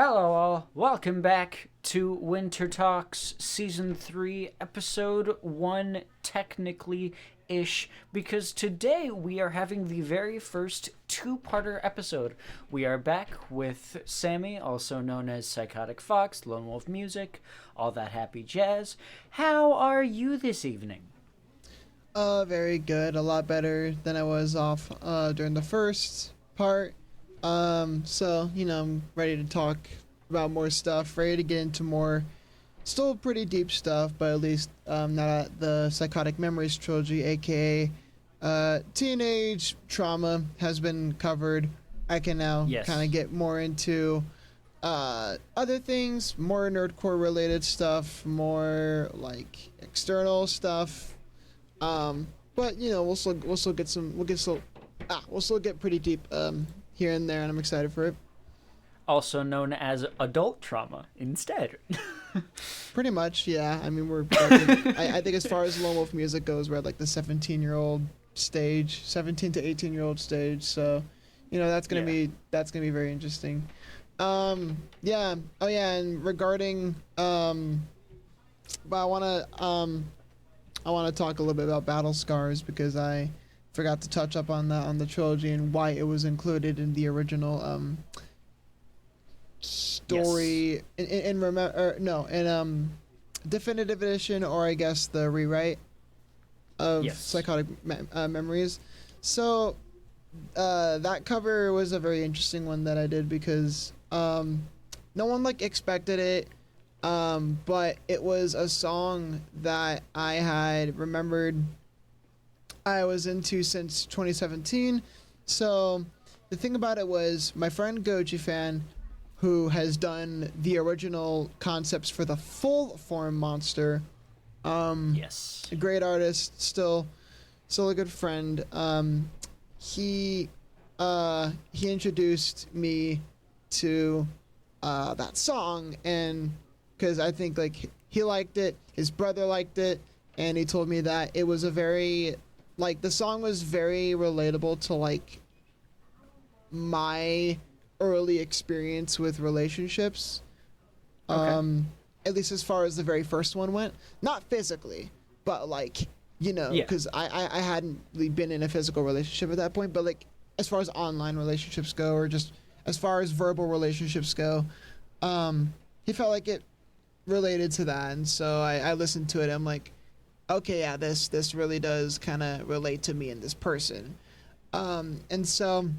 Hello, all. Welcome back to Winter Talks Season 3, Episode 1, technically ish, because today we are having the very first two-parter episode. We are back with Sammy, also known as PsychoticFox, LoneWolfMusic, all that happy jazz. How are you this evening? Very good. A lot better than I was off during the first part. I'm ready to talk about more stuff, ready to get into more, still pretty deep stuff, but at least not the Psychotic Memories trilogy, aka teenage trauma, has been covered. I can now kind of get more into other things, more nerdcore related stuff, more like external stuff. But we'll still get pretty deep here and there, and I'm excited for it. Also known as adult trauma instead. Pretty much, yeah. I mean, I think as far as Lone Wolf music goes, we're at like the 17-year-old stage, 17 to 18-year-old stage. So, that's gonna be very interesting. Yeah. Oh yeah, and regarding but I want to talk a little bit about Battle Scars because I forgot to touch up on that on the trilogy and why it was included in the original story in definitive edition, or I guess the rewrite of Psychotic Memories. So that cover was a very interesting one that I did because no one expected it. But it was a song that I had remembered I was into since 2017. So the thing about it was my friend Goji Fan, who has done the original concepts for the full form monster. A great artist, still a good friend. He introduced me to that song, and because I think he liked it, his brother liked it, and he told me that it was a very the song was very relatable to my early experience with relationships. Okay. At least as far as the very first one went, not physically, but because I hadn't really been in a physical relationship at that point, but as far as online relationships go, or just as far as verbal relationships go, he felt like it related to that, and so I listened to it. I'm like, okay, yeah, this really does kind of relate to me and this person, and so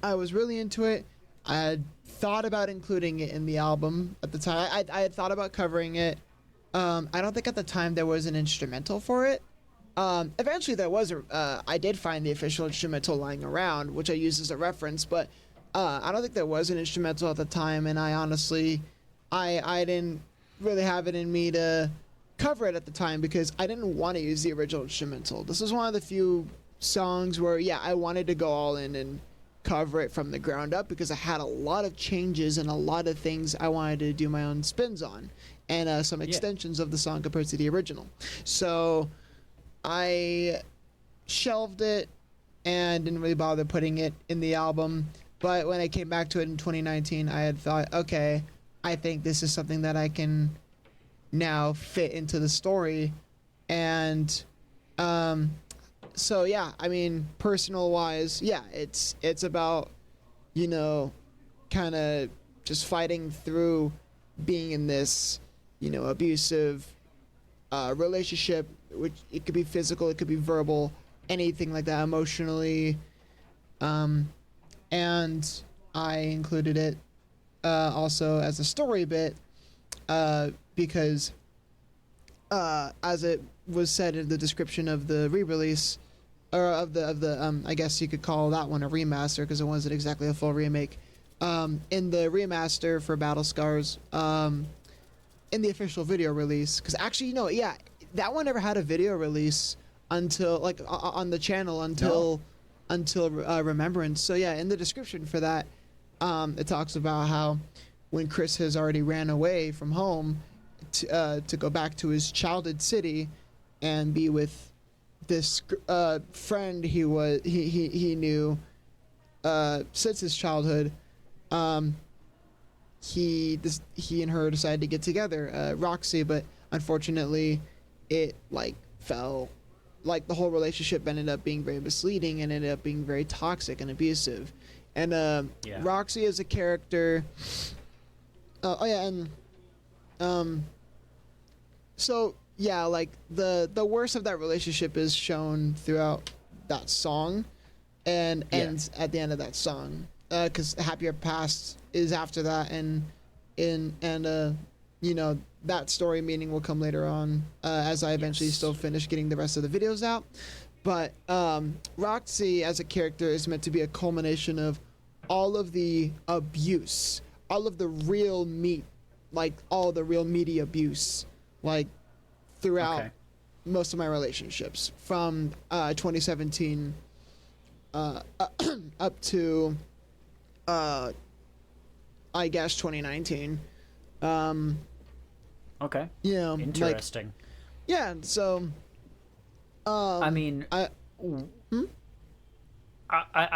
I was really into it. I had thought about including it in the album at the time. I had thought about covering it. I don't think at the time there was an instrumental for it. Eventually there was I did find the official instrumental lying around, which I used as a reference, but I don't think there was an instrumental at the time, and I honestly I didn't really have it in me to cover it at the time because I didn't want to use the original instrumental. This was one of the few songs where, I wanted to go all in and cover it from the ground up because I had a lot of changes and a lot of things I wanted to do my own spins on, and some extensions of the song compared to the original. So I shelved it and didn't really bother putting it in the album. But when I came back to it in 2019, I had thought, okay, I think this is something that I can now fit into the story. And so yeah, I mean, personal wise, it's about kind of just fighting through being in this abusive relationship, which it could be physical, it could be verbal, anything like that, emotionally. And I included it also as a story bit because as it was said in the description of the re-release, or of the I guess you could call that one a remaster because it wasn't exactly a full remake. In the remaster for Battle Scars, in the official video release, because actually, that one never had a video release until on the channel until Remembrance. So yeah, in the description for that, it talks about how when Chris has already ran away from home to go back to his childhood city and be with this friend he knew since his childhood, he and her decided to get together, Roxy, but unfortunately it like fell, like the whole relationship ended up being very misleading and ended up being very toxic and abusive. And Roxy is a character. So yeah, like the worst of that relationship is shown throughout that song, and ends at the end of that song. Because Happier Past is after that, and you know, that story meaning will come later on, as I eventually still finish getting the rest of the videos out. But Roxy as a character is meant to be a culmination of all of the abuse, all of the real meat, like all the real meaty abuse, like throughout most of my relationships from 2017 up to I guess 2019. Okay. You know, interesting. Like, yeah. So. I mean, I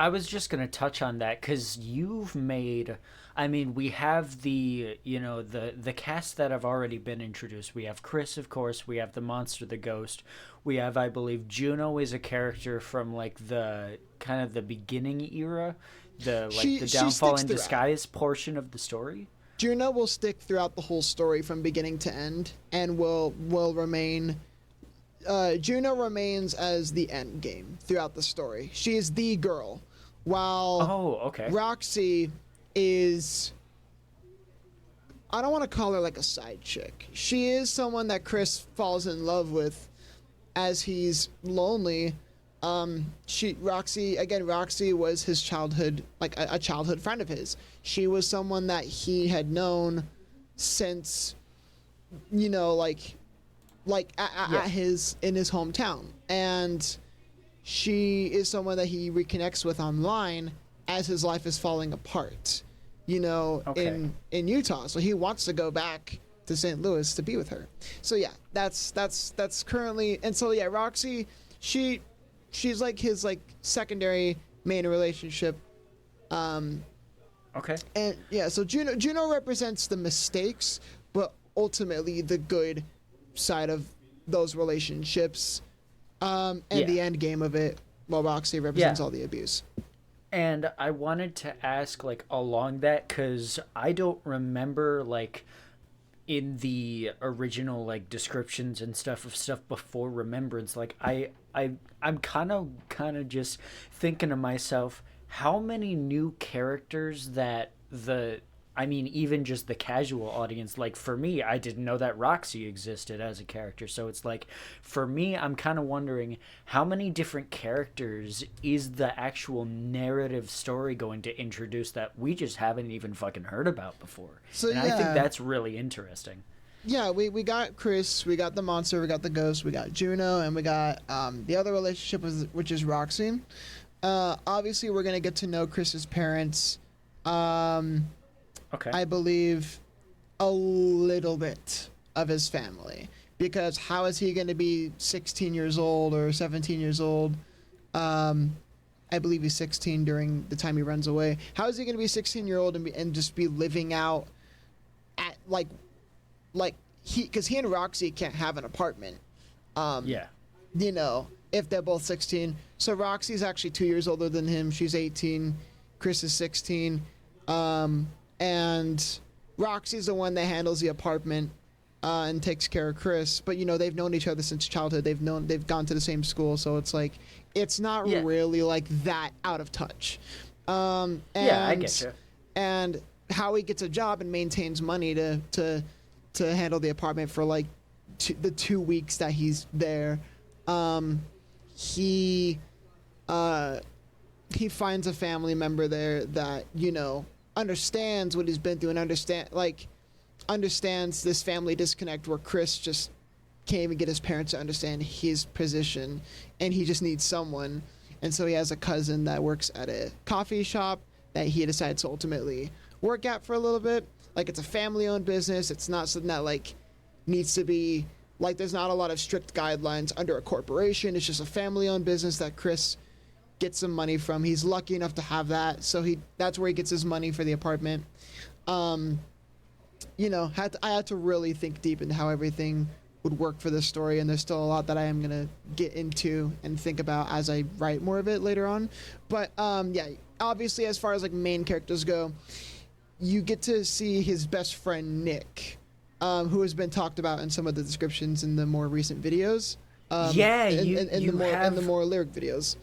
was just gonna touch on that because you've made. I mean, we have the the cast that have already been introduced. We have Chris, of course. We have the monster, the ghost. We have, I believe, Juno is a character from like the kind of the beginning era, the downfall in disguise portion of the story. Juno will stick throughout the whole story from beginning to end, and will remain. Juno remains as the end game throughout the story. She is the girl, while Roxy is, I don't want to call her like a side chick. She is someone that Chris falls in love with as he's lonely. Roxy was his childhood, like a childhood friend of his. She was someone that he had known since, you know, in his hometown, and she is someone that he reconnects with online as his life is falling apart, you know, in Utah. So he wants to go back to St. Louis to be with her. So yeah, that's currently, and so yeah, Roxy, she's like his like secondary main relationship. And yeah, so Juno represents the mistakes, but ultimately the good side of those relationships, and the end game of it, while Roxy represents all the abuse. And I wanted to ask, like, along that, because I don't remember, like, in the original, like, descriptions and stuff before Remembrance, like, I'm kind of just thinking to myself, how many new characters that even just the casual audience, like for me, I didn't know that Roxy existed as a character. So it's like, for me, I'm kind of wondering how many different characters is the actual narrative story going to introduce that we just haven't even fucking heard about before. So, and I think that's really interesting. Yeah, we got Chris, we got the monster, we got the ghost, we got Juno, and we got the other relationship, which is Roxy. Obviously, we're going to get to know Chris's parents. I believe a little bit of his family, because how is he going to be 16 years old or 17 years old? I believe he's 16 during the time he runs away. How is he going to be 16-year-old and just be living out at because he and Roxy can't have an apartment. You know, if they're both 16. So Roxy's actually 2 years older than him. She's 18. Chris is 16. And Roxy's the one that handles the apartment and takes care of Chris. But, you know, they've known each other since childhood. They've gone to the same school. So it's like, it's not really like that out of touch. I get you. And Howie gets a job and maintains money to handle the apartment for like the 2 weeks that he's there. He finds a family member there that, you know, understands what he's been through and understands this family disconnect where Chris just can't even get his parents to understand his position, and he just needs someone. And so he has a cousin that works at a coffee shop that he decides to ultimately work at for a little bit. Like, it's a family-owned business. It's not something that like needs to be like, there's not a lot of strict guidelines under a corporation. It's just a family-owned business that Chris gets some money from. He's lucky enough to have that, so that's where he gets his money for the apartment. I had to really think deep into how everything would work for this story, and there's still a lot that I am gonna get into and think about as I write more of it later on. But yeah, obviously, as far as like main characters go, you get to see his best friend Nick, who has been talked about in some of the descriptions in the more recent videos. In the more lyric videos.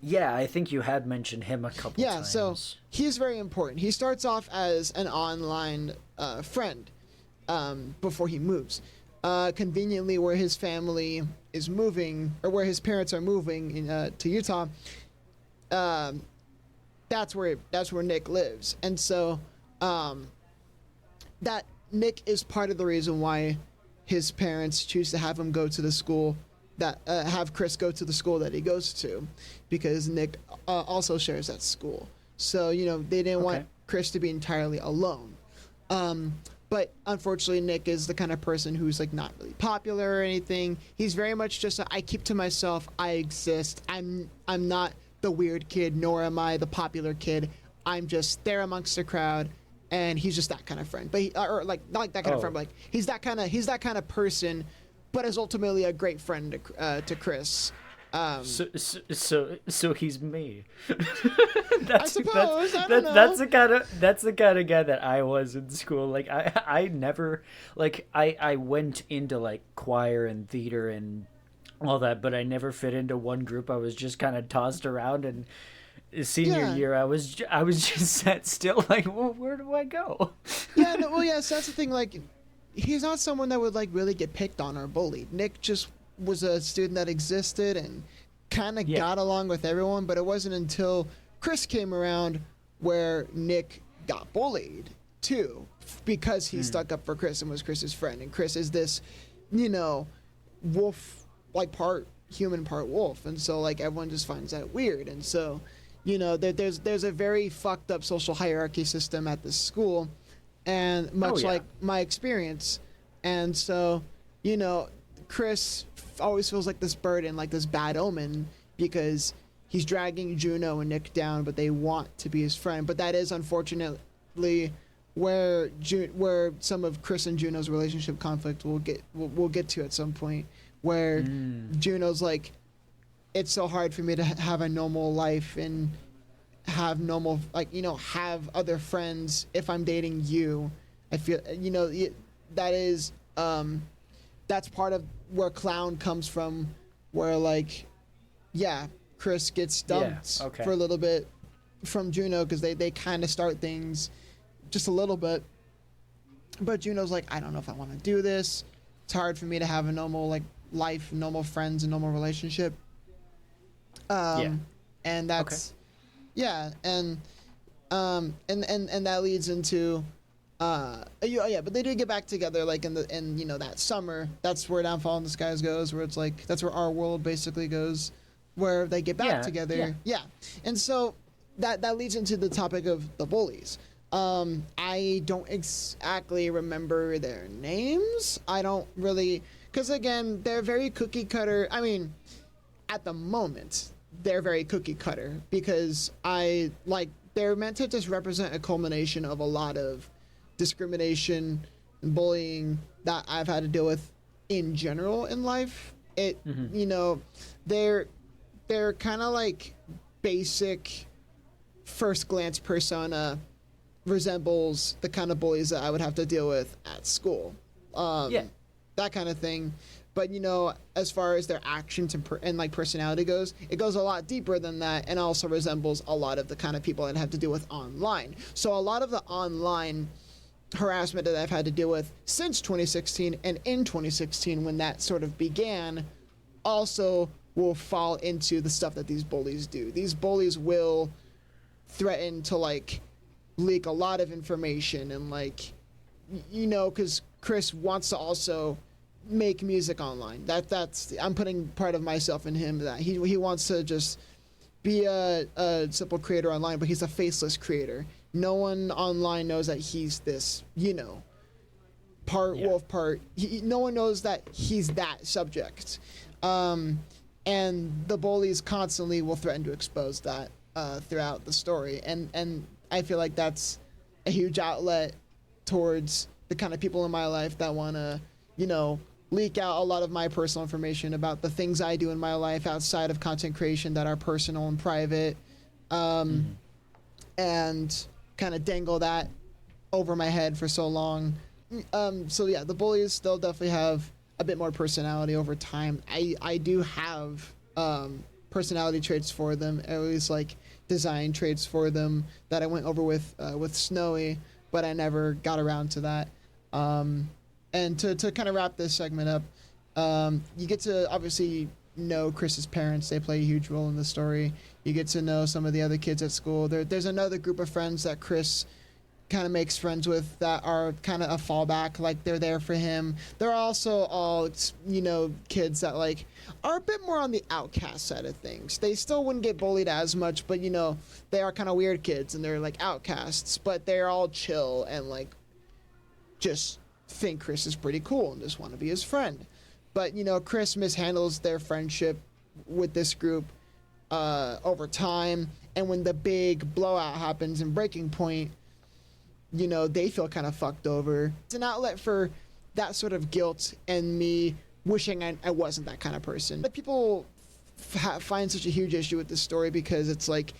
Yeah, I think you had mentioned him a couple times. Yeah, so he's very important. He starts off as an online friend before he moves. Conveniently, where his family is moving, or where his parents are moving to Utah, that's where Nick lives, and so that Nick is part of the reason why his parents choose to have him go to the school that have Chris go to the school that he goes to, because Nick also shares that school. So they didn't want Chris to be entirely alone. But unfortunately, Nick is the kind of person who's like not really popular or anything. He's very much just I keep to myself. I exist. I'm not the weird kid, nor am I the popular kid. I'm just there amongst the crowd, and he's just that kind of friend. But or like not like that kind of friend. But like he's that kind of person, but is ultimately a great friend to Chris. So he's me. I suppose. I don't know. That's the kind of guy that I was in school. Like I never like I went into like choir and theater and all that, but I never fit into one group. I was just kind of tossed around, and senior year I was just sat still. Like, well, where do I go? Yeah. No, well, yeah. So that's the thing. Like, he's not someone that would like really get picked on or bullied. Nick just was a student that existed and kind of got along with everyone, but it wasn't until Chris came around where Nick got bullied too, because he stuck up for Chris and was Chris's friend. And Chris is this, wolf, like part human, part wolf, and so like everyone just finds that weird. And so, there's a very fucked up social hierarchy system at this school, and much like my experience, and so Chris always feels like this burden, like this bad omen, because he's dragging Juno and Nick down, but they want to be his friend. But that is unfortunately where some of Chris and Juno's relationship conflict we'll get to at some point, where Juno's like, it's so hard for me to have a normal life and have normal, like, have other friends if I'm dating you. I feel, that is, that's part of where Clown comes from, where like, Chris gets dumped for a little bit from Juno, because they kind of start things just a little bit, but Juno's like, I don't know if I want to do this. It's hard for me to have a normal like life, normal friends, and normal relationship. And that's and that leads into but they do get back together like in that summer. That's where Downfall in the Skies goes, where it's like that's where our world basically goes, where they get back together. And so that leads into the topic of the bullies. I don't exactly remember their names. I don't really, because again, they're very cookie cutter. I mean, at the moment, they're very cookie cutter, because they're meant to just represent a culmination of a lot of discrimination and bullying that I've had to deal with in general in life. They're kind of like basic first glance persona resembles the kind of bullies that I would have to deal with at school. That kind of thing. But as far as their actions and like personality goes, it goes a lot deeper than that, and also resembles a lot of the kind of people I'd have to deal with online. So a lot of the online harassment that I've had to deal with since 2016 and in 2016, when that sort of began, also will fall into the stuff that these bullies do. These bullies will threaten to like leak a lot of information, and like, because Chris wants to also make music online. That's I'm putting part of myself in him, that he wants to just be a simple creator online, but he's a faceless creator. No one online knows that he's this, part wolf, part. No one knows that he's that subject. And the bullies constantly will threaten to expose that throughout the story. And I feel like that's a huge outlet towards the kind of people in my life that want to, leak out a lot of my personal information about the things I do in my life outside of content creation that are personal and private, and kind of dangle that over my head for so long. So yeah, the bullies still definitely have a bit more personality over time. I do have personality traits for them, at least like design traits for them that I went over with Snowy, but I never got around to that. And to kind of wrap this segment up, you get to obviously know Chris's parents. They play a huge role in the story. You get to know some of the other kids at school. There's another group of friends that Chris kind of makes friends with that are kind of a fallback, like they're there for him. They're also all, kids that like are a bit more on the outcast side of things. They still wouldn't get bullied as much, but they are kind of weird kids and they're like outcasts, but they're all chill and like just think Chris is pretty cool and just want to be his friend. But Chris mishandles their friendship with this group over time, and when the big blowout happens in Breaking Point, they feel kind of fucked over. It's an outlet for that sort of guilt and me wishing I wasn't that kind of person. But people find such a huge issue with this story because it's like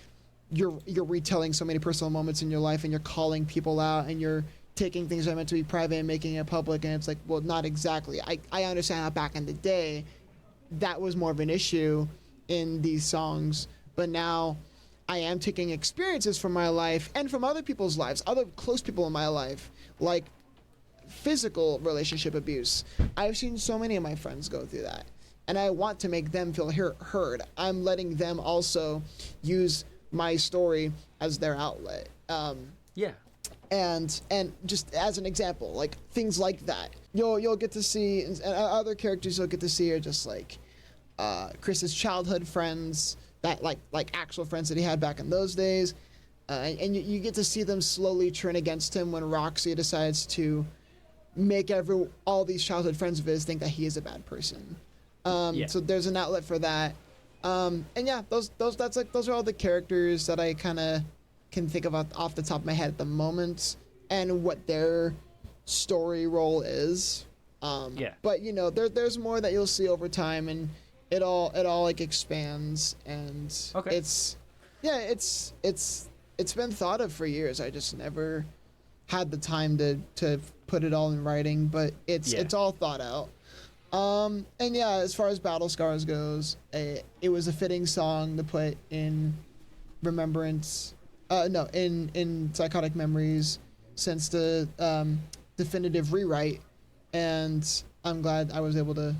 you're retelling so many personal moments in your life and you're calling people out and you're taking things that are meant to be private and making it public, and it's like, well, not exactly. I understand how back in the day that was more of an issue in these songs, but now I am taking experiences from my life and from other people's lives, other close people in my life, like physical relationship abuse. I've seen so many of my friends go through that, and I want to make them feel heard. I'm letting them also use my story as their outlet. Yeah. And just as an example, like things like that, you'll get to see, and other characters you'll get to see are just like Chris's childhood friends, that like actual friends that he had back in those days, and you get to see them slowly turn against him when Roxy decides to make all these childhood friends of his think that he is a bad person. So there's an outlet for that, and yeah, those are all the characters that I kind of can think of off the top of my head at the moment and what their story role is. But there's more that you'll see over time, and it all like expands, and it's been thought of for years. I just never had the time to put it all in writing, but it's all thought out. And yeah, as far as Battle Scars goes, it was a fitting song to put in remembrance. In Psychotic Memories since the definitive rewrite, and I'm glad I was able to,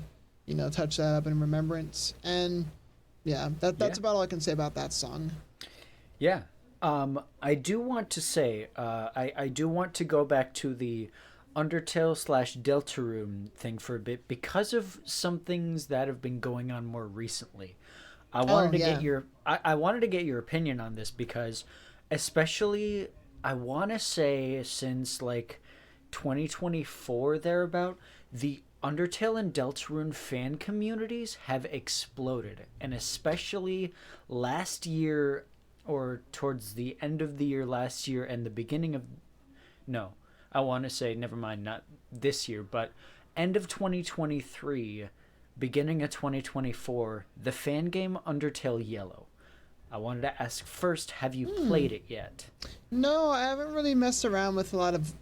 touch that up in remembrance. And yeah, that's about all I can say about that song. Yeah. I do want to say, I do want to go back to the Undertale / Deltarune thing for a bit because of some things that have been going on more recently. I wanted to get your opinion on this because, especially, I want to say since like 2024 thereabout, the Undertale and Deltarune fan communities have exploded, and especially last year, or towards the end of the year last year and the beginning of I want to say, never mind, not this year, but end of 2023, beginning of 2024, the fan game Undertale Yellow. I wanted to ask first, have you played it yet? No, I haven't really messed around with a lot of,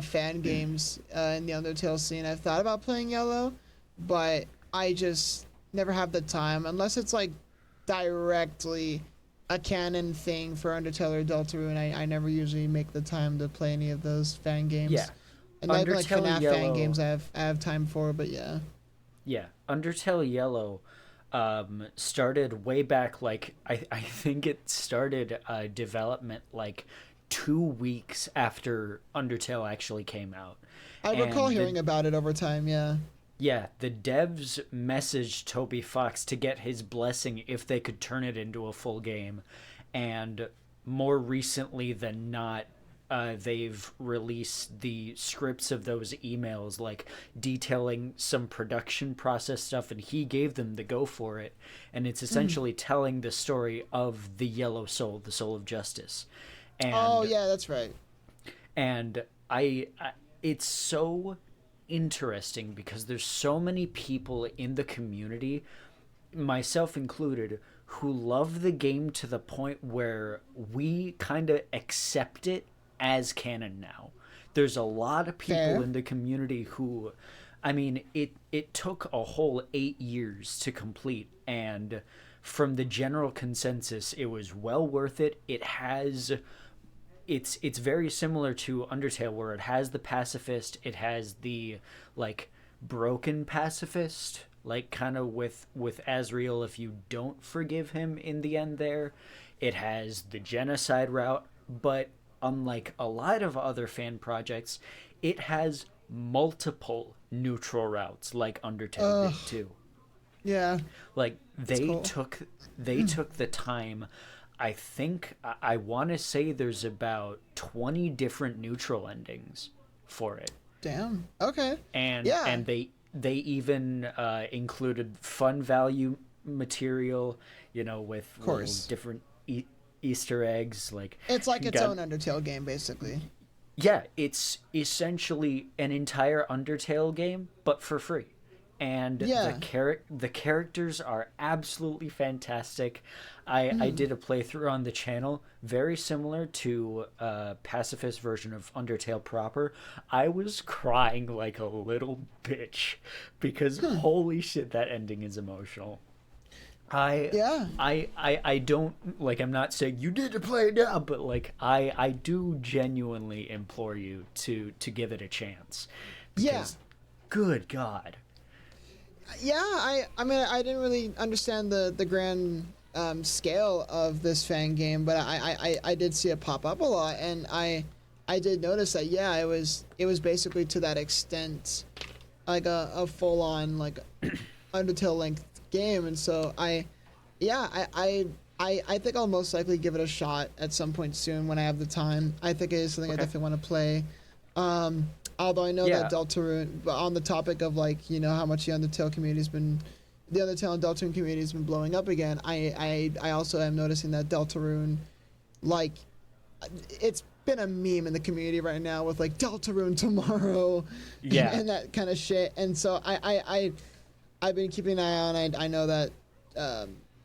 fan games in the Undertale scene. I've thought about playing Yellow, but I just never have the time, unless it's like directly a canon thing for Undertale or Deltarune. I never usually make the time to play any of those fan games. Yeah. And not even like FNAF fan games I have time for, but yeah. Yeah, Undertale Yellow started way back, like, I think it started development like 2 weeks after Undertale actually came out. I recall hearing about it over time, yeah. Yeah, the devs messaged Toby Fox to get his blessing if they could turn it into a full game. And more recently than not, they've released the scripts of those emails, like detailing some production process stuff, and he gave them the go for it. And it's essentially telling the story of the Yellow Soul, the Soul of Justice. And, oh, yeah, that's right. And I it's so interesting because there's so many people in the community, myself included, who love the game to the point where we kind of accept it as canon now. There's a lot of people Fair. in the community who, I mean, it took a whole 8 years to complete, and from the general consensus, it was well worth it. It's very similar to Undertale, where it has the pacifist, it has the like broken pacifist, like kind of with Azrael if you don't forgive him in the end there. It has the genocide route, but unlike a lot of other fan projects, it has multiple neutral routes like Undertale did too. Yeah. Like It's cool. they took the time. I think I want to say there's about 20 different neutral endings for it. Damn. Okay. And Yeah. they even included fun value material, with Of little course. different Easter eggs like It's like its got own Undertale game, basically. yeah, it's essentially an entire Undertale game, but for free. And Yeah. the characters are absolutely fantastic. I did a playthrough on the channel, very similar to pacifist version of Undertale proper. I was crying like a little bitch because holy shit, that ending is emotional. I Yeah. I don't like, I'm not saying you need to play it now, but like I do genuinely implore you to give it a chance Yeah. because good god. Yeah. I mean, I didn't really understand the grand scale of this fan game, but I did see it pop up a lot, and I did notice that. Yeah, it was basically to that extent, like a full on like Undertale length game, and so yeah, I think I'll most likely give it a shot at some point soon when I have the time. I think it is something I Okay. definitely want to play. Although I know that Yeah. Deltarune, but on the topic of like how much the Undertale and Deltarune community has been blowing up again. I also am noticing that Deltarune, like, it's been a meme in the community right now with like Deltarune tomorrow, Yeah. and that kind of shit. And so I've been keeping an eye on. I know that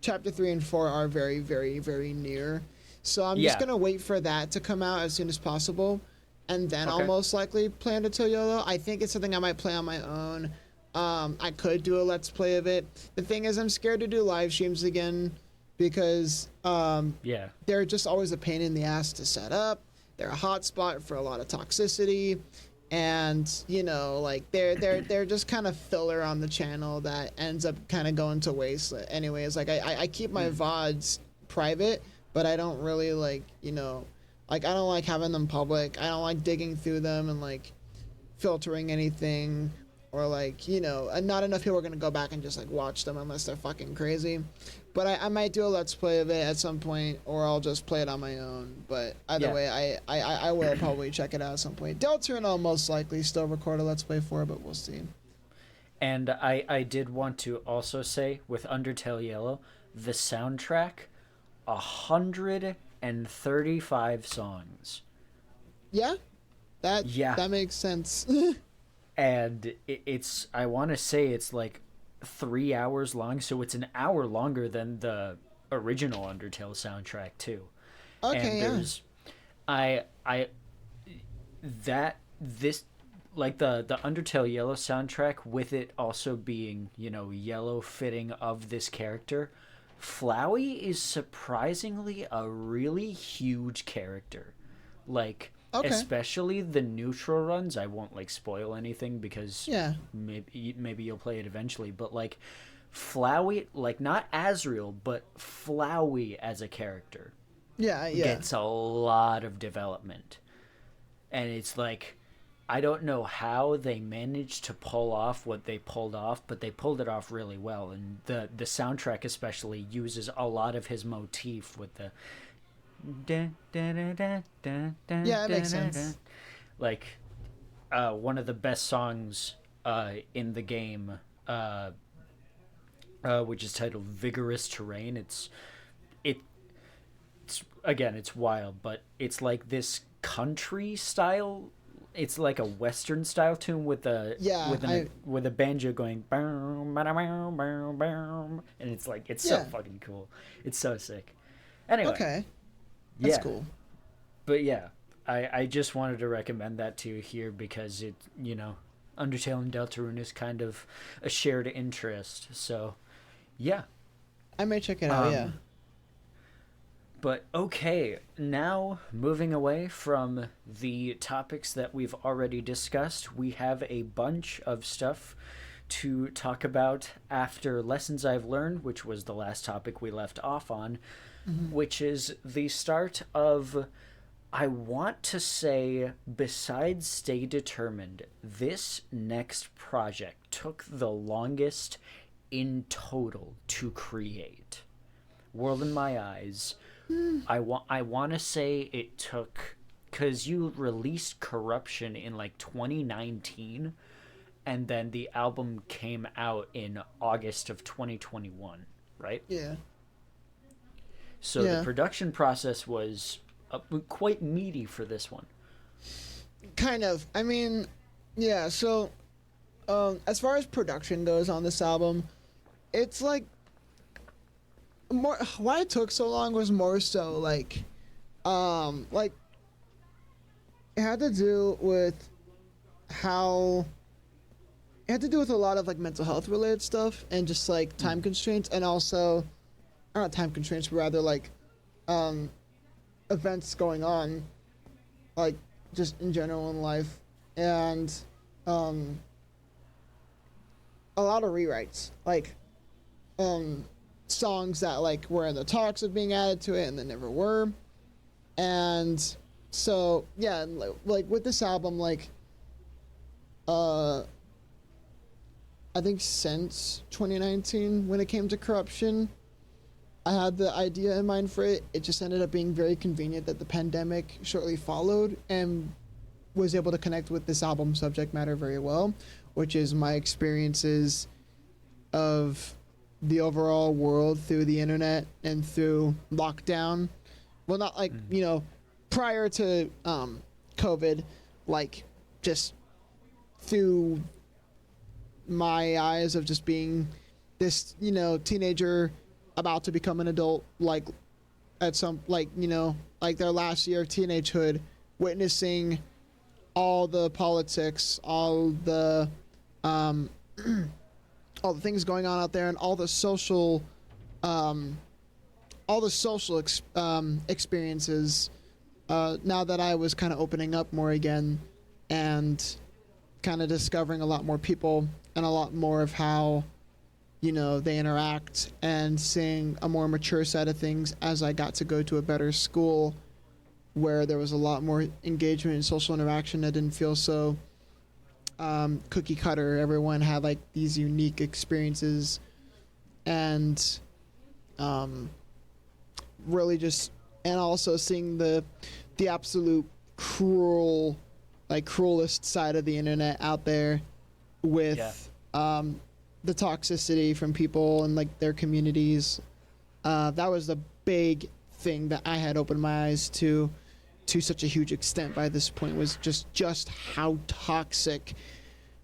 chapter 3 and 4 are very, very, very near. So I'm just Yeah. gonna wait for that to come out as soon as possible, and then I'll Okay. most likely plan to tell YOLO. I think it's something I might play on my own. I could do a let's play of it. The thing is, I'm scared to do live streams again because Yeah. they're just always a pain in the ass to set up. They're a hotspot for a lot of toxicity, and like they're just kind of filler on the channel that ends up kind of going to waste. Anyways, like I keep my VODs private, but I don't really like like I don't like having them public. I don't like digging through them and like filtering anything, or like not enough people are gonna go back and just like watch them unless they're fucking crazy. But I might do a let's play of it at some point, or I'll just play it on my own. But either Yeah. way, I will probably check it out at some point. Deltarune I'll most likely still record a let's play for, but we'll see. And I did want to also say with Undertale Yellow, the soundtrack, 135 songs. Yeah, that Yeah. that makes sense. And it's I want to say it's like 3 hours long, so it's an hour longer than the original Undertale soundtrack too. Okay, And yeah. there's I that this like the Undertale Yellow soundtrack, with it also being yellow fitting of this character. Flowey is surprisingly a really huge character, like Okay. especially the neutral runs. I won't like spoil anything because Yeah. maybe you'll play it eventually, but like Flowey, like not Azrael but Flowey as a character Yeah, yeah. gets a lot of development. And it's like I don't know how they managed to pull off what they pulled off, but they pulled it off really well. And the soundtrack especially uses a lot of his motif with the Yeah, it makes sense. like one of the best songs in the game, which is titled "Vigorous Terrain." It's again, it's wild, but it's like this country style it's like a Western style tune with with a banjo going boom, boom, boom, boom, and it's like it's so fucking cool. It's so sick. Anyway, okay, that's cool. But yeah, I just wanted to recommend that to you here because it, Undertale and Deltarune is kind of a shared interest. So yeah, I may check it out. Yeah. But okay, now moving away from the topics that we've already discussed, we have a bunch of stuff to talk about after Lessons I've Learned, which was the last topic we left off on, which is the start of, I want to say, besides Stay Determined, this next project took the longest in total to create. World in My Eyes. I want to say it took, because you released Corruption in like 2019, and then the album came out in August of 2021, right? Yeah. So the production process was quite meaty for this one. Kind of. I mean, yeah, so as far as production goes on this album, it's like more why it took so long was more so like it had to do with how it had to do with a lot of like mental health related stuff and just like time constraints, and also not time constraints but rather like events going on like just in general in life, and a lot of rewrites, like songs that like were in the talks of being added to it and then never were. And so yeah, like with this album, like I think since 2019 when it came to Corruption, I had the idea in mind for it. It just ended up being very convenient that the pandemic shortly followed and was able to connect with this album subject matter very well, which is my experiences of the overall world through the internet and through lockdown. Well, not like, prior to COVID, like just through my eyes of just being this, teenager about to become an adult, like at some, like, like their last year of teenagehood, witnessing all the politics, all the things going on out there, and all the social experiences. Now that I was kind of opening up more again, and kind of discovering a lot more people and a lot more of how, they interact, and seeing a more mature side of things as I got to go to a better school where there was a lot more engagement and social interaction that didn't feel so cookie cutter. Everyone had like these unique experiences, and really just, and also seeing the absolute cruelest side of the internet out there with the toxicity from people and like their communities. That was the big thing that I had opened my eyes to such a huge extent by this point, was just how toxic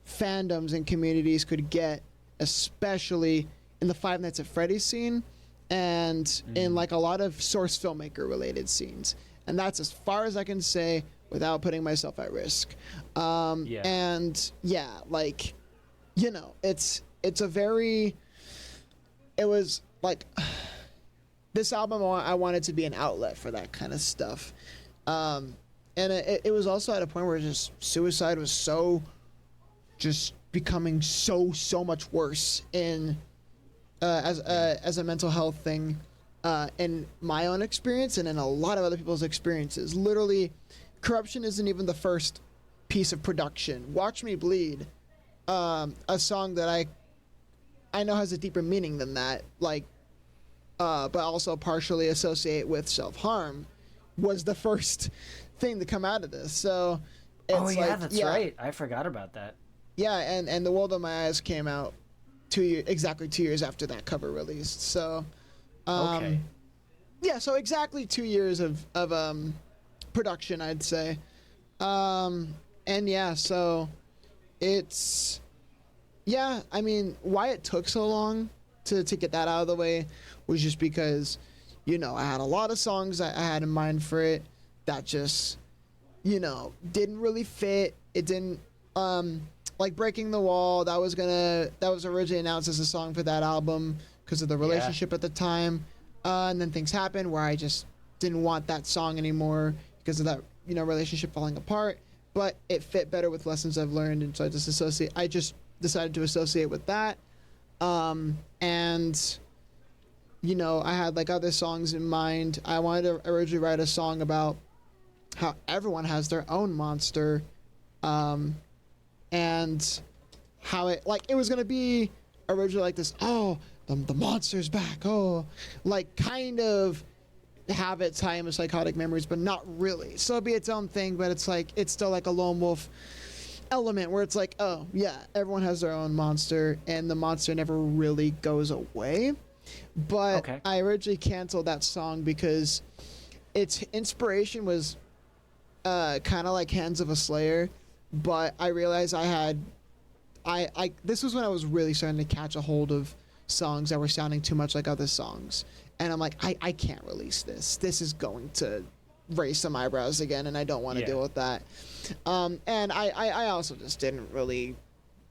fandoms and communities could get, especially in the Five Nights at Freddy's scene and in like a lot of source filmmaker related scenes. And that's as far as I can say without putting myself at risk. And yeah, like, it was like, this album, I wanted to be an outlet for that kind of stuff. And it was also at a point where just suicide was just becoming so much worse in as a mental health thing, in my own experience and in a lot of other people's experiences. Literally, Corruption isn't even the first piece of production. Watch Me Bleed, a song that I know has a deeper meaning than that, like, but also partially associate with self-harm, was the first thing to come out of this. So it's that's right. I forgot about that. Yeah, and The World in My Eyes came out exactly 2 years after that cover released. So Okay. Yeah, so exactly 2 years of production, I'd say. And yeah, so it's yeah, I mean, why it took so long to get that out of the way was just because, I had a lot of songs I had in mind for it that just, didn't really fit. It didn't, like Breaking the Wall, that was originally announced as a song for that album because of the relationship at the time. And then things happened where I just didn't want that song anymore because of that, relationship falling apart. But it fit better with Lessons I've Learned, and so I just decided to associate with that. And I had like other songs in mind. I wanted to originally write a song about how everyone has their own monster, and how it was gonna be originally like this. Oh, the monster's back. Oh, like kind of have it tie in with Psychotic Memories, but not really. So it'd be its own thing, but it's still like a lone wolf element where it's like, oh yeah, everyone has their own monster and the monster never really goes away. But okay. I originally canceled that song because its inspiration was kind of like Hands of a Slayer, but I realized this was when I was really starting to catch a hold of songs that were sounding too much like other songs, and I'm like, I can't release this is going to raise some eyebrows again, and I don't want to deal with that. And I also just didn't really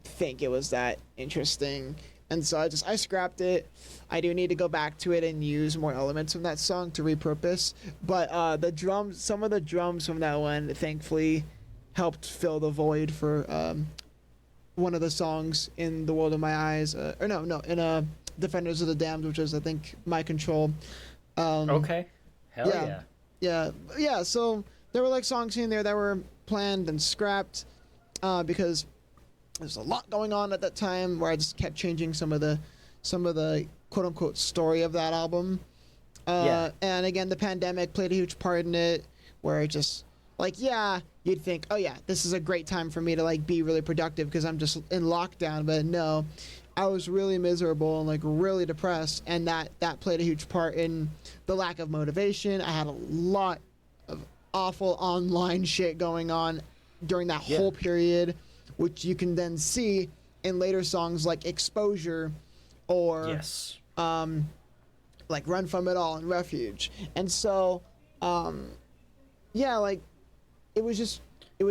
think it was that interesting, and so I scrapped it. I do need to go back to it and use more elements from that song to repurpose, but some of the drums from that one thankfully helped fill the void for one of the songs in The World of My Eyes, in Defenders of the Damned, which is I think My Control. Okay, hell yeah. Yeah, so there were like songs in there that were planned and scrapped because there's a lot going on at that time where I just kept changing some of the quote unquote story of that album. And again, the pandemic played a huge part in it, where it just like, you'd think, oh yeah, this is a great time for me to like be really productive because I'm just in lockdown, but no, I was really miserable and like really depressed, and that played a huge part in the lack of motivation. I had a lot of awful online shit going on during that whole period, which you can then see in later songs like Exposure or like Run From It All and Refuge. And so like it was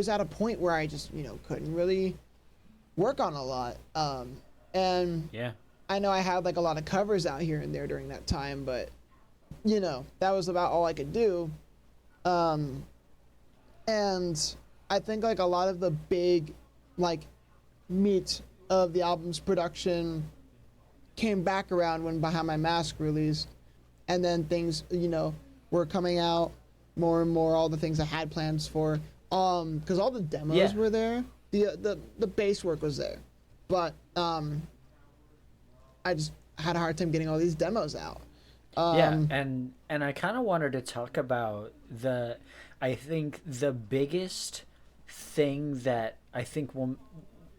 at a point where I just couldn't really work on a lot. And I know I had like a lot of covers out here and there during that time, but that was about all I could do. And I think like a lot of the big like meat of the album's production came back around when Behind My Mask released, and then things were coming out more and more, all the things I had plans for, because all the demos were there, the bass work was there, but I just had a hard time getting all these demos out. And I kind of wanted to talk about I think the biggest thing that I think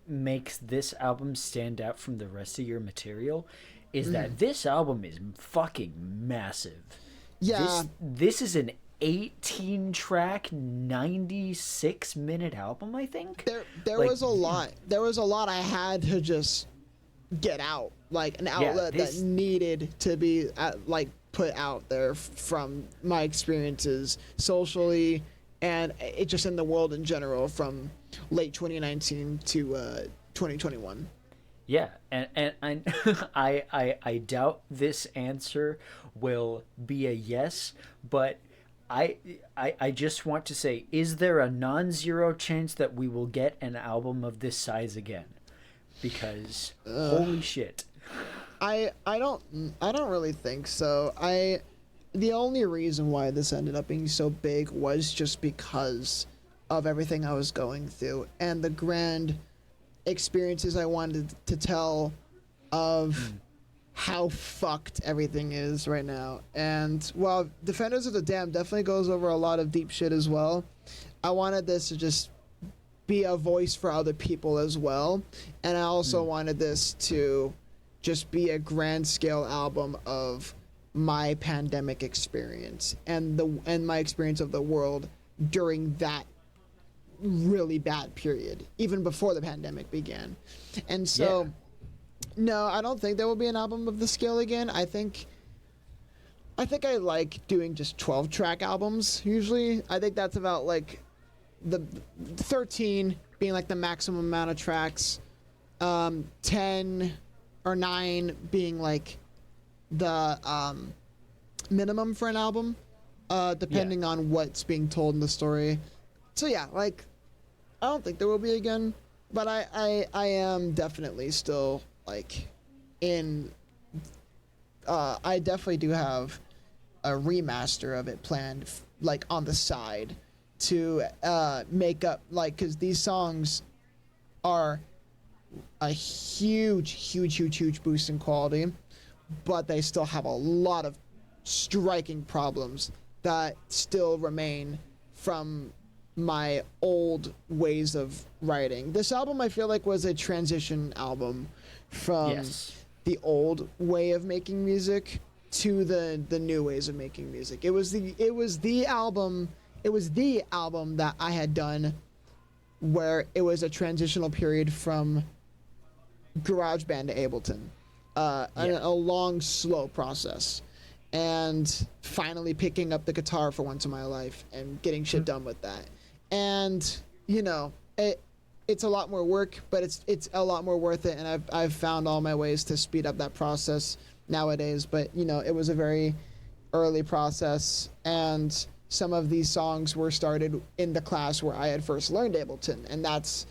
makes this album stand out from the rest of your material is that this album is fucking massive. This is an 18-track, 96-minute album, I think. There was a lot. There was a lot I had to just get out, like an outlet that needed to be put out there from my experiences socially and it just in the world in general from late 2019 to 2021. Yeah, and I doubt this answer will be a yes, but I just want to say, is there a non-zero chance that we will get an album of this size again? Because holy shit. I don't really think so. The only reason why this ended up being so big was just because of everything I was going through and the grand experiences I wanted to tell of how fucked everything is right now. And while Defenders of the Damned definitely goes over a lot of deep shit as well, I wanted this to just be a voice for other people as well. And I also wanted this to just be a grand scale album of my pandemic experience and my experience of the world during that really bad period, even before the pandemic began. And so, no, I don't think there will be an album of the scale again. I think I like doing just 12-track albums usually. I think that's about like the 13 being like the maximum amount of tracks, 10 or 9 being like the minimum for an album, depending on what's being told in the story. So yeah, like I don't think there will be again, but I am definitely still like in. I definitely do have a remaster of it planned, like on the side, to make up, like, because these songs are a huge boost in quality, but they still have a lot of striking problems that still remain from my old ways of writing. This album, I feel like, was a transition album from the old way of making music to the new ways of making music. It was the album that I had done where it was a transitional period from GarageBand to Ableton. A long, slow process. And finally picking up the guitar for once in my life and getting shit done with that. And, you know, it's a lot more work, but it's a lot more worth it, and I've found all my ways to speed up that process nowadays. But, you know, it was a very early process, and some of these songs were started in the class where I had first learned Ableton, and that's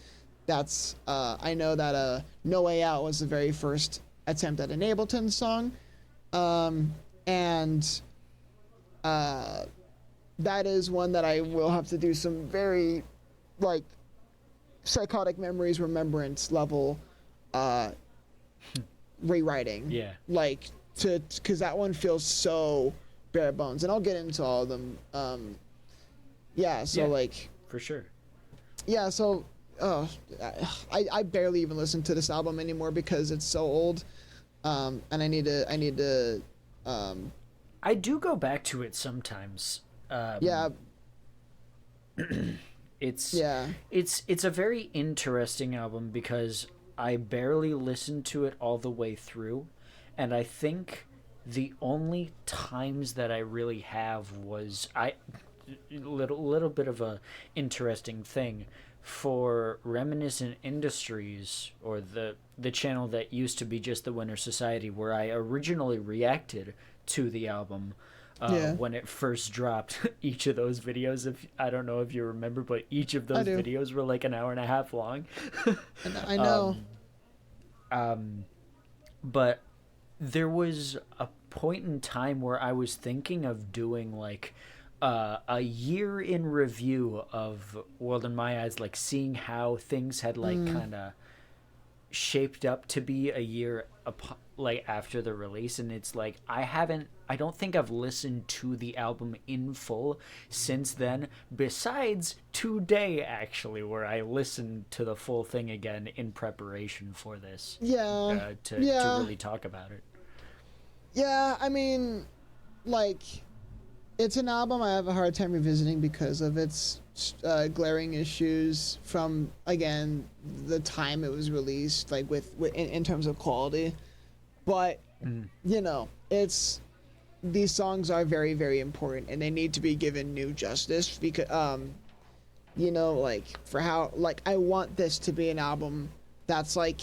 I know that No Way Out was the very first attempt at an Ableton song, and that is one that I will have to do some very, like, Psychotic Memories remembrance level rewriting. Yeah. Like, because that one feels so bare bones, and I'll get into all of them. Like, for sure. Yeah, so I barely even listen to this album anymore because it's so old, and I need to. I do go back to it sometimes. It's a very interesting album because I barely listened to it all the way through, and I think the only times that I really have was little bit of a interesting thing for Reminiscent Industries, or the channel that used to be just the Winter Society, where I originally reacted to the album. When it first dropped. Each of those videos, I don't know if you remember, but each of those videos were like an hour and a half long. I know. But there was a point in time where I was thinking of doing like a year in review of World in My Eyes, like seeing how things had like kind of shaped up to be a year like after the release. And it's like I don't think I've listened to the album in full since then, besides today actually, where I listened to the full thing again in preparation for this to really talk about it. I mean, like, it's an album I have a hard time revisiting because of its glaring issues from, again, the time it was released, like in terms of quality. But you know, these songs are very, very important, and they need to be given new justice because you know, like, for how, like, I want this to be an album that's like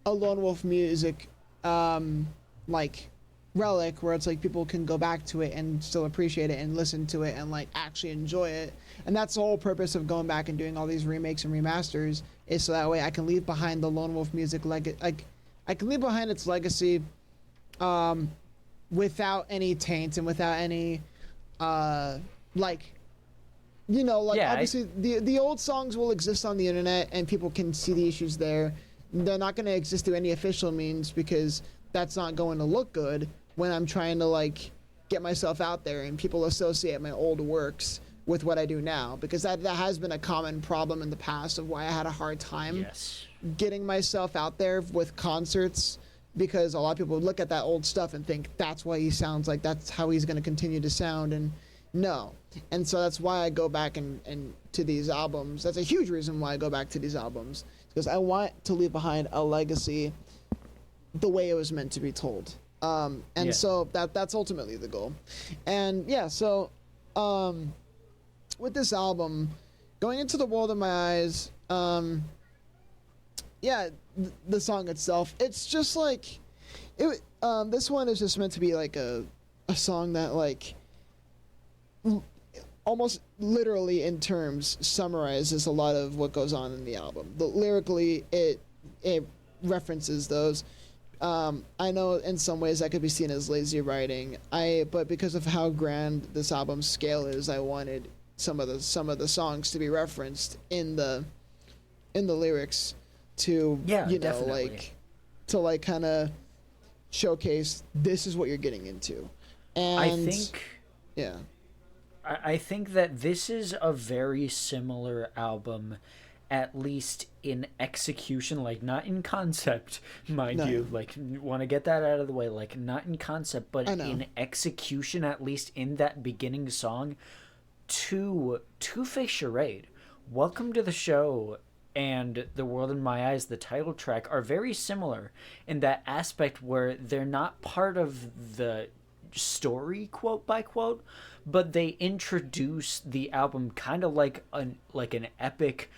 a Lone Wolf Music like relic, where it's like people can go back to it and still appreciate it and listen to it and like actually enjoy it. And that's the whole purpose of going back and doing all these remakes and remasters, is so that way I can leave behind the Lone Wolf Music I can leave behind its legacy without any taint and without any like, you know, like, obviously the old songs will exist on the internet and people can see the issues there. They're not going to exist through any official means because that's not going to look good when I'm trying to like get myself out there and people associate my old works with what I do now, because that has been a common problem in the past of why I had a hard time getting myself out there with concerts, because a lot of people would look at that old stuff and think that's why he sounds like, that's how he's going to continue to sound. And No. And so that's why I go back and to these albums. That's a huge reason why I go back to these albums, because I want to leave behind a legacy the way it was meant to be told. So that's ultimately the goal. And yeah, so with this album, going into the world in my eyes, the song itself, it's just like it. This one is just meant to be like a song that like almost literally in terms summarizes a lot of what goes on in the album. Lyrically, it references those. I know in some ways that could be seen as lazy writing. But because of how grand this album's scale is, I wanted some of the songs to be referenced in the lyrics to definitely. like kind of showcase this is what you're getting into. And I think that this is a very similar album, at least in execution, like not in concept, mind you, like want to get that out of the way, like not in concept, but in execution, at least in that beginning song, to Two-Face Charade, Welcome to the Show, and The World in My Eyes, the title track, are very similar in that aspect where they're not part of the story, quote by quote, but they introduce the album kind of like an epic,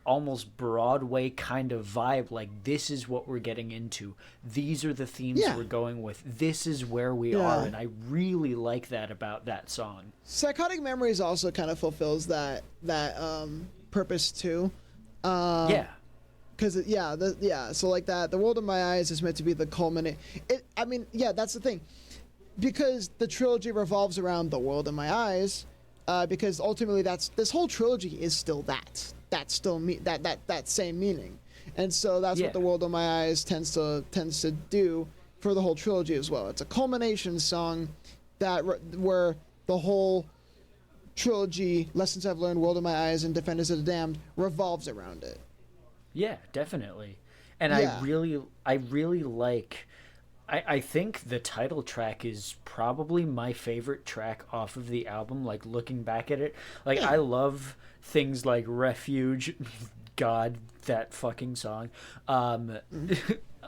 almost Broadway kind of vibe. Like, this is what we're getting into, these are the themes we're going with, this is where we are. And I really like that about that song. Psychotic Memories also kind of fulfills that purpose too. So like that, The World in My Eyes is meant to be the culminate. That's the thing, because the trilogy revolves around The World in My Eyes, because ultimately this whole trilogy is still that's still that same meaning. And so that's what The World in My Eyes tends to do for the whole trilogy as well. It's a culmination song where the whole trilogy, Lessons I've Learned, World in My Eyes, and Defenders of the Damned, revolves around it. Yeah, definitely. And I really like, I think the title track is probably my favorite track off of the album, like looking back at it. Like, I love things like Refuge, God, that fucking song.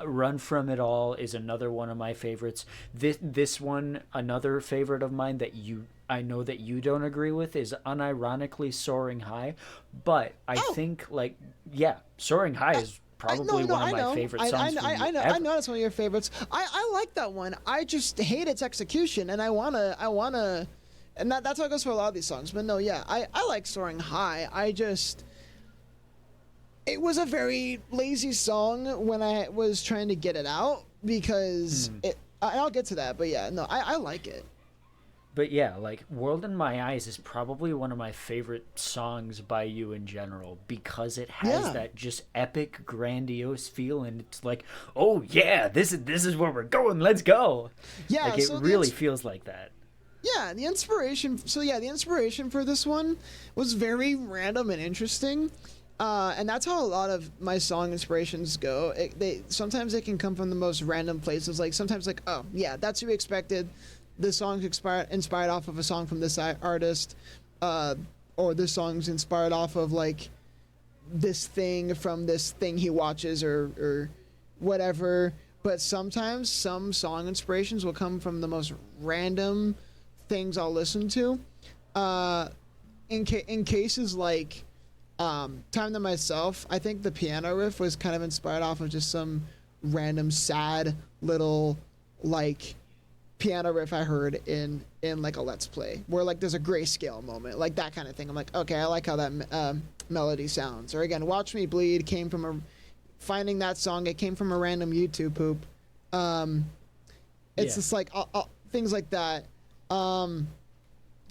Run From It All is another one of my favorites. This one, another favorite of mine that I know that you don't agree with, is unironically Soaring High. But I think, Soaring High is probably one of my favorite songs. I know it's one of your favorites. I like that one. I just hate its execution, and I wanna, and that's how it goes for a lot of these songs. But no, I like Soaring High. It was a very lazy song when I was trying to get it out, because I'll get to that. But I like it. But yeah, like World in My Eyes is probably one of my favorite songs by you in general, because it has that just epic, grandiose feel, and it's like, oh yeah, this is where we're going, let's go. Yeah, like, it really feels like that. Yeah, the inspiration for this one was very random and interesting. And that's how a lot of my song inspirations go. Sometimes they can come from the most random places. Like sometimes, like, oh yeah, that's what we expected. This song's inspired off of a song from this artist, or this song's inspired off of like this thing from this thing he watches, or whatever. But sometimes some song inspirations will come from the most random things I'll listen to. In cases like Time to Myself, I think the piano riff was kind of inspired off of just some random sad little like piano riff I heard in like a Let's Play, where like there's a grayscale moment, like that kind of thing. I'm like, okay, I like how that melody sounds. Or again, Watch Me Bleed came from finding that song, it came from a random YouTube poop. It's just like things like that. I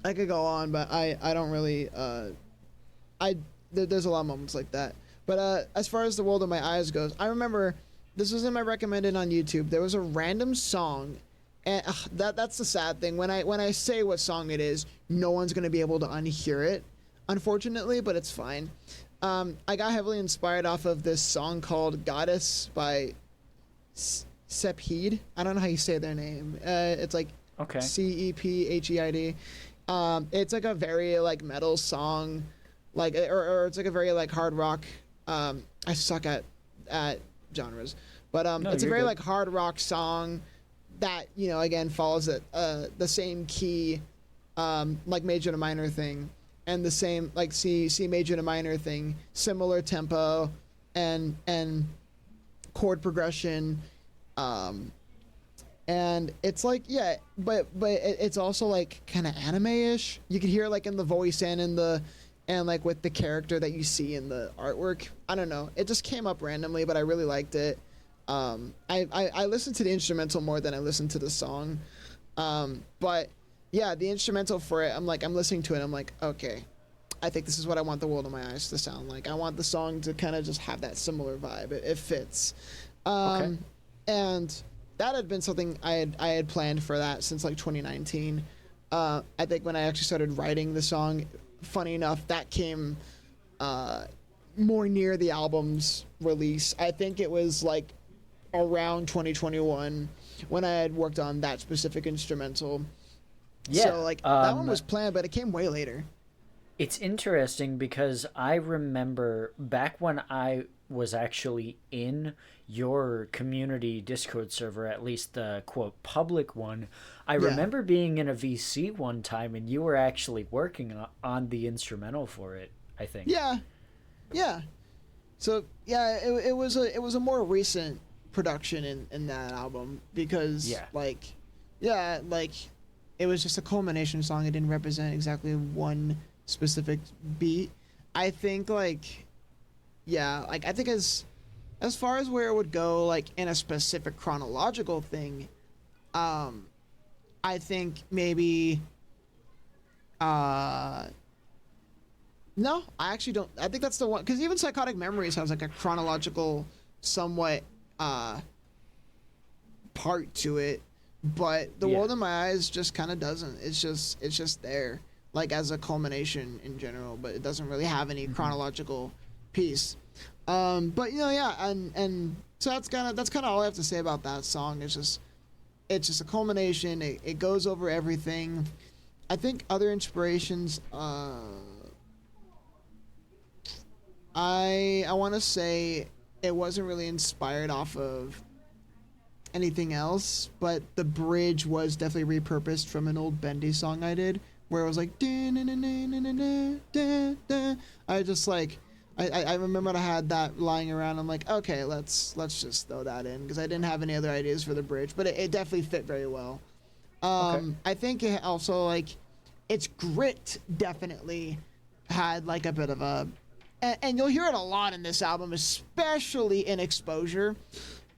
could go on, but I don't really there's a lot of moments like that. But as far as The World in My Eyes goes, I remember this was in my recommended on YouTube. There was a random song, and that's the sad thing. When I say what song it is, no one's gonna be able to unhear it, unfortunately. But it's fine. I got heavily inspired off of this song called "Goddess" by Cepheid. I don't know how you say their name. It's like CEPHEID. It's like a very like metal song, like or it's like a very like hard rock. I suck at genres, but No, it's a you're very good. like hard rock song that, you know, again follows the same key, like major to minor thing, and the same like C major to minor thing, similar tempo, and chord progression, and it's like, yeah, but it's also like kind of anime-ish. You can hear like in the voice and in the and like with the character that you see in the artwork. I don't know, it just came up randomly, but I really liked it. I listened to the instrumental more than I listened to the song, but yeah, the instrumental for it, I'm listening to it, I'm like, okay, I think this is what I want The World in My Eyes to sound like. I want the song to kind of just have that similar vibe. It fits. Okay. And that had been something I had planned for that since like 2019. I think when I actually started writing the song, funny enough, that came more near the album's release. I think it was like around 2021 when I had worked on that specific instrumental. Yeah. So like that one was planned, but it came way later. It's interesting because I remember back when I was actually in your community Discord server, at least the quote public one, I remember being in a VC one time and you were actually working on the instrumental for it, I think. Yeah. So yeah, it was a more recent production in that album because like it was just a culmination song. It didn't represent exactly one specific beat. I think like I think as far as where it would go like in a specific chronological thing, I think maybe no, I actually don't. I think that's the one, because even Psychotic Memories has like a chronological somewhat part to it, but The World in My Eyes just kind of doesn't. It's just there like as a culmination in general, but it doesn't really have any chronological piece. But you know, and so that's kind of all I have to say about that song. It's just a culmination. It goes over everything. I think other inspirations, I want to say it wasn't really inspired off of anything else, but the bridge was definitely repurposed from an old Bendy song I did, where it was like I just like I remember I had that lying around. I'm like, okay, let's just throw that in, because I didn't have any other ideas for the bridge, but it definitely fit very well. I think it also like its grit definitely had like a bit of a, and you'll hear it a lot in this album, especially in Exposure.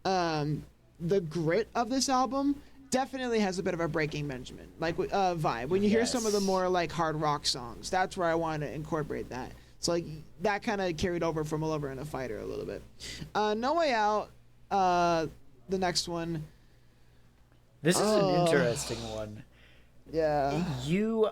The grit of this album definitely has a bit of a Breaking Benjamin like vibe. When you hear some of the more like hard rock songs, that's where I wanted to incorporate that. So like that kind of carried over from A Lover and a Fighter a little bit. No Way Out, the next one. This is an interesting one. Yeah.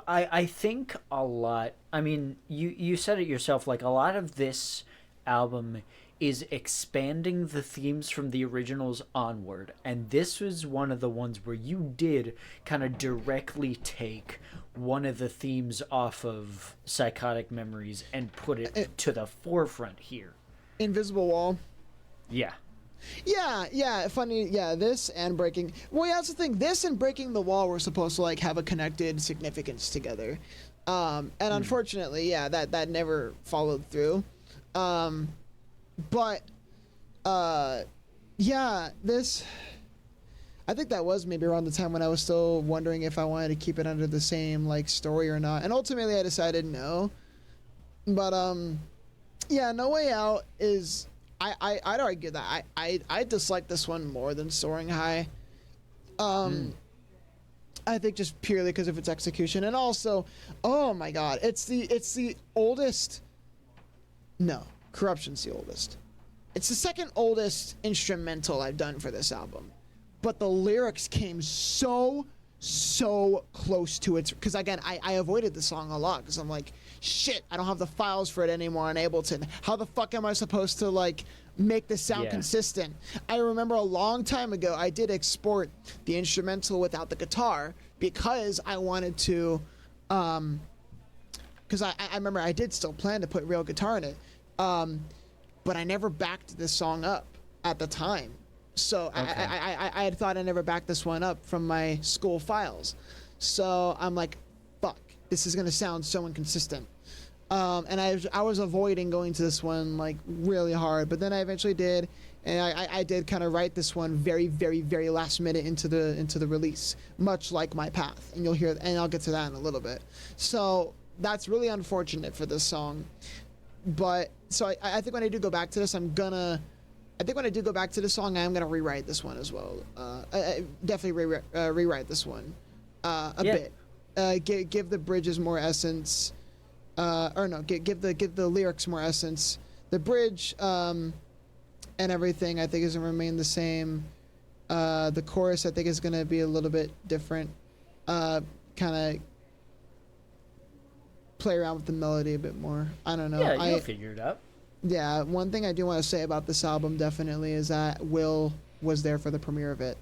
I think a lot, I mean, you said it yourself, like a lot of this album is expanding the themes from the originals onward, and this was one of the ones where you did kind of directly take one of the themes off of Psychotic Memories and put it to the forefront here. Invisible Wall. Yeah. Yeah, funny. Yeah, this and Breaking. Well, yeah, that's the thing. This and Breaking the Wall were supposed to like have a connected significance together, and unfortunately, that never followed through. But this. I think that was maybe around the time when I was still wondering if I wanted to keep it under the same like story or not, and ultimately I decided no. But No Way Out is. I'd argue that I dislike this one more than Soaring High. I think just purely because of its execution, and also, oh my god, it's the oldest. No, Corruption's the oldest. It's the second oldest instrumental I've done for this album, but the lyrics came so close to it, because again I avoided the song a lot because I'm like, shit, I don't have the files for it anymore on Ableton. How the fuck am I supposed to like make this sound consistent? I remember a long time ago I did export the instrumental without the guitar because I wanted to Because I remember I did still plan to put real guitar in it, but I never backed this song up at the time. So okay. I had thought I never backed this one up from my school files. So I'm like, fuck, this is gonna sound so inconsistent. And I was avoiding going to this one like really hard, but then I eventually did, and I did kind of write this one very, very, very last minute into the release, much like my path, and you'll hear, and I'll get to that in a little bit. So that's really unfortunate for this song, but so I think when I do go back to this, I think when I do go back to the song, I am gonna rewrite this one as well. I definitely rewrite this one a bit. Give the bridges more essence. Or no, give the lyrics more essence. The bridge and everything I think is gonna remain the same. The chorus I think is gonna be a little bit different. Kind of play around with the melody a bit more. I don't know. Yeah, you'll figure it out. Yeah, one thing I do want to say about this album definitely is that Will was there for the premiere of it.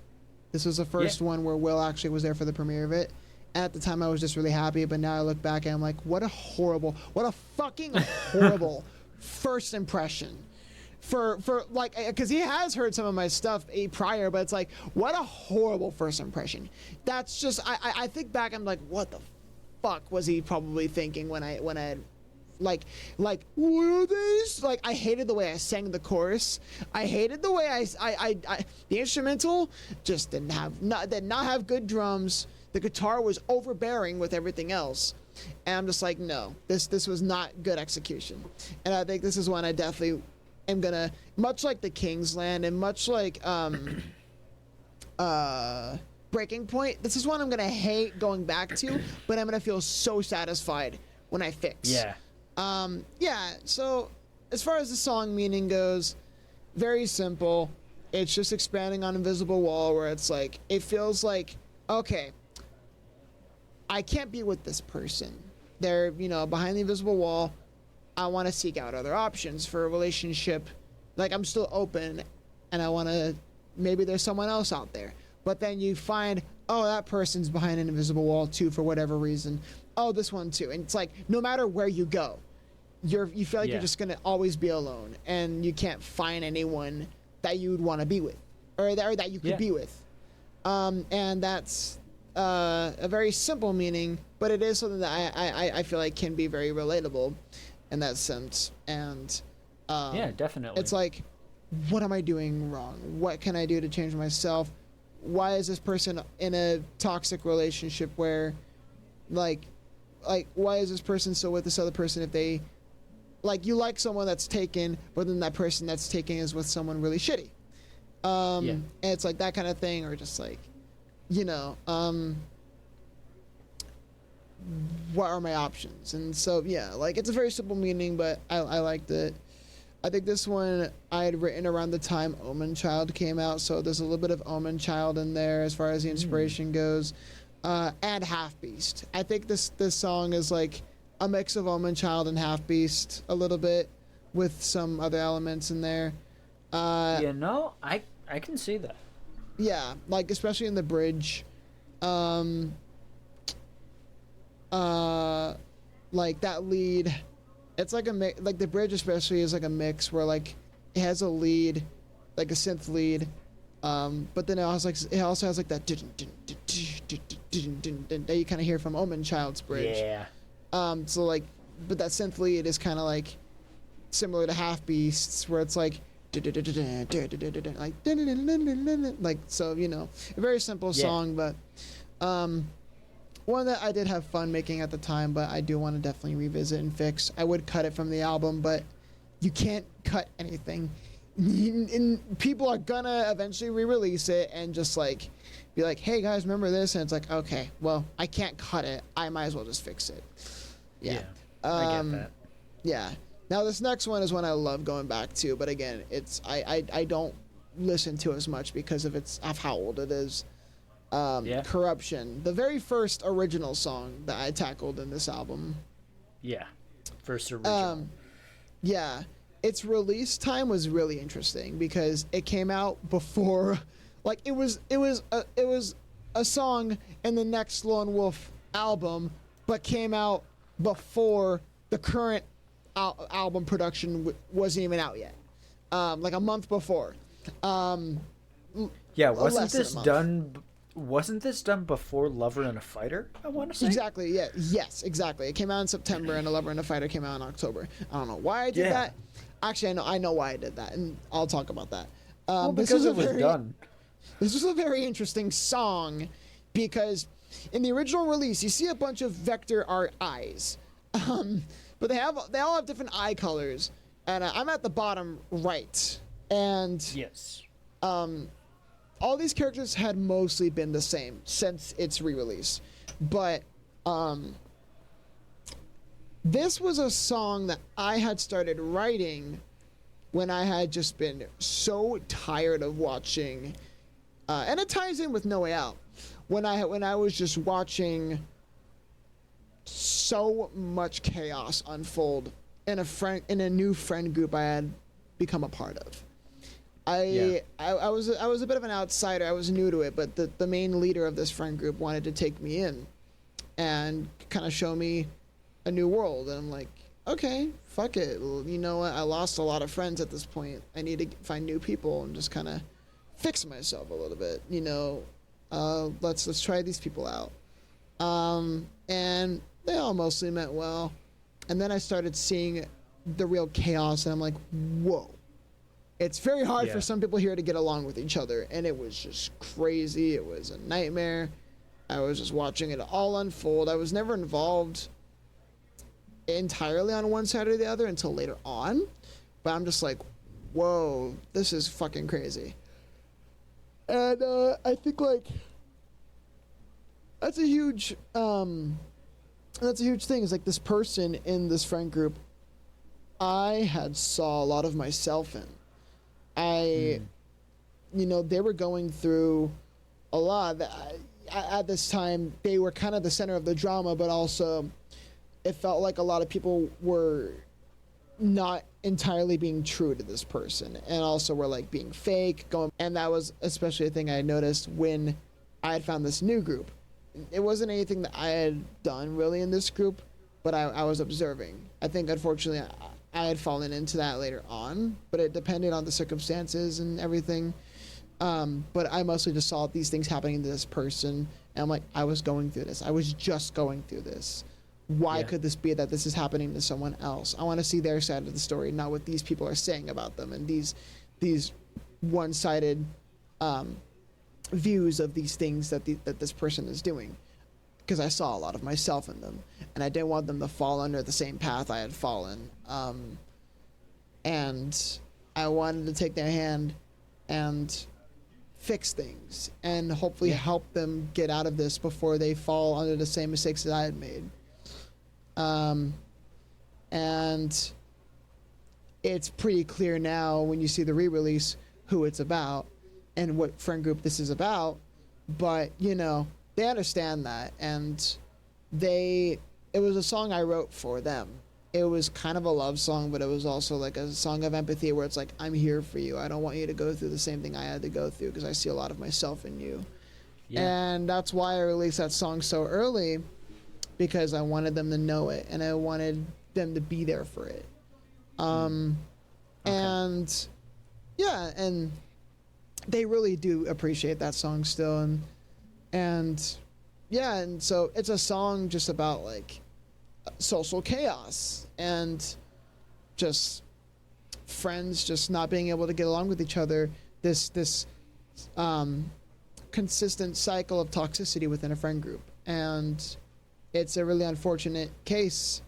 This was the first one where Will actually was there for the premiere of it. At the time, I was just really happy, but now I look back and I'm like, what a fucking horrible first impression. For like, because he has heard some of my stuff prior, but it's like, what a horrible first impression. That's just, I think back, I'm like, what the fuck was he probably thinking when I like what are these? Like, I hated the way I sang the chorus. I hated the way I the instrumental just did not have good drums. The guitar was overbearing with everything else, and I'm just like, no, this was not good execution. And I think this is one I definitely am gonna, much like the King's Land and much like Breaking Point, this is one I'm gonna hate going back to, but I'm gonna feel so satisfied when I fix. Yeah, so as far as the song meaning goes, very simple. It's just expanding on Invisible Wall, where it's like, it feels like, okay, I can't be with this person. They're, behind the invisible wall. I want to seek out other options for a relationship. Like, I'm still open, and I want to, maybe there's someone else out there. But then you find, oh, that person's behind an invisible wall too, for whatever reason. Oh, this one too. And it's like, no matter where you go, you feel like you're just going to always be alone, and you can't find anyone that you would want to be with, or that you could be with. And that's a very simple meaning, but it is something that I feel like can be very relatable in that sense. And yeah, definitely. It's like, what am I doing wrong? What can I do to change myself? Why is this person in a toxic relationship where, like, why is this person still with this other person if they, like, you like someone that's taken, but then that person that's taken is with someone really shitty. And it's like that kind of thing, or just like, what are my options? And so, yeah, like, it's a very simple meaning, but I liked it. I think this one I had written around the time Omen Child came out, so there's a little bit of Omen Child in there as far as the inspiration goes. And Half Beast. I think this song is like a mix of Omen Child and Half Beast a little bit, with some other elements in there. I can see that. Yeah, like, especially in the bridge. Like, that lead, it's like a mix, like, the bridge especially is like a mix where, like, it has a lead, like a synth lead, but then it also has like that that you kind of hear from Omen Child's bridge. Yeah. So, like, but that synth lead is kind of like similar to Half Beasts, where it's like like, so, a very simple song, but one that I did have fun making at the time, but I do want to definitely revisit and fix. I would cut it from the album, but you can't cut anything. And people are gonna eventually re-release it and just like be like, hey guys, remember this? And it's like, okay, well, I can't cut it, I might as well just fix it. I get that. Yeah. Now this next one is one I love going back to, but again, it's I don't listen to as much because of how old it is. Corruption, the very first original song that I tackled in this album. Yeah, first original. Yeah, its release time was really interesting because it came out before, like, it was a song in the next Lone Wolf album but came out before the current album production wasn't even out yet, like a month before. Yeah, wasn't this done before Lover and a Fighter, I want to say? Exactly, yeah. Yes, exactly. It came out in September, and A Lover and a Fighter came out in October. I don't know why I did that. Actually, I know why I did that, and I'll talk about that. Because it was done. This was a very interesting song, because in the original release, you see a bunch of vector art eyes. But they all have different eye colors, and I'm at the bottom right. And yes. All these characters had mostly been the same since its re-release, but this was a song that I had started writing when I had just been so tired of watching, and it ties in with No Way Out, when I was just watching so much chaos unfold in a new friend group I had become a part of. I was a bit of an outsider. I was new to it, but the main leader of this friend group wanted to take me in and kind of show me a new world. And I'm like, okay, fuck it. Well, you know what? I lost a lot of friends at this point. I need to find new people and just kind of fix myself a little bit. You know, let's try these people out. And they all mostly meant well. And then I started seeing the real chaos, and I'm like, whoa. It's very hard for some people here to get along with each other, and it was just crazy. It was a nightmare. I was just watching it all unfold. I was never involved entirely on one side or the other until later on, but I'm just like, whoa, this is fucking crazy. And I think like that's a huge thing. Is like this person in this friend group I had saw a lot of myself in. You know, they were going through a lot. At this time, they were kind of the center of the drama, but also it felt like a lot of people were not entirely being true to this person, and also were like being fake. And that was especially a thing I had noticed when I had found this new group. It wasn't anything that I had done really in this group, but I was observing. I think, unfortunately, I had fallen into that later on, but it depended on the circumstances and everything. But I mostly just saw these things happening to this person, and I'm like, I was going through this. I was just going through this. Why could this be that this is happening to someone else? I want to see their side of the story, not what these people are saying about them, and these one-sided views of these things that this person is doing. Because I saw a lot of myself in them, and I didn't want them to fall under the same path I had fallen. And I wanted to take their hand and fix things, and hopefully help them get out of this before they fall under the same mistakes that I had made. And it's pretty clear now when you see the re-release who it's about and what friend group this is about, but you know, they understand that, and it was a song I wrote for them. It was kind of a love song, but it was also like a song of empathy where it's like, I'm here for you. I don't want you to go through the same thing I had to go through, because I see a lot of myself in you. Yeah. And that's why I released that song so early, because I wanted them to know it, and I wanted them to be there for it. Okay. And yeah, and they really do appreciate that song still, and yeah, and so it's a song just about like social chaos and just friends just not being able to get along with each other, this consistent cycle of toxicity within a friend group. And it's a really unfortunate case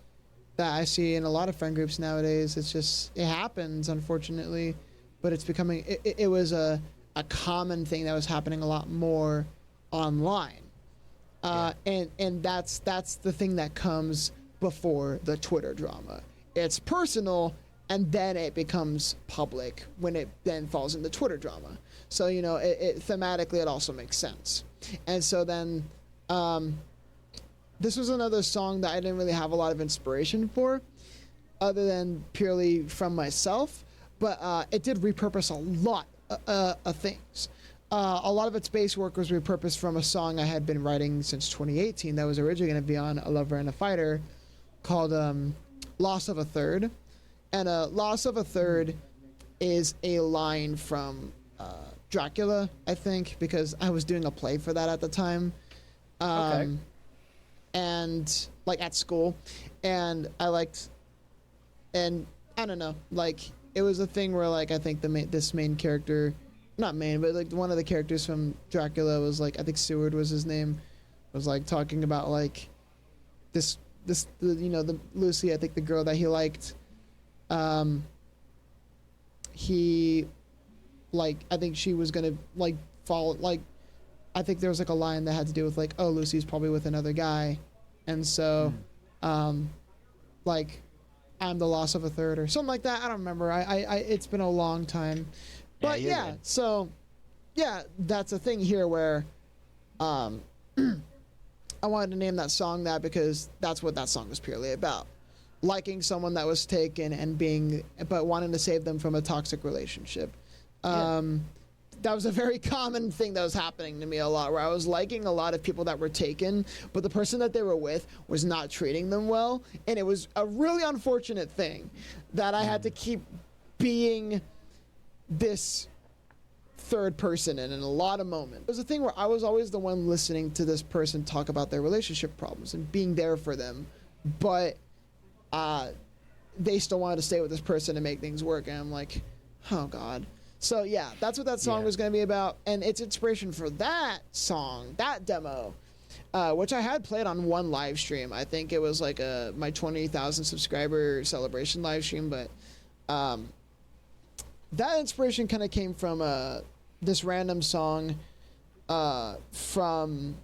that I see in a lot of friend groups nowadays. It happens, unfortunately, but it's becoming it was a common thing that was happening a lot more online. And that's the thing that comes before the Twitter drama. It's personal, and then it becomes public when it then falls into Twitter drama. So, you know, thematically it also makes sense. And so then this was another song that I didn't really have a lot of inspiration for, other than purely from myself, but it did repurpose a lot of things. A lot of its bass work was repurposed from a song I had been writing since 2018 that was originally going to be on A Lover and a Fighter, called Loss of a Third. And Loss of a Third is a line from Dracula, I think, because I was doing a play for that at the time. Okay. And like at school, and I don't know, like it was a thing where like I think this main character, not main, but like one of the characters from Dracula was like, I think Seward was his name, was like talking about like the Lucy, I think the girl that he liked, he like, I think she was gonna like fall, like I think there was like a line that had to do with like, oh, Lucy's probably with another guy, and so like I'm the loss of a third or something like that. I don't remember. I it's been a long time, but yeah. So yeah, that's a thing here where I wanted to name that song that because that's what that song was purely about. Liking someone that was taken and but wanting to save them from a toxic relationship. That was a very common thing that was happening to me a lot, where I was liking a lot of people that were taken, but the person that they were with was not treating them well. And it was a really unfortunate thing that I had to keep being this third person in a lot of moments. It was a thing where I was always the one listening to this person talk about their relationship problems and being there for them, but they still wanted to stay with this person and make things work. And I'm like, oh God. So yeah, that's what that song was going to be about, and its inspiration for that song, that demo, which I had played on one live stream. I think it was like my 20,000 subscriber celebration live stream, but that inspiration kind of came from this random song from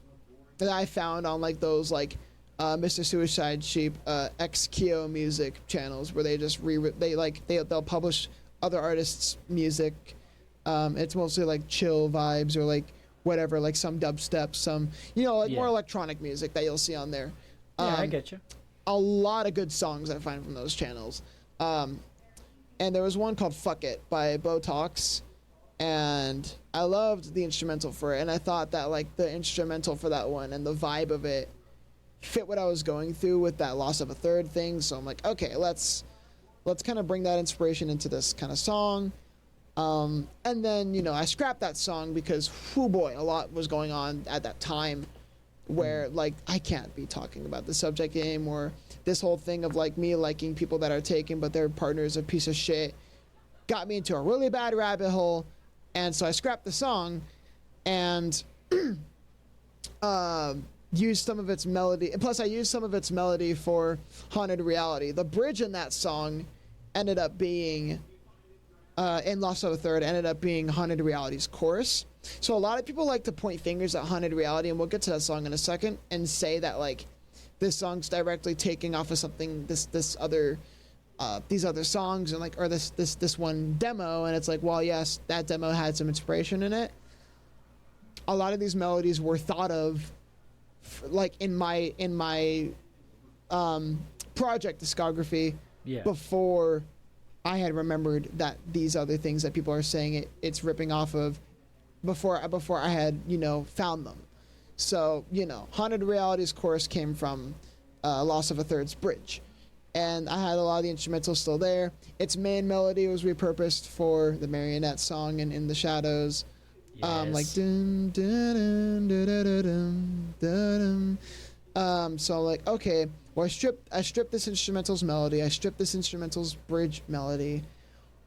that I found on like those like Mr. Suicide Sheep XKO music channels, where they just they'll publish other artists' music. It's mostly like chill vibes or like whatever, like some dubstep, some more electronic music that you'll see on there. I get you. A lot of good songs I find from those channels. And there was one called Fuck It by Botox, and I loved the instrumental for it, and I thought that like the instrumental for that one and the vibe of it fit what I was going through with that loss of a third thing. So I'm like, okay, let's kind of bring that inspiration into this kind of song. And then, I scrapped that song because, whoo boy, a lot was going on at that time where, like, I can't be talking about the subject anymore. This whole thing of, like, me liking people that are taken but their partner's a piece of shit got me into a really bad rabbit hole. And so I scrapped the song and used some of its melody. And plus, I used some of its melody for Haunted Reality. The bridge in that song ended up being, in Lost of a Third, ended up being Haunted Reality's chorus. So a lot of people like to point fingers at Haunted Reality, and we'll get to that song in a second, and say that like this song's directly taking off of something these other songs, and like, or this one demo, and it's like, well, yes, that demo had some inspiration in it. A lot of these melodies were thought of like in my project discography before I had remembered that these other things that people are saying it's ripping off of before I had found them. So Haunted Reality's chorus came from Loss of a Third's bridge, and I had a lot of the instrumentals still there. Its main melody was repurposed for the Marionette song and In the Shadows. Like dun, dun, dun, dun, dun, dun, dun. So like, okay, well, I stripped this instrumental's melody, I stripped this instrumental's bridge melody.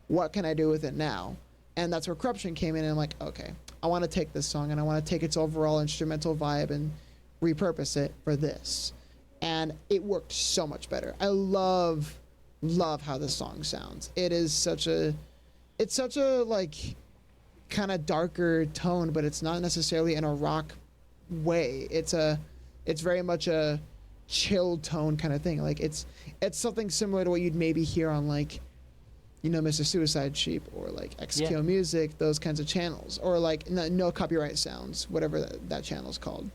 What can I do with it now? And that's where Corruption came in, and I'm like, okay, I want to take this song and I want to take its overall instrumental vibe and repurpose it for this. And it worked so much better. I love how this song sounds. It's such a like kind of darker tone, but it's not necessarily in a rock way. It's very much a chill tone kind of thing. Like it's something similar to what you'd maybe hear on like Mr. Suicide Sheep or like XKO Music, those kinds of channels, or like no copyright sounds, whatever that channel's called.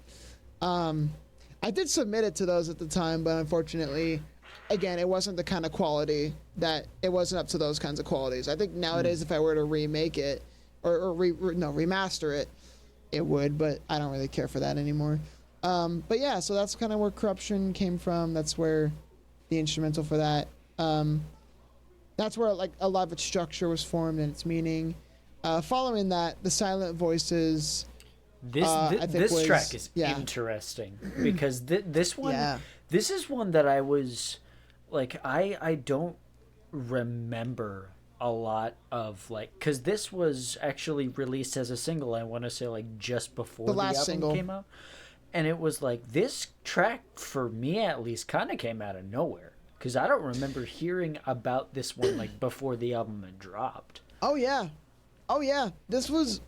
I did submit it to those at the time, but unfortunately, again, it wasn't the kind of quality that it wasn't up to those kinds of qualities. I think nowadays, if I were to remake it, remaster it, it would, but I don't really care for that anymore. But yeah, so that's kind of where Corruption came from. That's where the instrumental for that. That's where like a lot of its structure was formed and its meaning. Following that, the Silent Voices. This track is interesting because this one, this is one that I was like, I don't remember a lot of, like, because this was actually released as a single, I want to say, like, just before the album single came out. And it was like, this track, for me at least, kind of came out of nowhere. Because I don't remember hearing about this one, like, before the album had dropped. Oh, yeah. This was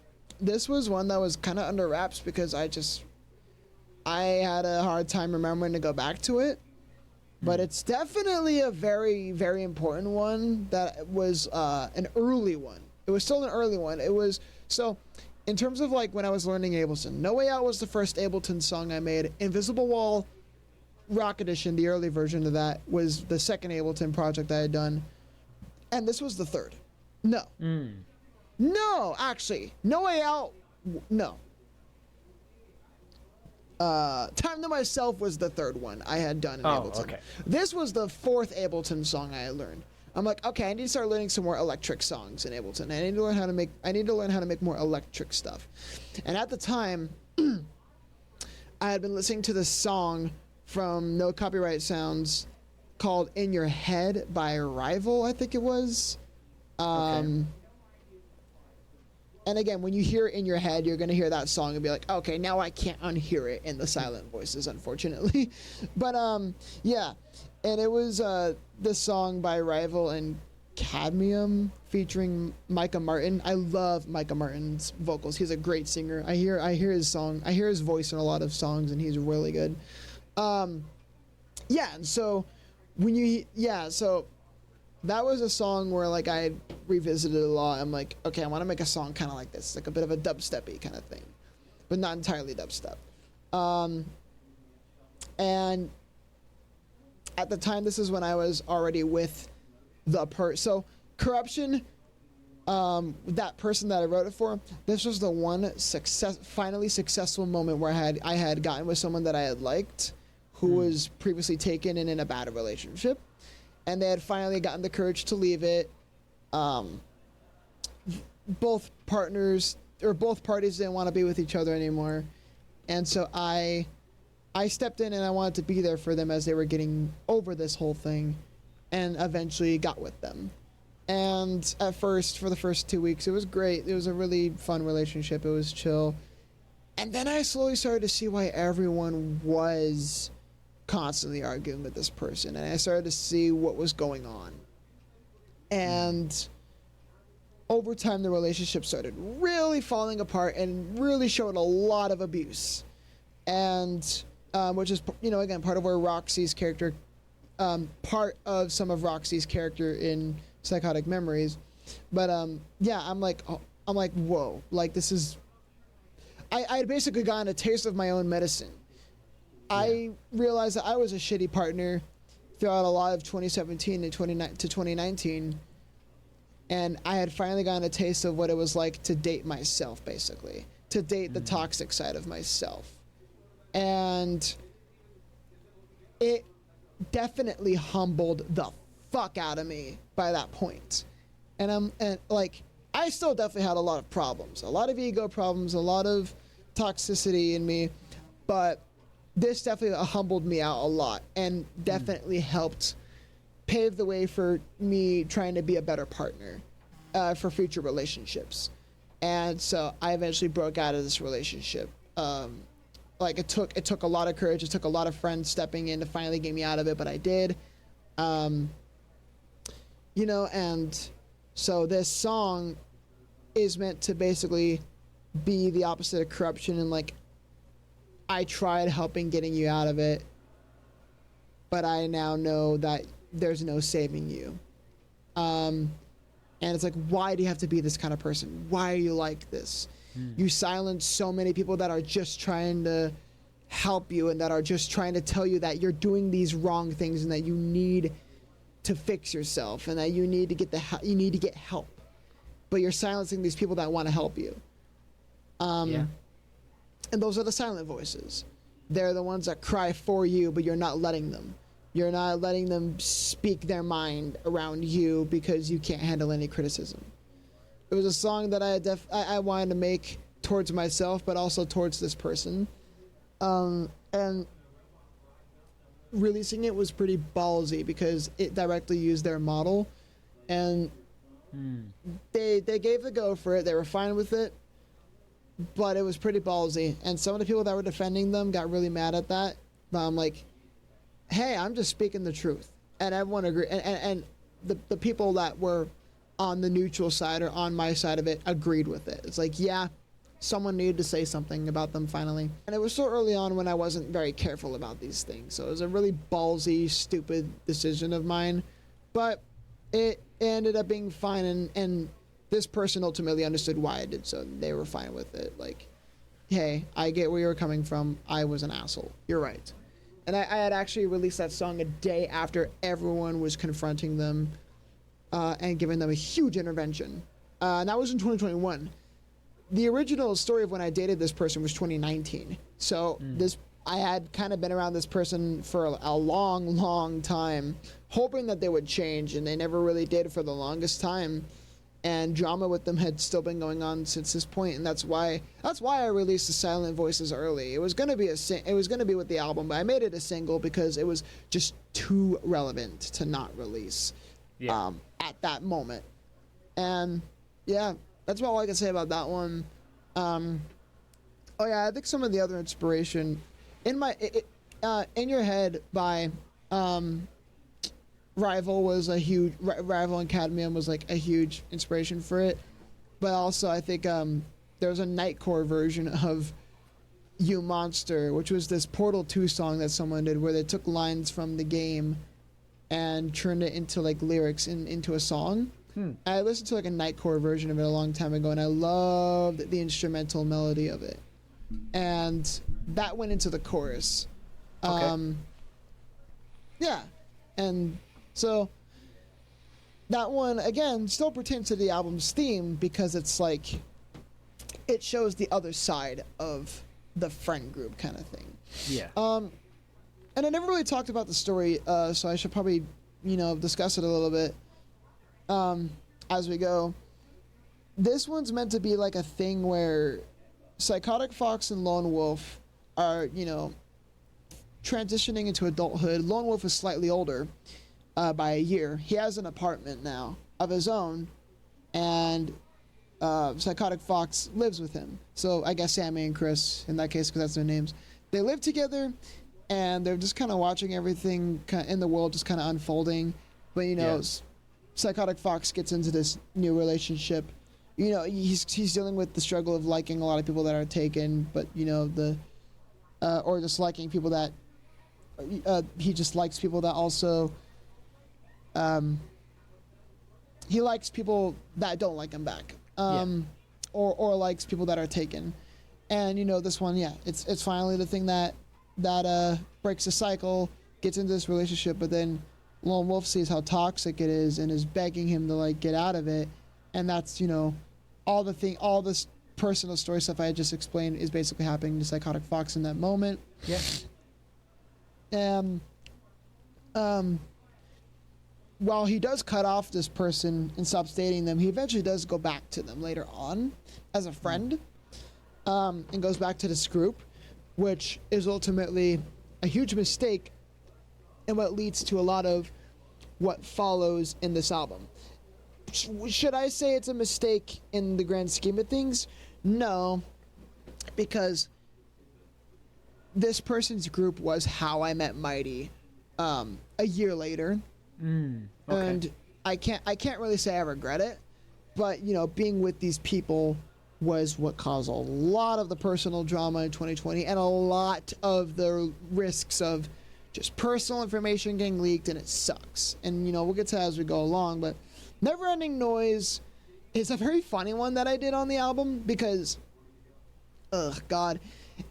one that was kind of under wraps because I had a hard time remembering to go back to it. But it's definitely a very, very important one that was an early one. It was still an early one. It was, so in terms of like when I was learning Ableton, No Way Out was the first Ableton song I made. Invisible Wall Rock Edition, the early version of that, was the second Ableton project I had done. And this was the third. No. No, actually. No Way Out, no. Time to Myself was the third one I had done in Ableton. Okay. This was the fourth Ableton song I had learned. I'm like, okay, I need to start learning some more electric songs in Ableton. I need to learn how to make more electric stuff. And at the time, I had been listening to this song from No Copyright Sounds called In Your Head by Rival, I think it was. Okay. And again, when you hear In Your Head, you're going to hear that song and be like, okay, now I can't unhear it in the Silent Voices, unfortunately. But, yeah. And it was this song by Rival and Cadmium featuring Micah Martin. I love Micah Martin's vocals. He's a great singer. I hear his song. I hear his voice in a lot of songs, and he's really good. Yeah, and so so that was a song where like I revisited a lot. I'm like, okay, I want to make a song kind of like this, like a bit of a dubstep-y kind of thing, but not entirely dubstep. And at the time, this is when I was already with so Corruption, that person that I wrote it for, this was the one finally successful moment where I had gotten with someone that I had liked, who was previously taken and in a bad relationship. And they had finally gotten the courage to leave it. Both parties didn't want to be with each other anymore. And so I stepped in and I wanted to be there for them as they were getting over this whole thing, and eventually got with them. And at first, for the first 2 weeks, it was great. It was a really fun relationship. It was chill. And then I slowly started to see why everyone was constantly arguing with this person, and I started to see what was going on. And over time, the relationship started really falling apart and really showed a lot of abuse. And which is, again, part of where Roxy's character, part of some of Roxy's character in Psychotic Memories. But yeah, I'm like, whoa, like this is. I had basically gotten a taste of my own medicine. Yeah. I realized that I was a shitty partner throughout a lot of 2017 to 2019, and I had finally gotten a taste of what it was like to date myself, basically, to date the toxic side of myself. And it definitely humbled the fuck out of me by that point. And I still definitely had a lot of problems, a lot of ego problems, a lot of toxicity in me, but this definitely humbled me out a lot and definitely helped pave the way for me trying to be a better partner for future relationships. And so I eventually broke out of this relationship. It took a lot of courage. It took a lot of friends stepping in to finally get me out of it, but I did. And so this song is meant to basically be the opposite of Corruption, and like, I tried helping getting you out of it, but I now know that there's no saving you. And it's like, why do you have to be this kind of person? Why are you like this? You silence so many people that are just trying to help you and that are just trying to tell you that you're doing these wrong things and that you need to fix yourself and that you need to get help. but you're silencing these people that want to help you. And those are the silent voices. They're the ones that cry for you, but you're not letting them. You're not letting them speak their mind around you because you can't handle any criticism. It was a song that I wanted to make towards myself, but also towards this person. And releasing it was pretty ballsy because it directly used their model, and they gave the go for it. They were fine with it, but it was pretty ballsy. And some of the people that were defending them got really mad at that. But I'm like, hey, I'm just speaking the truth, and everyone agreed. And the people that were on the neutral side or on my side of it agreed with it. It's like, yeah, someone needed to say something about them finally. And it was so early on when I wasn't very careful about these things. So it was a really ballsy, stupid decision of mine. But it ended up being fine, and this person ultimately understood why I did so. They were fine with it. Like, hey, I get where you were coming from. I was an asshole. You're right. And I had actually released that song a day after everyone was confronting them and giving them a huge intervention. And that was in 2021. The original story of when I dated this person was 2019. So I had kind of been around this person for a long, long time, hoping that they would change, and they never really did for the longest time. And drama with them had still been going on since this point, and that's why I released the Silent Voices early. It was gonna be with the album, but I made it a single because it was just too relevant to not release at that moment. And yeah, that's about all I can say about that one. I think some of the other inspiration in In Your Head by Rival and Cadmium was like a huge inspiration for it. But also I think there was a Nightcore version of You Monster, which was this Portal 2 song that someone did where they took lines from the game and turned it into like lyrics into a song. I listened to like a Nightcore version of it a long time ago, and I loved the instrumental melody of it. And that went into the chorus. Okay. Yeah. And so that one, again, still pertains to the album's theme because it's like, it shows the other side of the friend group kind of thing. Yeah. And I never really talked about the story, so I should probably, discuss it a little bit as we go. This one's meant to be like a thing where PsychoticFox and Lone Wolf are, transitioning into adulthood. Lone Wolf is slightly older by a year. He has an apartment now of his own, and PsychoticFox lives with him. So I guess Sammy and Chris, in that case, because that's their names, they live together, and they're just kind of watching everything in the world just kind of unfolding. But PsychoticFox gets into this new relationship. He's dealing with the struggle of liking a lot of people that are taken, but or just liking people that he just likes people that also he likes people that don't like him back, or likes people that are taken. And this one, it's finally the thing that breaks the cycle, gets into this relationship, but then Lone Wolf sees how toxic it is and is begging him to like get out of it. And that's all this personal story stuff I just explained is basically happening to PsychoticFox in that moment. While he does cut off this person and stops dating them, he eventually does go back to them later on as a friend, and goes back to this group, which is ultimately a huge mistake and what leads to a lot of what follows in this album. Should I say it's a mistake in the grand scheme of things? No, because this person's group was how I met Mighty a year later. And I can't really say I regret it, but being with these people was what caused a lot of the personal drama in 2020 and a lot of the risks of just personal information getting leaked, and it sucks. And we'll get to that as we go along, but Neverending Noise is a very funny one that I did on the album because it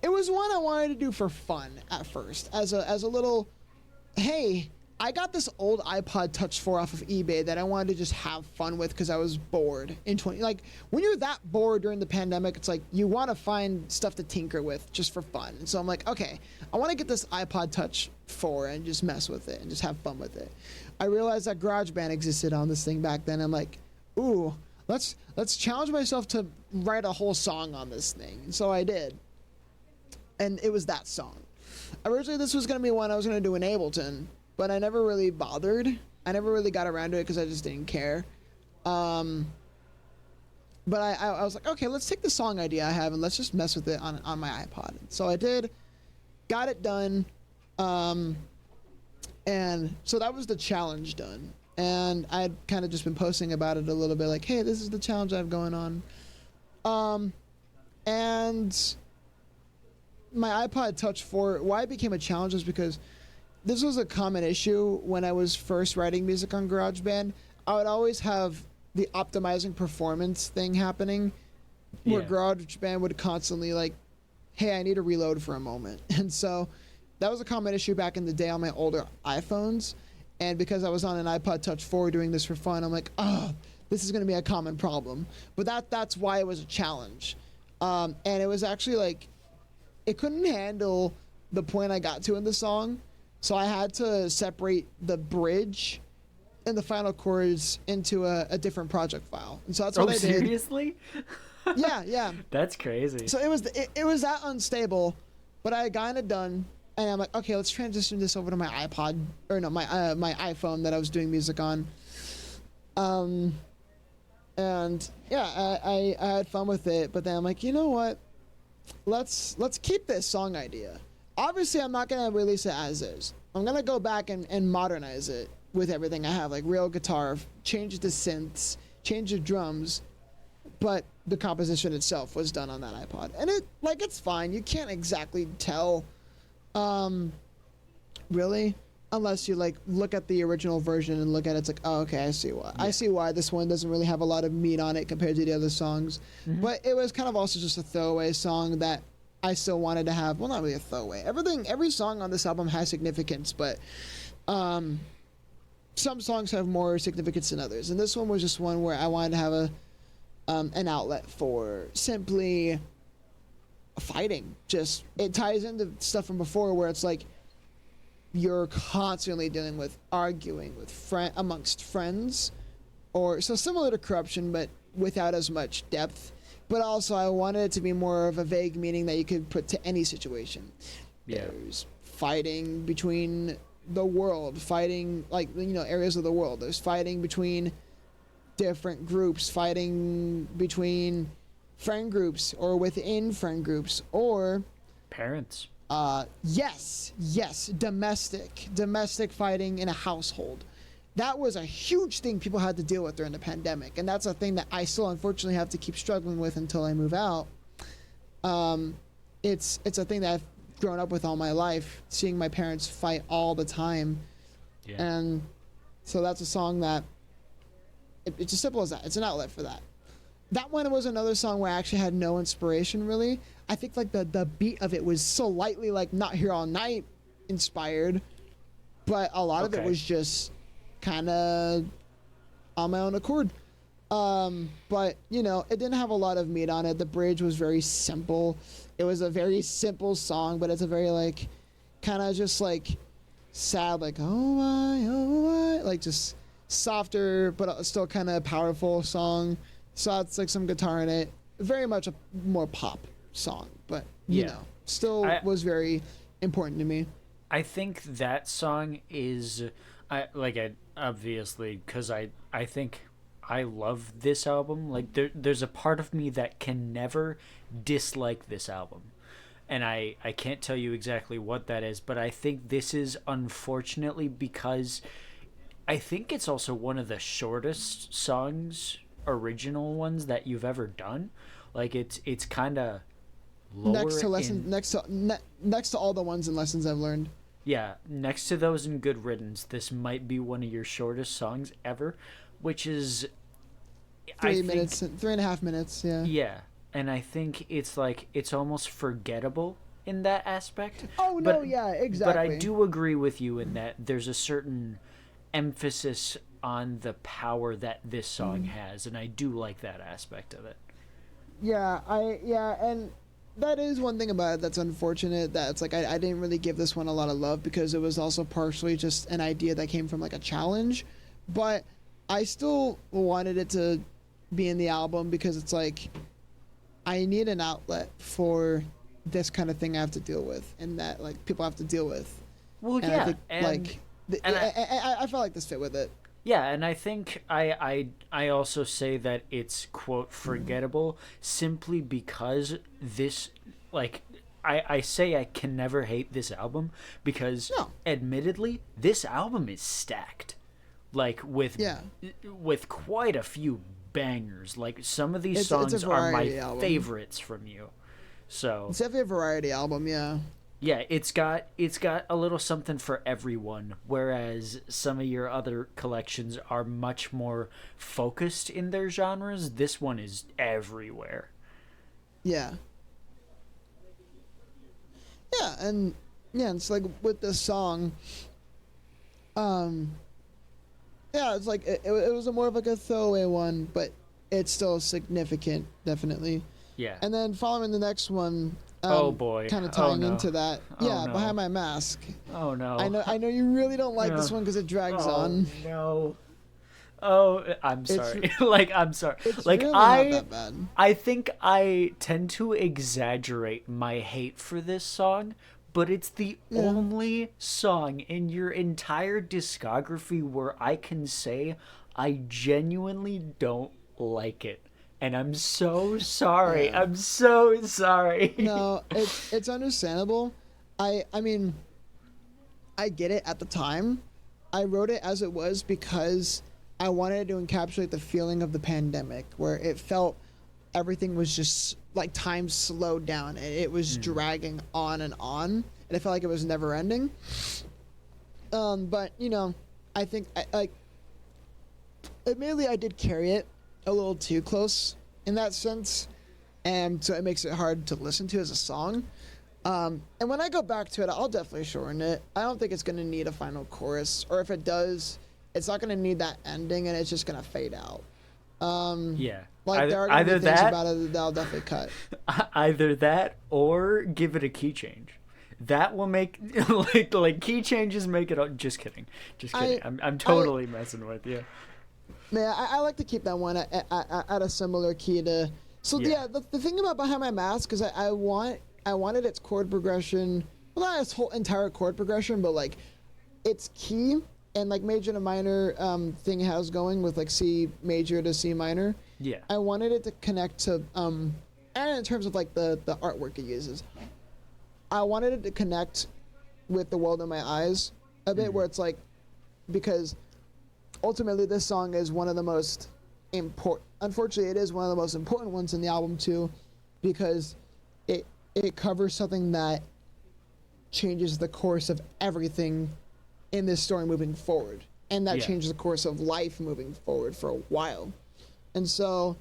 was one I wanted to do for fun at first, as a little, hey, I got this old iPod Touch 4 off of eBay that I wanted to just have fun with because I was bored in 20. Like, when you're that bored during the pandemic, it's like you want to find stuff to tinker with just for fun. And so I'm like, okay, I want to get this iPod Touch 4 and just mess with it and just have fun with it. I realized that GarageBand existed on this thing back then. I'm like, ooh, let's challenge myself to write a whole song on this thing. And so I did. And it was that song. Originally, this was going to be one I was going to do in Ableton, but I never really bothered. I never really got around to it because I just didn't care. But I was like, okay, let's take the song idea I have and let's just mess with it on my iPod. So I did, got it done, and so that was the challenge done. And I'd kind of just been posting about it a little bit, like, hey, this is the challenge I have going on. And my iPod Touch 4, why it became a challenge was because this was a common issue when I was first writing music on GarageBand. I would always have the optimizing performance thing happening where GarageBand would constantly like, hey, I need to reload for a moment. And so that was a common issue back in the day on my older iPhones. And because I was on an iPod Touch 4 doing this for fun, I'm like, oh, this is going to be a common problem. But that's why it was a challenge. And it was actually like, it couldn't handle the point I got to in the song. So I had to separate the bridge and the final chords into a different project file. And so that's what I did. Seriously? Yeah. That's crazy. So it was that unstable, but I got it done. And I'm like, okay, let's transition this over to my iPod, or no, my iPhone that I was doing music on. And yeah, I had fun with it, but then I'm like, you know what? Let's keep this song idea. Obviously, I'm not gonna release it as is. I'm gonna go back and modernize it with everything I have, like real guitar, change the synths, change the drums, but the composition itself was done on that iPod, and it's fine. You can't exactly tell. Really, unless you like look at the original version and look at it, it's like, oh, okay, I see why. Yeah. I see why this one doesn't really have a lot of meat on it compared to the other songs. Mm-hmm. But it was kind of also just a throwaway song that I still wanted to have. Well, not really a throwaway. Every song on this album has significance, but some songs have more significance than others. And this one was just one where I wanted to have an outlet for simply fighting. Just it ties into stuff from before where it's like you're constantly dealing with arguing with amongst friends, or so similar to corruption but without as much depth. But also I wanted it to be more of a vague meaning that you could put to any situation. There's fighting between the world, fighting like areas of the world. There's fighting between different groups, fighting between friend groups or within friend groups, or parents. Yes, domestic fighting in a household. That was a huge thing people had to deal with during the pandemic, and that's a thing that I still unfortunately have to keep struggling with until I move out. It's a thing that I've grown up with all my life, seeing my parents fight all the time. And so that's a song that it's as simple as that. It's an outlet for that. That one was another song where I actually had no inspiration, really. I think like the beat of it was slightly like Not Here All Night inspired, but a lot of it was just kind of on my own accord. But it didn't have a lot of meat on it. The bridge was very simple. It was a very simple song, but it's a very like kind of just like sad, like oh my, like just softer but still kind of powerful song. So it's like some guitar in it. Very much a more pop song, but still was very important to me. I think that song is, obviously, because I think I love this album. Like there's a part of me that can never dislike this album, and I can't tell you exactly what that is, but I think this is unfortunately because I think it's also one of the shortest original ones that you've ever done. Like it's kind of lower next to all the ones and lessons I've learned. Yeah, next to those in Good Riddance, this might be one of your shortest songs ever, which is 3.5 minutes. Yeah, and I think it's like it's almost forgettable in that aspect. Oh no, yeah, exactly. But I do agree with you in that there's a certain emphasis on the power that this song has, and I do like that aspect of it. Yeah, and that is one thing about it that's unfortunate, that it's like I didn't really give this one a lot of love because it was also partially just an idea that came from like a challenge, but I still wanted it to be in the album because it's like I need an outlet for this kind of thing I have to deal with, and that like people have to deal with. Well, and yeah, I think, I felt like this fit with it. Yeah, and I think I also say that it's, quote, forgettable simply because this, like, I say I can never hate this album because, admittedly, this album is stacked, like, with quite a few bangers. Like, some of these songs are my favorites from you. So it's definitely a variety album, yeah. Yeah, it's got a little something for everyone, whereas some of your other collections are much more focused in their genres. This one is everywhere. Yeah. Yeah, and it's like with this song, yeah, it's like it was a more of like a throwaway one, but it's still significant, definitely. Yeah. And then following the next one, oh boy, kind of tying into that. Yeah, Behind My Mask. Oh no. I know you really don't like this one because it drags on. No. Oh, I'm sorry. I'm sorry. It's like really not that bad. I think I tend to exaggerate my hate for this song, but it's the only song in your entire discography where I can say I genuinely don't like it. And I'm so sorry. Yeah. I'm so sorry. No, it's understandable. I mean, I get it at the time. I wrote it as it was because I wanted to encapsulate the feeling of the pandemic, where it felt everything was just like time slowed down and it was dragging on, and it felt like it was never ending. But I think admittedly I did carry it a little too close in that sense, and so it makes it hard to listen to as a song. And when I go back to it, I'll definitely shorten it. I don't think it's going to need a final chorus, or if it does, it's not going to need that ending, and it's just going to fade out. Yeah. Like there are going to be things about it that I'll definitely cut. Either that or give it a key change. That will make like key changes make it. Just kidding. I'm totally messing with you. Man, I like to keep that one at a similar key to. So yeah, the thing about Behind My Mask is I wanted its chord progression, well, not its whole entire chord progression, but like its key and like major to minor thing it has going with like C major to C minor. Yeah. I wanted it to connect to and in terms of like the artwork it uses, I wanted it to connect with The World in My Eyes a bit, where it's like, because ultimately this song is one of the most important, unfortunately it is one of the most important ones in the album too, because it covers something that changes the course of everything in this story moving forward, and that changes the course of life moving forward for a while. And so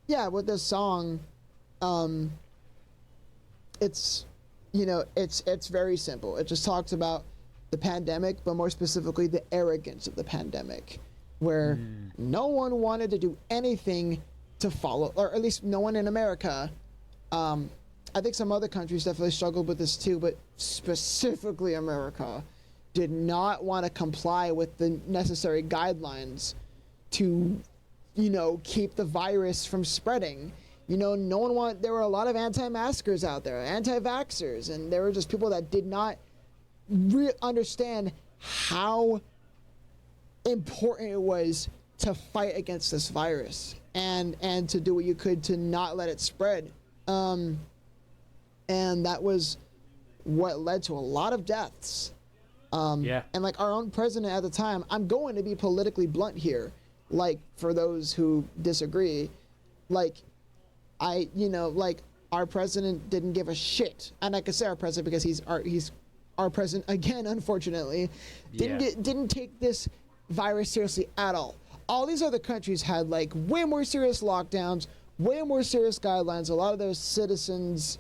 yeah, with this song, it's it's very simple. It just talks about the pandemic, but more specifically the arrogance of the pandemic, where no one wanted to do anything to follow, or at least no one in America. I think some other countries definitely struggled with this too, but specifically America did not want to comply with the necessary guidelines to, keep the virus from spreading. No one wanted, there were a lot of anti-maskers out there, anti-vaxxers, and there were just people that did not understand how important it was to fight against this virus and to do what you could to not let it spread. And that was what led to a lot of deaths. And like our own president at the time, I'm going to be politically blunt here, like for those who disagree, like our president didn't give a shit. And I can say our president because he's our president again, unfortunately, didn't take this virus seriously at all. All these other countries had like way more serious lockdowns, way more serious guidelines. A lot of those citizens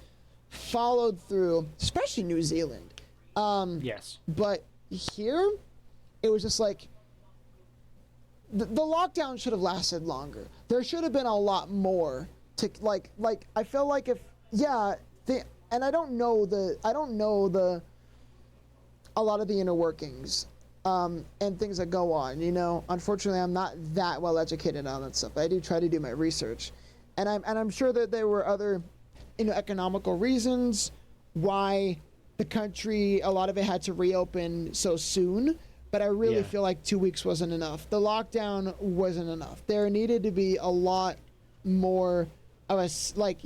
followed through, especially New Zealand. Yes. But here, it was just like, the lockdown should have lasted longer. There should have been a lot more to, like, I feel like if, and I don't know a lot of the inner workings, and things that go on, you know. Unfortunately, I'm not that well educated on that stuff, but I do try to do my research. And I'm sure that there were other, you know, economical reasons why the country, a lot of it had to reopen so soon. But I really feel like 2 weeks wasn't enough. The lockdown wasn't enough. There needed to be a lot more of a, like,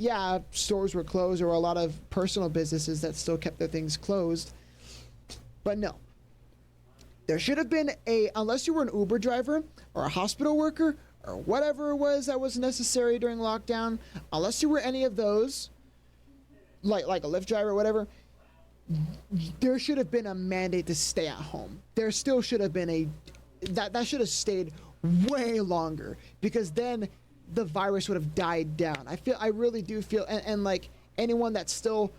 stores were closed, or a lot of personal businesses that still kept their things closed. But no. There should have been unless you were an Uber driver or a hospital worker or whatever it was that was necessary during lockdown, unless you were any of those, like a Lyft driver or whatever, there should have been a mandate to stay at home. There still should have been that should have stayed way longer, because then the virus would have died down. I really do feel, and like anyone that still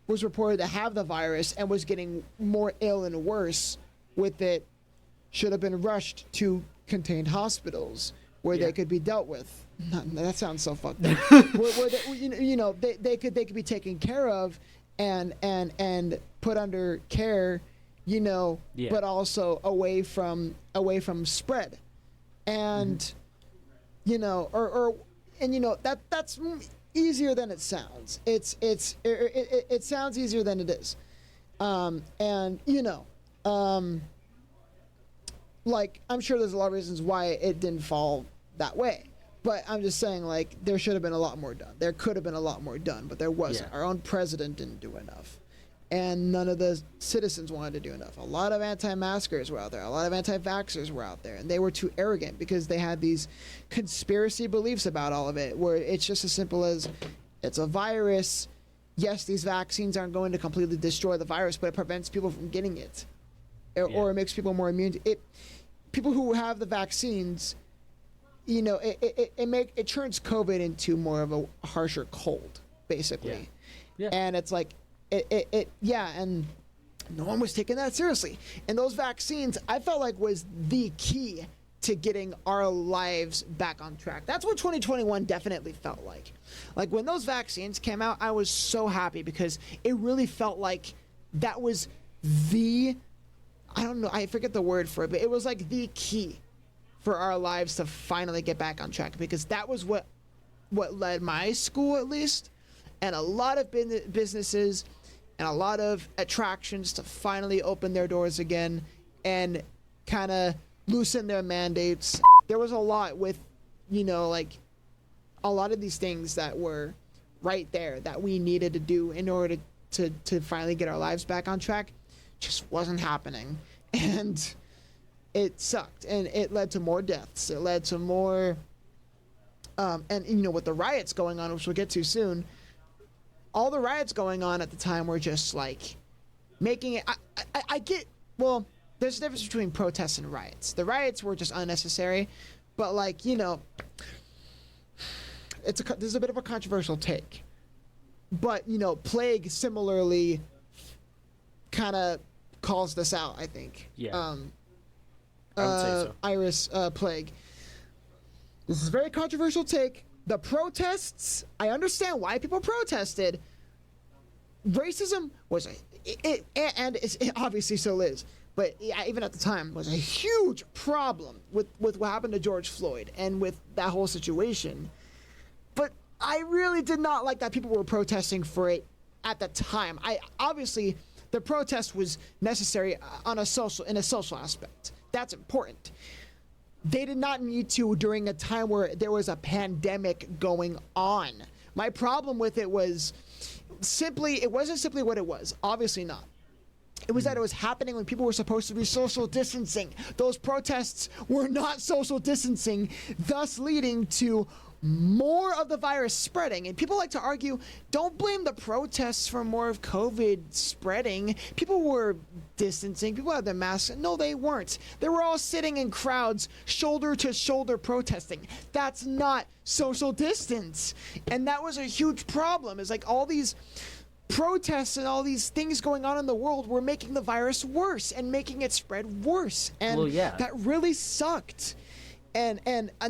was reported to have the virus and was getting more ill and worse with it should have been rushed to contained hospitals where they could be dealt with. That sounds so fucked up. where they, they could be taken care of and put under care, you know, but also away from spread. And you know, and you know, that's easier than it sounds. It sounds easier than it is. And you know, like, I'm sure there's a lot of reasons why it didn't fall that way, but I'm just saying, like, there should have been a lot more done. There could have been a lot more done, but there wasn't. Our own president didn't do enough, and none of the citizens wanted to do enough. A lot of anti-maskers were out there. A lot of anti-vaxxers were out there, and they were too arrogant because they had these conspiracy beliefs about all of it, where it's just as simple as, it's a virus. Yes, these vaccines aren't going to completely destroy the virus, but it prevents people from getting it, or it makes people more immune to it. People who have the vaccines, you know, it turns COVID into more of a harsher cold, basically. And it's like, and no one was taking that seriously. And those vaccines, I felt like, was the key to getting our lives back on track. That's what 2021 definitely felt like. Like, when those vaccines came out, I was so happy, because it really felt like that was I don't know, I forget the word for it, but it was like the key for our lives to finally get back on track, because that was what led my school, at least, and a lot of businesses and a lot of attractions to finally open their doors again and kind of loosen their mandates. There was a lot with, you know, like, a lot of these things that were right there that we needed to do in order to finally get our lives back on track, just wasn't happening. And it sucked, and it led to more deaths. It led to more and you know, with the riots going on, which we'll get to soon, all the riots going on at the time were just like making it, I get, well, there's a difference between protests and riots. The riots were just unnecessary, but, like, you know, this is a bit of a controversial take, but, you know, Plague similarly kind of calls this out, I think. I would say so. Iris Plague. This is a very controversial take. The protests, I understand why people protested. Racism was it obviously still is, but even at the time was a huge problem with what happened to George Floyd and with that whole situation. But I really did not like that people were protesting for it at the time. Obviously the protest was necessary in a social aspect. That's important. They did not need to during a time where there was a pandemic going on. My problem with it was it wasn't simply what it was. Obviously not. It was that it was happening when people were supposed to be social distancing. Those protests were not social distancing, thus leading to more of the virus spreading. And people like to argue, don't blame the protests for more of COVID spreading. People were distancing. People had their masks. No, they weren't. They were all sitting in crowds, shoulder to shoulder protesting. That's not social distance. And that was a huge problem. It's like all these protests and all these things going on in the world were making the virus worse and making it spread worse. And that really sucked. And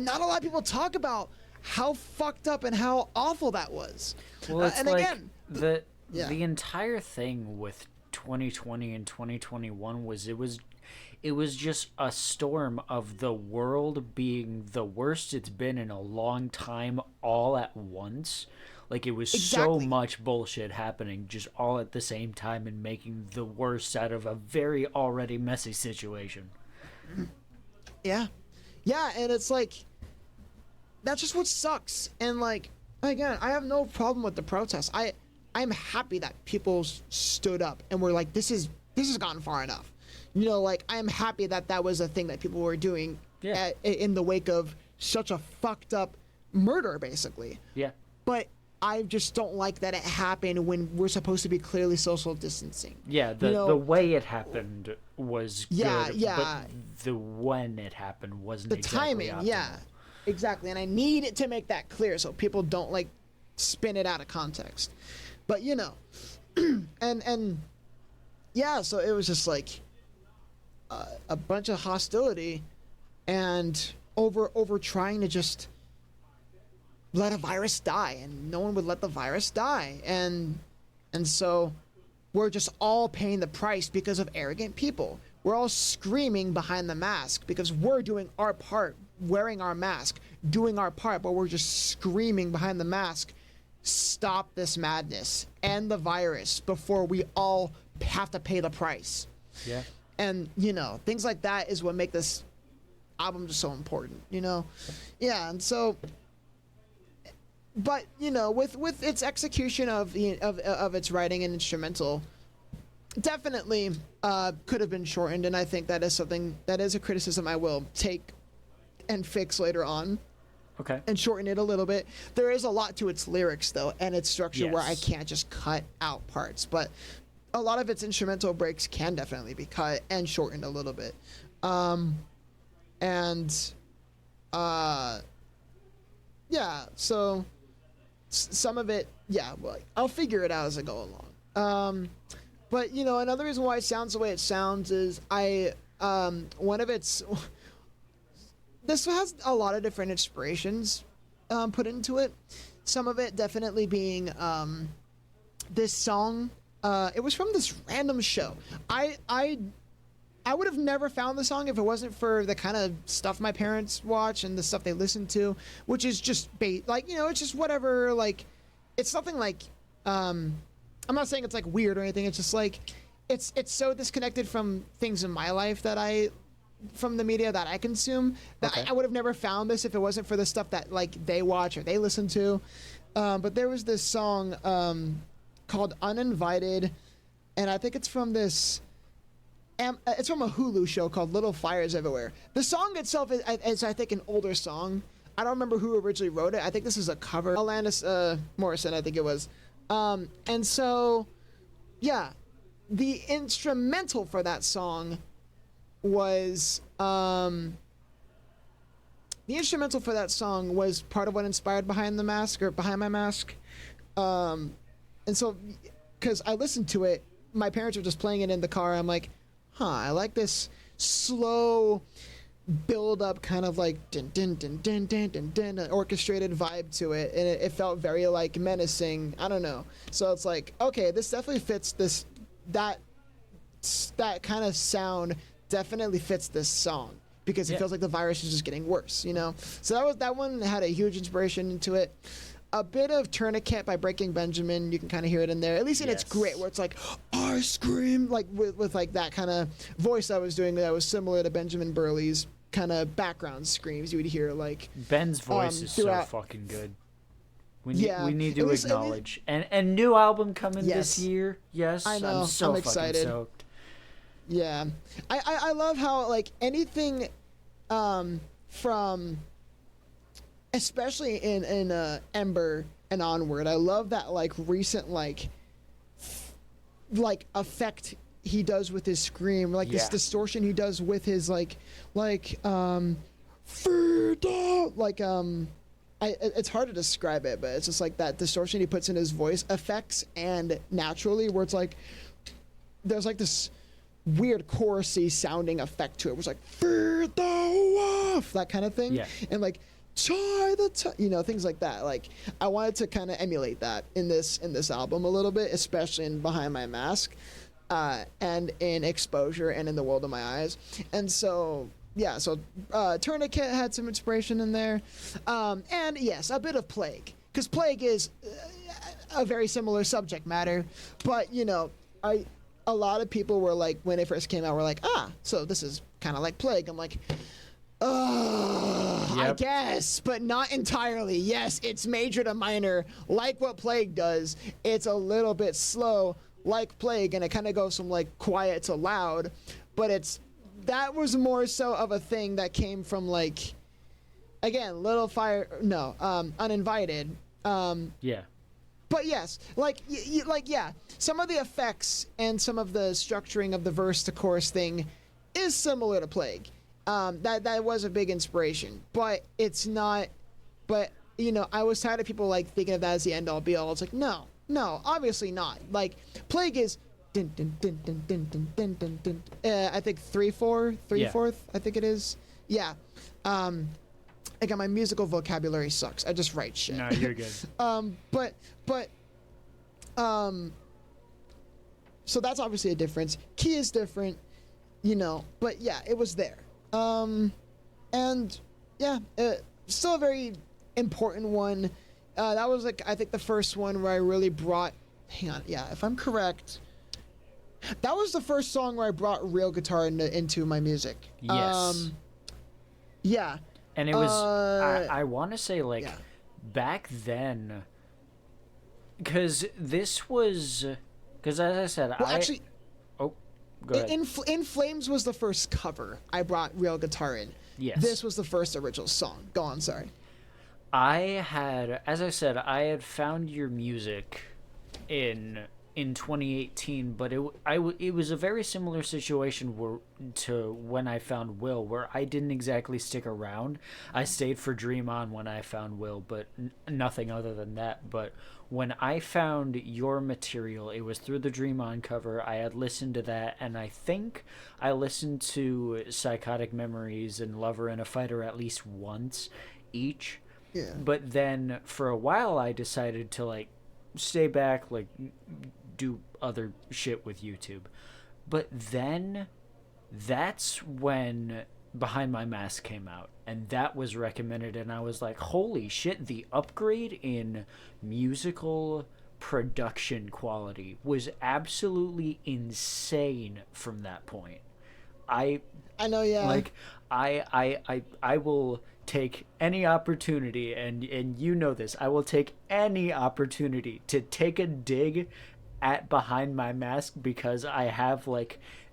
not a lot of people talk about how fucked up and how awful that was. Well, it's and like again, the entire thing with 2020 and 2021 was it was just a storm of the world being the worst it's been in a long time all at once. Like, it was so much bullshit happening just all at the same time and making the worst out of a very already messy situation. Yeah. Yeah, and it's like, that's just what sucks. And like, again, I have no problem with the protests. I'm happy that people stood up and were like, this has gone far enough. You know, like, I'm happy that was a thing that people were doing in the wake of such a fucked up murder, basically. Yeah. But I just don't like that it happened when we're supposed to be clearly social distancing. Yeah, the way it happened was good, but the when it happened wasn't exactly timing, optimal. Exactly. And I need to make that clear so people don't, like, spin it out of context. But, you know, and yeah, so it was just like a bunch of hostility and over trying to just let a virus die, and no one would let the virus die. And so we're just all paying the price because of arrogant people. We're all screaming behind the mask because we're doing our part, wearing our mask, doing our part, but we're just screaming behind the mask, stop this madness, end the virus before we all have to pay the price. Yeah. And, you know, things like that is what make this album just so important, you know? Yeah, and so... But, you know, with its execution of its writing and instrumental, definitely could have been shortened, and I think that is a criticism I will take and fix later on. Okay. And shorten it a little bit. There is a lot to its lyrics, though, and its structure where I can't just cut out parts. But a lot of its instrumental breaks can definitely be cut and shortened a little bit. Yeah, so... Some of it, well, I'll figure it out as I go along. But, you know, another reason why it sounds the way it sounds is this has a lot of different inspirations put into it. Some of it definitely being this song. It was from this random show. I would have never found the song if it wasn't for the kind of stuff my parents watch and the stuff they listen to, which is just like, you know, it's just whatever, like, it's something like, I'm not saying it's like weird or anything. It's just like, it's so disconnected from things in my life from the media that I consume that I would have never found this if it wasn't for the stuff that, like, they watch or they listen to. But there was this song called Uninvited, and I think it's from this... it's from a Hulu show called Little Fires Everywhere. The song itself is I think, an older song. I don't remember who originally wrote it. I think this is a cover. Alanis Morrison, I think it was. And so, yeah, the instrumental for that song was... the instrumental for that song was part of what inspired Behind My Mask. And so, because I listened to it, my parents were just playing it in the car. I'm like... I like this slow build up kind of like dun, dun, dun, dun, dun, dun, dun, orchestrated vibe to it, and it felt very like menacing. I don't know. So it's like, okay, this definitely fits that kind of sound definitely fits this song because it feels like the virus is just getting worse, you know? So that one had a huge inspiration into it. A bit of Tourniquet by Breaking Benjamin, you can kind of hear it in there, at least in its grit, where it's like, I scream, like with like that kind of voice I was doing that was similar to Benjamin Burley's kind of background screams you would hear. Like Ben's voice is so fucking good. We need to acknowledge. And new album coming this year. Yes, I know. I'm excited. Stoked. Yeah. I love how, like, anything from... especially in Ember and onward, I love that, like, recent like effect he does with his scream, like this distortion he does with his like freedom, like it's hard to describe it, but it's just like that distortion he puts in his voice effects and naturally, where it's like there's like this weird chorusy sounding effect to it, where it's like "Fear the wolf," that kind of thing, yeah. and like things like that. Like I wanted to kind of emulate that in this album a little bit, especially in Behind My Mask, and in Exposure and in The World of My Eyes. And so yeah, so Tourniquet had some inspiration in there, and yes, a bit of Plague, because Plague is a very similar subject matter, but a lot of people were like, when it first came out, were like, so this is kind of like Plague. I'm like, I guess, but not entirely. Yes, it's major to minor, like what Plague does. It's a little bit slow, like Plague, and it kind of goes from like quiet to loud. But that was more so of a thing that came from like, again, Uninvited. Yeah. But yes, some of the effects and some of the structuring of the verse to chorus thing is similar to Plague. That was a big inspiration, but it's not. But I was tired of people like thinking of that as the end all be all. It's like no, obviously not. Like Plague is, din, din, din, din, din, din, din, din, din. I think 3/4, I think it is. Yeah. Again, my musical vocabulary sucks. I just write shit. No, you're good. So that's obviously a difference. Key is different, but yeah, it was there. And yeah, still a very important one. That was like, I think the first one where I really brought, hang on, yeah, if I'm correct, that was the first song where I brought real guitar into my music. Yes. Yeah. And it was, I want to say like back then, because as I said, actually, go ahead. In Flames was the first cover I brought real guitar in. Yes. This was the first original song. Go on, sorry. As I said, I had found your music in 2018, but it was a very similar situation to when I found Will, where I didn't exactly stick around. I stayed for Dream On when I found Will, but nothing other than that. But when I found your material, it was through the Dream On cover. I had listened to that, and I think I listened to Psychotic Memories and Lover and a Fighter at least once each. Yeah. But then for a while I decided to like stay back, like do other shit with YouTube. But then that's when Behind My Mask came out, and that was recommended, and I was like, holy shit, the upgrade in musical production quality was absolutely insane from that point. I know, yeah. Like I will take any opportunity, and you know this, I will take any opportunity to take a dig at Behind My Mask, because I have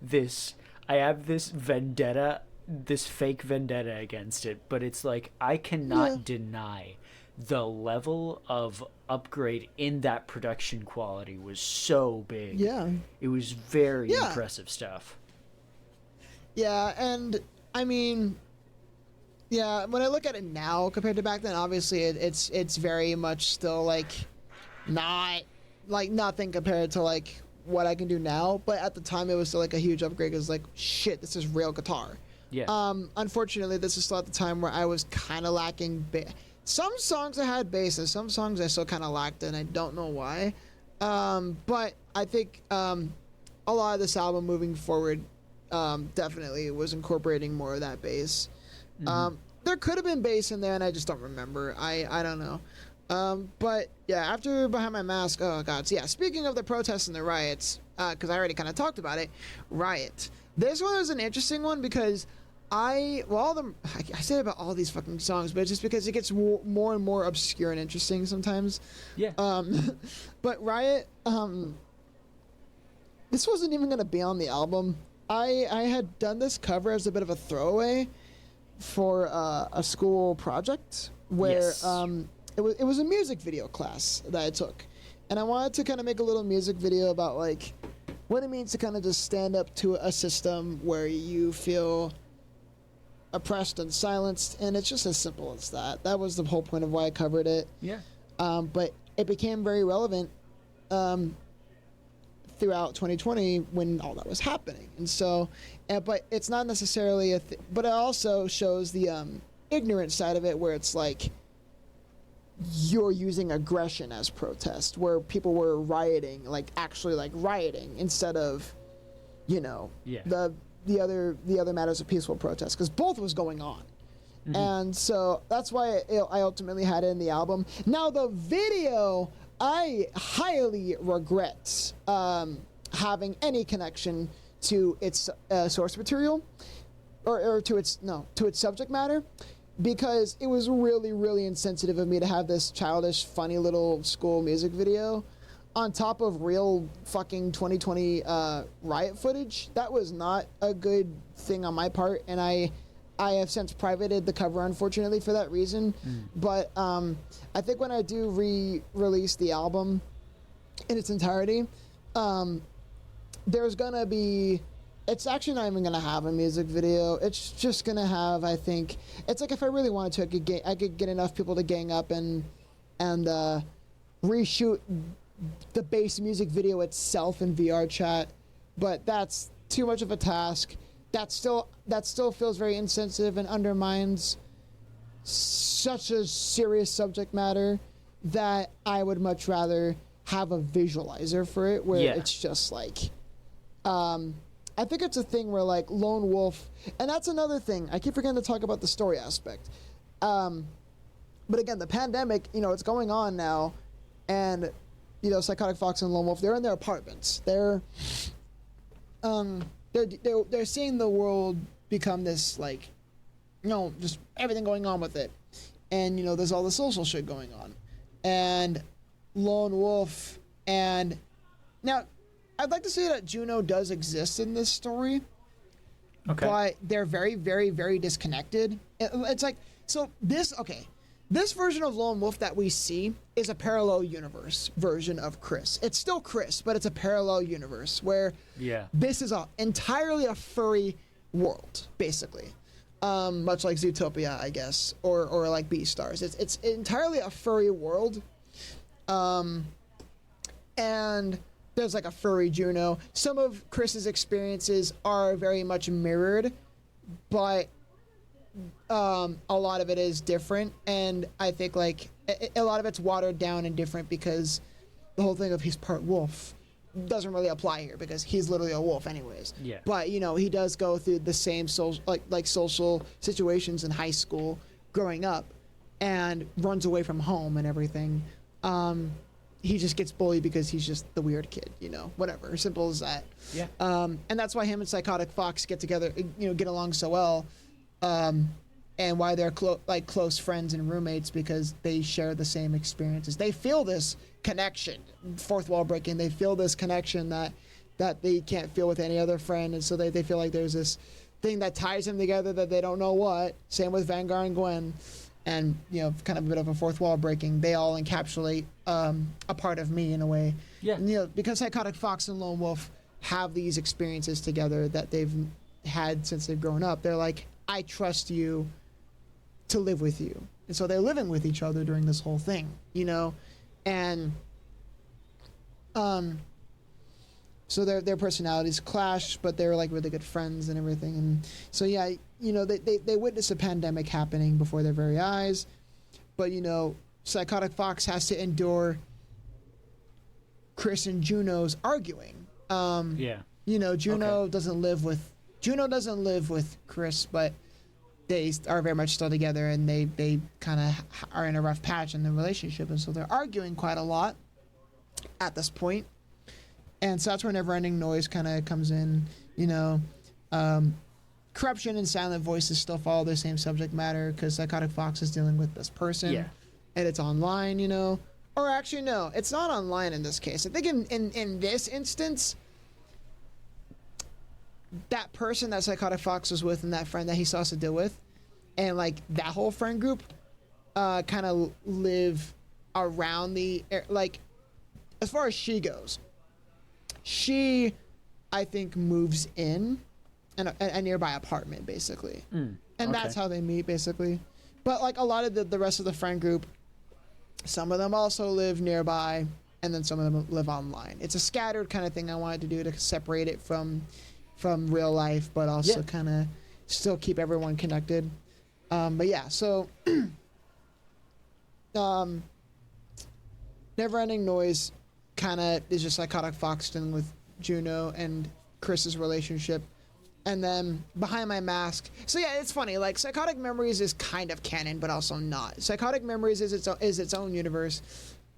this vendetta, this fake vendetta against it, but it's like I cannot deny the level of upgrade in that production quality was so big. Yeah. It was very impressive stuff. Yeah, and I mean, yeah, when I look at it now compared to back then, obviously it's very much still like not like nothing compared to like what I can do now, but at the time it was still like a huge upgrade. It was like, shit, this is real guitar. Yeah. Unfortunately, this is still at the time where I was kind of lacking some songs I had basses, some songs I still kind of lacked, and I don't know why. But I think a lot of this album moving forward definitely was incorporating more of that bass. Mm-hmm. There could have been bass in there, and I just don't remember. I don't know. But yeah, after Behind My Mask, oh god. So yeah, speaking of the protests and the riots, because I already kind of talked about it, Riot. This one was an interesting one because I say about all these fucking songs, but it's just because it gets more and more obscure and interesting sometimes. Yeah. But Riot, this wasn't even gonna be on the album. I had done this cover as a bit of a throwaway for a school project where it was a music video class that I took, and I wanted to kind of make a little music video about like what it means to kind of just stand up to a system where you feel oppressed and silenced, and it's just as simple as that. That was the whole point of why I covered it. Yeah. But it became very relevant throughout 2020 when all that was happening. And so, but it's not necessarily but it also shows the ignorant side of it, where it's like you're using aggression as protest, where people were rioting, like actually like rioting, instead of, you know, the other matters of peaceful protest, because both was going on. Mm-hmm. And so that's why I ultimately had it in the album. Now the video, I highly regret having any connection to its source material, or to its subject matter, because it was really, really insensitive of me to have this childish, funny little school music video on top of real fucking 2020 riot footage. That was not a good thing on my part, and I have since privated the cover, unfortunately, for that reason. But I think when I do re-release the album in its entirety, there's gonna be... It's actually not even gonna have a music video. It's just gonna have, I think... It's like if I really wanted to, I could get enough people to gang up and reshoot the base music video itself in VR chat. But that's too much of a task. That still feels very insensitive and undermines such a serious subject matter that I would much rather have a visualizer for it, where it's just like, I think it's a thing where like Lone Wolf, and that's another thing, I keep forgetting to talk about the story aspect. But again, the pandemic, you know, it's going on now, and you know, PsychoticFox and Lone Wolf, they're in their apartments. They're seeing the world become this, like, you know, just everything going on with it. And, you know, there's all the social shit going on. And Lone Wolf, and now I'd like to say that Juno does exist in this story. Okay. But they're very, very, very disconnected. It's like, so this version of Lone Wolf that we see is a parallel universe version of Chris. It's still Chris, but it's a parallel universe where this is entirely a furry world, basically. Much like Zootopia, I guess, or like Beastars. It's entirely a furry world. And there's like a furry Juno. Some of Chris's experiences are very much mirrored, but a lot of it is different, and I think like a lot of it's watered down and different because the whole thing of he's part wolf doesn't really apply here because he's literally a wolf anyways. Yeah. But you know, he does go through the same social situations in high school growing up, and runs away from home and everything. He just gets bullied because he's just the weird kid, you know, whatever, simple as that. Yeah. And that's why him and PsychoticFox get together, you know, get along so well. And why they're close friends and roommates, because they share the same experiences. They feel this connection, fourth wall breaking. They feel this connection that they can't feel with any other friend, and so they feel like there's this thing that ties them together that they don't know what. Same with Vengar and Gwen, and you know, kind of a bit of a fourth wall breaking. They all encapsulate a part of me in a way. Yeah. And, you know, because PsychoticFox and Lone Wolf have these experiences together that they've had since they've grown up. They're like, I trust you to live with you. And so they're living with each other during this whole thing, you know? And so their personalities clash, but they're like really good friends and everything. And so, yeah, you know, they witness a pandemic happening before their very eyes. But, you know, PsychoticFox has to endure Chris and Juno's arguing. You know, Juno doesn't live with Chris, but they are very much still together, and they kind of are in a rough patch in the relationship, and so they're arguing quite a lot at this point. And so that's where Neverending Noise kind of comes in, you know. Corruption and Silent Voices still follow the same subject matter because PsychoticFox is dealing with this person, and it's online, you know. Or actually, no, it's not online in this case. I think in this instance, that person that PsychoticFox was with and that friend that he saw us to deal with, and like that whole friend group kind of live around the, like, as far as she goes, she, I think, moves in a nearby apartment, basically. And Okay. that's how they meet, basically. But like a lot of the rest of the friend group, some of them also live nearby, and then some of them live online. It's a scattered kind of thing I wanted to do to separate it from real life, but also kind of still keep everyone connected. But yeah, so Neverending Noise kind of is just PsychoticFox dealing with Juno and Chris's relationship. And then Behind My Mask. So yeah, it's funny. Like Psychotic Memories is kind of canon, but also not. Psychotic Memories is its own universe,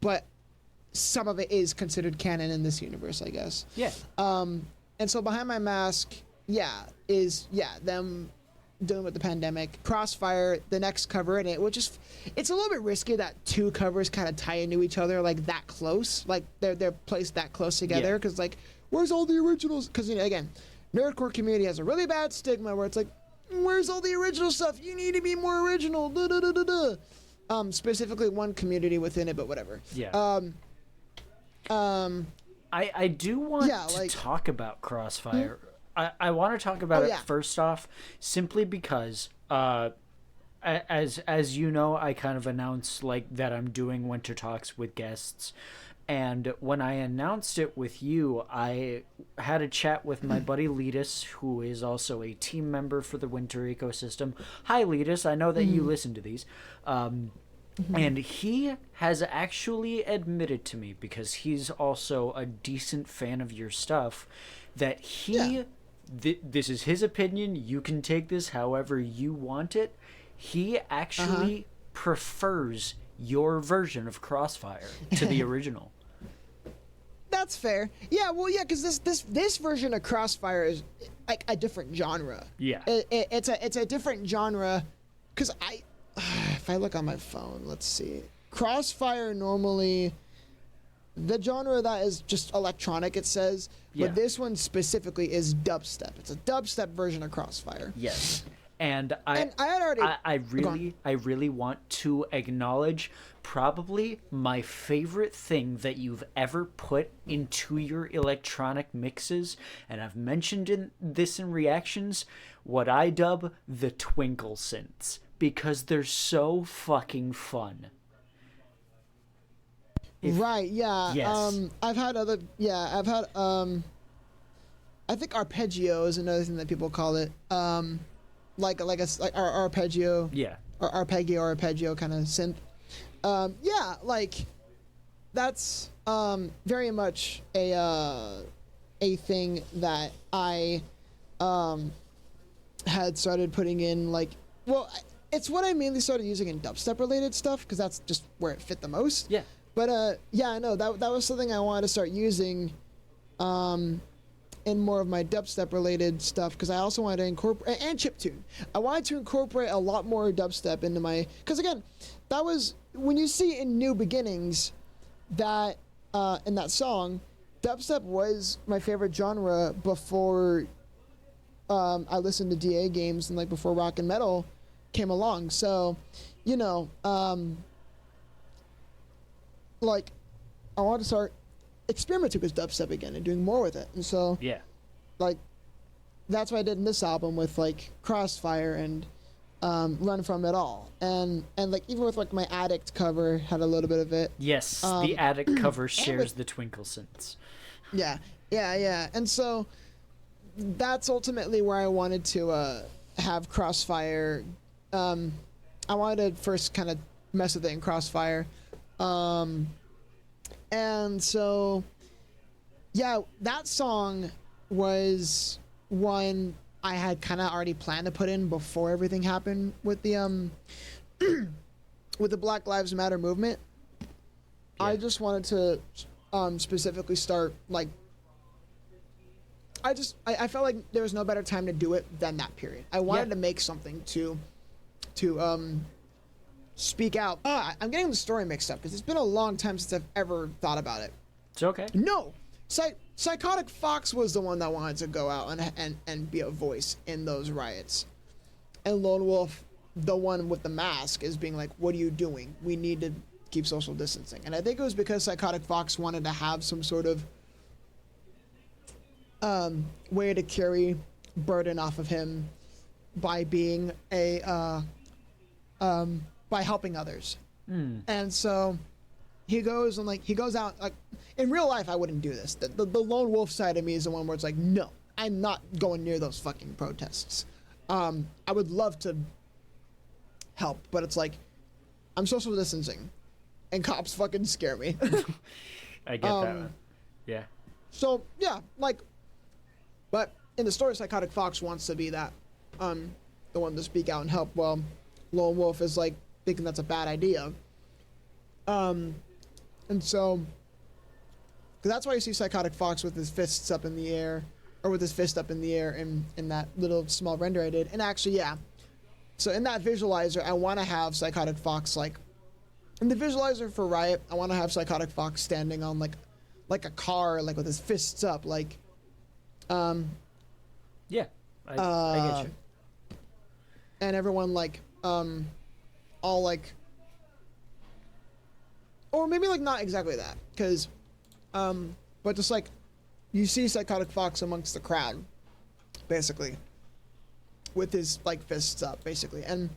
but some of it is considered canon in this universe, I guess. Yeah. And so Behind My Mask, is them dealing with the pandemic. Crossfire, the next cover in it, which is, it's a little bit risky that two covers kind of tie into each other like that close, like they're placed that close together, because like where's all the originals? Because again, nerdcore community has a really bad stigma where it's like, where's all the original stuff? You need to be more original. Da, da, da, da, da. Specifically one community within it, but whatever. Yeah. I do want to talk about Crossfire. I want to talk about it first off, simply because as you know, I kind of announced like that I'm doing winter talks with guests. And when I announced it with you, I had a chat with my buddy Letus, who is also a team member for the Winter Ecosystem. Hi, Letus. I know that you listen to these. And he has actually admitted to me, because he's also a decent fan of your stuff, that this is his opinion. You can take this however you want it. He actually prefers your version of Crossfire to the original. That's fair. Yeah, well, yeah, because this version of Crossfire is like a different genre. Yeah, it's a different genre. Because if I look on my phone, let's see. Crossfire normally, the genre that is just electronic, it says, but this one specifically is dubstep. It's a dubstep version of Crossfire. Yes. And I really want to acknowledge probably my favorite thing that you've ever put into your electronic mixes, and I've mentioned this in reactions, what I dub the twinkle synths, because they're so fucking fun. Right, yeah. Yes. I think arpeggio is another thing that people call it. Like our arpeggio. Yeah. Or arpeggio kind of synth. That's very much a thing that I had started putting in, it's what I mainly started using in dubstep related stuff, because that's just where it fit the most. Yeah. But I know that was something I wanted to start using in more of my dubstep related stuff, because I also wanted to incorporate, and chiptune. I wanted to incorporate a lot more dubstep into my, because again, that was when you see in New Beginnings that in that song, dubstep was my favorite genre before I listened to DA games and before rock and metal came along. So, I wanted to start experimenting with dubstep again and doing more with it. And so, that's what I did in this album with Crossfire and Run From It All. And even with my Addict cover had a little bit of it. Yes, the Addict cover shares the twinkle synths. Yeah. And so that's ultimately where I wanted to have Crossfire. I wanted to first kind of mess with it in Crossfire. And so, that song was one I had kind of already planned to put in before everything happened with the with the Black Lives Matter movement. Yeah. I just wanted to specifically start I felt like there was no better time to do it than that period. I wanted to make something to speak out. I'm getting the story mixed up because it's been a long time since I've ever thought about it. It's okay. No, PsychoticFox was the one that wanted to go out and be a voice in those riots, and Lone Wolf, the one with the mask, is being like, "What are you doing? We need to keep social distancing." And I think it was because PsychoticFox wanted to have some sort of way to carry burden off of him by being by helping others. And so he goes out, like, in real life I wouldn't do this. The lone wolf side of me is the one where it's like, no, I'm not going near those fucking protests. I would love to help, but it's like, I'm social distancing and cops fucking scare me. I get that one. Yeah. So yeah, like, but in the story, PsychoticFox wants to be that, the one to speak out and help, while Lone Wolf is like thinking that's a bad idea. And so, cause that's why you see PsychoticFox with his fists up in the air, or with his fist up in the air in that little small render I did. And actually, yeah. So in that visualizer, I want to have PsychoticFox, like, in the visualizer for Riot, I want to have PsychoticFox standing on like a car, like with his fists up, like, yeah, I get you. And everyone like, all like, or maybe like not exactly that, because, but just like, you see PsychoticFox amongst the crowd, basically, with his like fists up, basically, and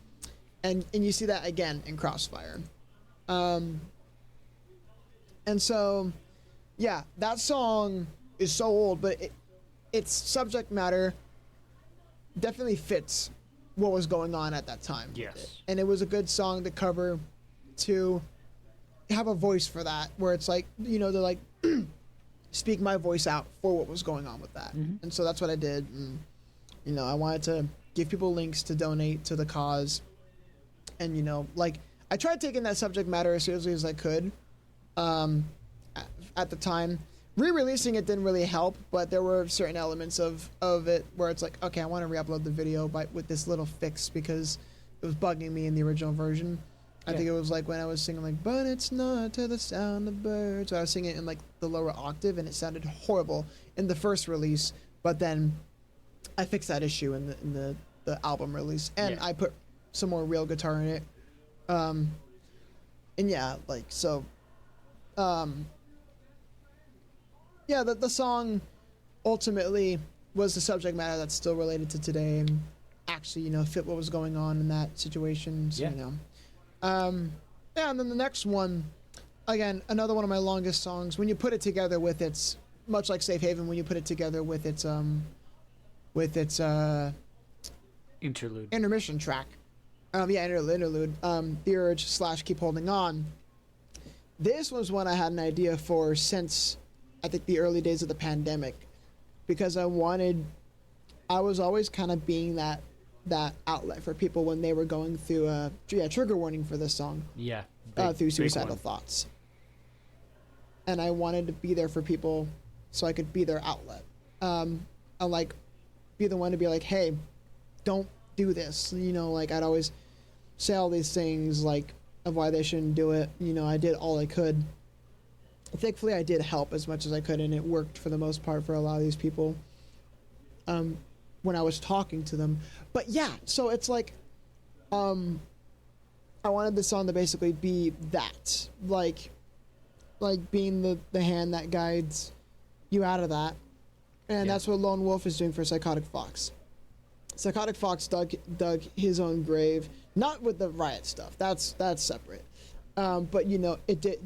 you see that again in Crossfire, and so, yeah, that song is so old, but its subject matter definitely fits what was going on at that time. Yes. And it was a good song to cover, to have a voice for that, where it's like, you know, they're like, speak my voice out for what was going on with that. And so that's what I did. And, you know, I wanted to give people links to donate to the cause. And, you know, like, I tried taking that subject matter as seriously as I could, at the time. Re-releasing it didn't really help, but there were certain elements of it where it's like, okay, I want to re-upload the video with this little fix, because it was bugging me in the original version. I think it was like when I was singing like, but it's not to the sound of birds. So I was singing it in like the lower octave, and it sounded horrible in the first release. But then I fixed that issue in the album release, and I put some more real guitar in it. And yeah, like, so, yeah, the song ultimately was the subject matter that's still related to today, and actually, you know, fit what was going on in that situation. So, you know. Yeah, and then the next one, again, another one of my longest songs. When you put it together with its, much like Safe Haven, when you put it together with its interlude, intermission track, interlude, The Urge / Keep Holding On. This was one I had an idea for since, I think, the early days of the pandemic, because I was always kind of being that outlet for people when they were going through trigger warning for this song, through suicidal thoughts, and I wanted to be there for people so I could be their outlet, and like be the one to be like, hey, don't do this, you know, like I'd always say all these things like of why they shouldn't do it. You know, I did all I could. Thankfully, I did help as much as I could, and it worked for the most part for a lot of these people, when I was talking to them. But yeah, so it's like, I wanted this song to basically be that, like being the hand that guides you out of that, and that's what Lone Wolf is doing for PsychoticFox. PsychoticFox dug his own grave, not with the Riot stuff. That's separate. But you know,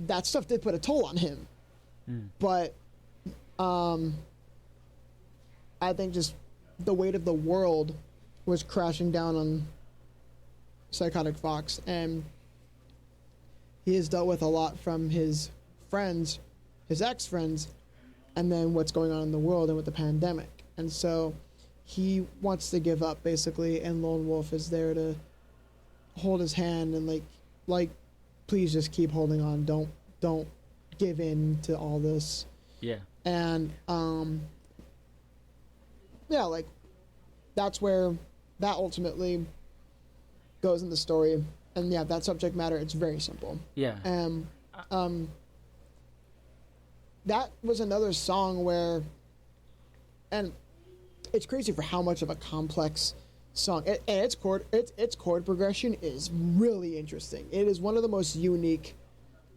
that stuff did put a toll on him. But I think just the weight of the world was crashing down on PsychoticFox, and he has dealt with a lot from his friends, his ex-friends, and then what's going on in the world and with the pandemic. And so he wants to give up, basically, and Lone Wolf is there to hold his hand and like please just keep holding on. Don't give in to all this. Yeah. And yeah, like that's where that ultimately goes in the story. And yeah, that subject matter, it's very simple. Yeah. That was another song where, and it's crazy for how much of a complex song. And its chord progression is really interesting. It is one of the most unique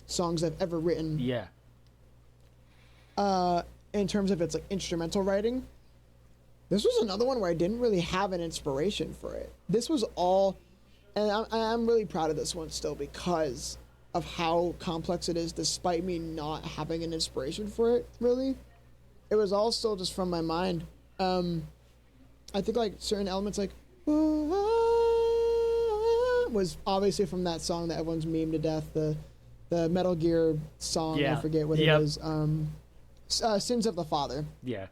songs I've ever written. Yeah. In terms of its like instrumental writing, This was another one where I didn't really have an inspiration for it. This was all, and I'm really proud of this one still because of how complex it is, despite me not having an inspiration for it, really. It was all still just from my mind. I think, like, certain elements, like, was obviously from that song that everyone's memed to death, the Metal Gear song, I forget what it is, Sins of the Father. Yeah.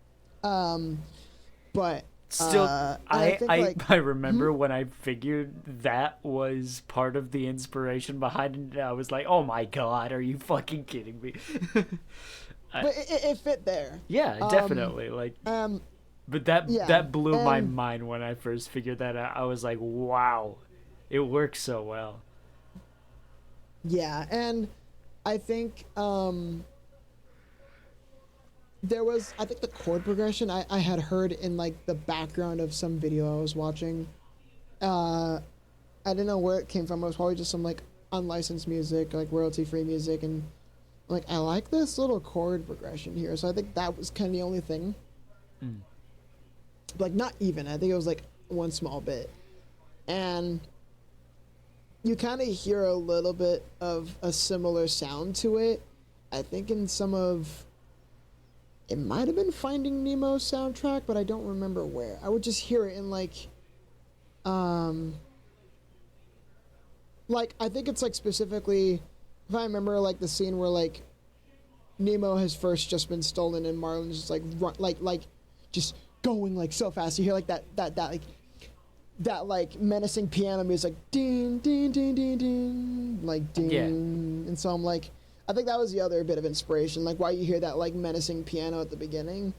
But still, I remember when I figured that was part of the inspiration behind it. I was like, "Oh my god, are you fucking kidding me?" But it fit there. Yeah, definitely. But that blew my mind when I first figured that out. I was like, "Wow, it works so well." Yeah, and I think there was, I think the chord progression I had heard in like the background of some video I was watching. I didn't know where it came from. It was probably just some like unlicensed music, like royalty-free music, and like I like this little chord progression here. So I think that was kind of the only thing. Like not even. I think it was like one small bit, and you kind of hear a little bit of a similar sound to it. I think in some of. It might have been Finding Nemo's soundtrack, but I don't remember where. I would just hear it in like I think it's like specifically, if I remember like the scene where like Nemo has first just been stolen and Marlin's just like run, like just going like so fast. You hear like that menacing piano music, like ding ding ding ding ding, like ding, and so I'm like. I think that was the other bit of inspiration, like why you hear that like menacing piano at the beginning.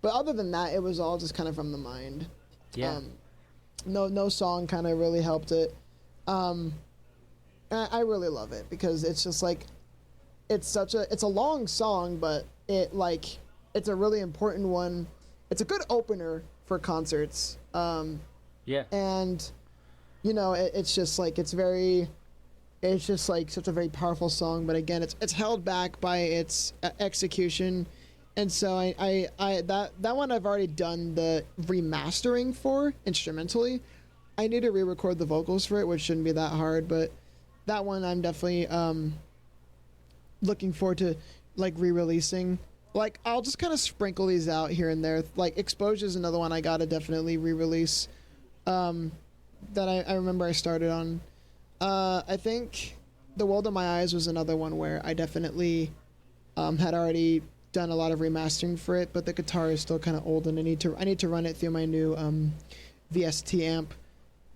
But other than that, it was all just kind of from the mind. Yeah. No song kind of really helped it. I really love it because it's just like, it's a long song, but it's a really important one. It's a good opener for concerts. And it's just like, it's just like such a very powerful song, but again, it's held back by its execution, and so I that one I've already done the remastering for instrumentally. I need to re-record the vocals for it, which shouldn't be that hard, but that one I'm definitely looking forward to like re-releasing. Like I'll just kind of sprinkle these out here and there. Like Exposure is another one I gotta definitely re-release. That I remember I started on. I think The World in My Eyes was another one where I definitely had already done a lot of remastering for it, but the guitar is still kind of old, and I need to run it through my new VST amp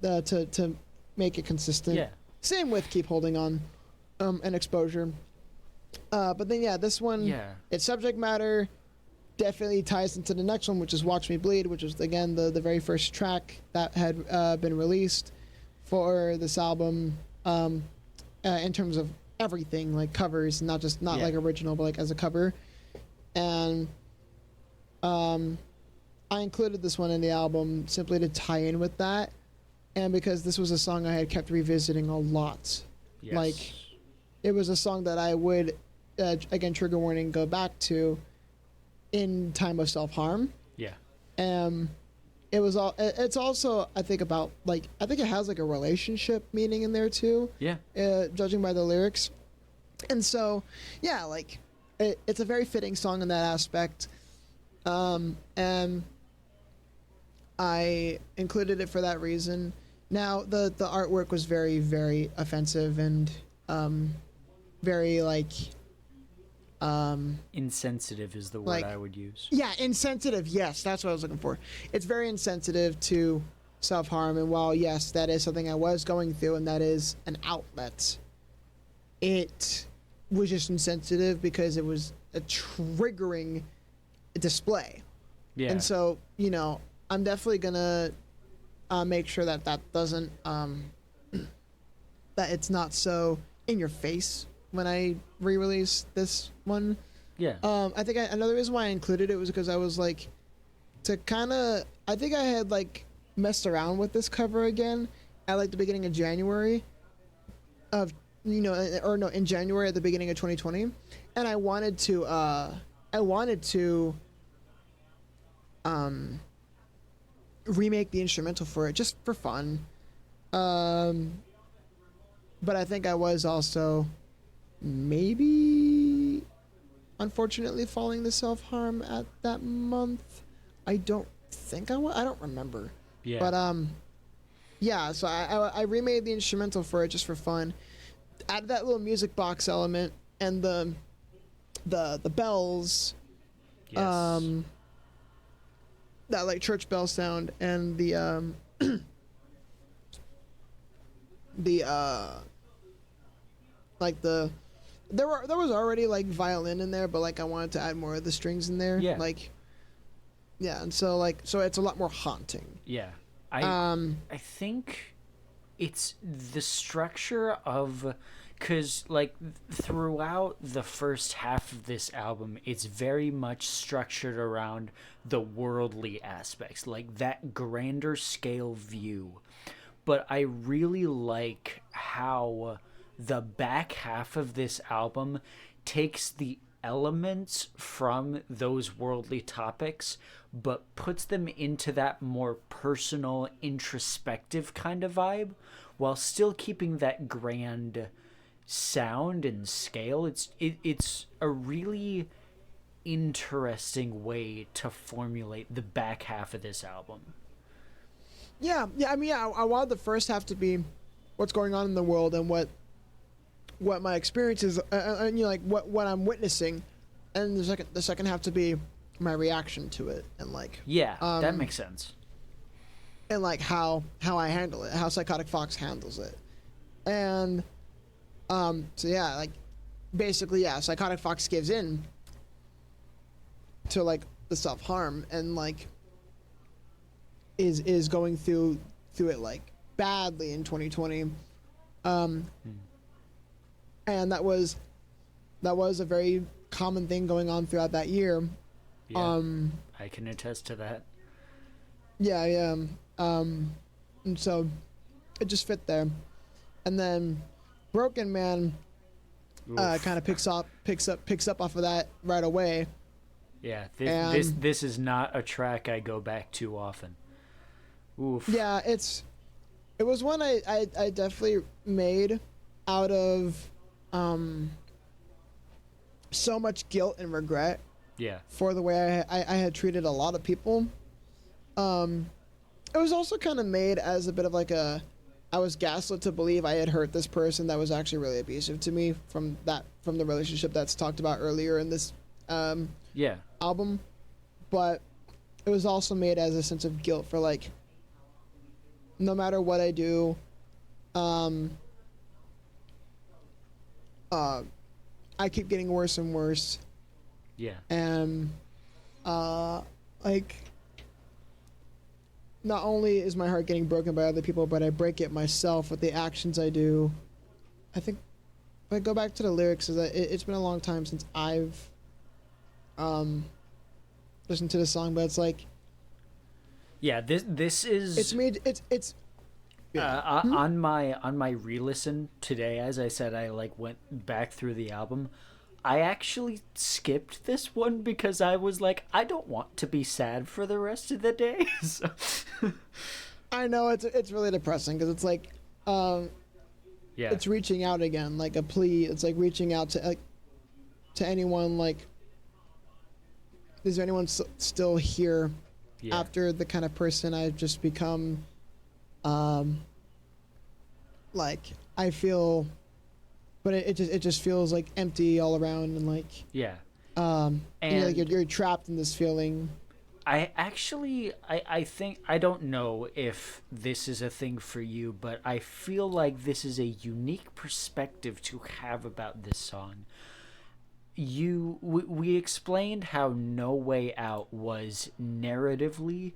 to make it consistent. Yeah. Same with Keep Holding On and Exposure. But then this one, its subject matter definitely ties into the next one, which is Watch Me Bleed, which was again the very first track that had been released for this album, in terms of everything, like covers, not like original, but like as a cover. And I included this one in the album simply to tie in with that, and because this was a song I had kept revisiting a lot. Yes. Like it was a song that I would again, trigger warning, go back to in time of self-harm. It's also, I think, about like, I think it has like a relationship meaning in there too. Judging by the lyrics. And so like it's a very fitting song in that aspect. And I included it for that reason. Now the artwork was very, very offensive and very like insensitive is the word I would use. Insensitive. Yes, that's what I was looking for. It's very insensitive to self-harm, and while yes, that is something I was going through and that is an outlet, it was just insensitive because it was a triggering display. And so, I'm definitely gonna make sure that doesn't that it's not so in your face when I re-release this one. I think another reason why I included it was because I was like, to kind of, I think I had like messed around with this cover again at like the beginning of January of, in January at the beginning of 2020, and I wanted to remake the instrumental for it just for fun. But I think I was also maybe unfortunately falling to self-harm at that month. I don't think I was. I don't remember. Yeah. But yeah. So I remade the instrumental for it just for fun. Added that little music box element and the bells. Yes. That like church bell sound and the like there was already like violin in there, but like I wanted to add more of the strings in there. Yeah. Like yeah, and so it's a lot more haunting. Yeah. I think it's the structure of, because like throughout the first half of this album, it's very much structured around the worldly aspects, like that grander scale view. But I really like how the back half of this album takes the elements from those worldly topics but puts them into that more personal, introspective kind of vibe while still keeping that grand sound and scale. It's a really interesting way to formulate the back half of this album. Yeah. I mean, I wanted the first half to be what's going on in the world and what my experience is, and you know, like what I'm witnessing, and the second half to be my reaction to it, and like that makes sense. And like how I handle it, how PsychoticFox handles it, and so yeah, like basically PsychoticFox gives in to like the self-harm and like is going through it like badly in 2020, and that was a very common thing going on throughout that year. I can attest to that. Yeah. And so it just fit there, and then Broken Man kind of picks up off of that right away. Yeah, this is not a track I go back to often. Oof. Yeah, it was one I definitely made out of so much guilt and regret. Yeah. For the way I had treated a lot of people. It was also kind of made as a bit of like I was gaslit to believe I had hurt this person that was actually really abusive to me from the relationship that's talked about earlier in this album. But it was also made as a sense of guilt for like, no matter what I do, I keep getting worse and worse. Yeah. And like, not only is my heart getting broken by other people, but I break it myself with the actions I do. I think if I go back to the lyrics, is that it's been a long time since I've listened to the song, but it's like, yeah, this is it's on my re-listen today. As I said, I like went back through the album. I actually skipped this one because I was like, I don't want to be sad for the rest of the day. So. I know it's really depressing because it's like, it's reaching out again, like a plea. It's like reaching out to anyone. Like, is there anyone still here after the kind of person I've just become? Like I feel. But it just feels like empty all around, and like and you're trapped in this feeling. I actually I think, I don't know if this is a thing for you, but I feel like this is a unique perspective to have about this song. We explained how No Way Out was narratively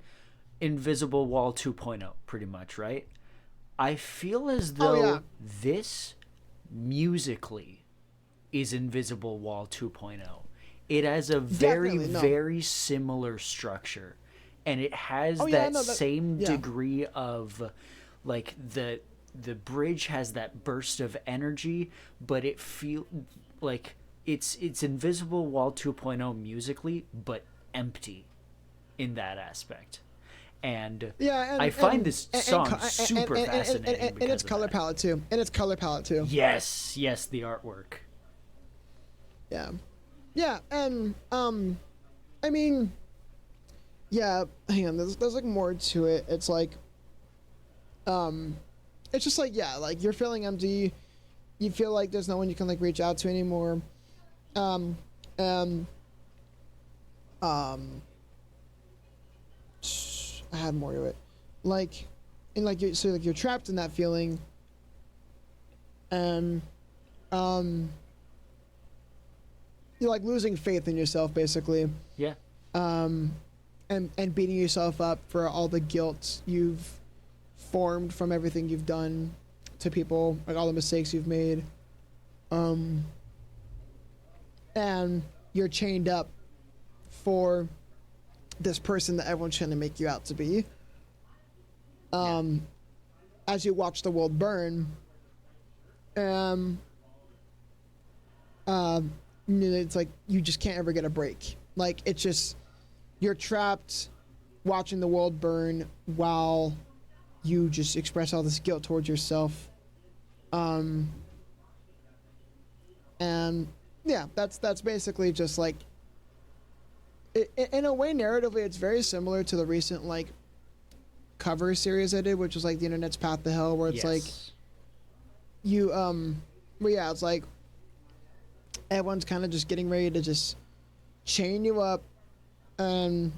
Invisible Wall 2.0, pretty much, right? I feel as though this musically is Invisible Wall 2.0. It has a very similar structure, and it has same degree of like the bridge has that burst of energy, but it feel like it's Invisible Wall 2.0 musically, but empty in that aspect. And yeah, I find this song super fascinating. And its color palette too. Yes, the artwork. Yeah, and I mean, yeah. Hang on, there's like more to it. It's like, it's just like, yeah, like you're feeling empty. You feel like there's no one you can like reach out to anymore. I had more to it, like, and like you're trapped in that feeling, and you're like losing faith in yourself, basically. Yeah. And beating yourself up for all the guilt you've formed from everything you've done to people, like all the mistakes you've made. And you're chained up for this person that everyone's trying to make you out to be. As you watch the world burn, it's like you just can't ever get a break. Like, it's just, you're trapped watching the world burn while you just express all this guilt towards yourself. And yeah, that's basically just like, in a way, narratively, it's very similar to the recent like cover series I did, which was like The Internet's Path to Hell, where it's like you but yeah, it's like everyone's kind of just getting ready to just chain you up and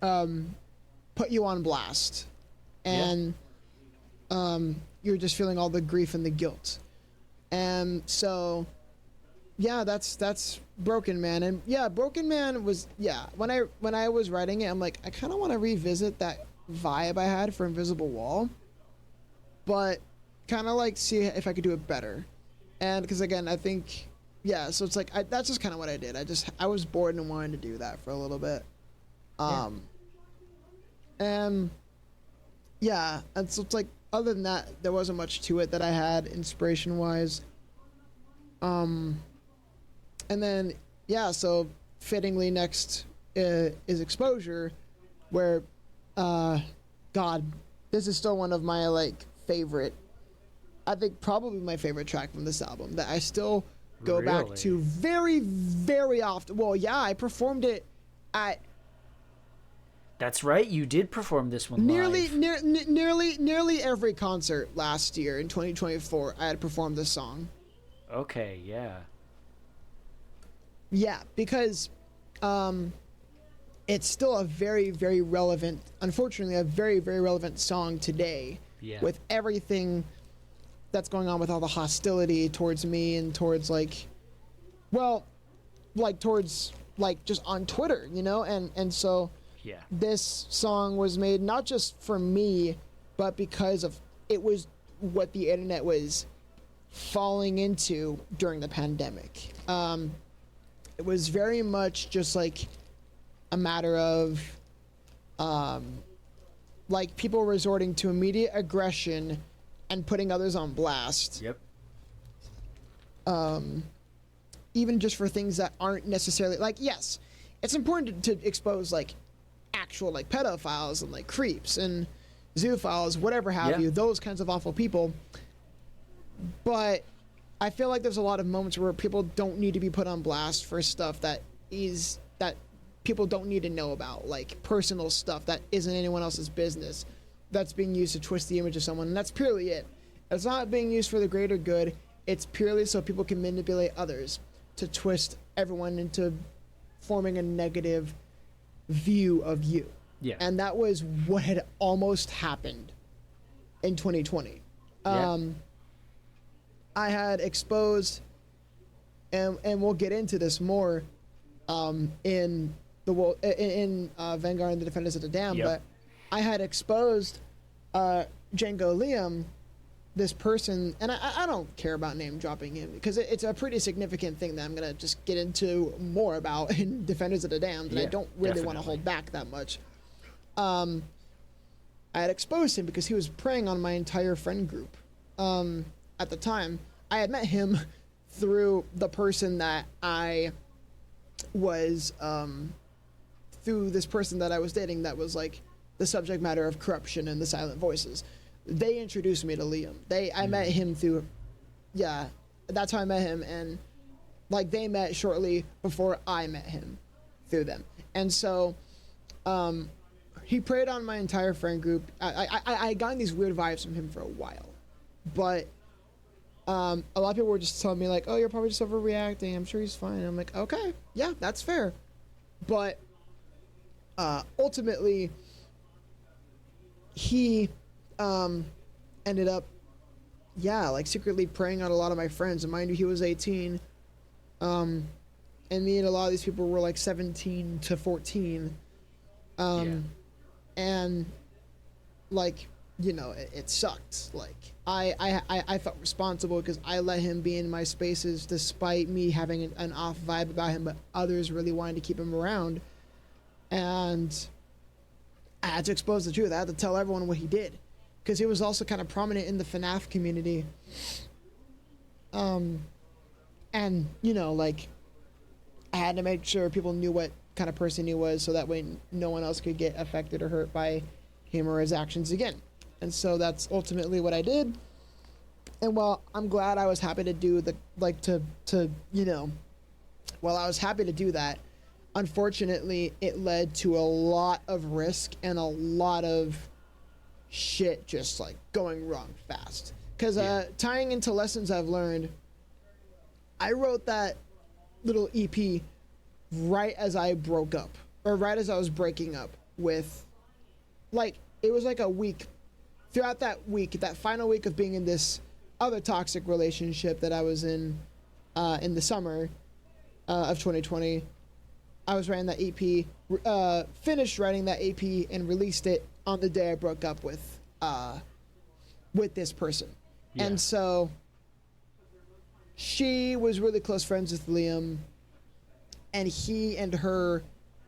put you on blast, and you're just feeling all the grief and the guilt. And so yeah, that's Broken Man. And yeah, Broken Man was, when I was writing it, I'm like, I kind of want to revisit that vibe I had for Invisible Wall, but kind of like see if I could do it better. And because again, I think, so it's like, that's just kind of what I did. I was bored and wanted to do that for a little bit. And yeah, and so it's like, other than that, there wasn't much to it that I had inspiration wise. And then, so fittingly next is Exposure, where, God, this is still one of my, like, favorite, I think probably my favorite track from this album that I still go back to very, very often. Well, yeah, I performed it at... That's right, you did perform this one live. Nearly every concert last year in 2024, I had performed this song. Okay, yeah. Yeah, because it's still a very, very relevant, unfortunately, a very, very relevant song today. Yeah. With everything that's going on with all the hostility towards me and towards, like, well, like, towards, like, just on Twitter, you know? And so this song was made not just for me, but because of it was what the internet was falling into during the pandemic. It was very much just like a matter of like people resorting to immediate aggression and putting others on blast. Yep. Even just for things that aren't necessarily like, yes, it's important to expose like actual like pedophiles and like creeps and zoophiles, whatever have you, those kinds of awful people. But I feel like there's a lot of moments where people don't need to be put on blast for stuff that people don't need to know about, like personal stuff that isn't anyone else's business, that's being used to twist the image of someone, and that's purely it. It's not being used for the greater good. It's purely so people can manipulate others to twist everyone into forming a negative view of you. Yeah. And that was what had almost happened in 2020. I had exposed, and we'll get into this more in Vengar and the Defenders of the Dam, but I had exposed Django Liam, this person, and I don't care about name dropping him because it's a pretty significant thing that I'm gonna just get into more about in Defenders of the Damned, and I don't really want to hold back that much. I had exposed him because he was preying on my entire friend group. At the time, I had met him through the person that I was, through this person that I was dating that was like the subject matter of corruption and the silent voices. They introduced me to Liam. I met him through, that's how I met him, and like they met shortly before I met him through them. And so he preyed on my entire friend group. I gotten these weird vibes from him for a while, but a lot of people were just telling me like, oh, you're probably just overreacting, I'm sure he's fine. And I'm like, okay, yeah, that's fair. But ultimately he ended up like secretly preying on a lot of my friends. And mind you, he was 18, and me and a lot of these people were like 17 to 14, and like, you know, it sucked. Like I felt responsible because I let him be in my spaces despite me having an off vibe about him, but others really wanted to keep him around, and I had to expose the truth. I had to tell everyone what he did, because he was also kind of prominent in the FNAF community. And you know, like, I had to make sure people knew what kind of person he was, so that way no one else could get affected or hurt by him or his actions again. And so that's ultimately what I did. And while I'm glad I was happy to do while I was happy to do that, unfortunately it led to a lot of risk and a lot of shit just like going wrong fast. Because tying into lessons I've learned, I wrote that little EP right as I broke up, or right as I was breaking up with, like, it was like a week. Throughout that week, that final week of being in this other toxic relationship that I was in the summer of 2020, I was writing that EP, finished writing that EP, and released it on the day I broke up with this person. Yeah. And so she was really close friends with Liam, and he and her,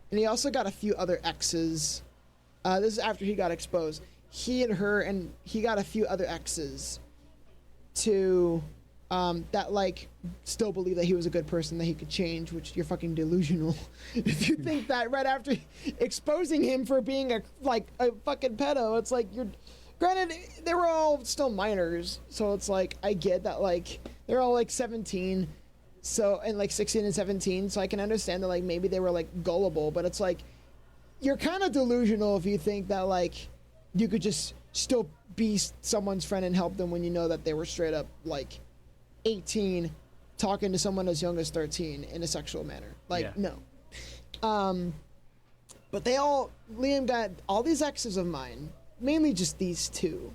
and he also got a few other exes. This is after he got exposed. He and her, and he got a few other exes to that like still believe that he was a good person, that he could change, which you're fucking delusional if you think that right after exposing him for being a fucking pedo. It's like, you're, granted they were all still minors, so it's like I get that, like they're all like 17, so, and like 16 and 17, so I can understand that like maybe they were like gullible, but it's like you're kind of delusional if you think that like you could just still be someone's friend and help them when you know that they were straight up like 18 talking to someone as young as 13 in a sexual manner. Like, no. But Liam got all these exes of mine, mainly just these two.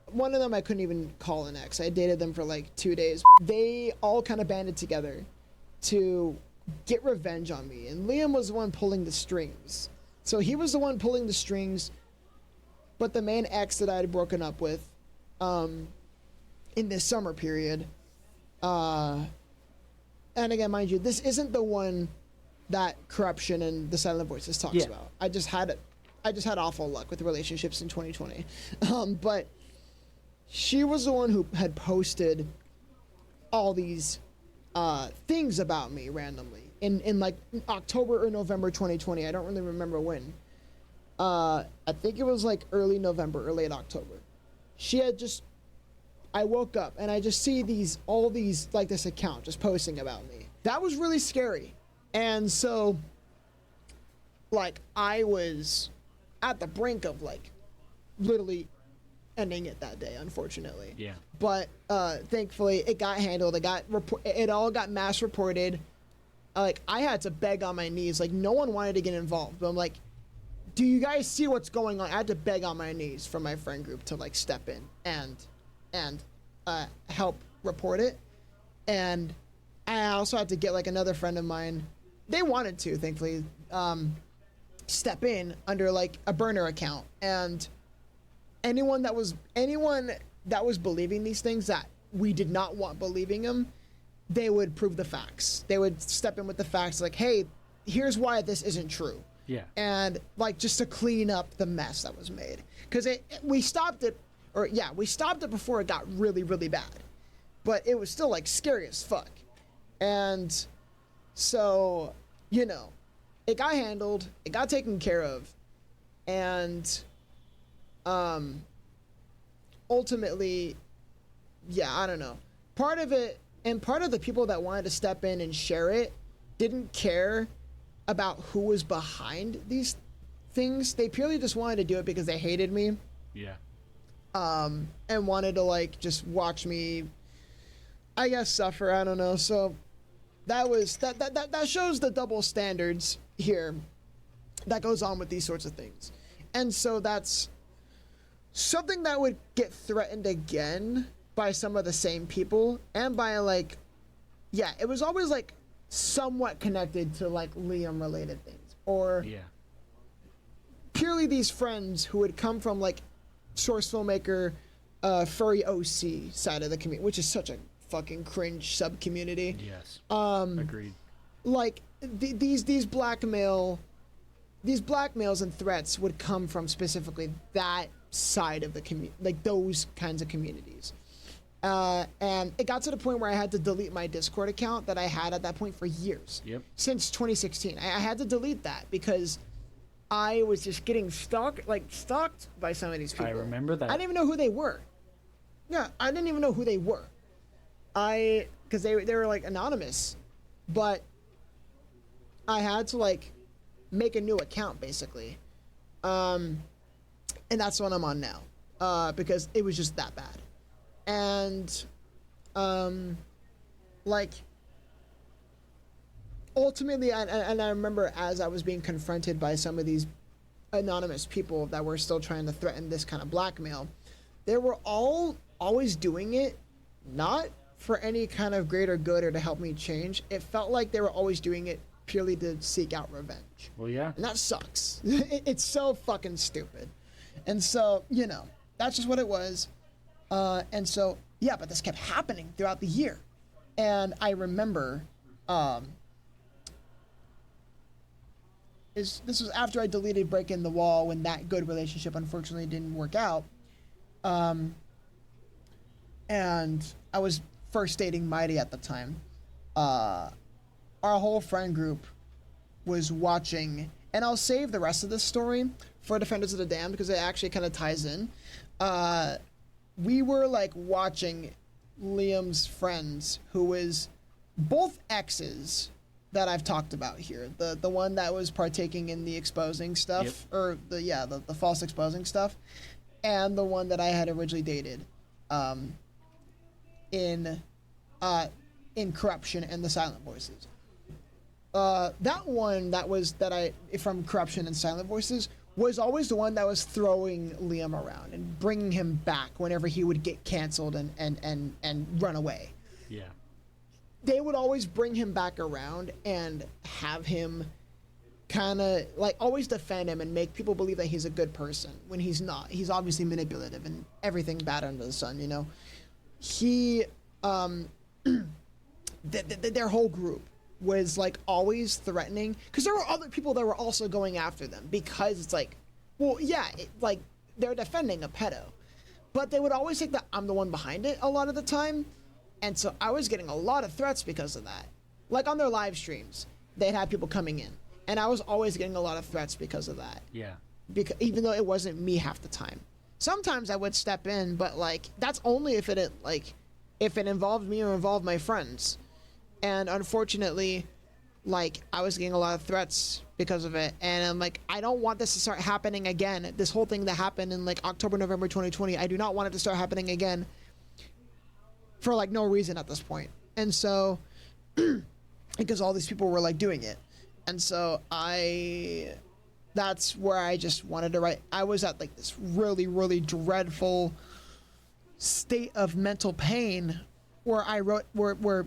One of them I couldn't even call an ex. I dated them for like 2 days. They all kind of banded together to get revenge on me, and Liam was the one pulling the strings. So he was the one pulling the strings, but the main ex that I had broken up with in this summer period, and again, mind you, this isn't the one that corruption and the silent voices talks about. I just had awful luck with relationships in 2020. But she was the one who had posted all these things about me randomly in like October or November 2020. I don't really remember when. I think it was like early November or late October. She had just, I woke up and I just see all these, like this account just posting about me. That was really scary. And so, like, I was at the brink of like literally ending it that day, unfortunately. Yeah. But thankfully it got handled. It all got mass reported. Like, I had to beg on my knees. Like, no one wanted to get involved, but I'm like, do you guys see what's going on? I had to beg on my knees for my friend group to like step in and help report it. And I also had to get like another friend of mine. They wanted to, thankfully, step in under like a burner account. And anyone that was believing these things that we did not want believing them, they would prove the facts. They would step in with the facts, like, hey, here's why this isn't true. Yeah. And like just to clean up the mess that was made, because we stopped it before it got really, really bad, but it was still like scary as fuck. And so, you know, it got handled, it got taken care of, And ultimately, yeah, I don't know. Part of it, and part of the people that wanted to step in and share it didn't care about who was behind these things. They purely just wanted to do it because they hated me. Yeah. And wanted to like just watch me, I guess, suffer. I don't know. So that shows the double standards here that goes on with these sorts of things. And so that's something that would get threatened again by some of the same people, and by like, yeah, it was always like somewhat connected to like Liam related things, or purely these friends who would come from like source filmmaker, furry OC side of the community, which is such a fucking cringe sub community. Yes. Agreed. Like these blackmails and threats would come from specifically that side of the community, like those kinds of communities. And it got to the point where I had to delete my Discord account that I had at that point for years. Yep. Since 2016. I had to delete that because I was just getting stalked by some of these people. I remember that. I didn't even know who they were. Yeah, I didn't even know who they were. Because they were like anonymous. But I had to like make a new account basically. And that's what I'm on now. Because it was just that bad. And like ultimately, and I remember as I was being confronted by some of these anonymous people that were still trying to threaten this kind of blackmail, they were all always doing it not for any kind of greater good or to help me change. It felt like they were always doing it purely to seek out revenge. Well, yeah. And that sucks. It's so fucking stupid. And so, you know, that's just what it was. And so, yeah, but this kept happening throughout the year. And I remember, this was after I deleted Break in the Wall, when that good relationship unfortunately didn't work out. And I was first dating Mighty at the time. Our whole friend group was watching, and I'll save the rest of this story for Defenders of the Damned because it actually kind of ties in. We were like watching Liam's friends, who was both exes that I've talked about here. The one that was partaking in the exposing stuff, yep. or the false exposing stuff, and the one that I had originally dated, in Corruption and the Silent Voices. That one from Corruption and Silent Voices was always the one that was throwing Liam around and bringing him back whenever he would get canceled and run away. Yeah. They would always bring him back around and have him kind of like always defend him and make people believe that he's a good person when he's not. He's obviously manipulative and everything bad under the sun, you know. He their whole group was like always threatening, because there were other people that were also going after them, because it's like, well, yeah, like they're defending a pedo, but they would always think that I'm the one behind it a lot of the time. And so I was getting a lot of threats because of that. Like on their live streams, they'd have people coming in, and I was always getting a lot of threats because of that. Yeah. Because even though it wasn't me half the time, sometimes I would step in, but like that's only if it involved me or involved my friends. And unfortunately, like I was getting a lot of threats because of it, and I'm like, I don't want this to start happening again. This whole thing that happened in like October, November 2020, I do not want it to start happening again for like no reason at this point. And so because all these people were like doing it, and so that's where I just wanted to write. I was at like this really, really dreadful state of mental pain where I wrote where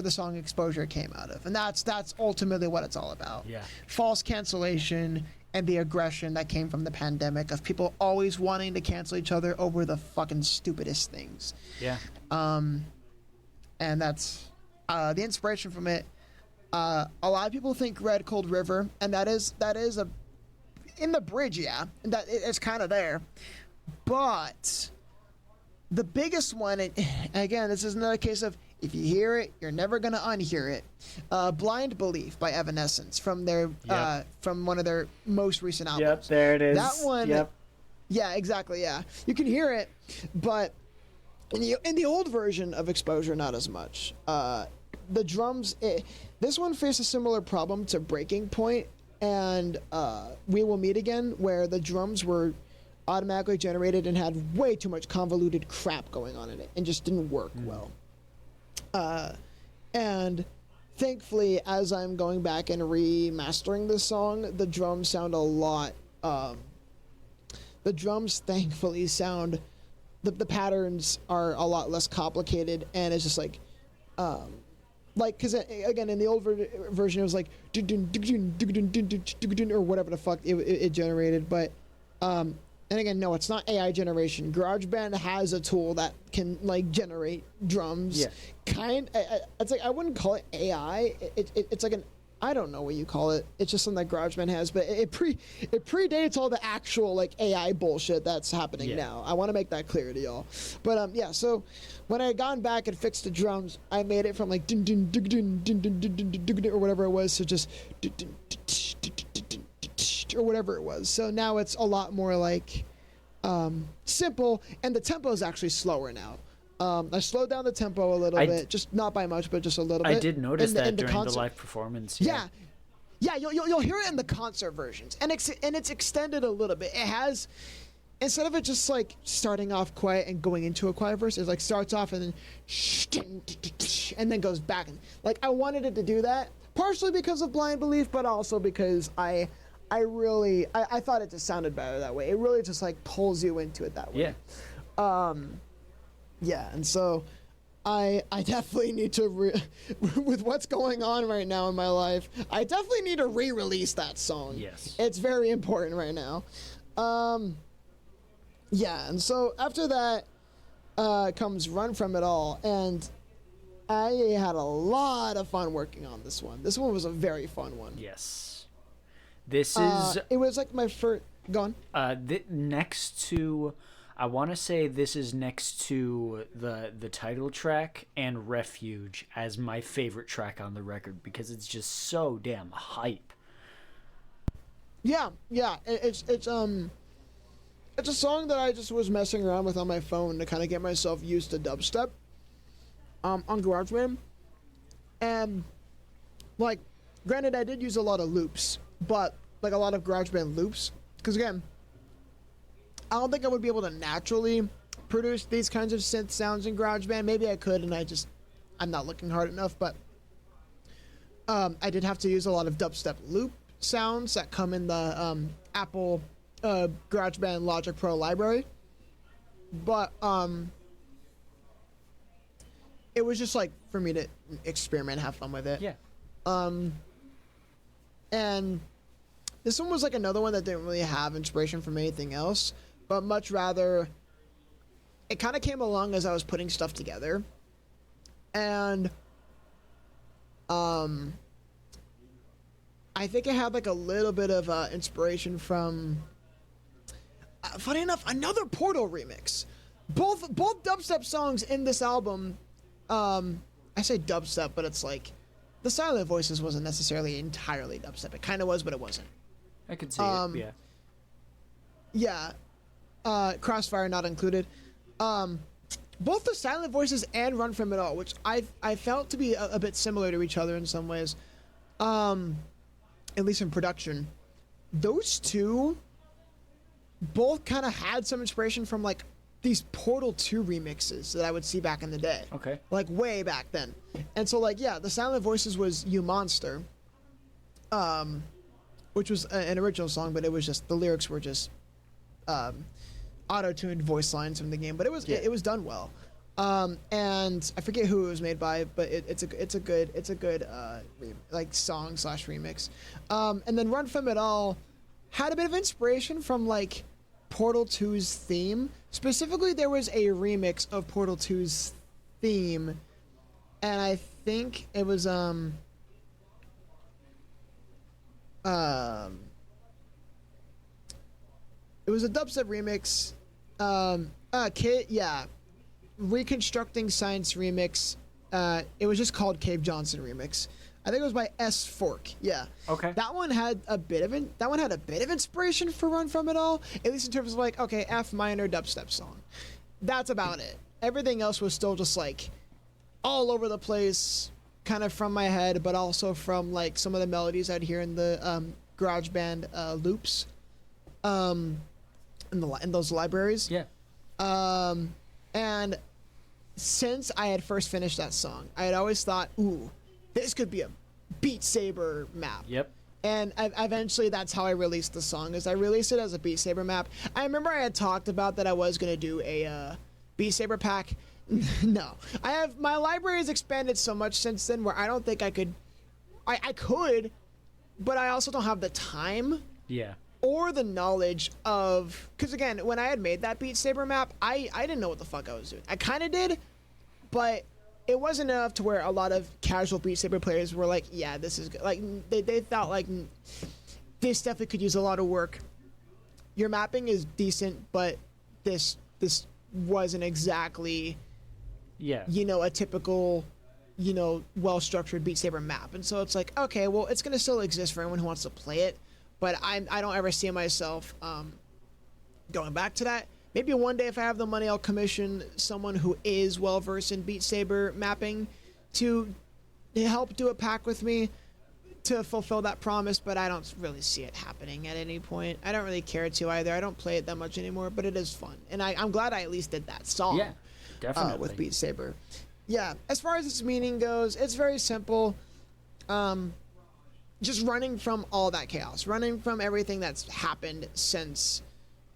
the song Exposure came out of. And that's ultimately what it's all about. Yeah. False cancellation and the aggression that came from the pandemic of people always wanting to cancel each other over the fucking stupidest things. Yeah. And that's the inspiration from it. A lot of people think Red Cold River, and that is a in the bridge, yeah. That it's kind of there. But the biggest one, and again, this is another case of If you hear it, you're never gonna unhear it. Blind Belief by Evanescence from their from one of their most recent albums. Yep, there it is. That one. Yep. Yeah, exactly. Yeah, you can hear it, but in the old version of Exposure, not as much. The drums. This one faced a similar problem to Breaking Point and We Will Meet Again, where the drums were automatically generated and had way too much convoluted crap going on in it and just didn't work well. And thankfully, as I'm going back and remastering this song, the drums sound a lot. The drums thankfully sound. The patterns are a lot less complicated, and it's just like, because again in the old version it was like or whatever the fuck it generated, but and again, no, it's not AI generation. GarageBand has a tool that can like generate drums. Yeah. It's like I wouldn't call it AI. It's like an, I don't know what you call it. It's just something that GarageBand has, but it predates all the actual like AI bullshit that's happening now. I want to make that clear to y'all. But so when I had gone back and fixed the drums, I made it from like dun dun dun dun dun dun dun dun or whatever it was to just or whatever it was. So now it's a lot more like simple, and the tempo is actually slower now. I slowed down the tempo a little bit, just not by much, but just a little bit. I did notice that during the live performance. Yeah, you'll hear it in the concert versions, and it's extended a little bit. It has, instead of it just like starting off quiet and going into a quiet verse, it like starts off and then goes back. And like I wanted it to do that, partially because of Blind Belief, but also because I thought it just sounded better that way. It really just like pulls you into it that way. Yeah, and so I definitely need to with what's going on right now in my life, I definitely need to re-release that song. Yes, it's very important right now. Yeah, and so after that comes Run From It All, and I had a lot of fun working on this one. This one was a very fun one. Yes, this is. It was like my first. Gone. Next to. I want to say this is next to the title track and Refuge as my favorite track on the record because it's just so damn hype. Yeah, it's a song that I just was messing around with on my phone to kind of get myself used to dubstep on GarageBand. And like, granted, I did use a lot of loops, but like a lot of GarageBand loops, because again, I don't think I would be able to naturally produce these kinds of synth sounds in GarageBand. Maybe I could, and I'm not looking hard enough, but I did have to use a lot of dubstep loop sounds that come in the Apple GarageBand Logic Pro library. But it was just like for me to experiment, have fun with it. Yeah. And this one was like another one that didn't really have inspiration from anything else, but much rather it kind of came along as I was putting stuff together. And I think it had like a little bit of inspiration from funny enough, another Portal remix. Both dubstep songs in this album, I say dubstep, but it's like the Silent Voices wasn't necessarily entirely dubstep. It kind of was, but it wasn't. I could see it, yeah. Yeah. Crossfire not included. Both the Silent Voices and Run From It All, which I felt to be a bit similar to each other in some ways, at least in production. Those two both kind of had some inspiration from like these Portal 2 remixes that I would see back in the day. Okay. Like way back then. And so like, yeah, the Silent Voices was You Monster, which was an original song, but it was just, the lyrics were just auto-tuned voice lines from the game, but it was done well. And I forget who it was made by, but it's a good like song / remix. And then Run From It All had a bit of inspiration from like Portal 2's theme. Specifically, there was a remix of Portal 2's theme, and I think it was it was a dubstep remix. Reconstructing Science remix It was just called Cave Johnson Remix. I think it was by S Fork. Yeah. Okay. That one had a bit of inspiration for Run From It All, at least in terms of like, okay, F minor dubstep song. That's about it. Everything else was still just like all over the place, kind of from my head, but also from like some of the melodies I'd hear in the GarageBand loops, in those libraries. Yeah. And since I had first finished that song, I had always thought, ooh, this could be a Beat Saber map. Yep. And eventually that's how I released the song, is I released it as a Beat Saber map. I remember I had talked about that I was going to do a Beat Saber pack. No. My library has expanded so much since then where I don't think I could, but I also don't have the time. Yeah. Or the knowledge of, because again, when I had made that Beat Saber map, I didn't know what the fuck I was doing. I kind of did, but it wasn't enough to where a lot of casual Beat Saber players were like, yeah, this is good. Like, they thought like, this definitely could use a lot of work. Your mapping is decent, but this wasn't exactly, a typical, well-structured Beat Saber map. And so it's like, okay, well, it's going to still exist for anyone who wants to play it. But I don't ever see myself going back to that. Maybe one day if I have the money, I'll commission someone who is well-versed in Beat Saber mapping to help do a pack with me to fulfill that promise, but I don't really see it happening at any point. I don't really care to either. I don't play it that much anymore, but it is fun. And I'm glad I at least did that song. Yeah, definitely. With Beat Saber. Yeah, as far as its meaning goes, it's very simple. Just running from all that chaos, running from everything that's happened since,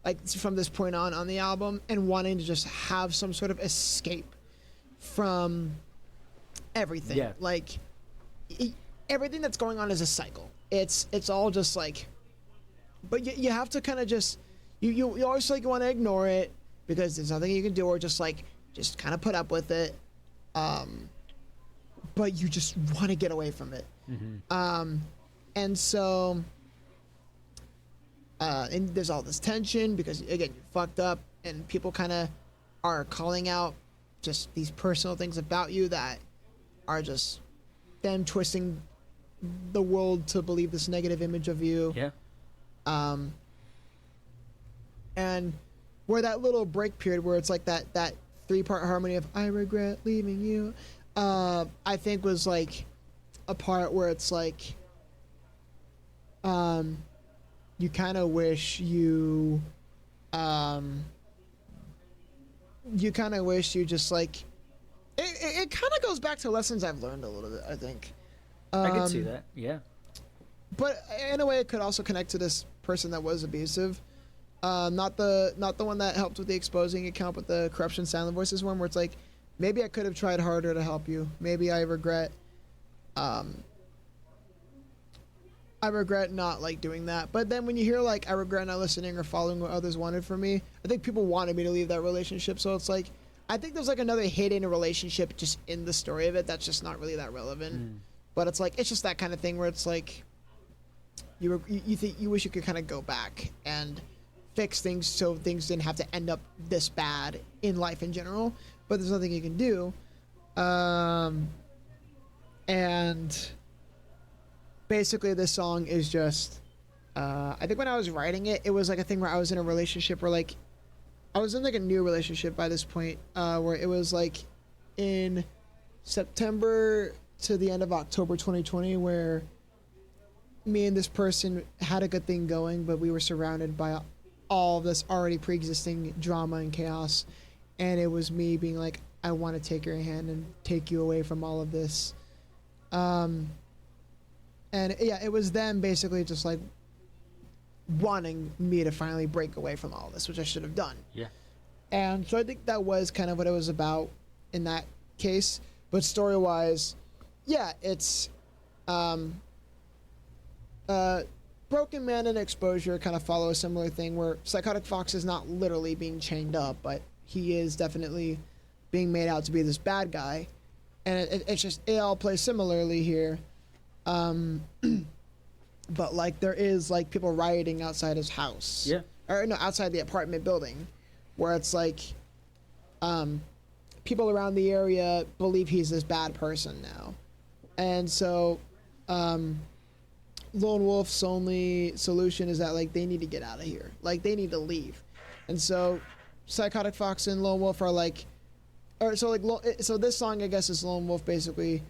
like, from this point on the album, and wanting to just have some sort of escape from everything. Yeah. Like, everything that's going on is a cycle. It's all just like, but you have to kind of just, you always like want to ignore it because there's nothing you can do, or just kind of put up with it. But you just want to get away from it. Mm-hmm. And so, and there's all this tension because, again, you're fucked up and people kind of are calling out just these personal things about you that are just them twisting the world to believe this negative image of you. Yeah. And where that little break period where it's like that 3-part harmony of I regret leaving you, I think was like a part where it's like, you kind of wish you just like, it kind of goes back to lessons I've learned a little bit, I think. I can see that. Yeah. But in a way, it could also connect to this person that was abusive. Not the one that helped with the exposing account, but the corruption silent voices one, where it's like, maybe I could have tried harder to help you. Maybe I regret not like doing that. But then when you hear like I regret not listening or following what others wanted from me, I think people wanted me to leave that relationship. So it's like, I think there's like another hidden relationship just in the story of it that's just not really that relevant. But it's like, it's just that kind of thing where it's like, you wish you could kind of go back and fix things so things didn't have to end up this bad in life in general, but there's nothing you can do. And basically this song is just, I think when I was writing it, it was like a thing where I was in a relationship where like, I was in like a new relationship by this point, where it was like in September to the end of October 2020, where me and this person had a good thing going, but we were surrounded by all of this already pre-existing drama and chaos. And it was me being like, I want to take your hand and take you away from all of this. And yeah, it was them basically just like wanting me to finally break away from all this, which I should have done. Yeah. And so I think that was kind of what it was about in that case. But story-wise, yeah, it's Broken Man and Exposure kind of follow a similar thing where PsychoticFox is not literally being chained up, but he is definitely being made out to be this bad guy. And it's just, it all plays similarly here. But like there is like people rioting outside his house. Yeah. Or no, outside the apartment building, where it's like, people around the area believe he's this bad person now. And so Lone Wolf's only solution is that like they need to get out of here. Like they need to leave. And so PsychoticFox and Lone Wolf are like, so this song I guess is Lone Wolf basically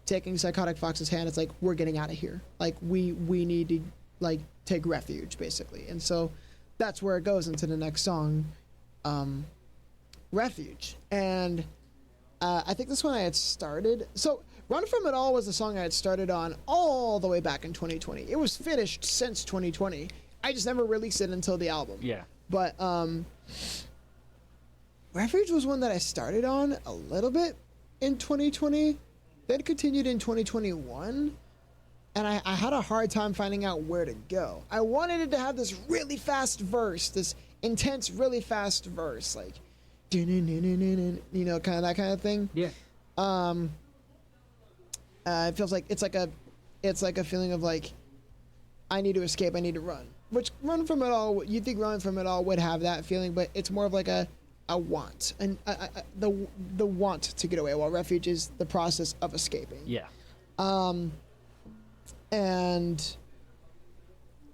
taking PsychoticFox's hand. It's like, we're getting out of here. Like we need to like take refuge basically. And so that's where it goes into the next song, Refuge. And I think this one I had started. So Run From It All was the song I had started on all the way back in 2020. It was finished since 2020. I just never released it until the album. Yeah. But Refuge was one that I started on a little bit in 2020, then continued in 2021, and I had a hard time finding out where to go. I wanted it to have this really fast verse, this intense, really fast verse, like, you know, kind of that kind of thing. Yeah. It feels like it's like a feeling of like, I need to escape, I need to run. Which Run From It All, you think Run From It All would have that feeling, but it's more of like a want, and the want to get away, while Refuge is the process of escaping. Yeah. And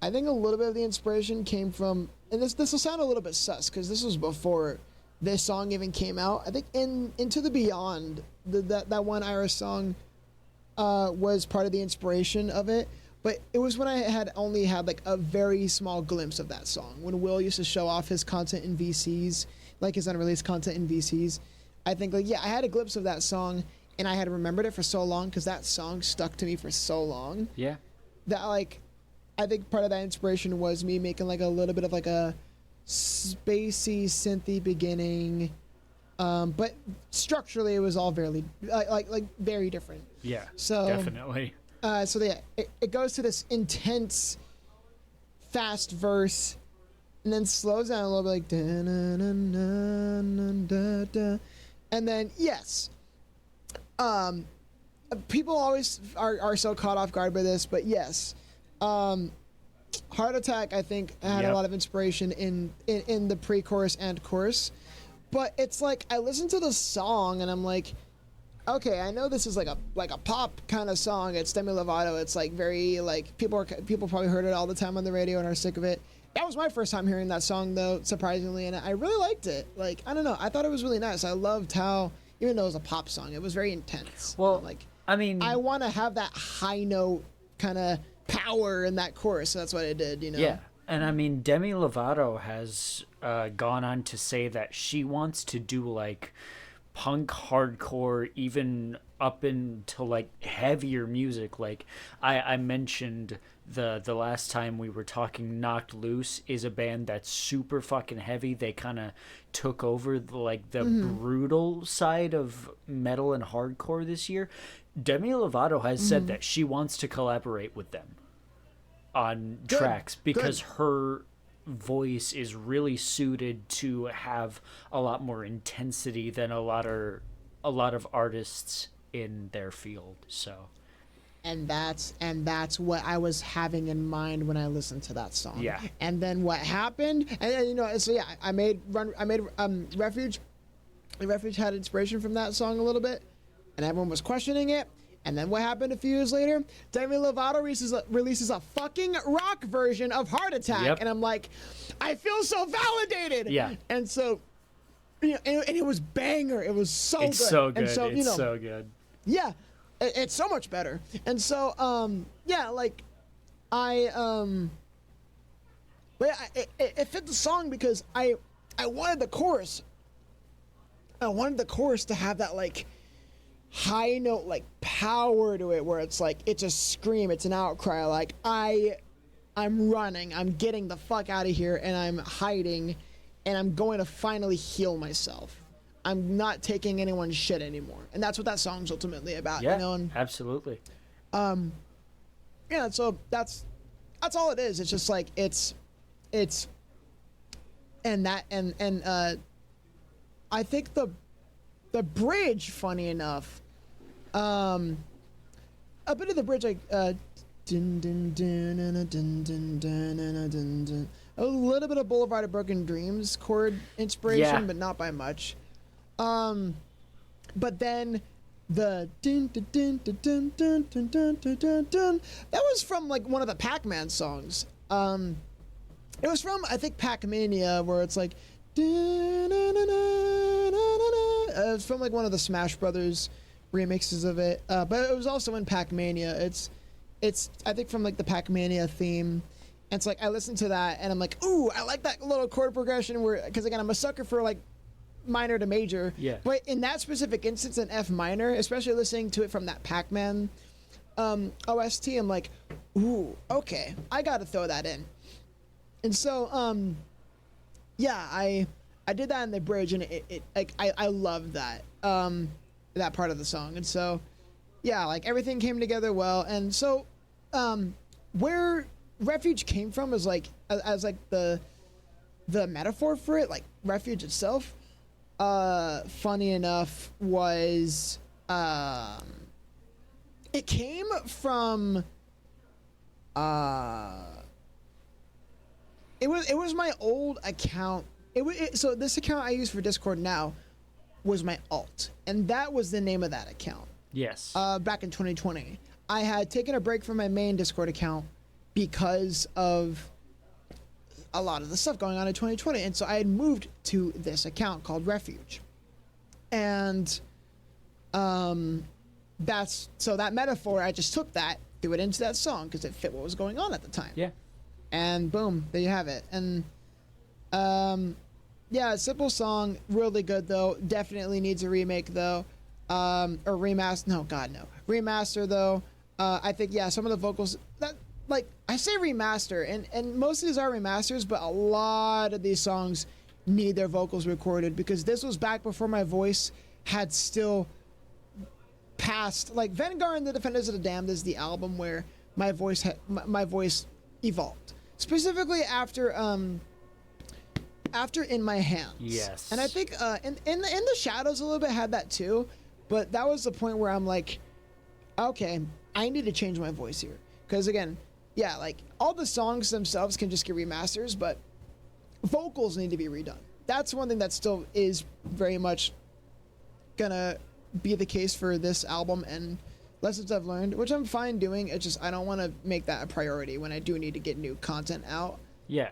I think a little bit of the inspiration came from, and this will sound a little bit sus because this was before this song even came out. I think Into the Beyond, that one Irish song, was part of the inspiration of it. But it was when I had only had like a very small glimpse of that song. When Will used to show off his content in VCs, like his unreleased content in VCs. I think like, yeah, I had a glimpse of that song and I had remembered it for so long because that song stuck to me for so long. Yeah. That like, I think part of that inspiration was me making like a little bit of like a spacey, synthy beginning. But structurally it was all very, like very different. Yeah, so, definitely. So yeah, it goes to this intense, fast verse, and then slows down a little bit, like da na na na na da da, and then yes, people always are so caught off guard by this, but yes, Heart Attack I think had a lot of inspiration in the pre-chorus and chorus, but it's like I listen to the song and I'm like, okay, I know this is like a pop kind of song. It's Demi Lovato. It's like very like people probably heard it all the time on the radio and are sick of it. That was my first time hearing that song though, surprisingly, and I really liked it. Like I don't know, I thought it was really nice. I loved how even though it was a pop song, it was very intense. Well, like I mean, I want to have that high note kind of power in that chorus. So that's what I did, you know. Yeah, and I mean Demi Lovato has gone on to say that she wants to do like punk hardcore, even up into like heavier music. Like I mentioned the last time we were talking, Knocked Loose is a band that's super fucking heavy. They kind of took over the brutal side of metal and hardcore this year. Demi Lovato has said that she wants to collaborate with them on tracks because her voice is really suited to have a lot more intensity than a lot of artists in their field. So and that's what I was having in mind when I listened to that song. Yeah. And then what happened, and you know, so yeah, I made Refuge. Refuge had inspiration from that song a little bit, and everyone was questioning it. And then what happened a few years later? Demi Lovato releases a fucking rock version of Heart Attack. Yep. And I'm like, I feel so validated. Yeah. And so, you know, and it was banger. It was so good. It's so good. And so, it's so good. Yeah. It's so much better. And so, yeah, like, but yeah, it fit the song because I wanted the chorus. I wanted the chorus to have that, like, high note, like power to it, where it's like it's a scream, it's an outcry, like I'm running, I'm getting the fuck out of here, and I'm hiding, and I'm going to finally heal myself. I'm not taking anyone's shit anymore, and that's what that song's ultimately about. Yeah, you know? And, absolutely. Yeah, so that's all it is. It's just like it's and I think the bridge, funny enough, a bit of the bridge, like dun, dun, dun, dun, dun, dun, dun, dun, dun, dun. A little bit of Boulevard of Broken Dreams chord inspiration, but not by much. but then the dun, dun, dun, dun, dun, dun, dun, dun, dun, dun, dun, that was from like one of the Pac-Man songs. It was from, I think, Pac-Mania, where it's like it's from like one of the Smash Brothers remixes of it, but it was also in Pac-Mania. It's I think from like the Pac-Mania theme, and it's like I listened to that and I'm like, ooh, I like that little chord progression, where, because again, I'm a sucker for like minor to major, yeah, but in that specific instance, in F minor, especially listening to it from that Pac-Man OST, I'm like, ooh, okay, I gotta throw that in. And so yeah, I did that in the bridge, and it like I love that that part of the song. And so yeah, like everything came together well. And so where Refuge came from is like as like the metaphor for it, like Refuge itself, funny enough, was it came from it was my old account. So this account I use for Discord now was my alt, and that was the name of that account. Yes. Back in 2020, I had taken a break from my main Discord account because of a lot of the stuff going on in 2020, and so I had moved to this account called Refuge, and that's so that metaphor, I just took that, threw it into that song because it fit what was going on at the time. Yeah. And boom, there you have it. And yeah, simple song, really good though. Definitely needs a remake though, or remaster. No, God no, remaster though. I think yeah, some of the vocals that, like, I say remaster, and most of these are remasters, but a lot of these songs need their vocals recorded, because this was back before my voice had still passed. Like Vengar and the Defenders of the Damned is the album where my voice evolved, specifically after In My Hands. Yes. And I think in the Shadows a little bit had that too, but that was the point where I'm like, okay, I need to change my voice here, because again, yeah, like all the songs themselves can just get remasters, but vocals need to be redone. That's one thing that still is very much gonna be the case for this album, and lessons I've learned, which I'm fine doing. It's just I don't want to make that a priority when I do need to get new content out. Yeah.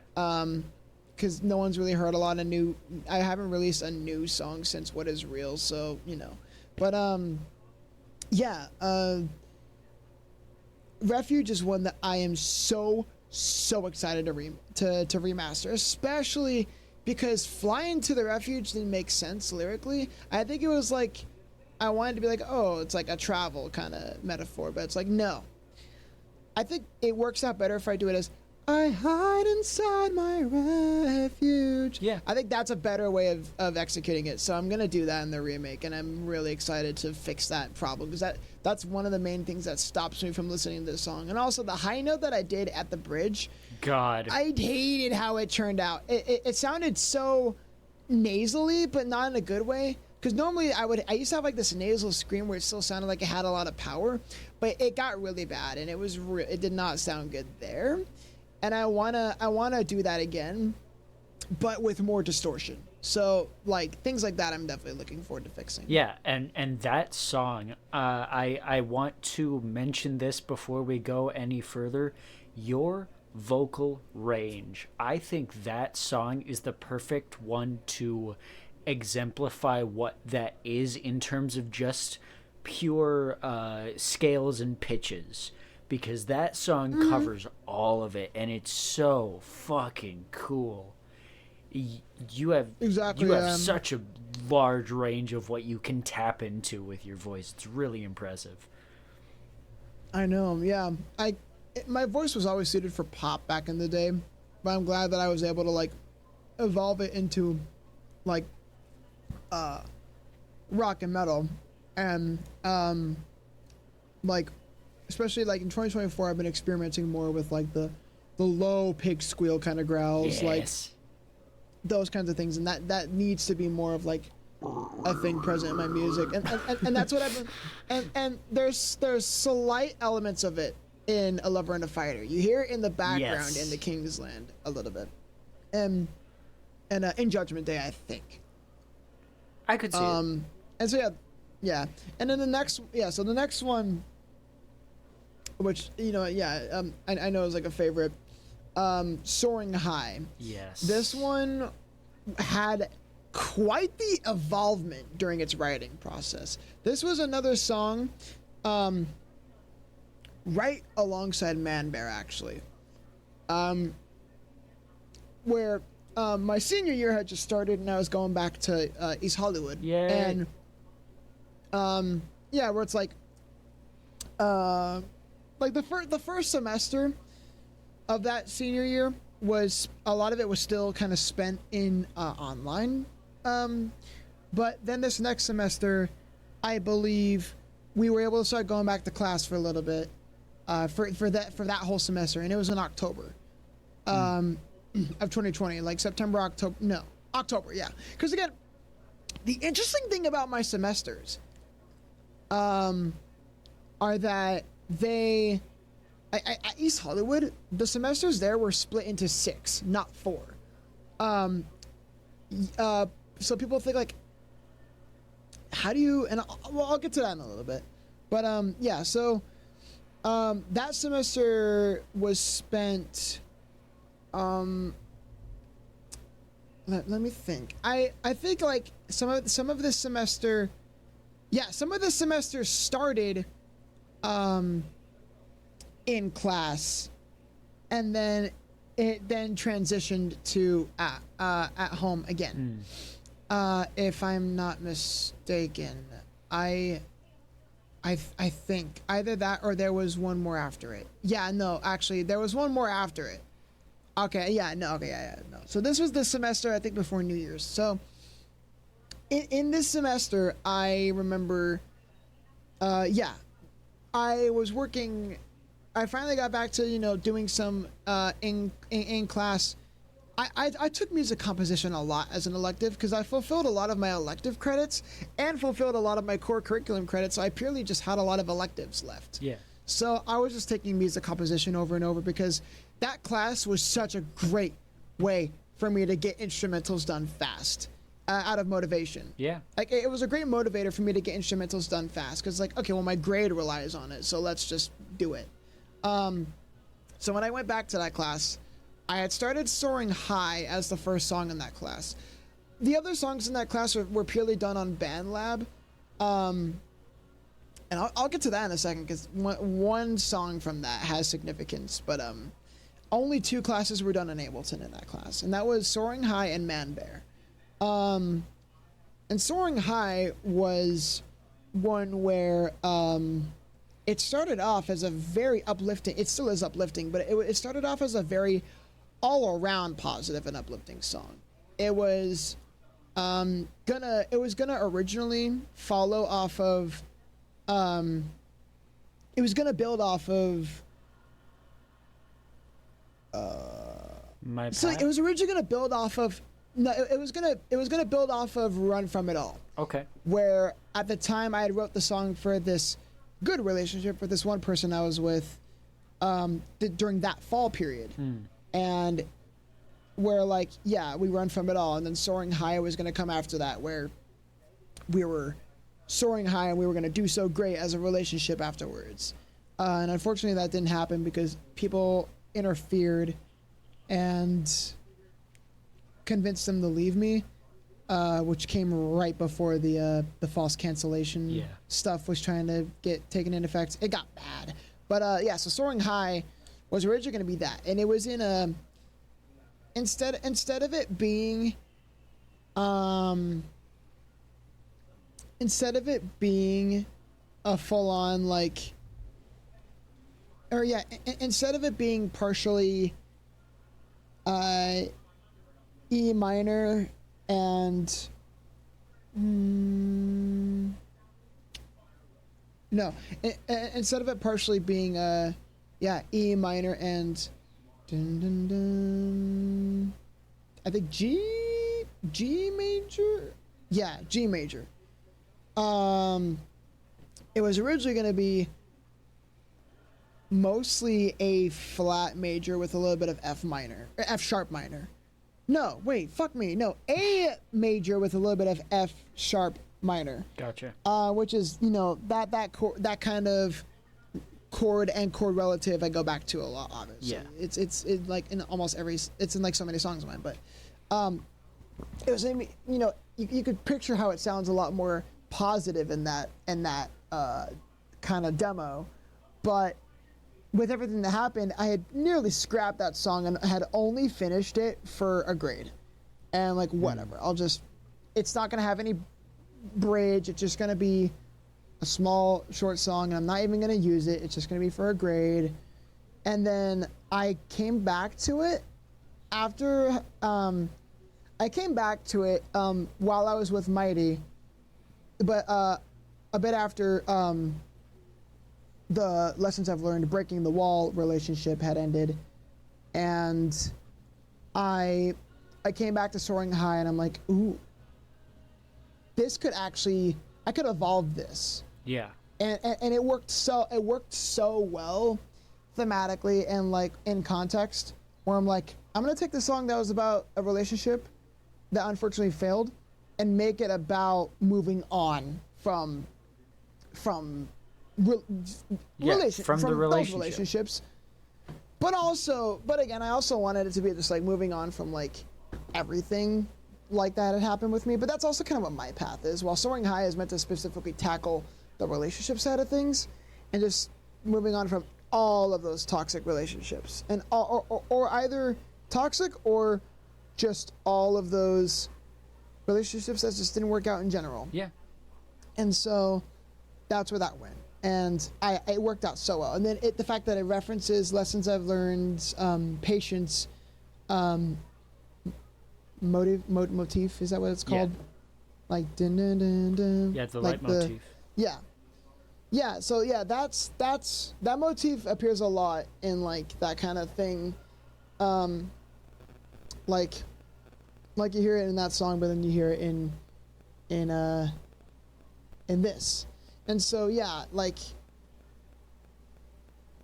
Because no one's really heard a lot of new. I haven't released a new song since What Is Real, so you know. But yeah. Refuge is one that I am so excited to remaster, especially because Flying to the Refuge didn't make sense lyrically. I think it was like, I wanted to be like, oh, it's like a travel kind of metaphor, but it's like, no. I think it works out better if I do it as, I hide inside my refuge. Yeah. I think that's a better way of executing it. So I'm going to do that in the remake, and I'm really excited to fix that problem, because that's one of the main things that stops me from listening to this song. And also the high note that I did at the bridge. God. I hated how it turned out. It sounded so nasally, but not in a good way. Because normally I used to have like this nasal scream where it still sounded like it had a lot of power, but it got really bad, and it did not sound good there. And I wanna do that again, but with more distortion. So like things like that, I'm definitely looking forward to fixing. Yeah, and that song, I want to mention this before we go any further. Your vocal range, I think that song is the perfect one to exemplify what that is in terms of just pure scales and pitches, because that song covers all of it, and it's so fucking cool. You have such a large range of what you can tap into with your voice. It's really impressive. I know, yeah. My voice was always suited for pop back in the day, but I'm glad that I was able to like evolve it into like rock and metal, and like especially like in 2024 I've been experimenting more with like the low pig squeal kind of growls, like those kinds of things, and that needs to be more of like a thing present in my music, and that's what I've been, and there's slight elements of it in A Lover and a Fighter. You hear it in the background in the King's Land a little bit, and in Judgment Day, I think I could see it. And so yeah, Yeah, and then so the next one, which I know is like a favorite, Soaring High. Yes. This one had quite the evolvement during its writing process. This was another song, right alongside Man Bear actually, where my senior year had just started and I was going back to East Hollywood. Yeah. And where it's like the first semester of that senior year was a lot of it was still kind of spent in online, but then this next semester, I believe we were able to start going back to class for a little bit, for that whole semester, and it was in October, of 2020, like October, yeah. Because again, the interesting thing about my semesters, are that at East Hollywood, the semesters there were split into 6, not 4. So people think like, how do you? And I'll get to that in a little bit. But so that semester was spent. Let me think. I think like some of this semester. Yeah, some of the semesters started in class, and then it transitioned to at home again. If I'm not mistaken, I think either that or there was one more after it. Yeah, no, actually there was one more after it. Okay, yeah, no. So this was the semester I think before New Year's. So in this semester, I remember, I was working. I finally got back to doing some in class. I took music composition a lot as an elective because I fulfilled a lot of my elective credits and fulfilled a lot of my core curriculum credits. So I purely just had a lot of electives left. Yeah. So I was just taking music composition over and over because that class was such a great way for me to get instrumentals done fast. Out of motivation. Yeah. Like it was a great motivator for me to get instrumentals done fast because like, okay, well my grade relies on it, so let's just do it. So when I went back to that class, I had started Soaring High as the first song in that class. The other songs in that class were purely done on BandLab. And I'll get to that in a second because one song from that has significance, but only 2 classes were done in Ableton in that class, and that was Soaring High and Man Bear. And Soaring High was one where it started off as a very uplifting. It still is uplifting, but it started off as a very all-around positive and uplifting song. It was gonna originally follow off of. It was gonna build off of. My Path? So it was originally gonna build off of. No, it was gonna build off of Run From It All. Okay. Where at the time I had wrote the song for this good relationship with this one person I was with during that fall period. And where like, yeah, we Run From It All, and then Soaring High was gonna come after that, where we were soaring high and we were gonna do so great as a relationship afterwards. And unfortunately that didn't happen because people interfered and convinced them to leave me, which came right before the false cancellation stuff was trying to get taken into effect. It got bad, but so Soaring High was originally going to be that, and it was in a instead of it being a full-on like, or yeah, instead of it being partially E minor and instead of it partially being E minor and dun, dun, dun, I think G major, G major. It was originally going to be mostly a flat major with a little bit of F minor, or F sharp minor. No, wait, fuck me. No, A major with a little bit of F sharp minor. Gotcha. Which is, you know, that kind of chord and chord relative I go back to a lot, obviously. Yeah. It's like in almost every, it's in like so many songs of mine, but it was, you know, you could picture how it sounds a lot more positive in that kind of demo, but with everything that happened, I had nearly scrapped that song and I had only finished it for a grade. And like, whatever, it's not gonna have any bridge, it's just gonna be a small short song and I'm not even gonna use it, it's just gonna be for a grade. And then I came back to it after while I was with Mighty, but a bit after the Lessons I've Learned Breaking the Wall relationship had ended, and I came back to Soaring High and I'm like, ooh, this could actually, I could evolve this. Yeah. And it worked so well thematically and like in context, where I'm like, I'm gonna take the song that was about a relationship that unfortunately failed and make it about moving on from the relationships. But again, I also wanted it to be just like moving on from like everything like that had happened with me. But that's also kind of what my path is. While Soaring High is meant to specifically tackle the relationship side of things and just moving on from all of those toxic relationships, and or either toxic or just all of those relationships that just didn't work out in general. Yeah. And so that's where that went. And it worked out so well. And then the fact that it references Lessons I've Learned, patience, motif, is that what it's called? Yeah. Like dun dun dun dun. Yeah, it's the like leitmotif. Yeah. So yeah, that motif appears a lot in like that kind of thing. Like you hear it in that song, but then you hear it in this. And so, yeah, like,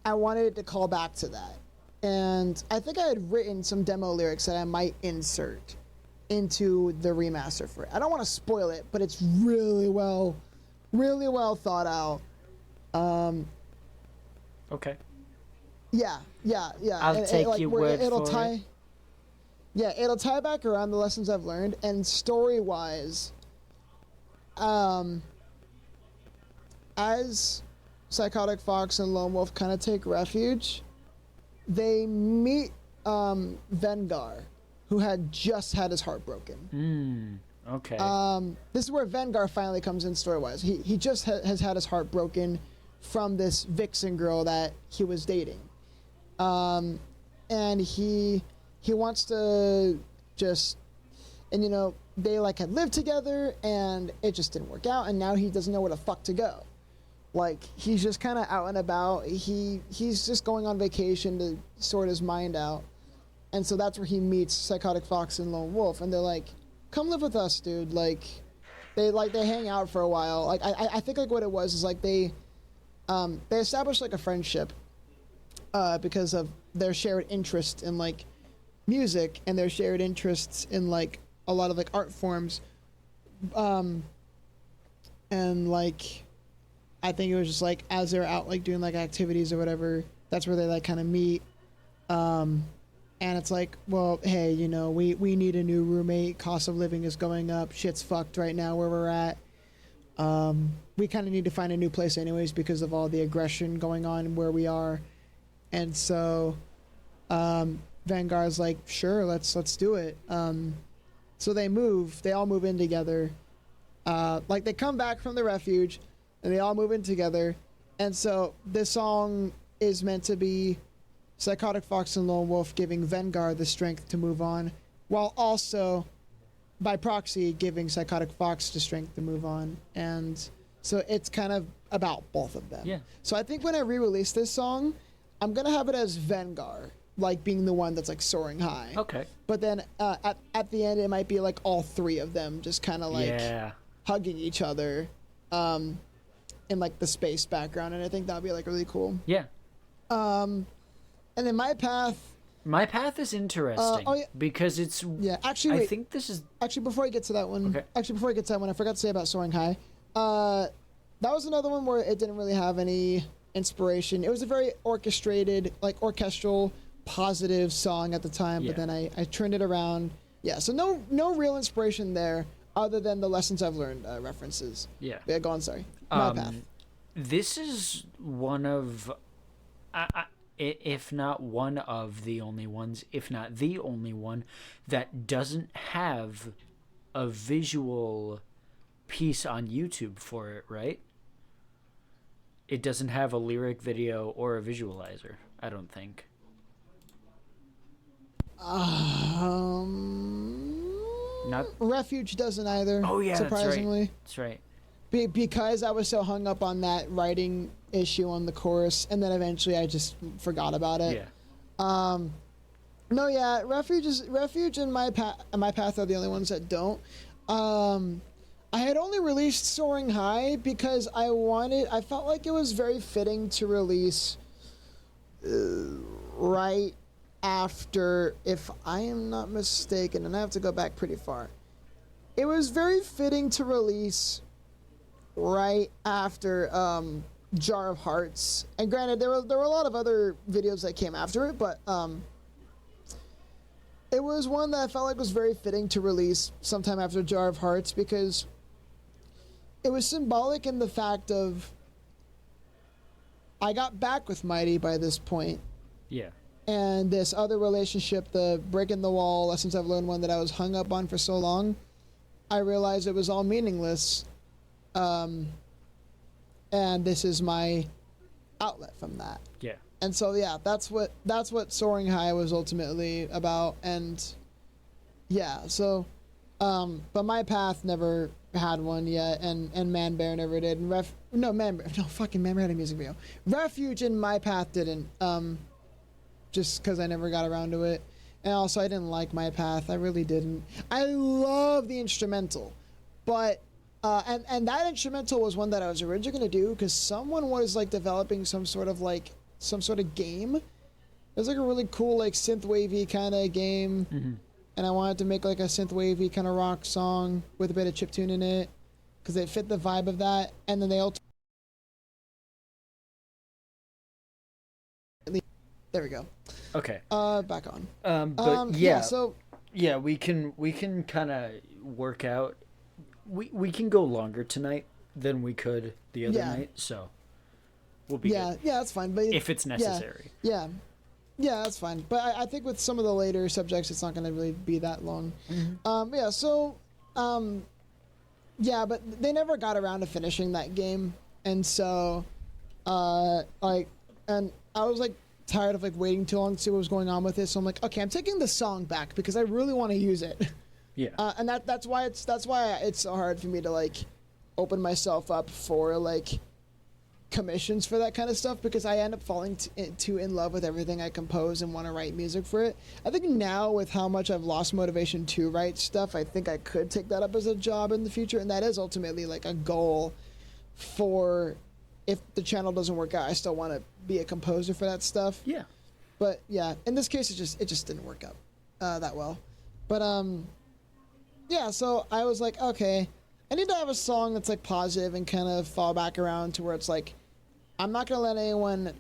I wanted to call back to that. And I think I had written some demo lyrics that I might insert into the remaster for it. I don't want to spoil it, but it's really well thought out. Okay. Yeah. I'll take your word for it. Yeah, it'll tie back around the Lessons I've Learned, and story-wise, as PsychoticFox and Lone Wolf kind of take refuge, they meet Vengar, who had just had his heart broken. Okay. This is where Vengar finally comes in story-wise. He just has had his heart broken from this vixen girl that he was dating. And he wants to just, and you know, they like had lived together and it just didn't work out, and now he doesn't know where the fuck to go. Like, he's just kind of out and about. He's just going on vacation to sort his mind out. And so that's where he meets PsychoticFox and Lone Wolf, and they're like, come live with us, dude. Like, they hang out for a while. Like, I think like what it was is like they established like a friendship because of their shared interest in like music and their shared interests in like a lot of like art forms. And like, I think it was just like as they're out like doing like activities or whatever, that's where they like kind of meet. And it's like, well, hey, you know, we need a new roommate. Cost of living is going up. Shit's fucked right now where we're at. We kind of need to find a new place anyways because of all the aggression going on where we are. And so Vanguard's like, sure, let's do it. So they all move in together. Like they come back from the refuge and they all move in together. And so this song is meant to be PsychoticFox and Lone Wolf giving Vengar the strength to move on, while also, by proxy, giving PsychoticFox the strength to move on. And so it's kind of about both of them. Yeah. So I think when I re-release this song, I'm going to have it as Vengar, like being the one that's like soaring high. Okay. But then at the end, it might be like all three of them just kind of like hugging each other in like the space background. And I think that'd be like really cool. Yeah. And then my path. My Path is interesting because it's... Yeah, actually, I wait. think this is... Actually, before I get to that one... Okay. Actually, before I get to that one, I forgot to say about Soaring High. That was another one where it didn't really have any inspiration. It was a very orchestrated, like, orchestral, positive song at the time, but then I turned it around. Yeah, so no real inspiration there other than the lessons I've learned references. Yeah. Yeah, go on, sorry. My Path. This is one of... if not one of the only ones, if not the only one, that doesn't have a visual piece on YouTube for it, right? It doesn't have a lyric video or a visualizer, I don't think. Not Refuge doesn't either. Oh yeah, surprisingly. That's right. Because I was so hung up on that writing issue on the chorus, and then eventually I just forgot about it. Yeah. No, yeah, Refuge and My Path are the only ones that don't. I had only released Soaring High because I felt like it was very fitting to release right after, if I am not mistaken, and I have to go back pretty far. It was very fitting to release right after Jar of Hearts, and granted there were a lot of other videos that came after it, but it was one that I felt like was very fitting to release sometime after Jar of Hearts because it was symbolic in the fact of I got back with Mighty by this point. Yeah. And this other relationship, the breaking the wall, lessons I've learned one that I was hung up on for so long, I realized it was all meaningless. And this is my outlet from that. Yeah. And so yeah, that's what Soaring High was ultimately about. And yeah, so but My Path never had one yet, and Man Bear never did. And Man Bear had a music video. Refuge and My Path didn't. Just because I never got around to it. And also I didn't like My Path. I really didn't. I love the instrumental, but and that instrumental was one that I was originally going to do because someone was like developing some sort of game. It was like a really cool like synth wavy kind of game. Mm-hmm. And I wanted to make like a synth wavy kind of rock song with a bit of chiptune in it because it fit the vibe of that. And then they all there we go. Okay. Back on. But so yeah, we can kind of work out. We can go longer tonight than we could the other night, so we'll be good. Yeah, that's fine. But if it's necessary. Yeah, that's fine. But I think with some of the later subjects, it's not going to really be that long. Mm-hmm. But they never got around to finishing that game, and so, and I was like tired of like waiting too long to see what was going on with it. So I'm like, okay, I'm taking the song back because I really want to use it. Yeah. And that's why it's so hard for me to like open myself up for like commissions for that kind of stuff because I end up falling too in love with everything I compose and want to write music for it. I think now with how much I've lost motivation to write stuff, I think I could take that up as a job in the future, and that is ultimately like a goal for if the channel doesn't work out. I still want to be a composer for that stuff. Yeah. But yeah, in this case, it just didn't work out that well. But yeah, so I was like, okay, I need to have a song that's like positive and kind of fall back around to where it's like, I'm not gonna let anyone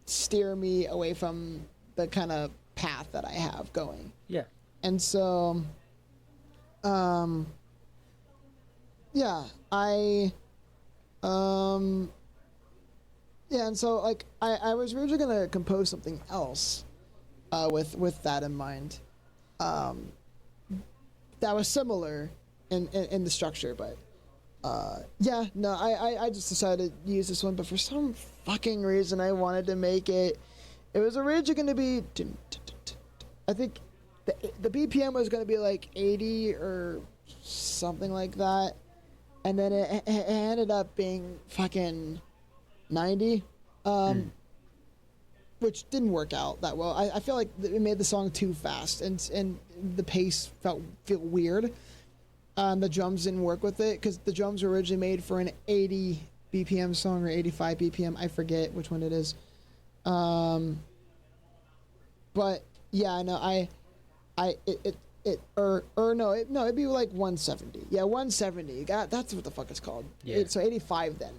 steer me away from the kind of path that I have going. Yeah. And so, yeah, and so like I was originally gonna compose something else, with that in mind, that was similar in the structure, but I just decided to use this one, but for some fucking reason I wanted to make it. It was originally going to be, I think the BPM was going to be like 80 or something like that, and then it ended up being fucking 90, which didn't work out that well. I feel like it made the song too fast, and the pace felt weird. The drums didn't work with it because the drums were originally made for an 80 BPM song or 85 BPM. I forget which one it is. But Yeah, no, it'd be like 170. Yeah, 170. That's what the fuck it's called. Yeah. So 85 then.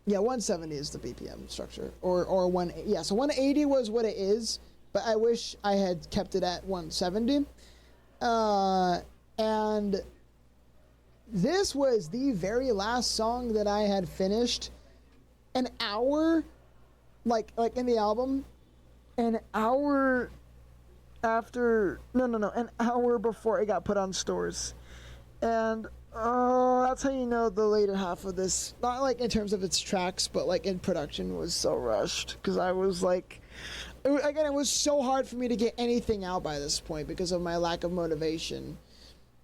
Yeah, 170 is the BPM structure, or 1. Yeah, so 180 was what it is, but I wish I had kept it at 170. And this was the very last song that I had finished. An hour, like in the album, an hour after, an hour before it got put on stores. And that's how you know the later half of this, not like in terms of its tracks, but like in production, was so rushed. Because I was like, it was so hard for me to get anything out by this point because of my lack of motivation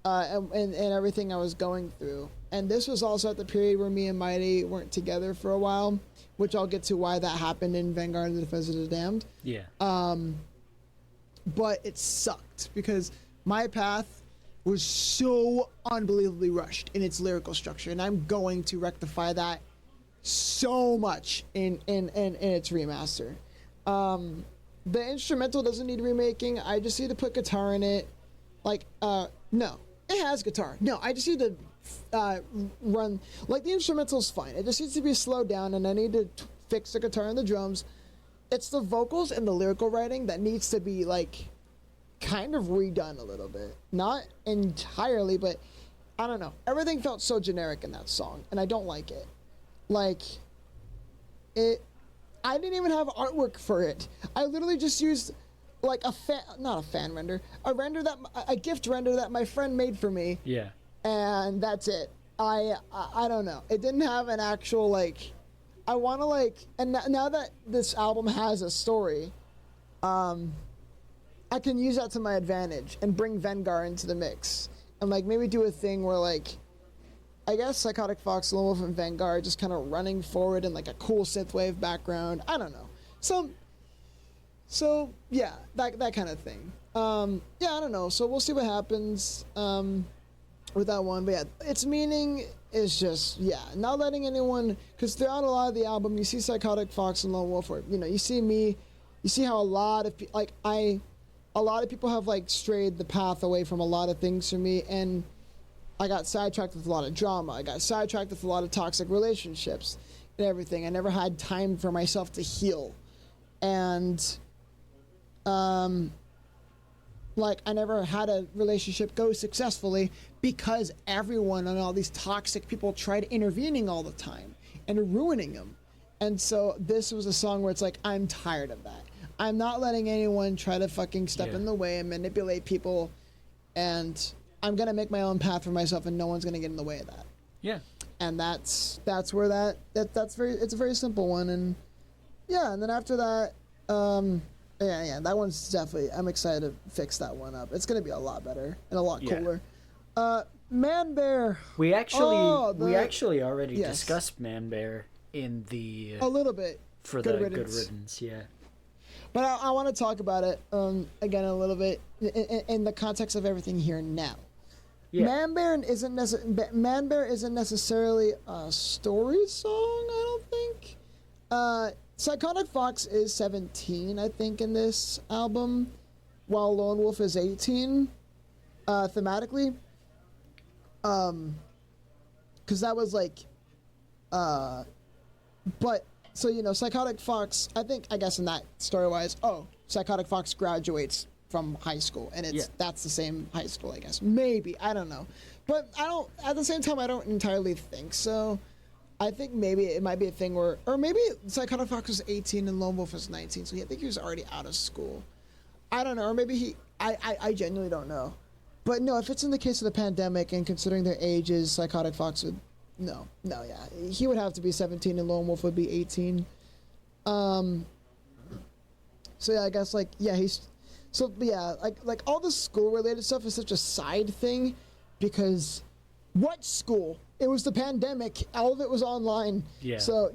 and everything I was going through. And this was also at the period where me and Mighty weren't together for a while, which I'll get to why that happened in Vengar and the Defense of the Damned. Yeah. But it sucked because my path was so unbelievably rushed in its lyrical structure, and I'm going to rectify that so much in its remaster. The instrumental doesn't need remaking. I just need to put guitar in it. No, it has guitar. No, I just need to run. Like, the instrumental's fine. It just needs to be slowed down, and I need to fix the guitar and the drums. It's the vocals and the lyrical writing that needs to be, like, kind of redone a little bit. Not entirely, but I don't know. Everything felt so generic in that song, and I don't like it. Like, I didn't even have artwork for it. I literally just used, like, a gift render that my friend made for me. Yeah. And that's it. I don't know. It didn't have an actual, like, I want to, like, and now that this album has a story, I can use that to my advantage and bring Vengar into the mix. And, like, maybe do a thing where, like, I guess PsychoticFox, Lone Wolf, and Vengar are just kind of running forward in, like, a cool synthwave background. I don't know. So yeah, that kind of thing. Yeah, I don't know. So we'll see what happens with that one. But yeah, its meaning is just, not letting anyone, because throughout a lot of the album, you see PsychoticFox and Lone Wolf, or, you see me, you see how a lot of people have, like, strayed the path away from a lot of things for me, and I got sidetracked with a lot of drama. I got sidetracked with a lot of toxic relationships and everything. I never had time for myself to heal. And, like, I never had a relationship go successfully because everyone and all these toxic people tried intervening all the time and ruining them. And so this was a song where it's like, I'm tired of that. I'm not letting anyone try to fucking step in the way and manipulate people, and I'm gonna make my own path for myself, and no one's gonna get in the way of that. Yeah. And that's where it's a very simple one. And yeah, and then after that, that one's definitely, I'm excited to fix that one up. It's gonna be a lot better and a lot cooler. Man Bear. We actually already discussed Man Bear in the a little bit for the Good Riddance, yeah. But I want to talk about it again a little bit in the context of everything here now. Yeah. Man Bear isn't necessarily a story song, I don't think. PsychoticFox is 17, I think, in this album, while Lone Wolf is 18, thematically. Because that was like, but, so, PsychoticFox, I guess in that story-wise, PsychoticFox graduates from high school, and that's the same high school, I guess. Maybe, I don't know. But at the same time, I don't entirely think so. I think maybe it might be a thing where, or maybe PsychoticFox was 18 and Lone Wolf was 19, so I think he was already out of school. I don't know, or maybe I genuinely don't know. But no, if it's in the case of the pandemic and considering their ages, PsychoticFox would, he would have to be 17 and Lone Wolf would be 18. So yeah, I guess like all the school related stuff is such a side thing, because what school? It was the pandemic. All of it was online. Yeah. So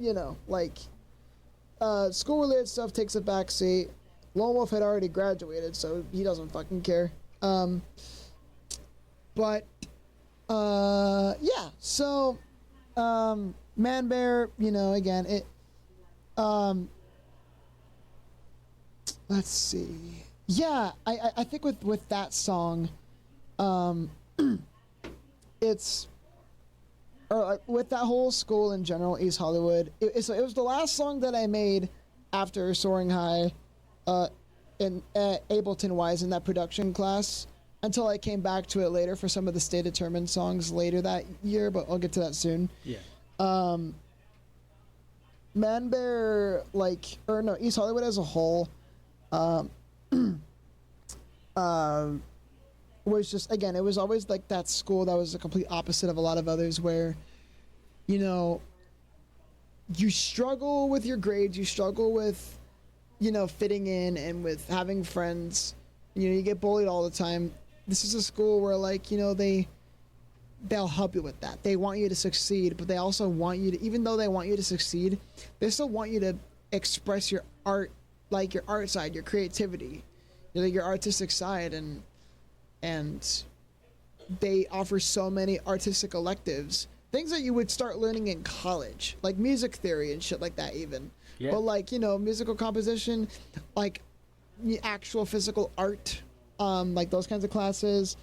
school related stuff takes a backseat. Lone Wolf had already graduated, so he doesn't fucking care. So Man Bear, again, it let's see. Yeah, I think with that song, it's or with that whole school in general, East Hollywood. It was the last song that I made after Soaring High, in Ableton wise in that production class. Until I came back to it later for some of the Stay Determined songs later that year, but I'll get to that soon. Yeah. Man Bear, East Hollywood as a whole, was just, again, it was always like that school that was the complete opposite of a lot of others where, you know, you struggle with your grades, you struggle with, you know, fitting in and with having friends, you know, you get bullied all the time. This is a school where, like, you know, they'll help you with that. They want you to succeed, but they also want you to, even though they want you to succeed, they still want you to express your art, like your art side, your creativity, you know, your artistic side, and they offer so many artistic electives, things that you would start learning in college, like music theory and shit like that even. Yeah. But, like, you know, musical composition, like actual physical art, like those kinds of classes,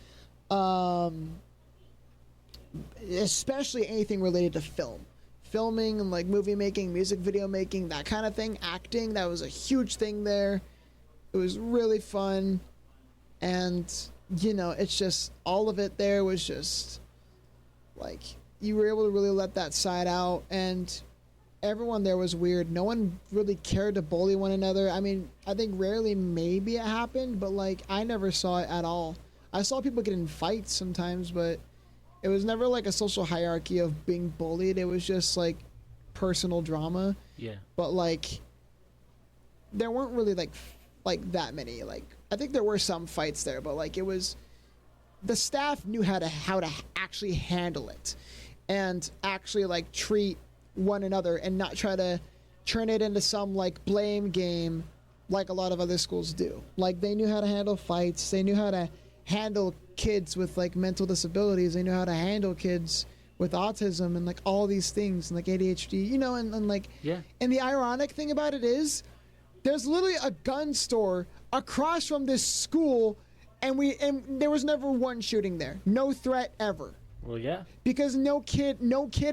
especially anything related to filming and like movie making, music video making, that kind of thing, acting, that was a huge thing there. It was really fun, and you know, it's just all of it there was just like you were able to really let that side out, and everyone there was weird. No one really cared to bully one another. I mean, I think rarely maybe it happened, but like I never saw it at all. I saw people get in fights sometimes, but it was never like a social hierarchy of being bullied. It was just like personal drama. Yeah. But like there weren't really like that many. Like I think there were some fights there, but like it was the staff knew how to actually handle it and actually like treat one another and not try to turn it into some like blame game like a lot of other schools do. Like they knew how to handle fights. They knew how to handle kids with like mental disabilities. They knew how to handle kids with autism and like all these things and like ADHD, you know, and like, yeah. And the ironic thing about it is there's literally a gun store across from this school, and there was never one shooting there. No threat ever. Well, yeah. Because no kid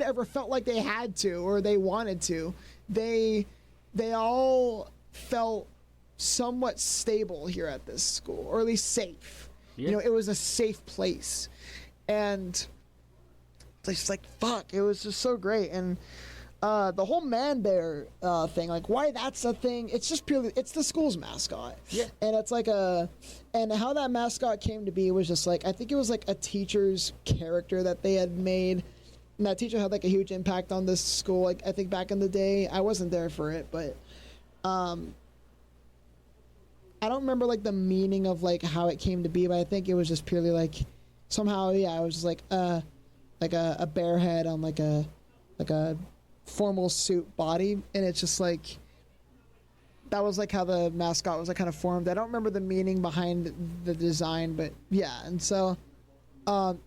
ever felt like they had to or they wanted to. They all felt somewhat stable here at this school, or at least safe. Yeah. You know, it was a safe place. And it's just like, fuck, it was just so great. And the whole Man Bear thing, like why that's a thing, it's just purely, it's the school's mascot. Yeah. And it's like and how that mascot came to be was just like, I think it was like a teacher's character that they had made. And that teacher had like a huge impact on this school. Like I think back in the day, I wasn't there for it, but I don't remember like the meaning of like how it came to be, but I think it was just purely like somehow, yeah, it was just like a bear head on like a formal suit body, and it's just like that was like how the mascot was like kind of formed. I don't remember the meaning behind the design, but yeah. And so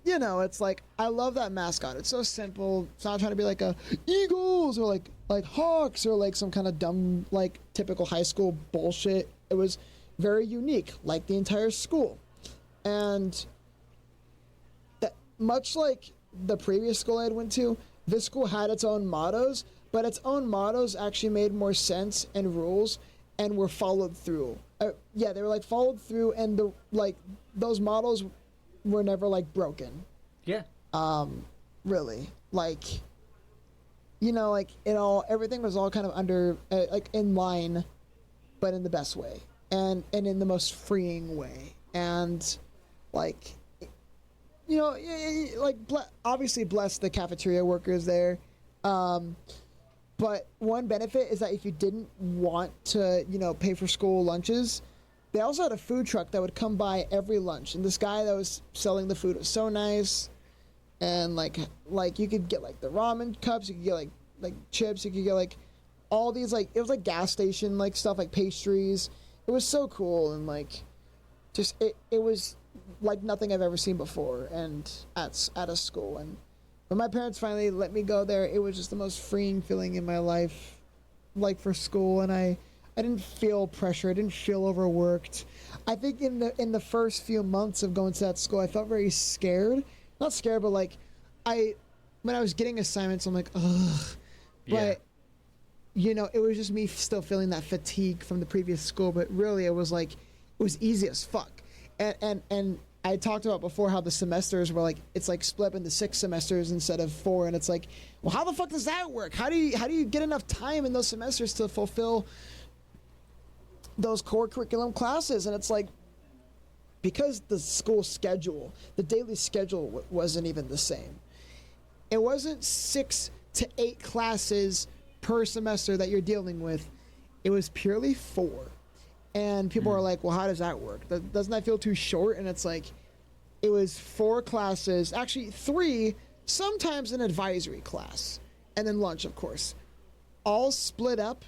you know, it's like I love that mascot. It's so simple. It's not trying to be like a Eagles or like Hawks or like some kind of dumb like typical high school bullshit. It was very unique, like the entire school. And that, much like the previous school I went to, this school had its own mottos, but its own mottos actually made more sense and rules and were followed through. Yeah, they were like followed through, and the like those mottos were never like broken. Yeah. Really, like, you know, like everything was all kind of under like in line, but in the best way and in the most freeing way, and like, you know, like obviously bless the cafeteria workers there, but one benefit is that if you didn't want to, you know, pay for school lunches, they also had a food truck that would come by every lunch, and this guy that was selling the food was so nice, and like you could get like the ramen cups, you could get like chips, you could get like all these like, it was like gas station like stuff, like pastries. It was so cool, and like just it was like nothing I've ever seen before, and at a school. And when my parents finally let me go there, it was just the most freeing feeling in my life, like for school. And I I didn't feel pressure. I didn't feel overworked. I think in the first few months of going to that school, I felt very scared. Not scared, but like when I was getting assignments, I'm like, ugh. But it was just me still feeling that fatigue from the previous school. But really, it was easy as fuck. And I talked about before how the semesters were like, it's like split up into 6 semesters instead of 4, and it's like, well, how the fuck does that work? How do you get enough time in those semesters to fulfill those core curriculum classes? And it's like, because the school schedule, the daily schedule wasn't even the same. It wasn't 6 to 8 classes per semester that you're dealing with. It was purely 4. And people are like, well, how does that work? Doesn't that feel too short? And it's like, it was 4 classes, actually 3, sometimes an advisory class, and then lunch, of course, all split up,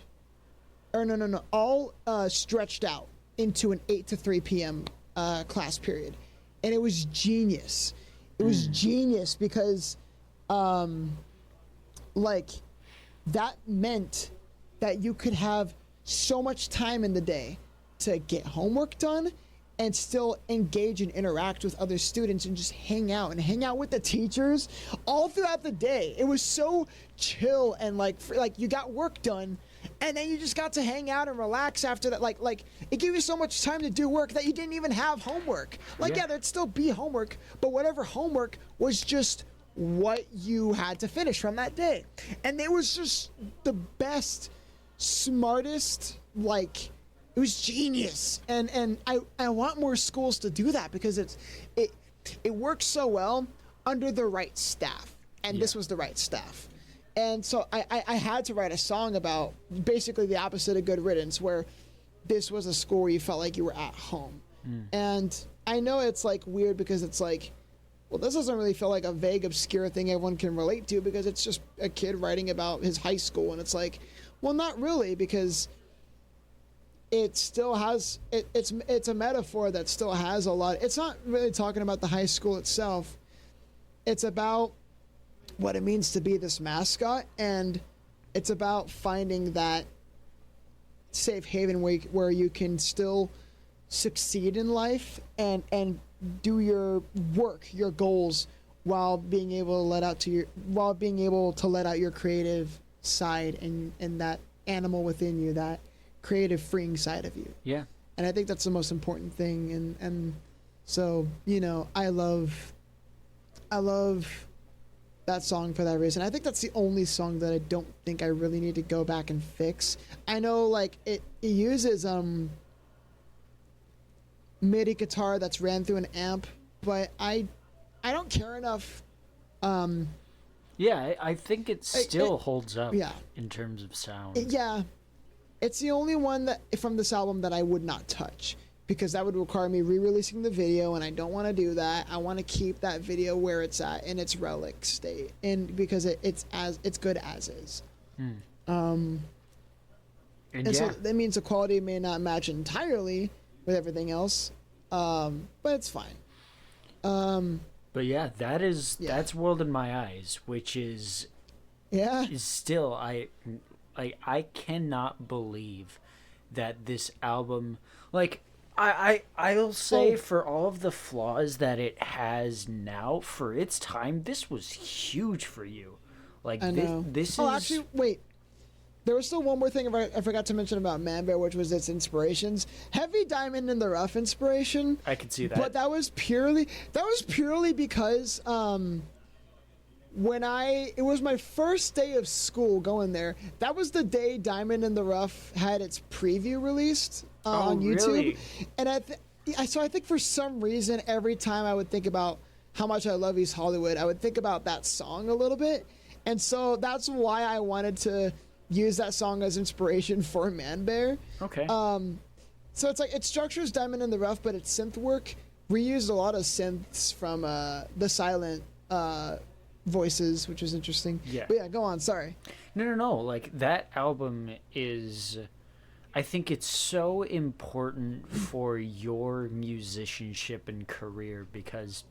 or no, all stretched out into an 8 to 3 p.m. Class period. And it was genius. It was genius because, like, that meant that you could have so much time in the day to get homework done and still engage and interact with other students and just hang out with the teachers all throughout the day. It was so chill, and like you got work done and then you just got to hang out and relax after that. Like it gave you so much time to do work that you didn't even have homework. There'd still be homework, but whatever homework was just what you had to finish from that day. And it was just the best, smartest, like, it was genius. And I want more schools to do that because it works so well under the right staff. And this was the right staff. And so I had to write a song about basically the opposite of Good Riddance, where this was a school where you felt like you were at home. And I know it's like weird because it's like, well, this doesn't really feel like a vague, obscure thing everyone can relate to because it's just a kid writing about his high school. And it's like, well, not really, because it still has, it's a metaphor that still has a lot. It's not really talking about the high school itself. It's about what it means to be this mascot, and it's about finding that safe haven where you can still succeed in life and do your work, your goals, while being able to let out your creative side and that animal within you, that creative freeing side of you. Yeah. And I think that's the most important thing. And so, I love that song for that reason. I think that's the only song that I don't think I really need to go back and fix. I know, like, it uses MIDI guitar that's ran through an amp, but I don't care enough. I think it still holds up in terms of sound. It's the only one that from this album that I would not touch, because that would require me re-releasing the video, and I don't want to do that. I want to keep that video where it's at in its relic state, and because it's good as is. So that means the quality may not match entirely with everything else, but it's fine. But yeah, that's World in My Eyes, which is still I cannot believe that this album, like, I'll say for all of the flaws that it has now, for its time, this was huge for you. Like, this is... actually, wait. There was still one more thing I forgot to mention about Man Bear, which was its inspirations. Heavy Diamond in the Rough inspiration. I could see that. But that was purely because it was my first day of school going there. That was the day Diamond in the Rough had its preview released on YouTube. Really? And so I think for some reason, every time I would think about how much I love East Hollywood, I would think about that song a little bit. And so that's why I wanted to use that song as inspiration for Man Bear. Okay. So it's like, it structures Diamond in the Rough, but it's synth work. Reused a lot of synths from the silent voices, which is interesting. Yeah. But yeah, go on. Sorry. No. Like, that album is... I think it's so important for your musicianship and career because,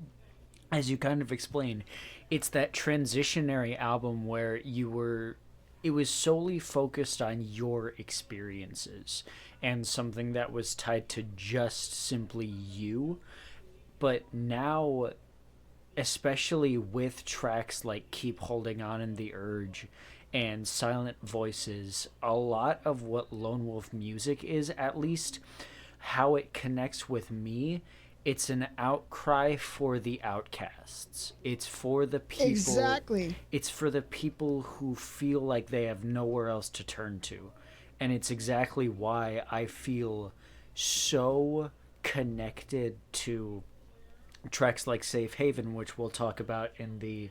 as you kind of explained, it's that transitionary album where you were it was solely focused on your experiences and something that was tied to just simply you. But now, especially with tracks like Keep Holding On and The Urge and Silent Voices, a lot of what Lone Wolf Music is, at least how it connects with me, it's an outcry for the outcasts. It's for the people. Exactly. It's for the people who feel like they have nowhere else to turn to. And it's exactly why I feel so connected to tracks like Safe Haven, which we'll talk about in the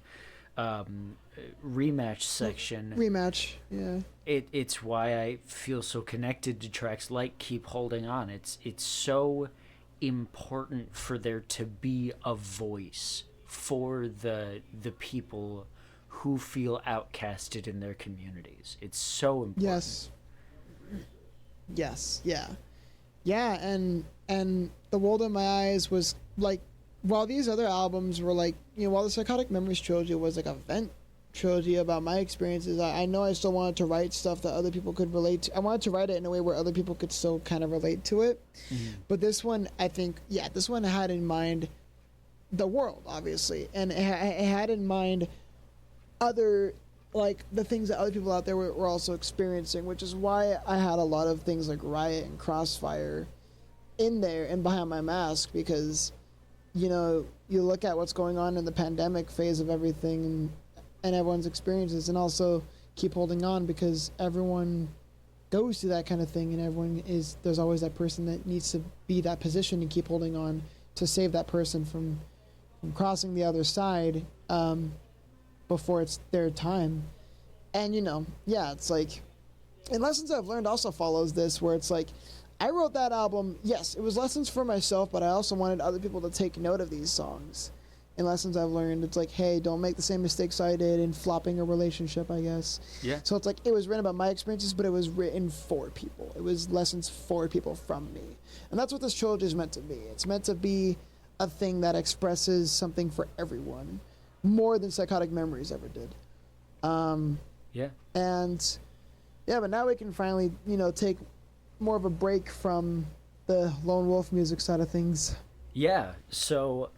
rematch section. Rematch, yeah. It's why I feel so connected to tracks like Keep Holding On. It's so important for there to be a voice for the people who feel outcasted in their communities. It's so important. Yes, yeah, and The World in My Eyes was like, while these other albums were like, while the Psychotic Memories trilogy was like a vent trilogy about my experiences, I know I still wanted to write stuff that other people could relate to. I wanted to write it in a way where other people could still kind of relate to it. Mm-hmm. But this one, I think, this one had in mind the world, obviously, and it had in mind other, like, the things that other people out there were also experiencing, which is why I had a lot of things like Riot and Crossfire in there and Behind My Mask, because, you look at what's going on in the pandemic phase of everything and everyone's experiences, and also Keep Holding On, because everyone goes through that kind of thing, and there's always that person that needs to be that position and keep holding on to save that person from crossing the other side before it's their time. And it's like, and Lessons I've Learned also follows this, where it's like, I wrote that album, yes, it was lessons for myself, but I also wanted other people to take note of these songs. In Lessons I've Learned, it's like, hey, don't make the same mistakes I did in flopping a relationship, I guess. Yeah. So it's like, it was written about my experiences, but it was written for people. It was lessons for people from me. And that's what this trilogy is meant to be. It's meant to be a thing that expresses something for everyone, more than Psychotic Memories ever did. Yeah. And, but now we can finally, take more of a break from the Lone Wolf music side of things. Yeah, so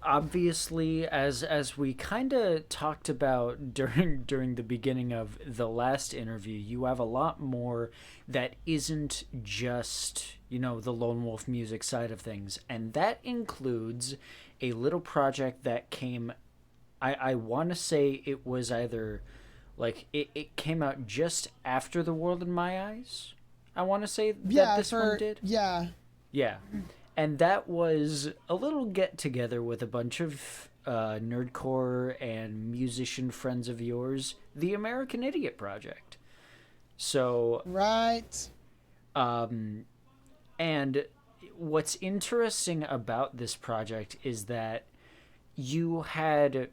obviously, as we kind of talked about during the beginning of the last interview, you have a lot more that isn't just, the Lone Wolf music side of things. And that includes a little project that came, I want to say it was either, like, it came out just after The World in My Eyes. I want to say that this one did. Yeah. Yeah. And that was a little get-together with a bunch of nerdcore and musician friends of yours, the American Idiot Project. So... Right. And what's interesting about this project is that you had...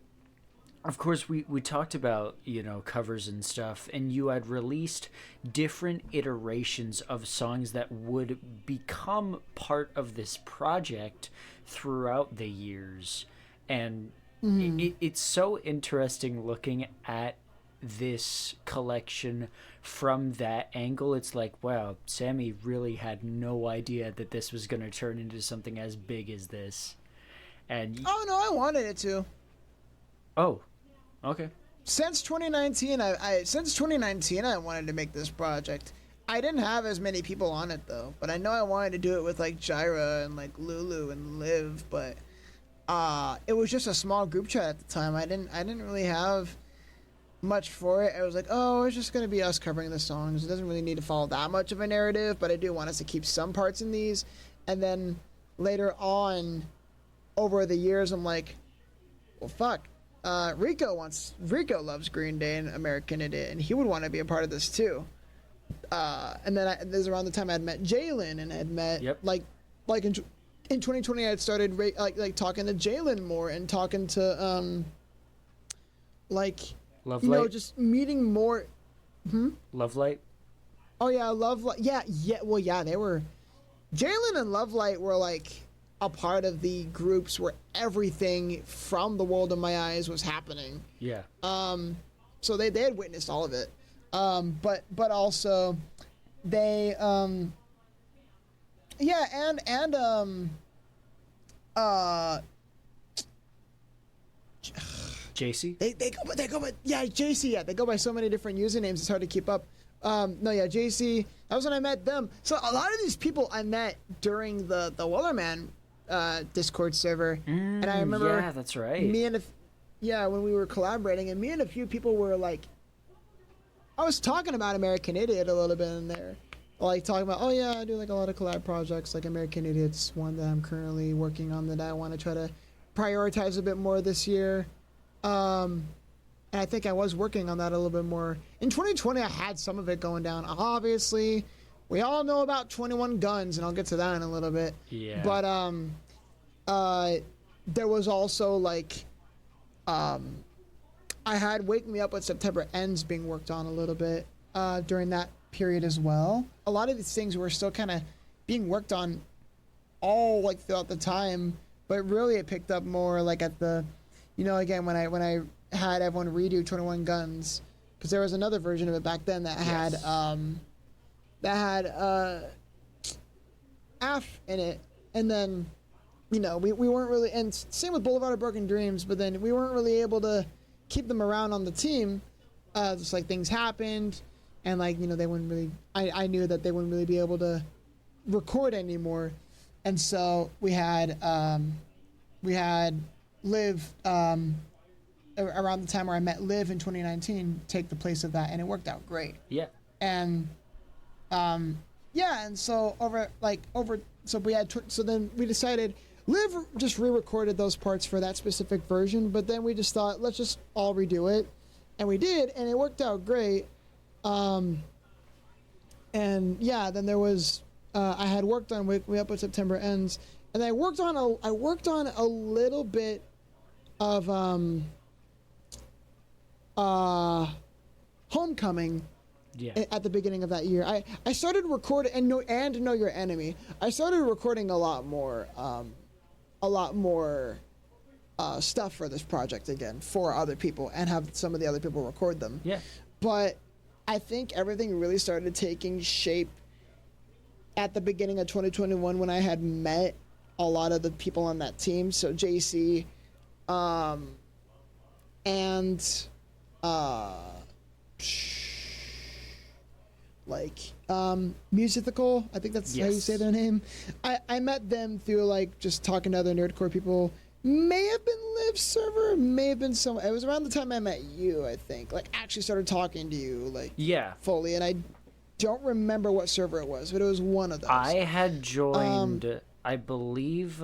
Of course, we talked about, covers and stuff, and you had released different iterations of songs that would become part of this project throughout the years. And it's so interesting looking at this collection from that angle. It's like, wow, Sammy really had no idea that this was going to turn into something as big as this. And oh, no, I wanted it to. Oh, okay. Since 2019, I wanted to make this project. I didn't have as many people on it though, but I know I wanted to do it with like Jyra and like Lulu and Liv, but it was just a small group chat at the time. I didn't really have much for it. I was like, oh, it's just gonna be us covering the songs. It doesn't really need to follow that much of a narrative, but I do want us to keep some parts in these. And then later on, over the years, I'm like, well, fuck. Rico loves Green Day and American Idiot, and he would want to be a part of this too. And then this is around the time I had met Jalen and had met like in 2020 I had started like talking to Jalen more and talking to like Love Light. Just meeting more. Love Light. Oh yeah, Love Light. Yeah. Well, yeah, they were. Jalen and Love Light were like a part of the groups where everything from The World in My Eyes was happening. Yeah. So they had witnessed all of it. But also they JC? They go by JC. Yeah, they go by so many different usernames. It's hard to keep up. JC. That was when I met them. So a lot of these people I met during the Wellerman Discord server, and I remember. Yeah, that's right. When we were collaborating, and me and a few people were like, I was talking about American Idiot a little bit in there, like talking about, I do like a lot of collab projects, like American Idiot's one that I'm currently working on that I want to try to prioritize a bit more this year. And I think I was working on that a little bit more. In 2020, I had some of it going down. Obviously, we all know about 21 Guns, and I'll get to that in a little bit. Yeah. But there was also like, I had Wake Me Up When September Ends being worked on a little bit during that period as well. A lot of these things were still kind of being worked on all like throughout the time, but really it picked up more like at the, again when I had everyone redo 21 Guns, because there was another version of it back then that had AF in it, and then we weren't really, and same with Boulevard of Broken Dreams, but then we weren't really able to keep them around on the team. Just like things happened, and like they wouldn't really. I knew that they wouldn't really be able to record anymore, and so we had Liv around the time where I met Liv in 2019 take the place of that, and it worked out great. Yeah. And and so then we decided Liv just re-recorded those parts for that specific version, but then we just thought, let's just all redo it. And we did, and it worked out great. Then there was, I had worked on Wake Me Up When September Ends, and I worked on a little bit of, Homecoming. Yeah. At the beginning of that year. I started recording, and Know Your Enemy. I started recording a lot more stuff for this project again for other people, and have some of the other people record them. Yeah. But I think everything really started taking shape at the beginning of 2021 when I had met a lot of the people on that team. So JC, Musical, I think that's how you say their name. I met them through like just talking to other nerdcore people. May have been Liv server, may have been some. It was around the time I met you, I think. Like actually started talking to you like fully, and I don't remember what server it was, but it was one of those. I had joined, I believe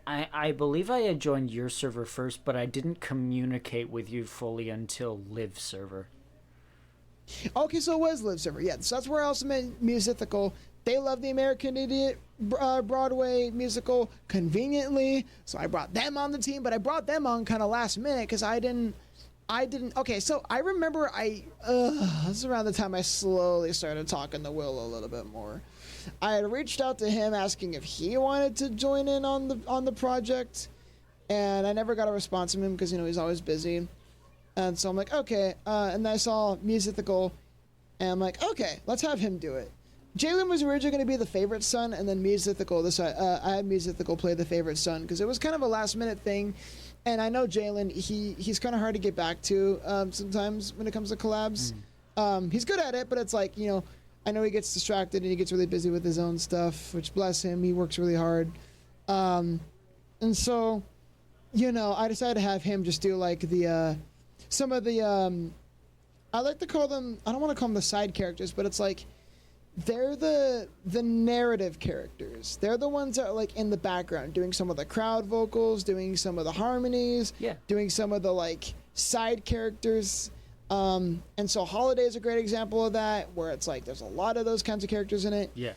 I had joined your server first, but I didn't communicate with you fully until Liv server. Okay, so it was Liv server. Yeah, so that's where I also met Musical. They love the American Idiot Broadway musical conveniently, so I brought them on the team, but I brought them on kind of last minute because I didn't. Okay, so I remember this is around the time I slowly started talking to Will a little bit more. I had reached out to him asking if he wanted to join in on the project, and I never got a response from him because he's always busy. And so I'm like, okay, and I saw Musical, and I'm like, okay, let's have him do it. Jalen was originally going to be the favorite son, and then Musical. I had Musical play the favorite son because it was kind of a last minute thing, and I know Jalen. He's kind of hard to get back to sometimes when it comes to collabs. He's good at it, but it's like I know he gets distracted and he gets really busy with his own stuff, which bless him, he works really hard. And so, I decided to have him just do like the some of the I like to call them. I don't want to call them the side characters, but it's like. They're the narrative characters. They're the ones that are like in the background, doing some of the crowd vocals, doing some of the harmonies, doing some of the like side characters. And so Holiday is a great example of that, where it's like there's a lot of those kinds of characters in it. Yeah.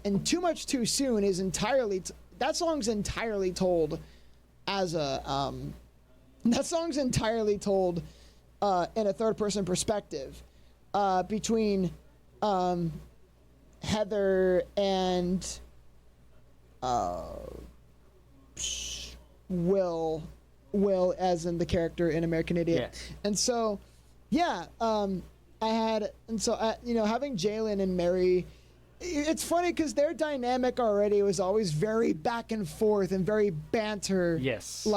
And Too Much Too Soon is entirely that song's entirely told as a that song's entirely told in a third person perspective between Heather and Will as in the character in American Idiot. And so having Jalen and Mary, it's funny because their dynamic already was always very back and forth and very banter. Yes.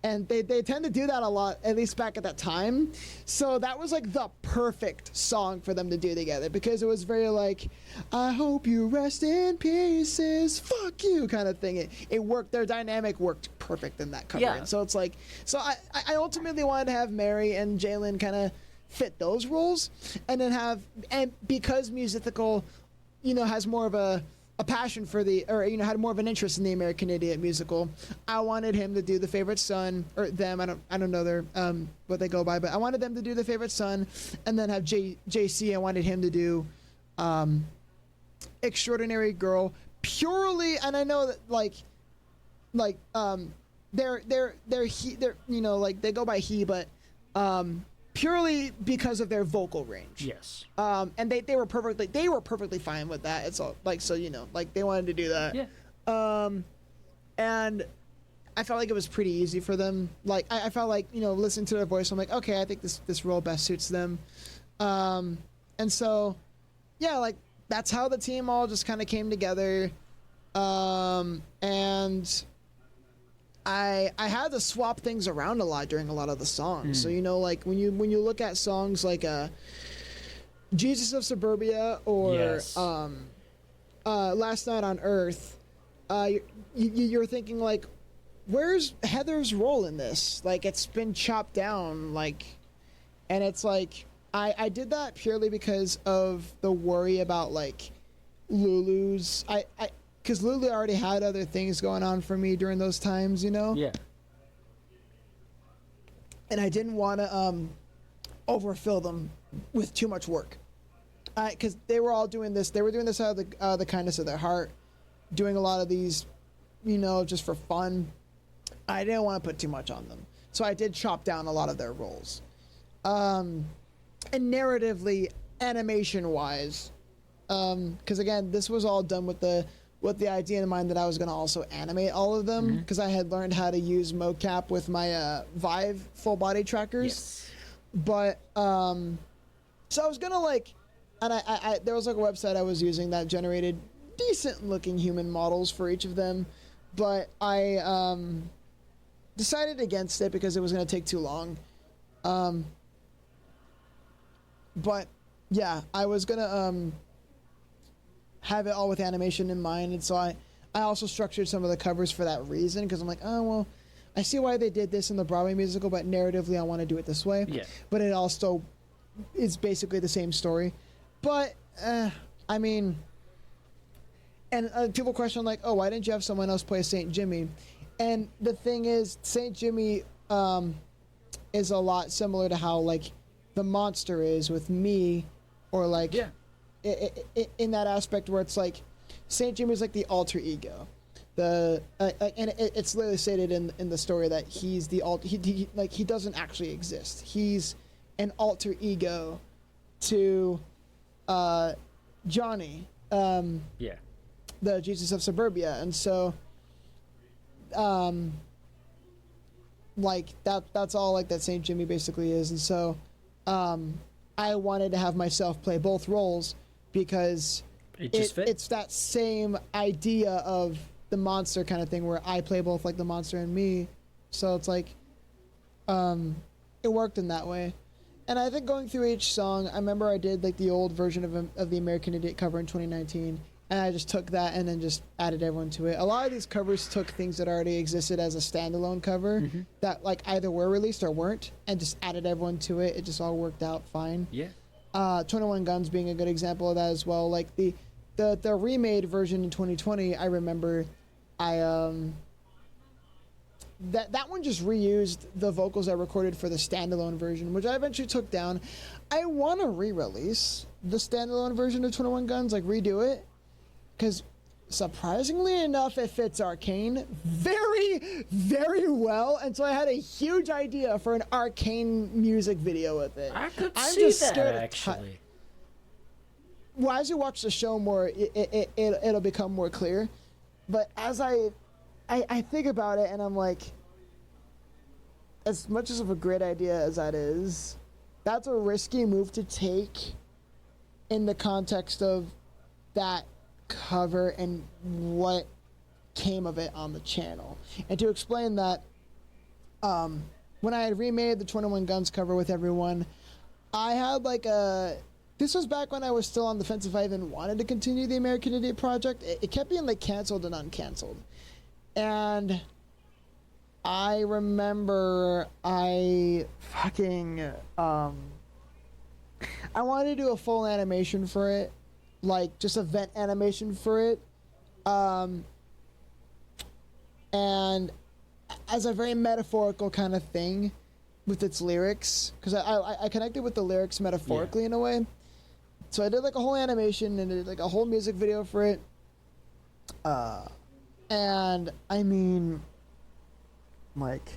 And they tend to do that a lot, at least back at that time. So that was like the perfect song for them to do together, because it was very like, I hope you rest in pieces, fuck you kind of thing. It worked. Their dynamic worked perfect in that cover. Yeah. And so it's like, so I ultimately wanted to have Mary and Jalen kind of fit those roles, and then because Musical, has more of a passion for had more of an interest in the American Idiot musical, I wanted him to do the favorite son, or them, I don't know their what they go by, but I wanted them to do the favorite son, and then have JC, I wanted him to do Extraordinary Girl, purely, and I know that they're they go by he, but purely because of their vocal range. Yes. And they were perfectly fine with that. It's all they wanted to do that. Yeah. And I felt like it was pretty easy for them. Like I felt like, listening to their voice, I'm like, okay, I think this role best suits them. And so yeah, like that's how the team all just kind of came together. And I had to swap things around a lot during a lot of the songs. So like when you look at songs like Jesus of Suburbia or yes. Last Night on Earth, you're thinking like, where's Heather's role in this? Like it's been chopped down, and it's like I did that purely because of the worry about like Lulu's. Because Lulu already had other things going on for me during those times, Yeah. And I didn't want to overfill them with too much work. Because they were all doing this. They were doing this out of the kindness of their heart, doing a lot of these, just for fun. I didn't want to put too much on them. So I did chop down a lot of their roles. And narratively, animation-wise, because again, this was all done with the idea in mind that I was going to also animate all of them, because I had learned how to use mocap with my Vive full body trackers. Yes. But so I was gonna and I there was like a website I was using that generated decent looking human models for each of them, but I decided against it because it was gonna take too long. But yeah, I was gonna have it all with animation in mind, and so I also structured some of the covers for that reason, because I'm like, oh well, I see why they did this in the Broadway musical, but narratively I want to do it this way. Yeah. But it also is basically the same story. But I mean, and people question like, oh, why didn't you have someone else play Saint Jimmy? And the thing is, Saint Jimmy is a lot similar to how like the monster is with me, or like in that aspect where it's like Saint Jimmy is like the alter ego. And it's literally stated in the story that he's the he doesn't actually exist. He's an alter ego to Johnny, the Jesus of Suburbia, and so like that's all like that Saint Jimmy basically is. And so I wanted to have myself play both roles because it's that same idea of the monster kind of thing where I play both like the monster and me. So it's like it worked in that way. And I think going through each song, I remember I did like the old version of the American Idiot cover in 2019, and I just took that and then just added everyone to it. A lot of these covers took things that already existed as a standalone cover that like either were released or weren't, and just added everyone to it. It just all worked out fine. Yeah. 21 Guns being a good example of that as well. Like the remade version in 2020, I remember that one just reused the vocals I recorded for the standalone version, which I eventually took down. I want to re-release the standalone version of 21 Guns, like redo it, because surprisingly enough, it fits Arcane very, very well, and so I had a huge idea for an Arcane music video with it. I could see that, actually. Well, as you watch the show more, it'll become more clear. But as I think about it, and I'm like, as much as of a great idea as that is, that's a risky move to take in the context of that cover and what came of it on the channel. And to explain that, when I had remade the 21 Guns cover with everyone, I had like this was back when I was still on the fence if I even wanted to continue the American Idiot project. It kept being like canceled and uncanceled. And I remember I wanted to do a full animation for it, like just a vent animation for it. And as a very metaphorical kind of thing with its lyrics, because I connected with the lyrics metaphorically in a way. So I did like a whole animation and did like a whole music video for it. And I mean, like,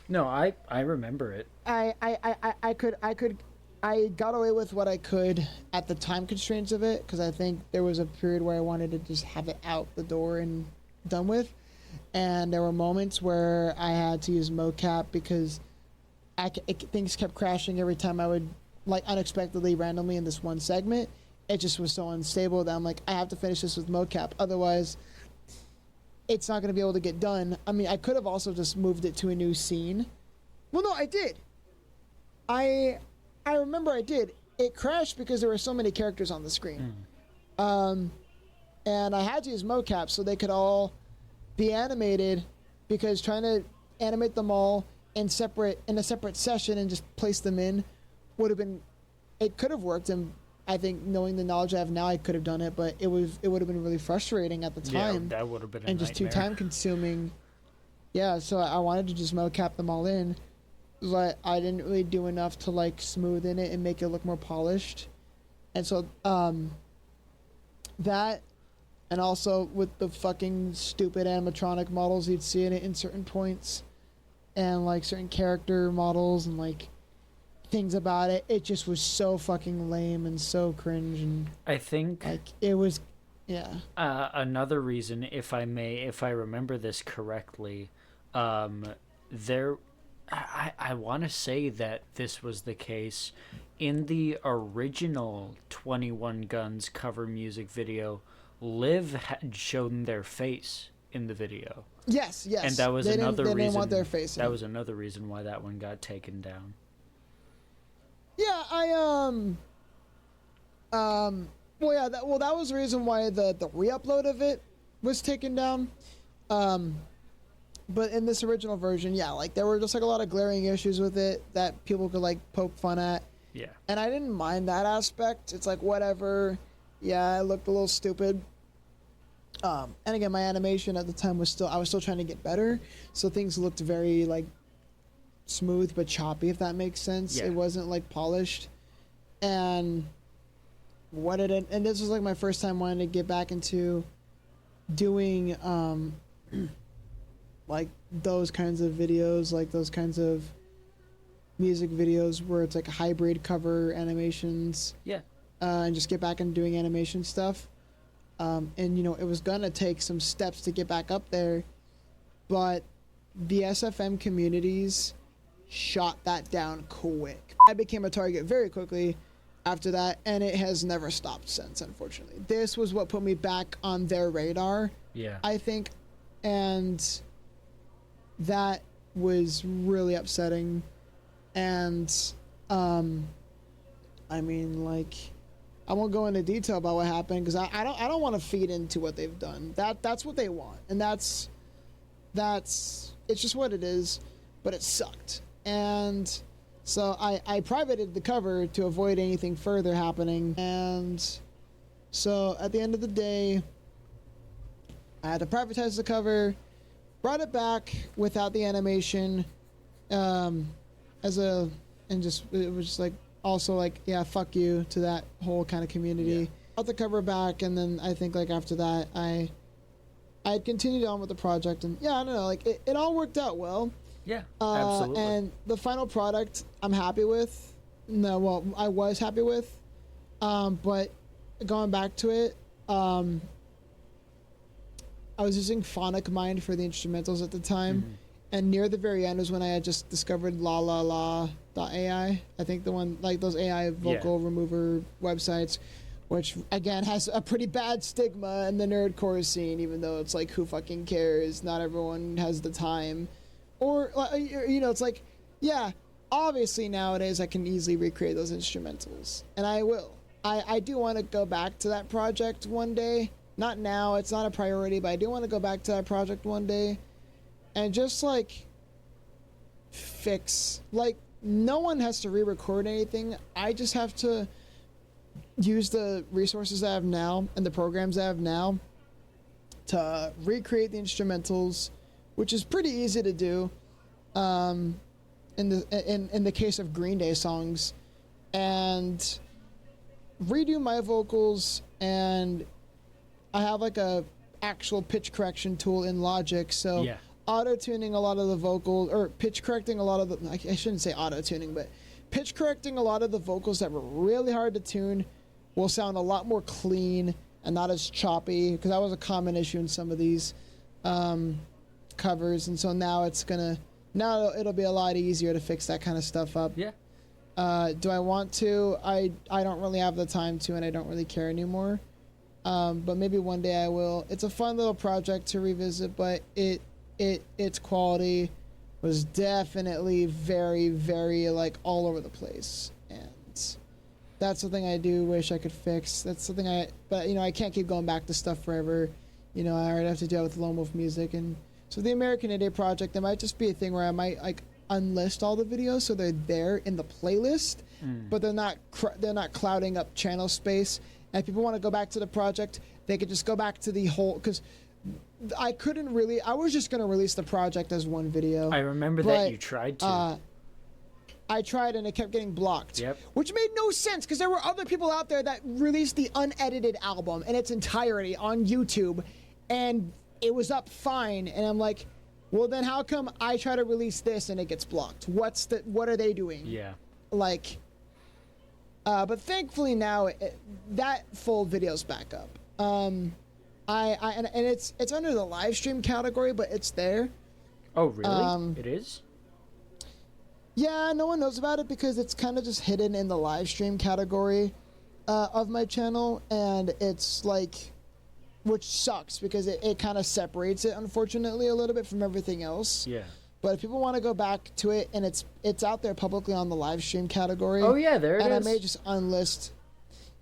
no, I remember it. I got away with what I could at the time constraints of it, because I think there was a period where I wanted to just have it out the door and done with. And there were moments where I had to use mocap because things kept crashing every time I would, like, unexpectedly, randomly in this one segment. It just was so unstable that I'm like, I have to finish this with mocap. Otherwise, it's not going to be able to get done. I mean, I could have also just moved it to a new scene. Well, no, I did. I remember I did. It crashed because there were so many characters on the screen. And I had to use mocap so they could all be animated, because trying to animate them all in a separate session and just place them in would have been, it could have worked, and I think knowing the knowledge I have now, I could have done it, but it would have been really frustrating at the time. Yeah, that would have been a and just nightmare. too time consuming. Yeah, so I wanted to just mocap them all in, but I didn't really do enough to like smoothen it and make it look more polished. And so that, and also with the fucking stupid animatronic models you'd see in it in certain points, and like certain character models and like things about it, it just was so fucking lame and so cringe. And I think like it was, yeah. Another reason, if I remember this correctly, I want to say that this was the case in the original 21 Guns cover music video. Liv had shown their face in the video. Yes. And that was another reason. They didn't want their face. That was another reason why that one got taken down. Yeah, that was the reason why the re-upload of it was taken down. But in this original version, yeah, like there were just like a lot of glaring issues with it that people could like poke fun at. Yeah. And I didn't mind that aspect. It's like whatever. Yeah, it looked a little stupid. And again, my animation at the time I was still trying to get better, so things looked very like smooth but choppy, if that makes sense. Yeah. It wasn't like polished. And this was like my first time wanting to get back into doing like those kinds of videos, like those kinds of music videos where it's like hybrid cover animations. Yeah. And just get back into doing animation stuff. And you know, it was gonna take some steps to get back up there, but the SFM communities shot that down quick. I became a target very quickly after that, and it has never stopped since, unfortunately. This was what put me back on their radar. Yeah. I think, and that was really upsetting. And I mean, like, I won't go into detail about what happened because I don't want to feed into what they've done. That's what they want, and that's it's just what it is. But it sucked, and so I privated the cover to avoid anything further happening. And so at the end of the day, I had to privatize the cover, brought it back without the animation, it was just like. Also, like, yeah, fuck you to that whole kind of community. Yeah. Got the cover back, and then I think, like, after that, I had continued on with the project, and, yeah, I don't know, like, it all worked out well. Yeah, absolutely. And the final product, I'm happy with. No, well, I was happy with. But going back to it, I was using Phonic Mind for the instrumentals at the time, and near the very end was when I had just discovered La La La, AI. I think the one, like those AI vocal remover websites, which again has a pretty bad stigma in the nerdcore scene, even though it's like, who fucking cares? Not everyone has the time. Or, you know, it's like, yeah, obviously nowadays I can easily recreate those instrumentals, and I will. I do want to go back to that project one day. Not now, it's not a priority, but I do want to go back to that project one day and just like fix, like, no one has to re-record anything. I just have to use the resources I have now and the programs I have now to recreate the instrumentals, which is pretty easy to do in the case of Green Day songs, and redo my vocals. And I have like a actual pitch correction tool in Logic, so auto-tuning a lot of the vocals, or pitch correcting a lot of the, I shouldn't say auto-tuning, but pitch correcting a lot of the vocals that were really hard to tune will sound a lot more clean and not as choppy, because that was a common issue in some of these covers. And so now it'll be a lot easier to fix that kind of stuff up. Yeah. Do I want to? I don't really have the time to, and I don't really care anymore. But maybe one day I will. It's a fun little project to revisit, but its quality was definitely very, very like all over the place, and that's something I do wish I could fix. That's something but you know, I can't keep going back to stuff forever. You know, I already have to deal with LoneWolfMusic, and so the American Idiot project, it might just be a thing where I might like unlist all the videos so they're there in the playlist, but they're not clouding up channel space. And if people want to go back to the project, they could just go back to the whole, because I was just going to release the project as one video. I remember that you tried to. I tried, and it kept getting blocked. Yep. Which made no sense, because there were other people out there that released the unedited album in its entirety on YouTube, and it was up fine. And I'm like, well, then how come I try to release this and it gets blocked? What are they doing? Yeah. Like, but thankfully now that full video's back up. And it's under the live stream category, but it's there. Oh, really? It is? Yeah, no one knows about it because it's kind of just hidden in the live stream category of my channel, and it's like, which sucks because it kind of separates it, unfortunately, a little bit from everything else. Yeah. But if people want to go back to it, and it's out there publicly on the live stream category. Oh yeah, there it is. And I may just unlist.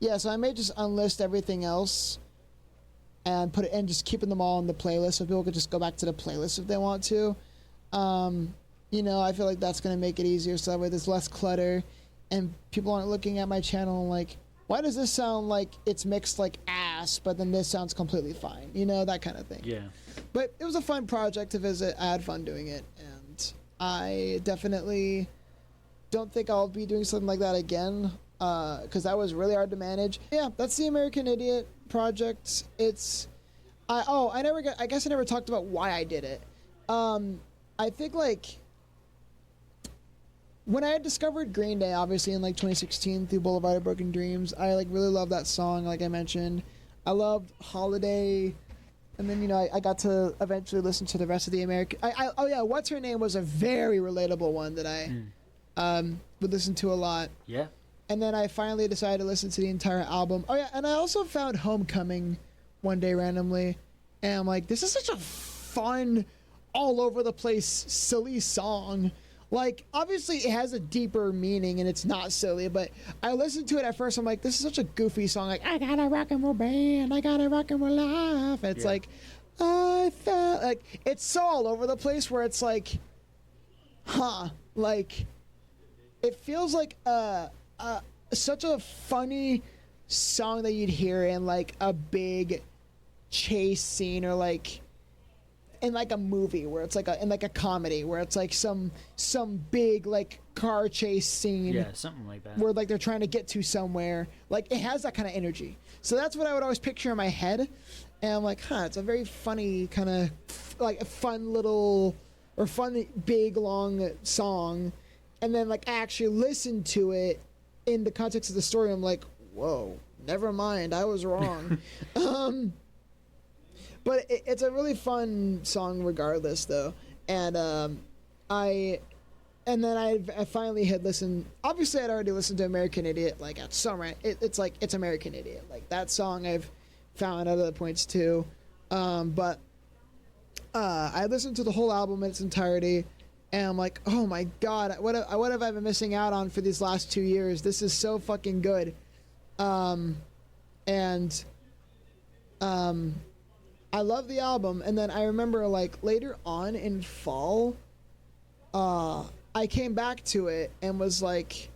Yeah, so I may just unlist everything else, and put it and just keeping them all in the playlist, so people could just go back to the playlist if they want to. You know, I feel like that's gonna make it easier, so that way there's less clutter, and people aren't looking at my channel and like, why does this sound like it's mixed like ass, but then this sounds completely fine? You know, that kind of thing. Yeah. But it was a fun project to visit. I had fun doing it, and I definitely don't think I'll be doing something like that again, because that was really hard to manage. Yeah, that's the American Idiot project. I guess I never talked about why I did it. I think like when I had discovered Green Day, obviously in like 2016 through Boulevard of Broken Dreams, I like really loved that song, like I mentioned. I loved Holiday, and then, you know, I got to eventually listen to the rest of the American. Oh yeah, What's Her Name was a very relatable one that I would listen to a lot. Yeah. And then I finally decided to listen to the entire album. Oh yeah, and I also found Homecoming one day randomly, and I'm like, this is such a fun, all over the place, silly song. Like, obviously it has a deeper meaning and it's not silly, but I listened to it at first, I'm like, this is such a goofy song. Like, I got a rock and roll band, I got a rock and roll life. And it's like, I felt like, it's so all over the place where it's like, like, it feels like such a funny song that you'd hear in like a big chase scene, or like in like a movie where it's like in like a comedy where it's like some big like car chase scene. Yeah, something like that. Where like they're trying to get to somewhere. Like it has that kind of energy. So that's what I would always picture in my head. And I'm like, it's a very funny kind of like a fun little or fun big long song. And then like I actually listened to it in the context of the story. I'm like, whoa, never mind, I was wrong. But it's a really fun song regardless, though. And I and then I finally had listened. Obviously, I'd already listened to American Idiot. Like at summer, it's like it's American Idiot. Like that song I've found at other points too, but I listened to the whole album in its entirety, and I'm like, oh my god, what have I been missing out on for these last 2 years? This is so fucking good, and I love the album. And then I remember like later on in fall, I came back to it and was like,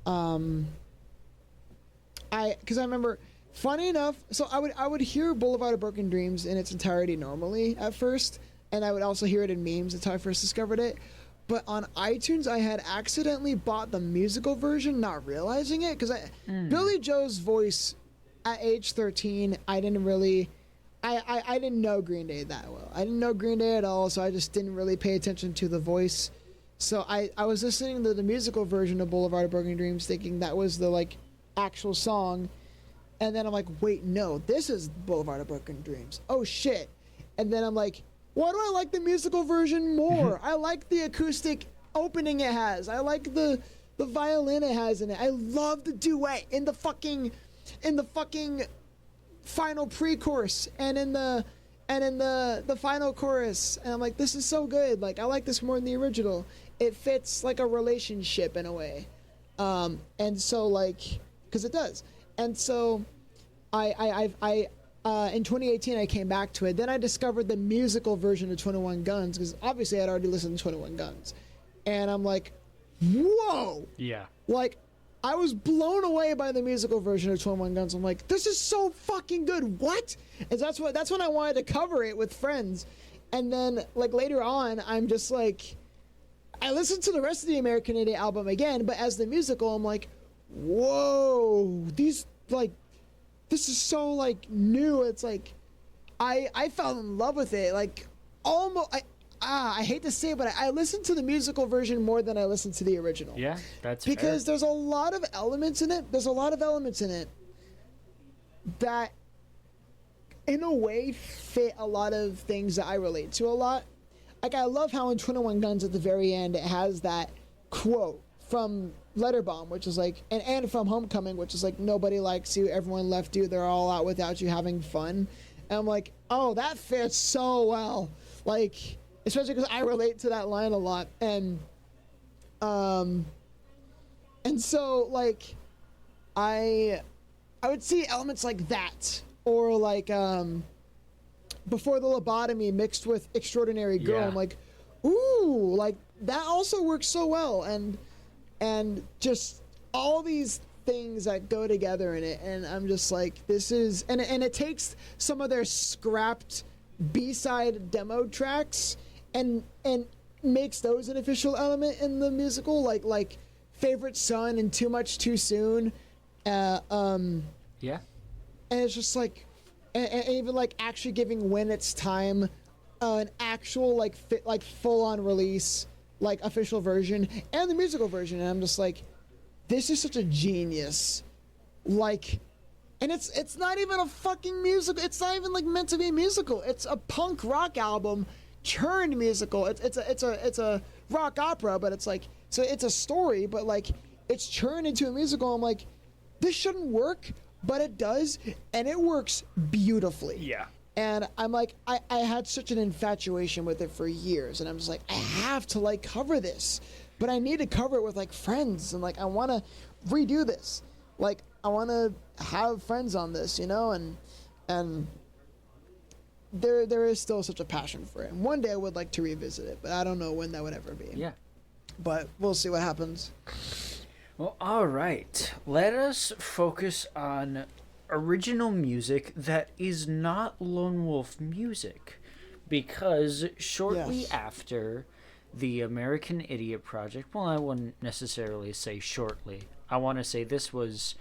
because I remember, funny enough, so I would hear Boulevard of Broken Dreams in its entirety normally at first, and I would also hear it in memes. That's how I first discovered it. But on iTunes, I had accidentally bought the musical version, not realizing it, because Billy Joe's voice at age 13, I didn't really. I didn't know Green Day that well. I didn't know Green Day at all, so I just didn't really pay attention to the voice. So I was listening to the musical version of Boulevard of Broken Dreams, thinking that was the like actual song, and then I'm like, wait, no, this is Boulevard of Broken Dreams. Oh shit! And then I'm like, why do I like the musical version more? I like the acoustic opening it has. I like the violin it has in it. I love the duet in the fucking final pre-chorus and in the final chorus, and I'm like, this is so good. Like, I like this more than the original. It fits like a relationship in a way, and so like, because it does. And so I in 2018 I came back to it. Then I discovered the musical version of 21 Guns, because obviously I'd already listened to 21 Guns, and I'm like, whoa, yeah, like, I was blown away by the musical version of 21 Guns. I'm like, this is so fucking good. What? And that's when I wanted to cover it with friends. And then like later on, I'm just like, I listened to the rest of the American Idiot album again, but as the musical, I'm like, whoa, these like, this is so like new. It's like, I fell in love with it. Like almost, I hate to say it, but I listened to the musical version more than I listened to the original. Yeah, that's because fair. there's a lot of elements in it. There's a lot of elements in it that, in a way, fit a lot of things that I relate to a lot. Like, I love how in 21 Guns at the very end, it has that quote from Letterbomb, which is like, and from Homecoming, which is like, nobody likes you, everyone left you, they're all out without you having fun. And I'm like, oh, that fits so well. Like, especially because I relate to that line a lot, and so like I would see elements like that, or like Before the Lobotomy mixed with Extraordinary Girl. Yeah. I'm like, ooh, like that also works so well, and just all these things that go together in it, and I'm just like, this is, and it takes some of their scrapped B-side demo tracks and makes those an official element in the musical, like Favorite Son and Too Much Too Soon. Yeah. And it's just like, and even like actually giving When It's Time an actual like full on release, like official version, and the musical version. And I'm just like, this is such a genius. Like, and it's not even a fucking musical. It's not even like meant to be a musical. It's a punk rock album turned musical. It's a rock opera, but it's like, so it's a story, but like it's turned into a musical. I'm like, this shouldn't work, but it does, and it works beautifully. Yeah. And I'm like, I had such an infatuation with it for years, and I'm just like, I have to like cover this, but I need to cover it with like friends, and like I want to redo this, like I want to have friends on this, you know, and there is still such a passion for it. And one day I would like to revisit it, but I don't know when that would ever be. Yeah. But we'll see what happens. Well, all right. Let us focus on original music that is not Lone Wolf music, because shortly after the American Idiot project, well, I wouldn't necessarily say shortly. I want to say this was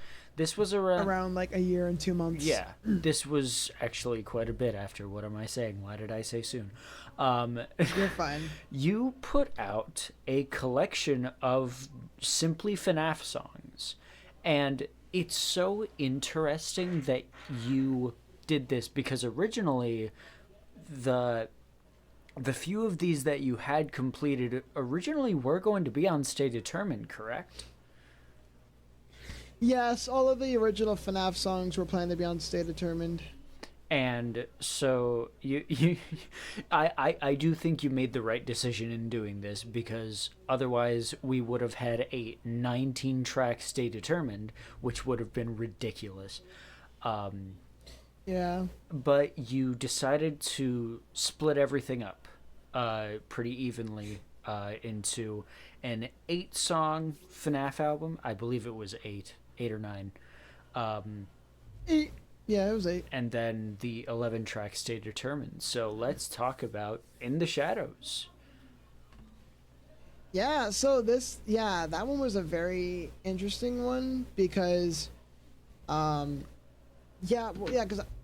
around like a year and 2 months. Yeah, this was actually quite a bit after. What am I saying? Why did I say soon? You're fine. You put out a collection of simply FNAF songs, and it's so interesting that you did this, because originally the the few of these that you had completed originally were going to be on Stay Determined, correct? Yes, all of the original FNAF songs were planned to be on Stay Determined. And so I do think you made the right decision in doing this, because otherwise we would have had a 19-track Stay Determined, which would have been ridiculous. Yeah. But you decided to split everything up pretty evenly into an 8-song FNAF album. I believe it was 8 or 9. 8. Yeah, it was 8. And then the 11-track Stay Determined. So let's talk about In the Shadows. Yeah, so that one was a very interesting one because, because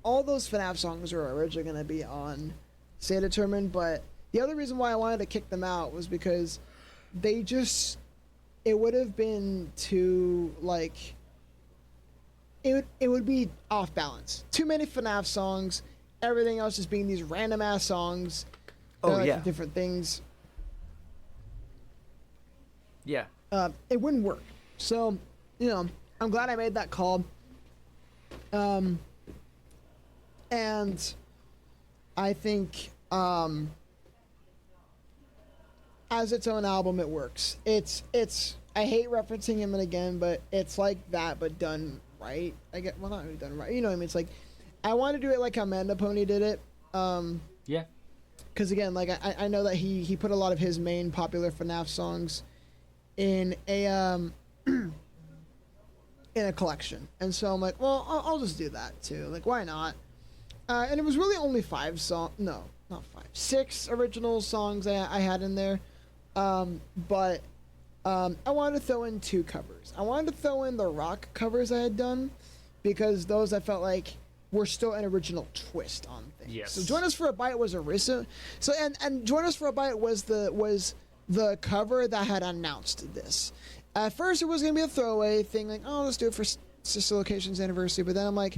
all those FNAF songs were originally going to be on Stay Determined, but the other reason why I wanted to kick them out was because it would have been too, like, it would be off balance. Too many FNAF songs, everything else just being these random ass songs. Different things. Yeah. It wouldn't work. So, I'm glad I made that call. And I think as its own album, it works. It's I hate referencing him again, but it's like that, but done right. Not really done right. You know what I mean? It's like, I want to do it like Amanda Pony did it. Yeah. Because again, like I know that he put a lot of his main popular FNAF songs in a in a collection, and so I'm like, well, I'll just do that too. Like, why not? And it was really only 6 original songs I had in there, but I wanted to throw in 2 covers. I wanted to throw in the rock covers I had done, because those I felt like were still an original twist on things. Yes. So Join Us for a Bite was Arisa. So and Join Us for a Bite was the cover that had announced this. At first it was gonna be a throwaway thing, like, oh, let's do it for Sister Location's anniversary. But then I'm like,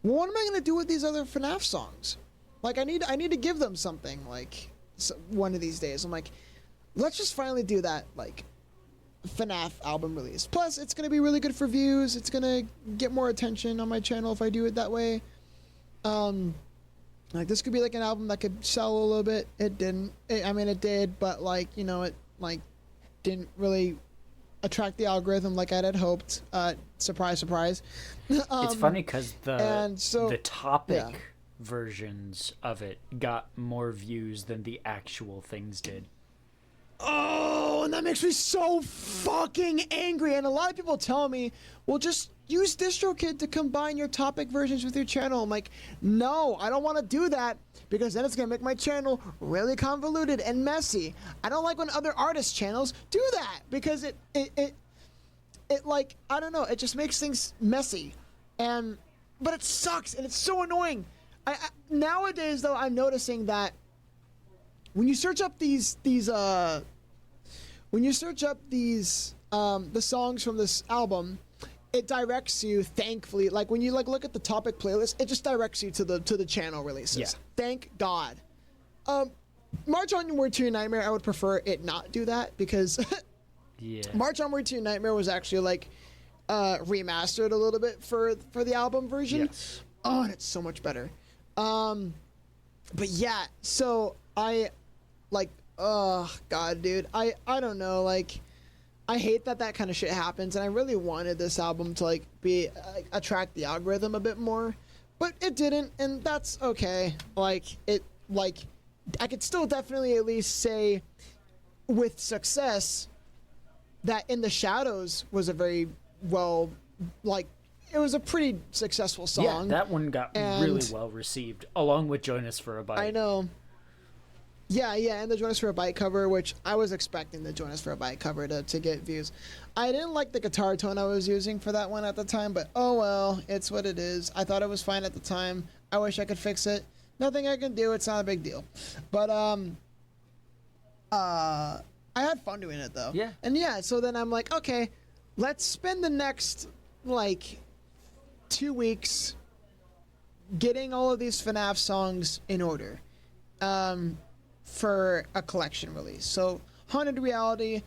well, what am I gonna do with these other FNAF songs? Like, I need to give them something, like, one of these days. I'm like, let's just finally do that, like, FNAF album release. Plus, it's going to be really good for views. It's going to get more attention on my channel if I do it that way. Like, this could be like an album that could sell a little bit. It didn't. It did, but like, it like didn't really attract the algorithm like I had hoped. Surprise, surprise. It's funny because the topic versions of it got more views than the actual things did. Oh, and that makes me so fucking angry. And a lot of people tell me, well, just use DistroKid to combine your topic versions with your channel. I'm like, no, I don't want to do that, because then it's going to make my channel really convoluted and messy. I don't like when other artists' channels do that, because it like, I don't know, it just makes things messy. But it sucks, and it's so annoying. Nowadays, though, I'm noticing that when you search up the songs from this album, it directs you, thankfully, like when you look at the topic playlist, it just directs you to the channel releases. Yeah. Thank God. March Onward to Your Nightmare, I would prefer it not do that, because March Onward to Your Nightmare was actually like remastered a little bit for the album version. Yes. Oh, and it's so much better. But yeah, so I like, oh God, dude, I don't know, like, I hate that kind of shit happens, and I really wanted this album to like be attract the algorithm a bit more, but it didn't, and that's okay. Like, I could still definitely at least say with success that In the Shadows was a very well, like, it was a pretty successful song. Yeah, that one got really well received, along with Join Us for a Bite. I know. Yeah, and the Join Us for a Bite cover, which I was expecting the Join Us for a Bite cover to get views. I didn't like the guitar tone I was using for that one at the time, but oh well, it's what it is. I thought it was fine at the time. I wish I could fix it. Nothing I can do. It's not a big deal. But I had fun doing it though. Yeah. And yeah, so then I'm like, okay, let's spend the next like 2 weeks getting all of these FNAF songs in order. for a collection release. So Haunted Reality,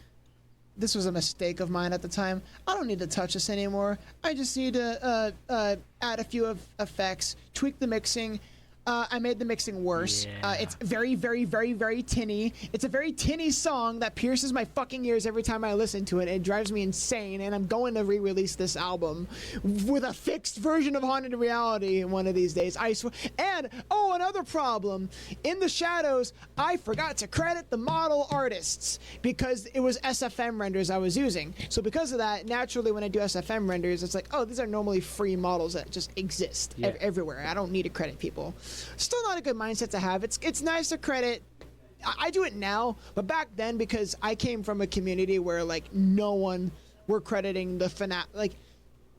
this was a mistake of mine at the time. I don't need to touch this anymore. I just need to add a few effects, tweak the mixing. I made the mixing worse. Yeah. It's very, very, very, very tinny. It's a very tinny song that pierces my fucking ears every time I listen to it. It drives me insane, and I'm going to re-release this album with a fixed version of Haunted Reality one of these days. I swear. And, oh, another problem. In the shadows, I forgot to credit the model artists because it was SFM renders I was using. So because of that, naturally, when I do SFM renders, it's like, oh, these are normally free models that just exist everywhere. I don't need to credit people. Still not a good mindset to have. It's nice to credit. I do it now, but back then, because I came from a community where like no one were crediting the FNAF,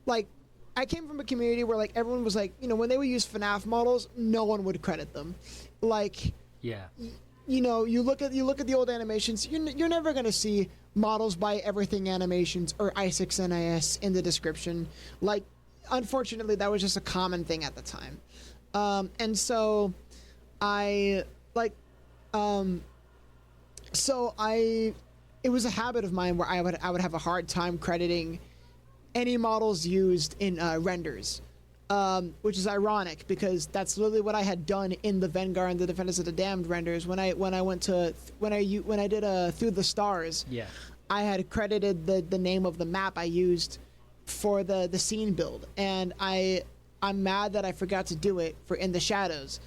like I came from a community where like everyone was like, you know, when they would use FNAF models, no one would credit them. Like, yeah, you know, you look at the old animations, you're never gonna see models by Everything Animations or i6NIS in the description. Like, unfortunately, that was just a common thing at the time. And so it was a habit of mine where I would have a hard time crediting any models used in renders, which is ironic because that's literally what I had done in the Vengar and the Defenders of the Damned renders when I did Through the Stars. Yeah, I had credited the name of the map I used for the scene build, and I'm mad that I forgot to do it for In the Shadows.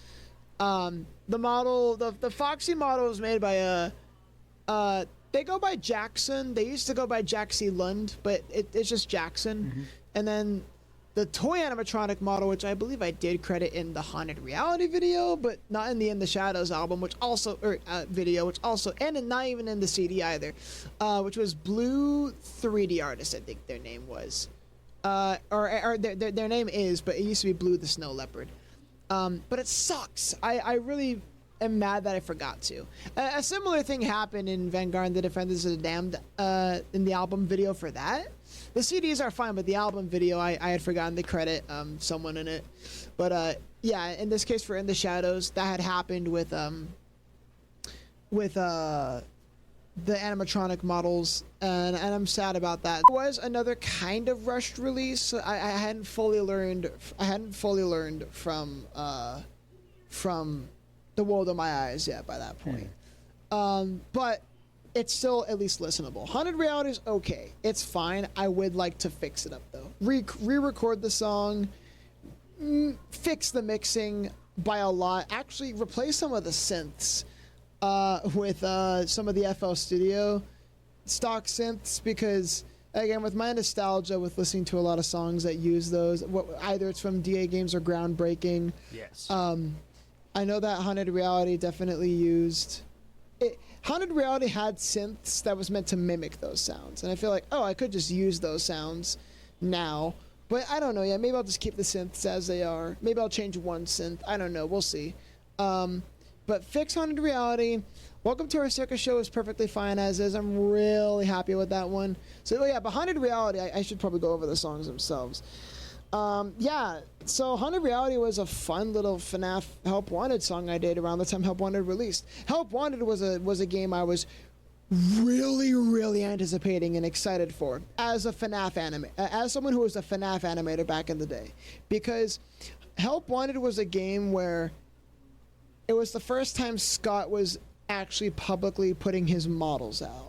The model, the Foxy model was made by they go by Jackson. They used to go by Jack C. Lund, but it's just Jackson. Mm-hmm. And then the toy animatronic model, which I believe I did credit in the Haunted Reality video, but not in the In the Shadows album, which also video, which also, and not even in the CD either, which was Blue 3D Artist, I think their name was. Or their name is, but it used to be Blue the Snow Leopard. But it sucks. I really am mad that I forgot to. A similar thing happened in Vengar and the Defenders of the Damned in the album video for that. The CDs are fine, but the album video, I had forgotten to credit someone in it. But yeah, in this case for In the Shadows, that had happened with the animatronic models, and I'm sad about that. There was another kind of rushed release. I hadn't fully learned from The World of My Eyes yet by that point. But it's still at least listenable. Haunted Reality is okay. It's fine. I would like to fix it up though. Re-record the song, fix the mixing by a lot. Actually replace some of the synths with some of the FL Studio stock synths, because again, with my nostalgia with listening to a lot of songs that use those, either it's from DA games or Groundbreaking. Yes. I know that Haunted Reality definitely used it. Haunted Reality had synths that was meant to mimic those sounds, and I feel like, oh, I could just use those sounds now, but I don't know. Yeah, maybe I'll just keep the synths as they are. Maybe I'll change one synth. I don't know. We'll see. But fix Haunted Reality. Welcome to Our Circus Show is perfectly fine as is. I'm really happy with that one. So yeah, but Haunted Reality, I should probably go over the songs themselves. Yeah, so Haunted Reality was a fun little FNAF Help Wanted song I did around the time Help Wanted released. Help Wanted was a game I was really, really anticipating and excited for as a FNAF as someone who was a FNAF animator back in the day, because Help Wanted was a game where it was the first time Scott was actually publicly putting his models out.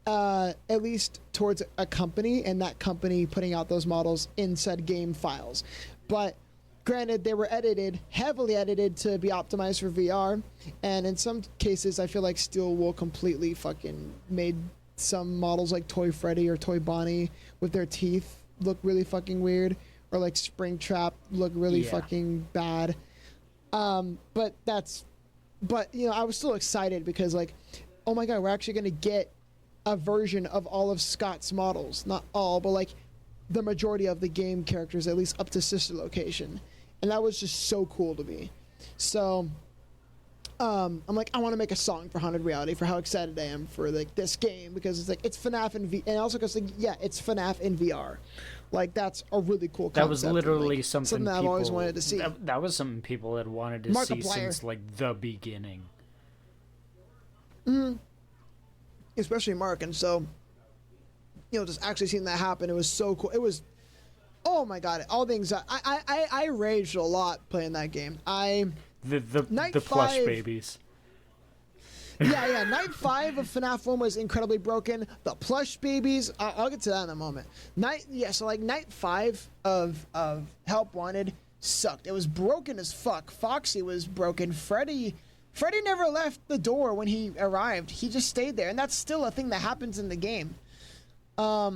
At least towards a company, and that company putting out those models in said game files. But granted, they were heavily edited to be optimized for VR, and in some cases I feel like Steel Wool completely fucking made some models like Toy Freddy or Toy Bonnie with their teeth look really fucking weird, or like Springtrap look really fucking bad. But you know, I was still excited because like, oh my god, we're actually gonna get a version of all of Scott's models. Not all, but like the majority of the game characters, at least up to Sister Location. And that was just so cool to me. So I'm like, I want to make a song for Haunted Reality for how excited I am for like this game, because it's like, it's FNAF in VR, and also because like, yeah, it's FNAF in VR. Like, that's a really cool concept. That was literally like, something I've always wanted to see. That was something people had wanted to see since like the beginning. especially Mark. And so, just actually seeing that happen, it was so cool. It was, oh my god, all the anxiety. I raged a lot playing that game. The plush babies. Yeah. Night 5 of FNAF 1 was incredibly broken. The plush babies, I'll get to that in a moment. Night 5 of Help Wanted sucked. It was broken as fuck. Foxy was broken. Freddy never left the door when he arrived. He just stayed there, and that's still a thing that happens in the game. I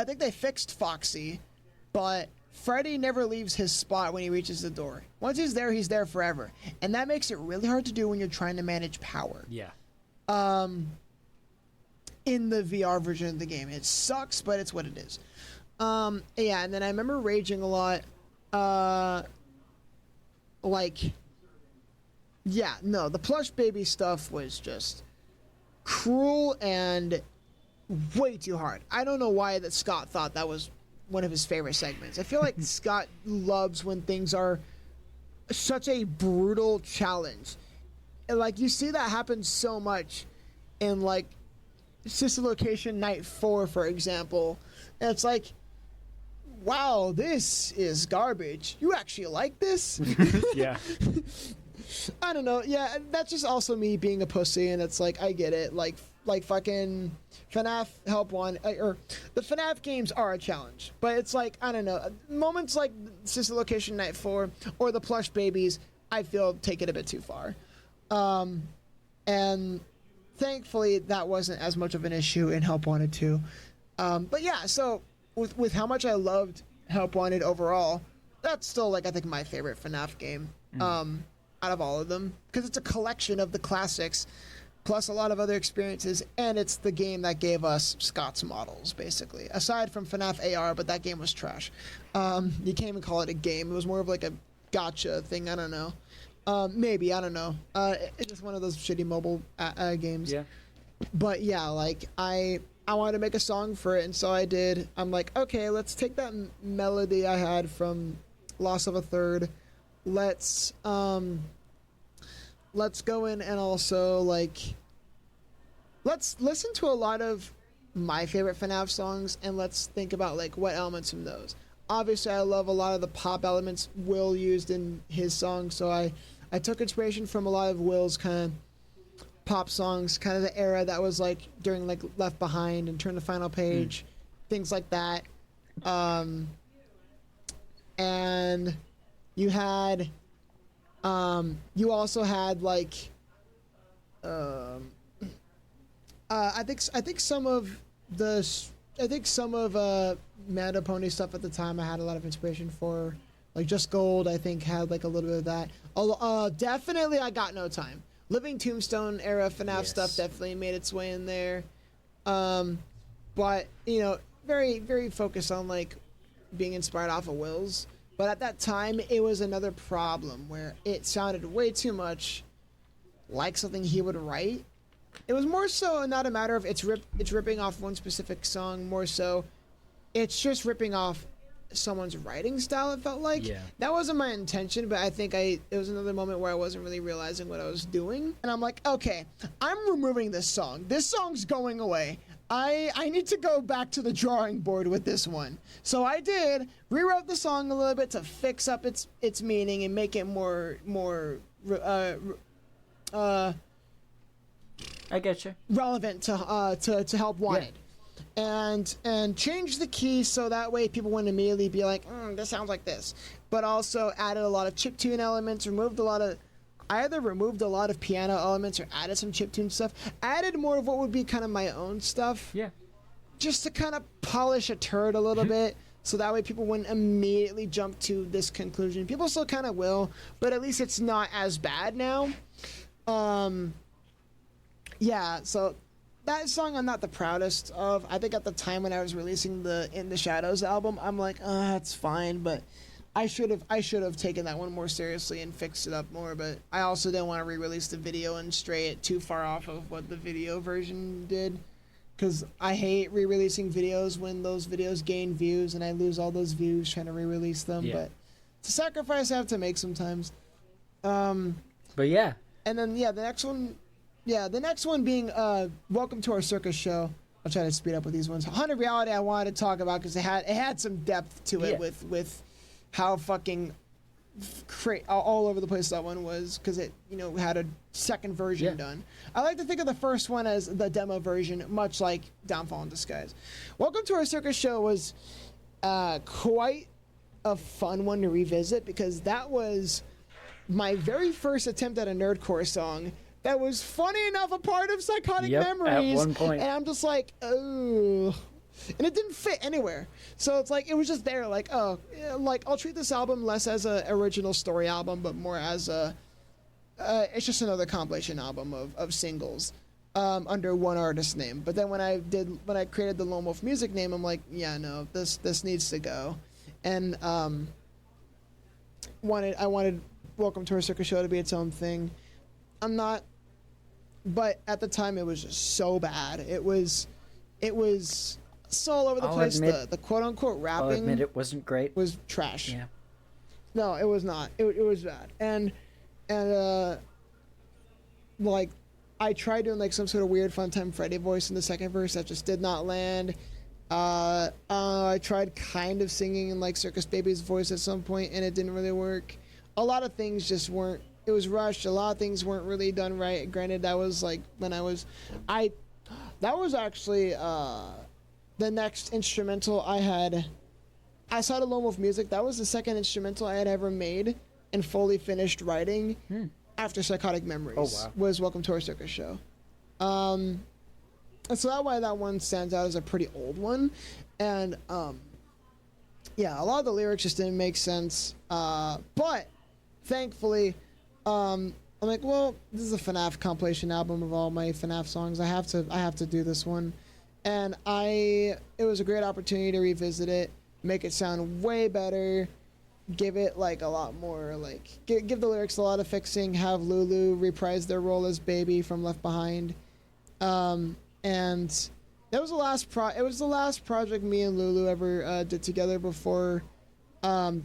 think they fixed Foxy, but Freddy never leaves his spot when he reaches the door. Once he's there forever. And that makes it really hard to do when you're trying to manage power. Yeah. In the VR version of the game. It sucks, but it's what it is. Yeah, and then I remember raging a lot. The plush baby stuff was just cruel and way too hard. I don't know why that Scott thought that was one of his favorite segments. I feel like Scott loves when things are such a brutal challenge. And, you see that happen so much in, Sister Location Night 4, for example. And it's like, wow, this is garbage. You actually like this? Yeah. I don't know. Yeah, that's just also me being a pussy, and it's like, I get it. Like fucking FNAF Help One, or the FNAF games are a challenge, but it's like, I don't know, moments like Sister Location Night 4 or the plush babies, I feel take it a bit too far. And thankfully that wasn't as much of an issue in Help Wanted 2. But yeah, so with how much I loved Help Wanted overall, that's still I think my favorite FNAF game out of all of them, because it's a collection of the classics plus a lot of other experiences, and it's the game that gave us Scott's models, basically. Aside from FNAF AR, but that game was trash. You can't even call it a game. It was more of a gotcha thing. I don't know. Maybe, I don't know. It's just one of those shitty mobile games. Yeah. But yeah, I wanted to make a song for it, and so I did. I'm like, okay, let's take that melody I had from Loss of a Third. Let's go in and also let's listen to a lot of my favorite FNAF songs, and let's think about what elements from those. Obviously, I love a lot of the pop elements Will used in his songs, so I took inspiration from a lot of Will's kind of pop songs, kind of the era that was during Left Behind and Turn the Final Page, things like that. And you had you also had I think some of Manda Pony stuff at the time I had a lot of inspiration for, Just Gold. I think had a little bit of that. Definitely I Got No Time. Living Tombstone era FNAF stuff definitely made its way in there. But very very focused on being inspired off of Will's. But at that time, it was another problem where it sounded way too much like something he would write. It was more so not a matter of it's ripping off one specific song, more so it's just ripping off someone's writing style, it felt like. Yeah. That wasn't my intention, but I think it was another moment where I wasn't really realizing what I was doing. And I'm like, okay, I'm removing this song. This song's going away. I need to go back to the drawing board with this one. So I did, rewrote the song a little bit to fix up its meaning and make it more I get you. relevant to Help Wanted. Yeah. And change the key so that way people wouldn't immediately be like, this sounds like this. But also added a lot of chiptune elements, either removed a lot of piano elements or added some chiptune stuff. Added more of what would be kind of my own stuff. Yeah. Just to kind of polish a turd a little bit. So that way people wouldn't immediately jump to this conclusion. People still kind of will, but at least it's not as bad now. Yeah, so that song I'm not the proudest of. I think at the time when I was releasing the In the Shadows album, I'm like, that's fine, but I should have taken that one more seriously and fixed it up more, but I also didn't want to re-release the video and stray it too far off of what the video version did, because I hate re-releasing videos when those videos gain views and I lose all those views trying to re-release them. But it's a sacrifice I have to make sometimes. But yeah. And then the next one Yeah, the next one being Welcome to Our Circus Show. I'll try to speed up with these ones. Haunted Reality I wanted to talk about because it had some depth to it with how fucking all over the place that one was, because it had a second version done. I like to think of the first one as the demo version, much like Downfall in Disguise. Welcome to Our Circus Show was quite a fun one to revisit, because that was my very first attempt at a nerdcore song that was funny enough a part of Psychotic Memories. At one point. And I'm just like, oh. And it didn't fit anywhere. So it's like, it was just there, like, oh, like, I'll treat this album less as an original story album, but more as it's just another compilation album of singles under one artist name. But then when I created the Lone Wolf Music name, I'm like, yeah, no, this needs to go. And I wanted Welcome to Our Circus Show to be its own thing. But at the time it was just so bad. It was so all over the place. The quote-unquote rapping, I'll admit it wasn't great. Was trash. Yeah. No, it was not. It was bad. And like, I tried doing like some sort of weird Funtime Freddy voice in the second verse that just did not land. I tried kind of singing in like Circus Baby's voice at some point, and it didn't really work. A lot of things just weren't. It was rushed. A lot of things weren't really done right. Granted, that was like when that was actually the next instrumental I had. Outside of Lone Wolf Music, that was the second instrumental I had ever made and fully finished writing after Psychotic Memories. Oh, wow. Was Welcome to Our Circus Show. And so that's why that one stands out as a pretty old one. And yeah, a lot of the lyrics just didn't make sense. But thankfully, I'm like, well, this is a FNAF compilation album of all my FNAF songs. I have to do this one. And it was a great opportunity to revisit it, make it sound way better, give it like a lot more, like give the lyrics a lot of fixing, have Lulu reprise their role as Baby from Left Behind. And that was the last project me and Lulu ever did together before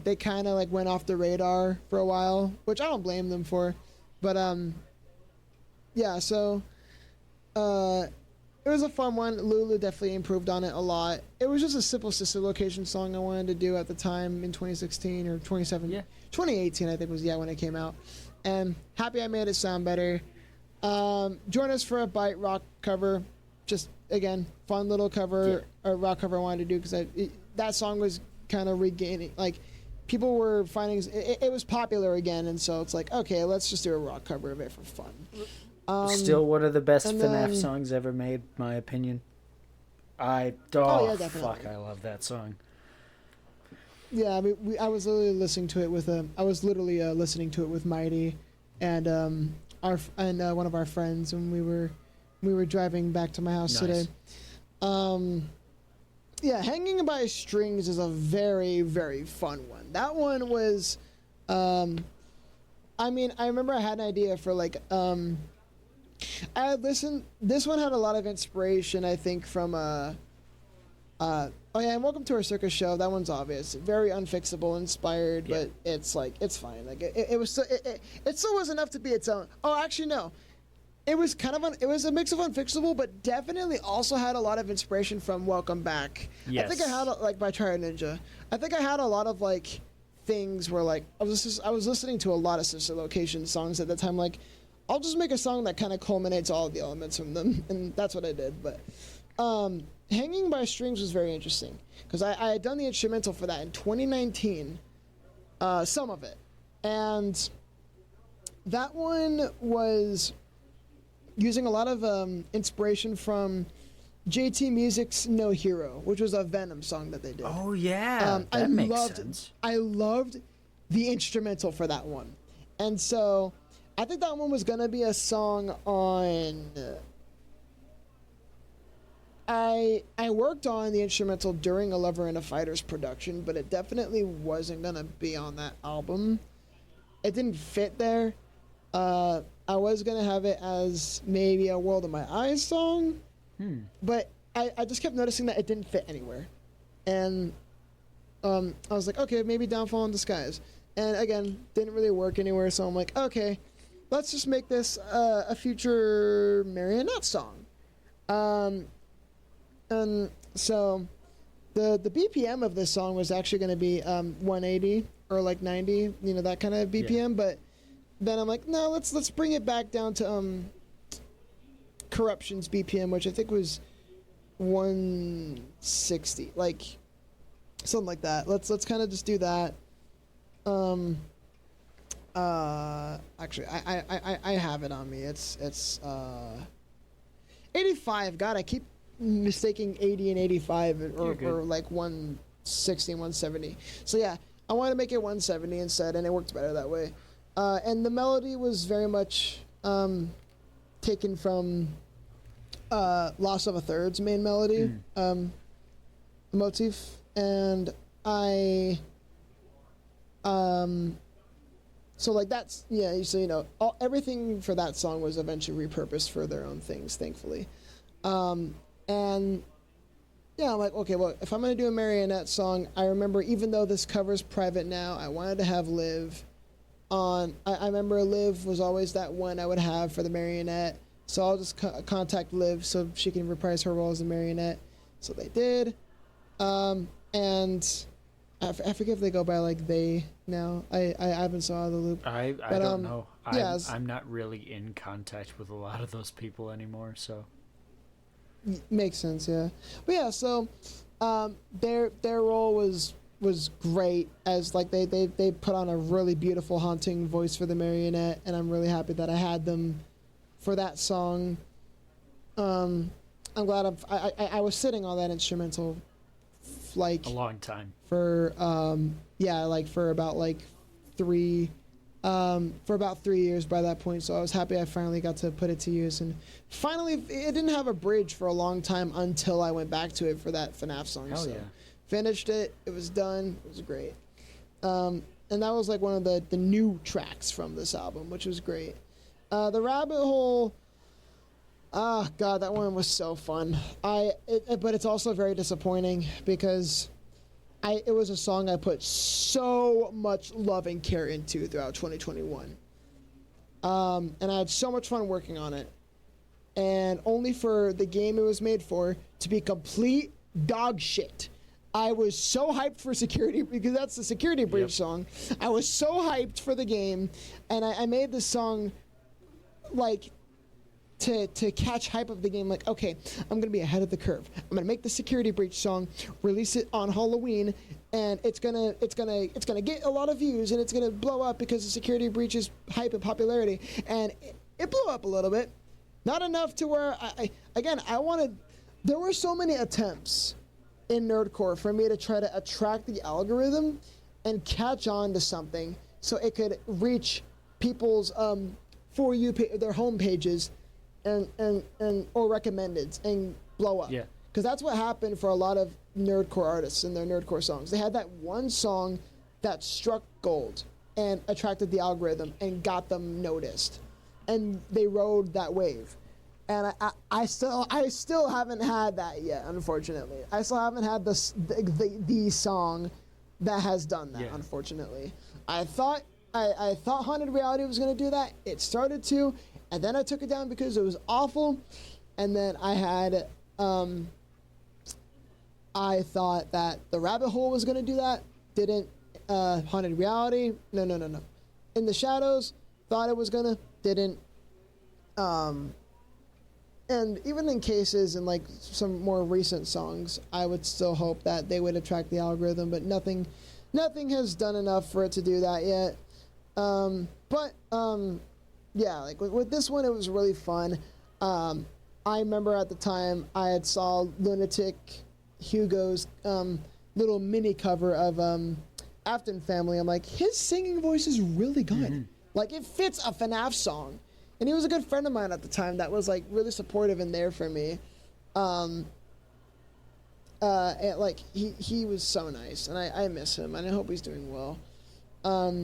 they kind of like went off the radar for a while, which I don't blame them for. But yeah, so it was a fun one. Lulu definitely improved on it a lot. It was just a simple Sister Location song I wanted to do at the time in 2016 or 2018 I think was when it came out. And happy I made it sound better. Join us for a Bite rock cover. Just again, fun little cover, or rock cover I wanted to do, because that song was kind of regaining, like, people were finding it was popular again, and so it's like, okay, let's just do a rock cover of it for fun. Still one of the best FNAF songs ever made, my opinion. Yeah, definitely. Fuck, I love that song. Yeah, I mean, I was literally listening to it with Mighty and one of our friends when we were driving back to my house today. Yeah, Hanging by Strings is a very, very fun one. That one was, I mean, I remember I had an idea for like, I had listened, this one had a lot of inspiration, I think, from, and Welcome to Our Circus Show, that one's obvious. Very Unfixable inspired, but it's like, it's fine. Like, it still was enough to be its own. Oh, actually, no. It was it was a mix of Unfixable, but definitely also had a lot of inspiration from Welcome Back. Yes. I think I had, like, by Try Ninja. I think I had a lot of, like, things where, like, I was listening to a lot of Sister Location songs at the time, like, I'll just make a song that kind of culminates all of the elements from them, and that's what I did. But Hanging by Strings was very interesting, because I had done the instrumental for that in 2019, some of it, and that one was using a lot of inspiration from JT Music's No Hero, which was a Venom song that they did. Oh, yeah, that makes sense. I loved the instrumental for that one, and so I think that one was going to be a song on... I worked on the instrumental during A Lover and a Fighter's production, but it definitely wasn't going to be on that album. It didn't fit there. I was going to have it as maybe a World in My Eyes song, but I just kept noticing that it didn't fit anywhere. And I was like, okay, maybe Downfall in Disguise. And again, didn't really work anywhere, so I'm like, okay, let's just make this a future marionette song. And so the BPM of this song was actually going to be 180 or like 90, that kind of BPM. Yeah. But then I'm like, no, let's bring it back down to Corruption's BPM, which I think was 160, like something like that. Let's kind of just do that. Actually, I have it on me. It's 85. God, I keep mistaking 80 and 85 or like 160 and 170. So yeah, I wanted to make it 170 instead, and it worked better that way. And the melody was very much taken from Loss of a Third's main melody motif, and so like that's so everything for that song was eventually repurposed for their own things, thankfully. And yeah, I'm like, okay, well, if I'm gonna do a marionette song, I remember, even though this cover's private now, I wanted to have Liv on. I remember Liv was always that one I would have for the marionette, so I'll just contact Liv so she can reprise her role as a marionette. So they did, and I forget if they go by like they now. I haven't saw the loop. I don't know. I'm not really in contact with a lot of those people anymore, so. Makes sense, yeah. But yeah, so their role was great, as like they put on a really beautiful, haunting voice for the marionette, and I'm really happy that I had them for that song. I'm glad I was sitting on that instrumental like a long time for for about like 3 years by that point, so I was happy I finally got to put it to use. And finally, it didn't have a bridge for a long time until I went back to it for that FNAF song. Hell yeah. Finished it, it was done, it was great. And that was like one of the new tracks from this album, which was great. The Rabbit Hole, god, that one was so fun. But it's also very disappointing because it was a song I put so much love and care into throughout 2021. And I had so much fun working on it. And only for the game it was made for to be complete dog shit. I was so hyped for Security, because that's the Security Breach song. I was so hyped for the game, and I made this song like to catch hype of the game. Like, okay, I'm gonna be ahead of the curve. I'm gonna make the Security Breach song, release it on Halloween, and it's gonna get a lot of views, and it's gonna blow up because the Security Breach's hype and popularity. And it blew up a little bit, not enough to where I wanted. There were so many attempts in nerdcore for me to try to attract the algorithm and catch on to something so it could reach people's for you their home pages and or recommended and blow up. Yeah. Because that's what happened for a lot of nerdcore artists in their nerdcore songs. They had that one song that struck gold and attracted the algorithm and got them noticed, and they rode that wave. And I still haven't had that yet, unfortunately. I still haven't had the song that has done that, unfortunately. I thought Haunted Reality was gonna do that. It started to, and then I took it down because it was awful. And then I had I thought that the Rabbit Hole was gonna do that. Didn't. Haunted Reality, no. In the Shadows, thought it was gonna, didn't. And even in cases in like some more recent songs, I would still hope that they would attract the algorithm, but nothing has done enough for it to do that yet. Yeah, like with this one, it was really fun. I remember at the time I had saw Lunatic Hugo's little mini cover of Afton Family. I'm like, his singing voice is really good. Mm-hmm. Like, it fits a FNAF song. And he was a good friend of mine at the time that was like really supportive and there for me. And like he was so nice, and I miss him, and I hope he's doing well. I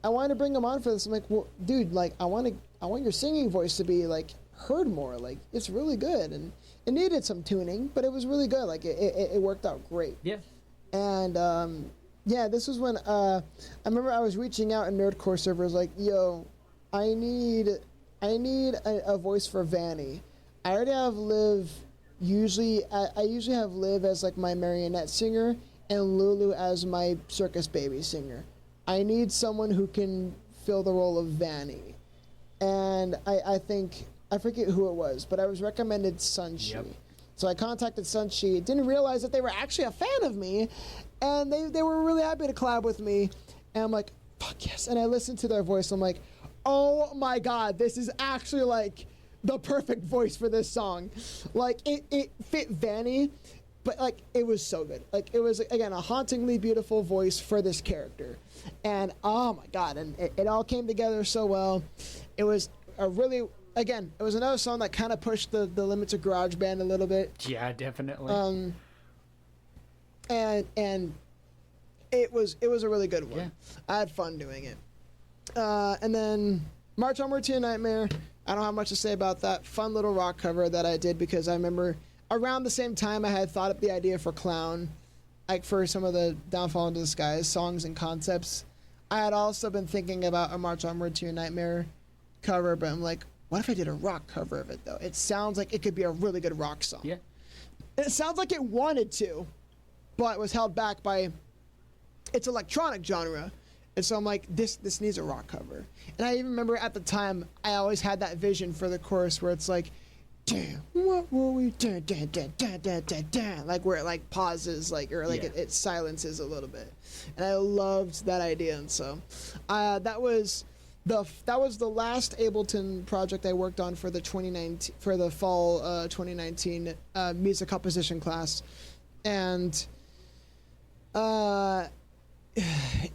wanted to bring him on for this. I'm like, well, dude, like I want your singing voice to be like heard more. Like, it's really good, and it needed some tuning, but it was really good. Like it worked out great. Yeah. And yeah, this was when I remember I was reaching out in nerdcore servers like, yo, I need a voice for Vanny. I already have Liv. I usually have Liv as like my marionette singer and Lulu as my circus baby singer. I need someone who can fill the role of Vanny. And I think, I forget who it was, but I was recommended Sunshi. Yep. So I contacted Sunshi, didn't realize that they were actually a fan of me, and they were really happy to collab with me. And I'm like, fuck yes. And I listened to their voice, I'm like, oh my god, this is actually like the perfect voice for this song. Like, it fit Vanny, but like, it was so good. Like, it was, again, a hauntingly beautiful voice for this character. And oh my god, and it all came together so well. It was a really, again, it was another song that kind of pushed the limits of GarageBand a little bit. Yeah, definitely. And it was a really good one. Yeah. I had fun doing it. And then March Onward to a Nightmare. I don't have much to say about that. Fun little rock cover that I did because I remember around the same time I had thought up the idea for Clown, like for some of the Downfall into the Skies songs and concepts. I had also been thinking about a March Onward to a Nightmare cover, but I'm like, what if I did a rock cover of it though? It sounds like it could be a really good rock song. Yeah. It sounds like it wanted to, but was held back by its electronic genre. And so I'm like, this needs a rock cover. And I even remember at the time, I always had that vision for the chorus where it's like, damn, what were we doing? Like where it like pauses, like, or like it silences a little bit. And I loved that idea. And so that was the last Ableton project I worked on for the fall 2019 music composition class. And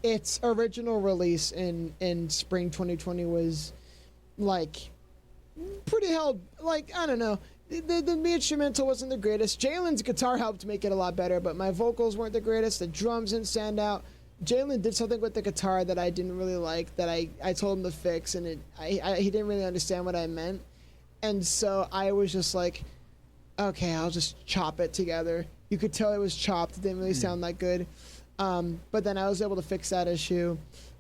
its original release in spring 2020 was like pretty held, like, I don't know, the instrumental wasn't the greatest. Jalen's guitar helped make it a lot better, but my vocals weren't the greatest. The drums didn't stand out. Jalen did something with the guitar that I didn't really like, that I told him to fix, and he didn't really understand what I meant. And so I was just like, okay, I'll just chop it together. You could tell it was chopped. It didn't really sound that good. But then I was able to fix that issue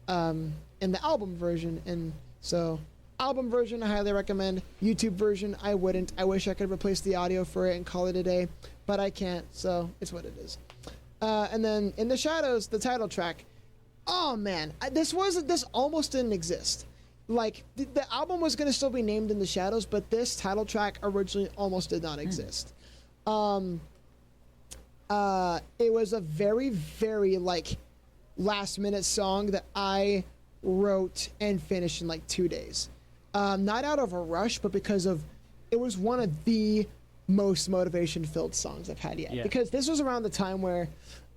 in the album version. And so album version, I highly recommend. YouTube version, I wouldn't. I wish I could replace the audio for it and call it a day, but I can't, so it's what it is. And then In the Shadows, the title track. Oh man, this almost didn't exist. Like, the album was going to still be named In the Shadows, but this title track originally almost did not exist. It was a very, very, like, last-minute song that I wrote and finished in, like, 2 days. Not out of a rush, but because it was one of the most motivation-filled songs I've had yet. Yeah. Because this was around the time where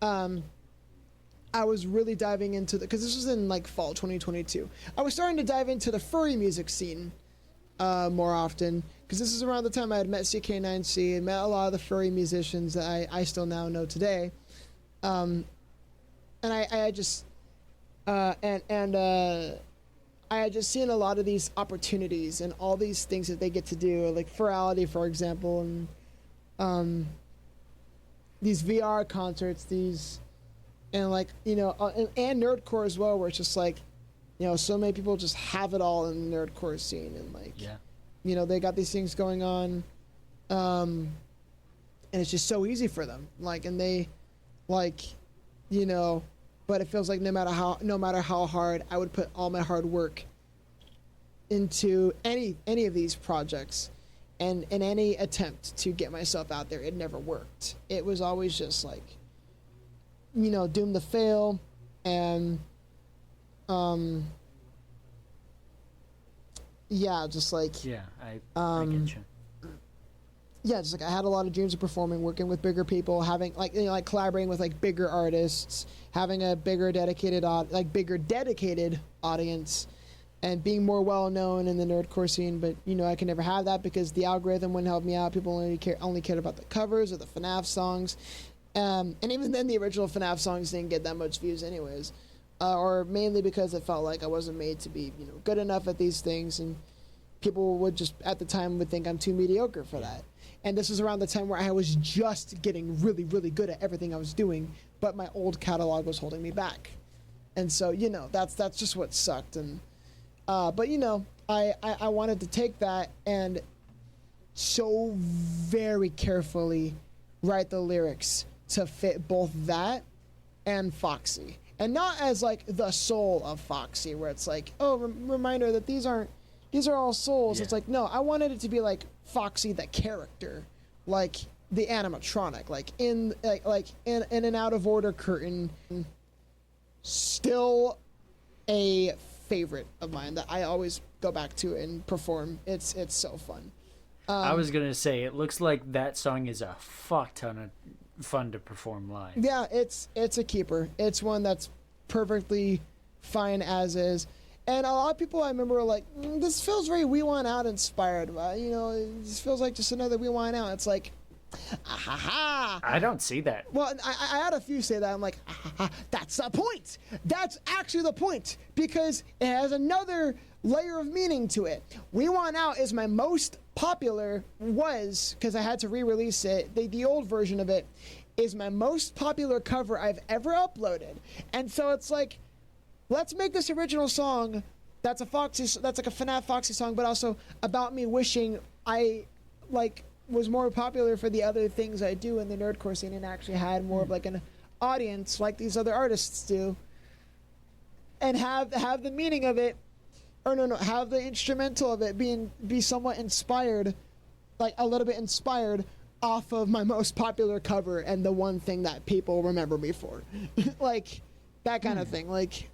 I was really diving into because this was in, like, fall 2022. I was starting to dive into the furry music scene more often, because this is around the time I had met CK9C and met a lot of the furry musicians that I still now know today. And I had just I had just seen a lot of these opportunities and all these things that they get to do, like Ferality, for example, and these VR concerts, and like, you know, and nerdcore as well, where it's just like, you know, so many people just have it all in the nerdcore scene, and like, you know, they got these things going on, and it's just so easy for them, like, and they, like, you know, but it feels like no matter how hard I would put all my hard work into any of these projects, and in any attempt to get myself out there, it never worked. It was always just like, you know, doomed to fail, and yeah, just like, I get you. Yeah, just like I had a lot of dreams of performing, working with bigger people, having, like, you know, like collaborating with like bigger artists, having a bigger dedicated audience, and being more well known in the nerdcore scene. But you know, I could never have that because the algorithm wouldn't help me out. People only cared about the covers or the FNAF songs, and even then, the original FNAF songs didn't get that much views, anyways, or mainly because it felt like I wasn't made to be, you know, good enough at these things, and people would just at the time would think I'm too mediocre for that. And this was around the time where I was just getting really, really good at everything I was doing, but my old catalog was holding me back. And so, you know, that's just what sucked. And But you know, I wanted to take that and so very carefully write the lyrics to fit both that and Foxy, and not as like the soul of Foxy, where it's like, oh, reminder that these are all souls. It's like, no, I wanted it to be like Foxy the character, like the animatronic, like in an out of order curtain. Still a favorite of mine that I always go back to and perform. It's so fun. I was gonna say, it looks like that song is a fuck ton of fun to perform live. Yeah, it's a keeper. It's one that's perfectly fine as is. And a lot of people I remember were like, this feels very We Want Out inspired. You know, this feels like just another We Want Out. It's like, ah-ha-ha. I don't see that. Well, I had a few say that. I'm like, ah-ha-ha. That's the point. That's actually the point, because it has another layer of meaning to it. We Want Out is my most popular, because I had to re-release it. The old version of it is my most popular cover I've ever uploaded. And so it's like, let's make this original song that's like a FNAF Foxy song, but also about me wishing I was more popular for the other things I do in the nerdcore scene and actually had more of like an audience like these other artists do, and have the meaning of it, or have the instrumental of it be somewhat inspired, like a little bit inspired off of my most popular cover and the one thing that people remember me for. Like that kind of thing. Like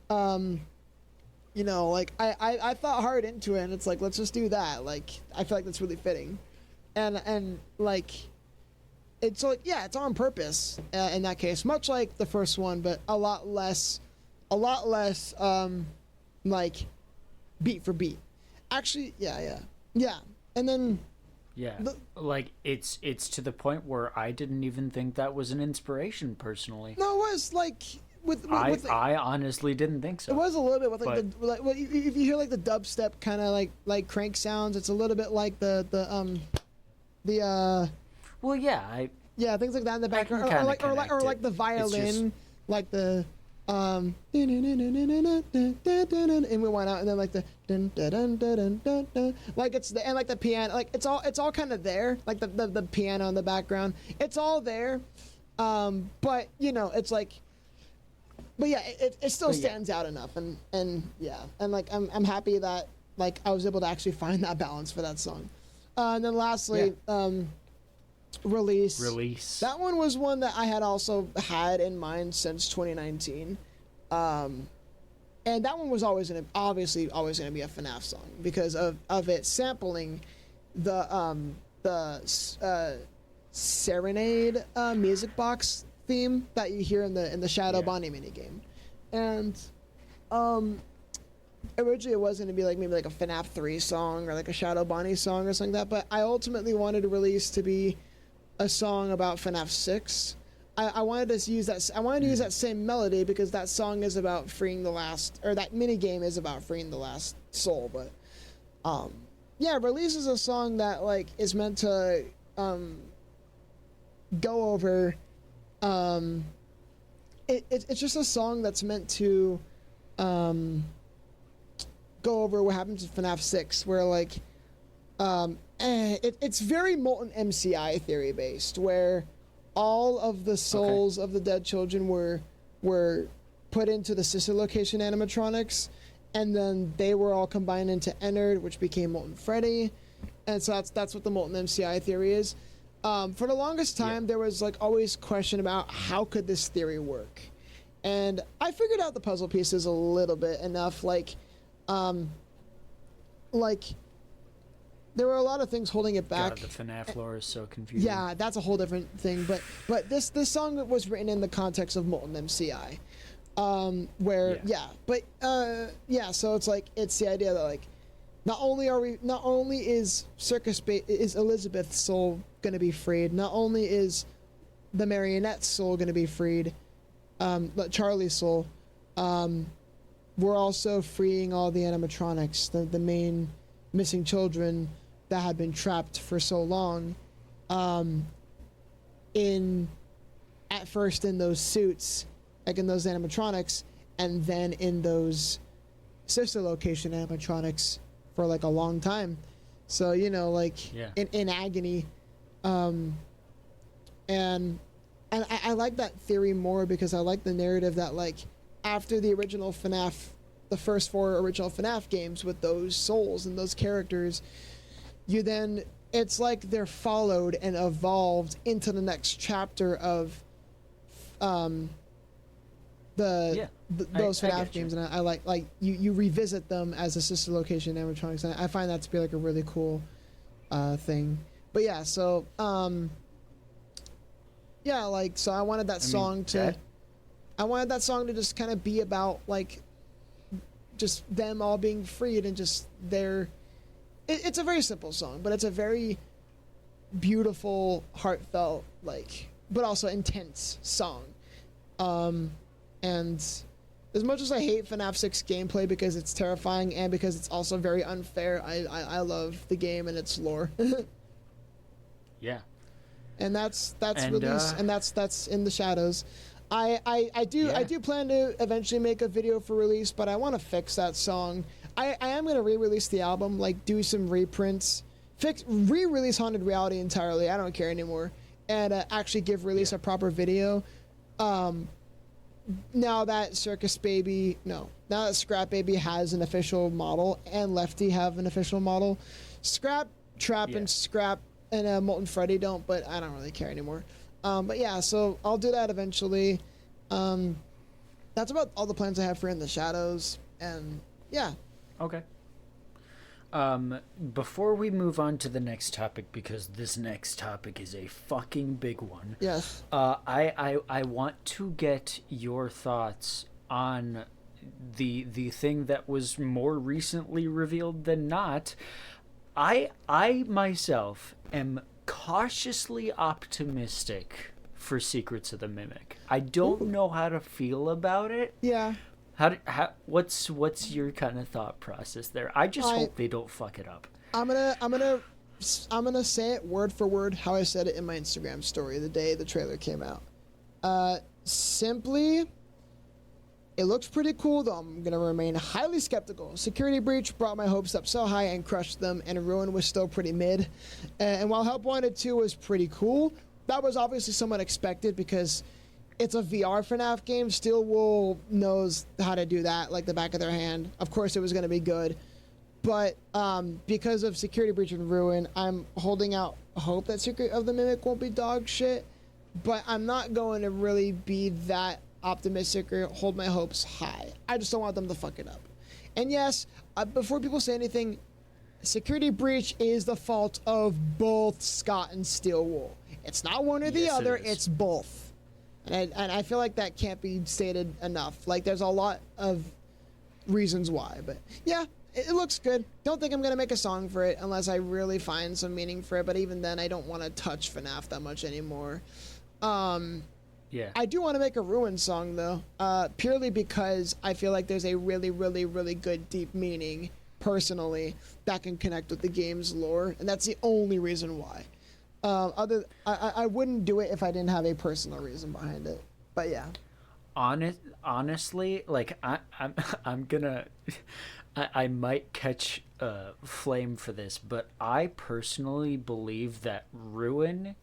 you know, like I thought hard into it, and it's like, let's just do that. Like I feel like that's really fitting. And like, it's like, yeah, it's on purpose in that case, much like the first one, but a lot less like beat for beat. Actually, yeah. And then like it's to the point where I didn't even think that was an inspiration personally. No, it was like I honestly didn't think so. It was a little bit with like if you hear like the dubstep kind of like crank sounds, it's a little bit like the well, yeah, things like that in the background, or like the violin, like the and we went out, and then like the dun dun dun dun dun dun, like it's the, and like the piano, like it's all kind of there, like the piano in the background, it's all there, but you know, it's like, but yeah, it still stands out enough, and like I'm happy that like I was able to actually find that balance for that song. And then lastly, Release. That one was one that I had also had in mind since 2019. And that one was obviously always gonna be a FNAF song because of it sampling the Serenade music box theme that you hear in the Shadow Bonnie minigame. And originally it was going to be like maybe like a FNAF 3 song or like a Shadow Bonnie song or something like that, but I ultimately wanted Release to be a song about FNAF 6. I wanted to use that same melody because that song is about freeing the last, or that mini game is about freeing the last soul. But Release is a song that like is meant to go over. It's just a song that's meant to go over what happens in FNAF 6, where like it's very Molten MCI theory based, where all of the souls of the dead children were put into the sister location animatronics, and then they were all combined into Ennard, which became Molten Freddy, and so that's what the Molten MCI theory is. For the longest time, there was like always question about how could this theory work, and I figured out the puzzle pieces a little bit enough, like there were a lot of things holding it back. God, the FNAF lore is so confusing. Yeah, that's a whole different thing. But this song was written in the context of Molten MCI, so it's like, it's the idea that like not only is Elizabeth's soul going to be freed, not only is the marionette's soul going to be freed, Charlie's soul, we're also freeing all the animatronics, the main missing children that had been trapped for so long, at first in those suits, like in those animatronics, and then in those sister location animatronics for like a long time. So, you know, like in agony. And I like that theory more because I like the narrative that like after the original FNAF, the first 4 original FNAF games with those souls and those characters, you then, it's like they're followed and evolved into the next chapter of those FNAF games, and I like you revisit them as a sister location animatronics, and I find that to be like a really cool thing. But yeah, so yeah, like, so I wanted that song to just kind of be about like just them all being freed and just it's a very simple song, but it's a very beautiful, heartfelt, like, but also intense song. And as much as I hate FNAF 6 gameplay because it's terrifying and because it's also very unfair, I love the game and its lore. Yeah. And that's released, and that's in the shadows. I do plan to eventually make a video for release, but I want to fix that song. I am going to re-release the album, like do some reprints, re-release Haunted Reality entirely. I don't care anymore, and actually give release a proper video. Now that Scrap Baby has an official model and Lefty have an official model, Scrap, Trap, and Scrap and Molten Freddy don't, but I don't really care anymore. But yeah, so I'll do that eventually. That's about all the plans I have for In the Shadows, and yeah. Okay. Before we move on to the next topic, because this next topic is a fucking big one. Yes. I want to get your thoughts on the thing that was more recently revealed than not. I myself am cautiously optimistic for Secrets of the Mimic. I don't know how to feel about it. Yeah. What's your kind of thought process there? I just hope they don't fuck it up. I'm gonna say it word for word how I said it in my Instagram story the day the trailer came out. Simply, it looks pretty cool, though I'm gonna remain highly skeptical. Security Breach brought my hopes up so high and crushed them, and Ruin was still pretty mid. And while Help Wanted 2 was pretty cool, that was obviously somewhat expected because it's a VR FNAF game. Steelwool knows how to do that like the back of their hand. Of course it was going to be good. But because of Security Breach and Ruin, I'm holding out hope that Secret of the Mimic won't be dog shit. But I'm not going to really be that optimistic or hold my hopes high. I just don't want them to fuck it up. And yes, before people say anything, Security Breach is the fault of both Scott and Steelwool. It's not one or the other, it's both. And I feel like that can't be stated enough. Like, there's a lot of reasons why. But, yeah, it looks good. Don't think I'm going to make a song for it unless I really find some meaning for it. But even then, I don't want to touch FNAF that much anymore. Yeah. I do want to make a Ruin song, though. Purely because I feel like there's a really, really, really good, deep meaning, personally, that can connect with the game's lore. And that's the only reason why. I wouldn't do it if I didn't have a personal reason behind it. But yeah. Honestly, like I'm gonna, I might catch flame for this, but I personally believe that Ruin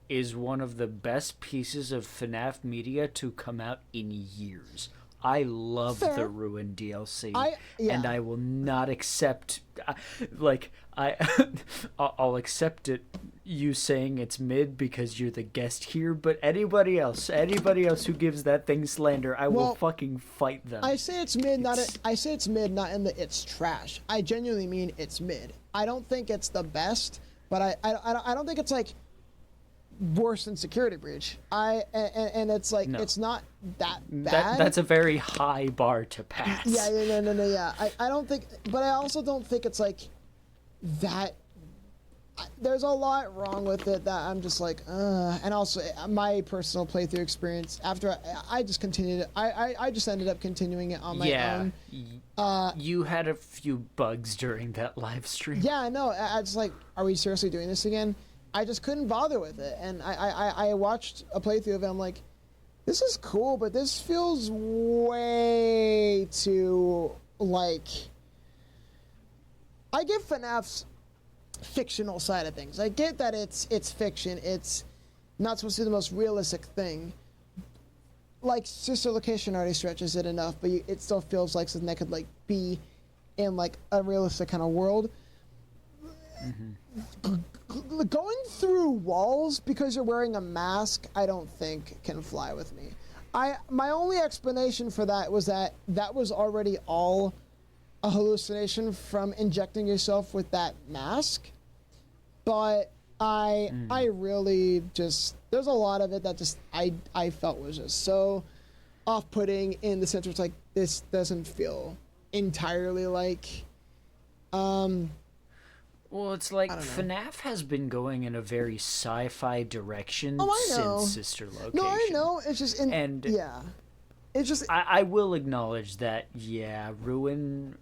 is one of the best pieces of FNAF media to come out in years. I love the Ruin DLC, and I will not accept, I'll accept it, you saying it's mid because you're the guest here, but anybody else who gives that thing slander, I will fucking fight them. I say it's mid, not in the it's trash. I genuinely mean it's mid. I don't think it's the best, but I don't think it's like worse than Security Breach. And it's like it's not that bad. That's a very high bar to pass. Yeah. I don't think, but I also don't think it's like that. There's a lot wrong with it that I'm just like, and also my personal playthrough experience after I just continued it. I just ended up continuing it on my own. You had a few bugs during that live stream. Yeah, I know. I was like, are we seriously doing this again? I just couldn't bother with it, and I watched a playthrough of it. I'm like, this is cool, but this feels way too like, I get FNAF's fictional side of things. I get that it's fiction. It's not supposed to be the most realistic thing. Like, Sister Location already stretches it enough, but it still feels like something that could, like, be in, like, a realistic kind of world. Going through walls because you're wearing a mask, I don't think can fly with me. My only explanation for that was that was already all a hallucination from injecting yourself with that mask. But I really just, there's a lot of it that just I felt was just so off-putting in the sense where it's like, this doesn't feel entirely like well, it's like FNAF has been going in a very sci-fi direction since Sister Location. No, I know. It's just it's just I will acknowledge that Ruin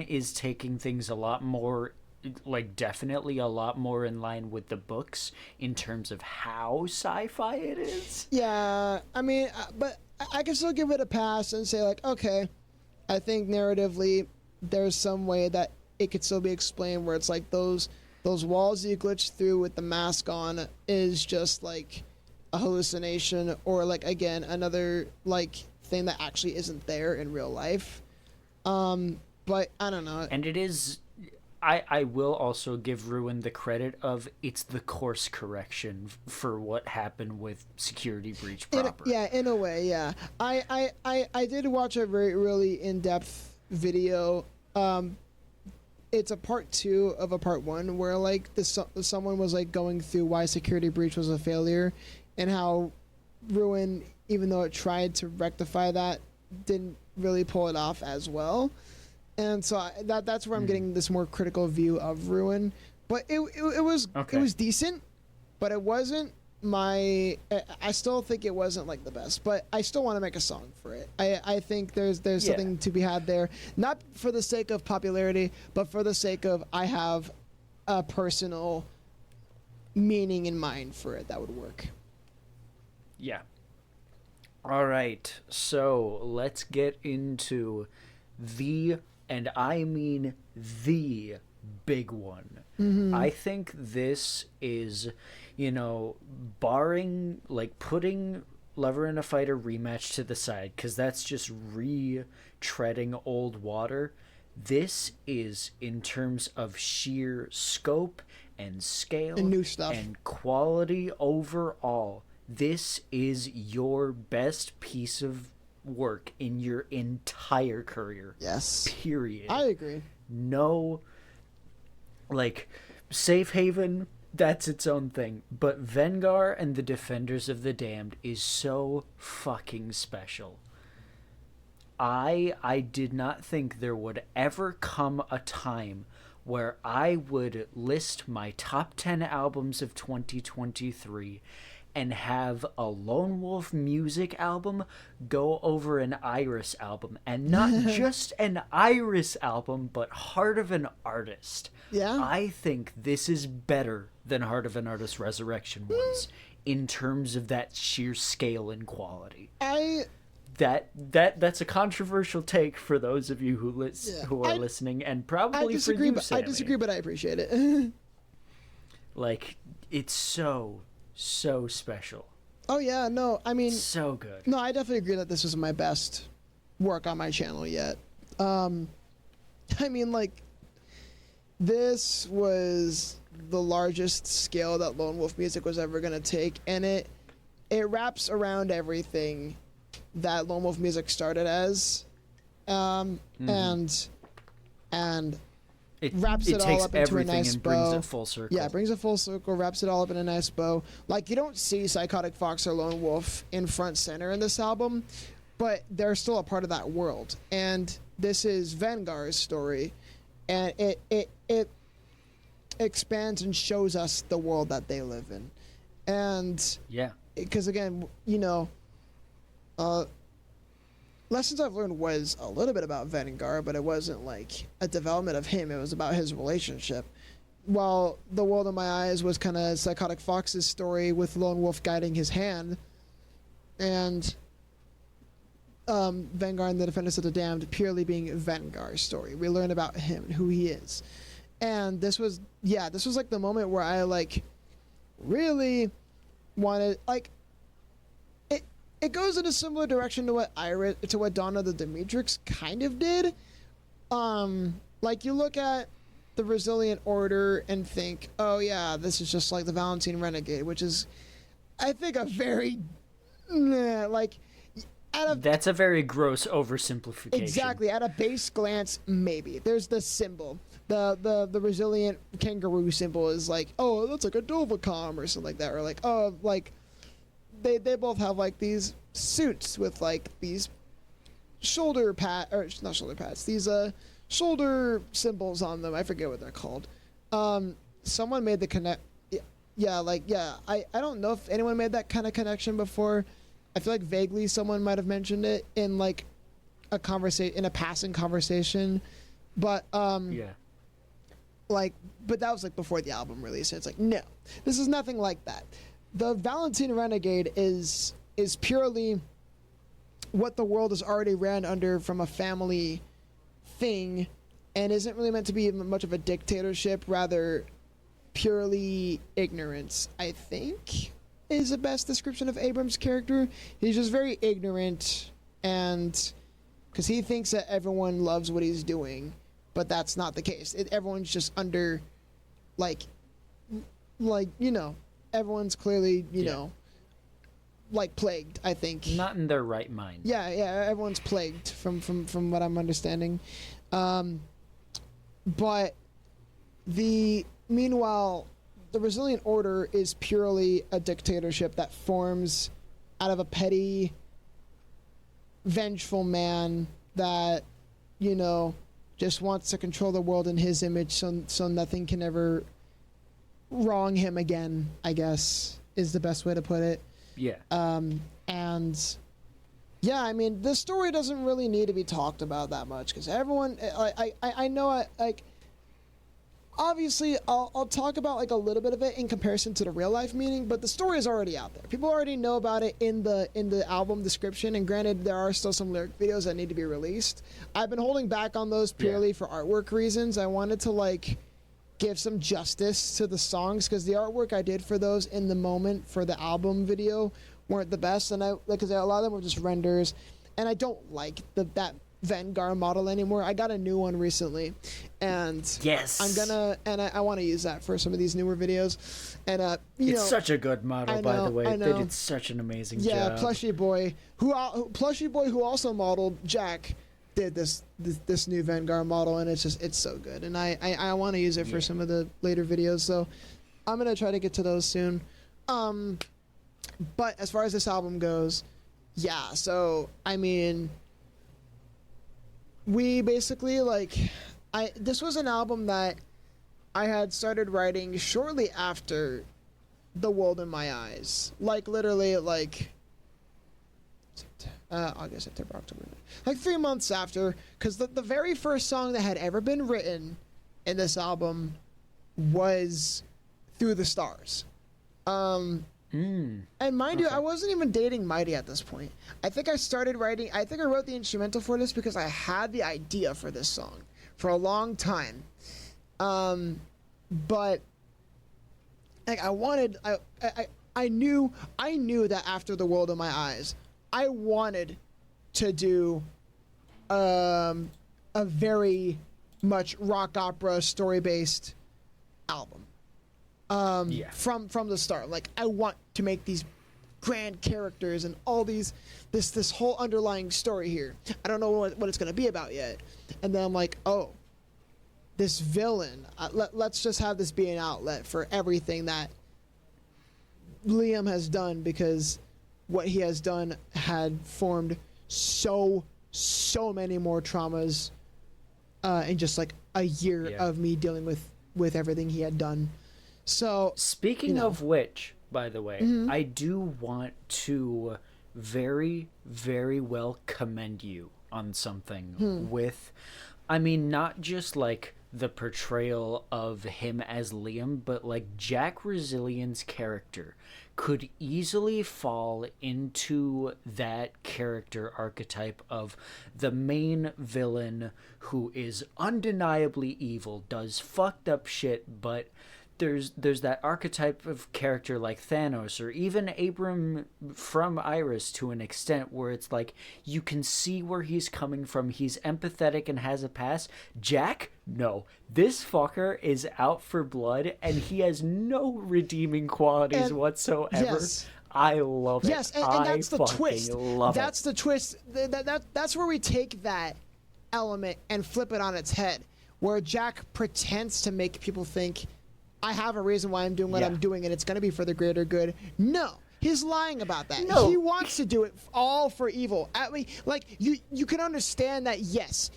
is taking things a lot more, like, definitely a lot more in line with the books in terms of how sci-fi it is. Yeah, I mean, but I can still give it a pass and say, like, okay, I think narratively there's some way that it could still be explained where it's like those walls you glitch through with the mask on is just like a hallucination, or like, again, another like thing that actually isn't there in real life. But I don't know. And it is, I will also give Ruin the credit of it's the course correction for what happened with Security Breach proper. In a way, yeah. I did watch a really in-depth video. It's a part 2 of a part 1 where like someone was like going through why Security Breach was a failure and how Ruin, even though it tried to rectify that, didn't really pull it off as well. And so that's where I'm getting this more critical view of Ruin. But it was decent, but it wasn't I still think it wasn't like the best, but I still want to make a song for it. I think there's something to be had there, not for the sake of popularity, but for the sake of I have a personal meaning in mind for it that would work. Yeah. All right, so let's get into and I mean the big one. I think this is, barring, like, putting Lover and a Fighter rematch to the side, because that's just retreading old water. This is, in terms of sheer scope and scale and new stuff and quality overall, this is your best piece of work in your entire career. Yes. Period. I agree. No, like, Safe Haven, that's its own thing. But Vengar and the Defenders of the Damned is so fucking special. I did not think there would ever come a time where I would list my top 10 albums of 2023 and have a Lone Wolf Music album go over an Iris album. And not just an Iris album, but Heart of an Artist. Yeah. I think this is better than Heart of an Artist Resurrection was in terms of that sheer scale and quality. That's a controversial take for those of you who are listening, and probably for you, Sammy. I disagree, but I appreciate it. Like, it's so special. Oh yeah, no, I mean, so good. No, I definitely agree that this was my best work on my channel yet. I mean, like, this was the largest scale that Lone Wolf Music was ever gonna take, and it wraps around everything that Lone Wolf Music started as, and it wraps it all up into a nice bow. Brings it full circle. Yeah, brings it full circle, wraps it all up in a nice bow. Like, you don't see PsychoticFox or Lone Wolf in front center in this album, but they're still a part of that world. And this is Vengar's story, and it expands and shows us the world that they live in. And yeah, because again, Lessons I've Learned was a little bit about Vengar, but it wasn't like a development of him. It was about his relationship. While The World in My Eyes was kind of PsychoticFox's story with Lone Wolf guiding his hand. And Vengar and the Defenders of the Damned purely being Vengar's story. We learn about him and who he is. And this was like the moment where I like really wanted, like, it goes in a similar direction to what Dawn of the Demetrix kind of did. Like, you look at the Resilient Order and think, oh yeah, this is just like the Valentine Renegade, which is, I think, a very like, that's a very gross oversimplification. Exactly. At a base glance, maybe. There's the symbol. The resilient kangaroo symbol is like, oh, that's like a Dovacom or something like that. Or like, oh, like, they both have like these suits with like these shoulder symbols on them. I forget what they're called. Someone made the connect. I don't know if anyone made that kind of connection before. I feel like vaguely someone might have mentioned it in like a passing conversation, but but that was like before the album release. And it's like, no, this is nothing like that. The Valentine Renegade is purely what the world has already ran under from a family thing, and isn't really meant to be much of a dictatorship, rather purely ignorance, I think, is the best description of Abrams' character. He's just very ignorant, and because he thinks that everyone loves what he's doing, but that's not the case. Everyone's just under, like, you know, everyone's clearly, you know, like, plagued, I think. Not in their right mind. Yeah, everyone's plagued from what I'm understanding. But meanwhile, the Resilient Order is purely a dictatorship that forms out of a petty, vengeful man that, you know, just wants to control the world in his image so nothing can ever wrong him again, I guess, is the best way to put it. Yeah. And yeah, I mean, the story doesn't really need to be talked about that much because everyone, I know, like, obviously I'll talk about like a little bit of it in comparison to the real life meaning, but the story is already out there. People already know about it in the album description, and granted, there are still some lyric videos that need to be released. I've been holding back on those purely for artwork reasons. I wanted to like give some justice to the songs because the artwork I did for those in the moment for the album video weren't the best, and because a lot of them were just renders, and I don't like that Vengar model anymore. I got a new one recently, and yes, I want to use that for some of these newer videos. And it's such a good model, by the way. They did such an amazing job. Yeah, Plushy Boy, who also modeled Jack, did this new Vengar model, and it's so good, and I want to use it for some of the later videos, so I'm gonna try to get to those soon. But as far as this album goes, so I mean, we basically this was an album that I had started writing shortly after The World in My Eyes, like literally like August, September, October, like 3 months after, because the very first song that had ever been written in this album was Through the Stars. And mind you, I wasn't even dating Mighty at this point. I think I wrote the instrumental for this because I had the idea for this song for a long time. But like I knew that after The World in My Eyes, I wanted to do a very much rock opera story based album. From the start, like I want to make these grand characters and all these this whole underlying story here. I don't know what it's gonna be about yet, and then I'm like, oh, this villain. Let's just have this be an outlet for everything that Liam has done, because what he has done had formed so many more traumas in just like a year of me dealing with everything he had done. So speaking of which, by the way, I do want to very, very well commend you on something with, I mean, not just like the portrayal of him as Liam, but like Jack Resilien's character could easily fall into that character archetype of the main villain who is undeniably evil, does fucked up shit, but there's that archetype of character like Thanos or even Abram from Iris to an extent where it's like you can see where he's coming from. He's empathetic and has a past. Jack, no. This fucker is out for blood and he has no redeeming qualities whatsoever. Yes. I love it. Yes, and that's the twist. That's the twist. That's where we take that element and flip it on its head, where Jack pretends to make people think, I have a reason why I'm doing what I'm doing, and it's going to be for the greater good. No, he's lying about that. No. He wants to do it all for evil. Like, you can understand that, yes.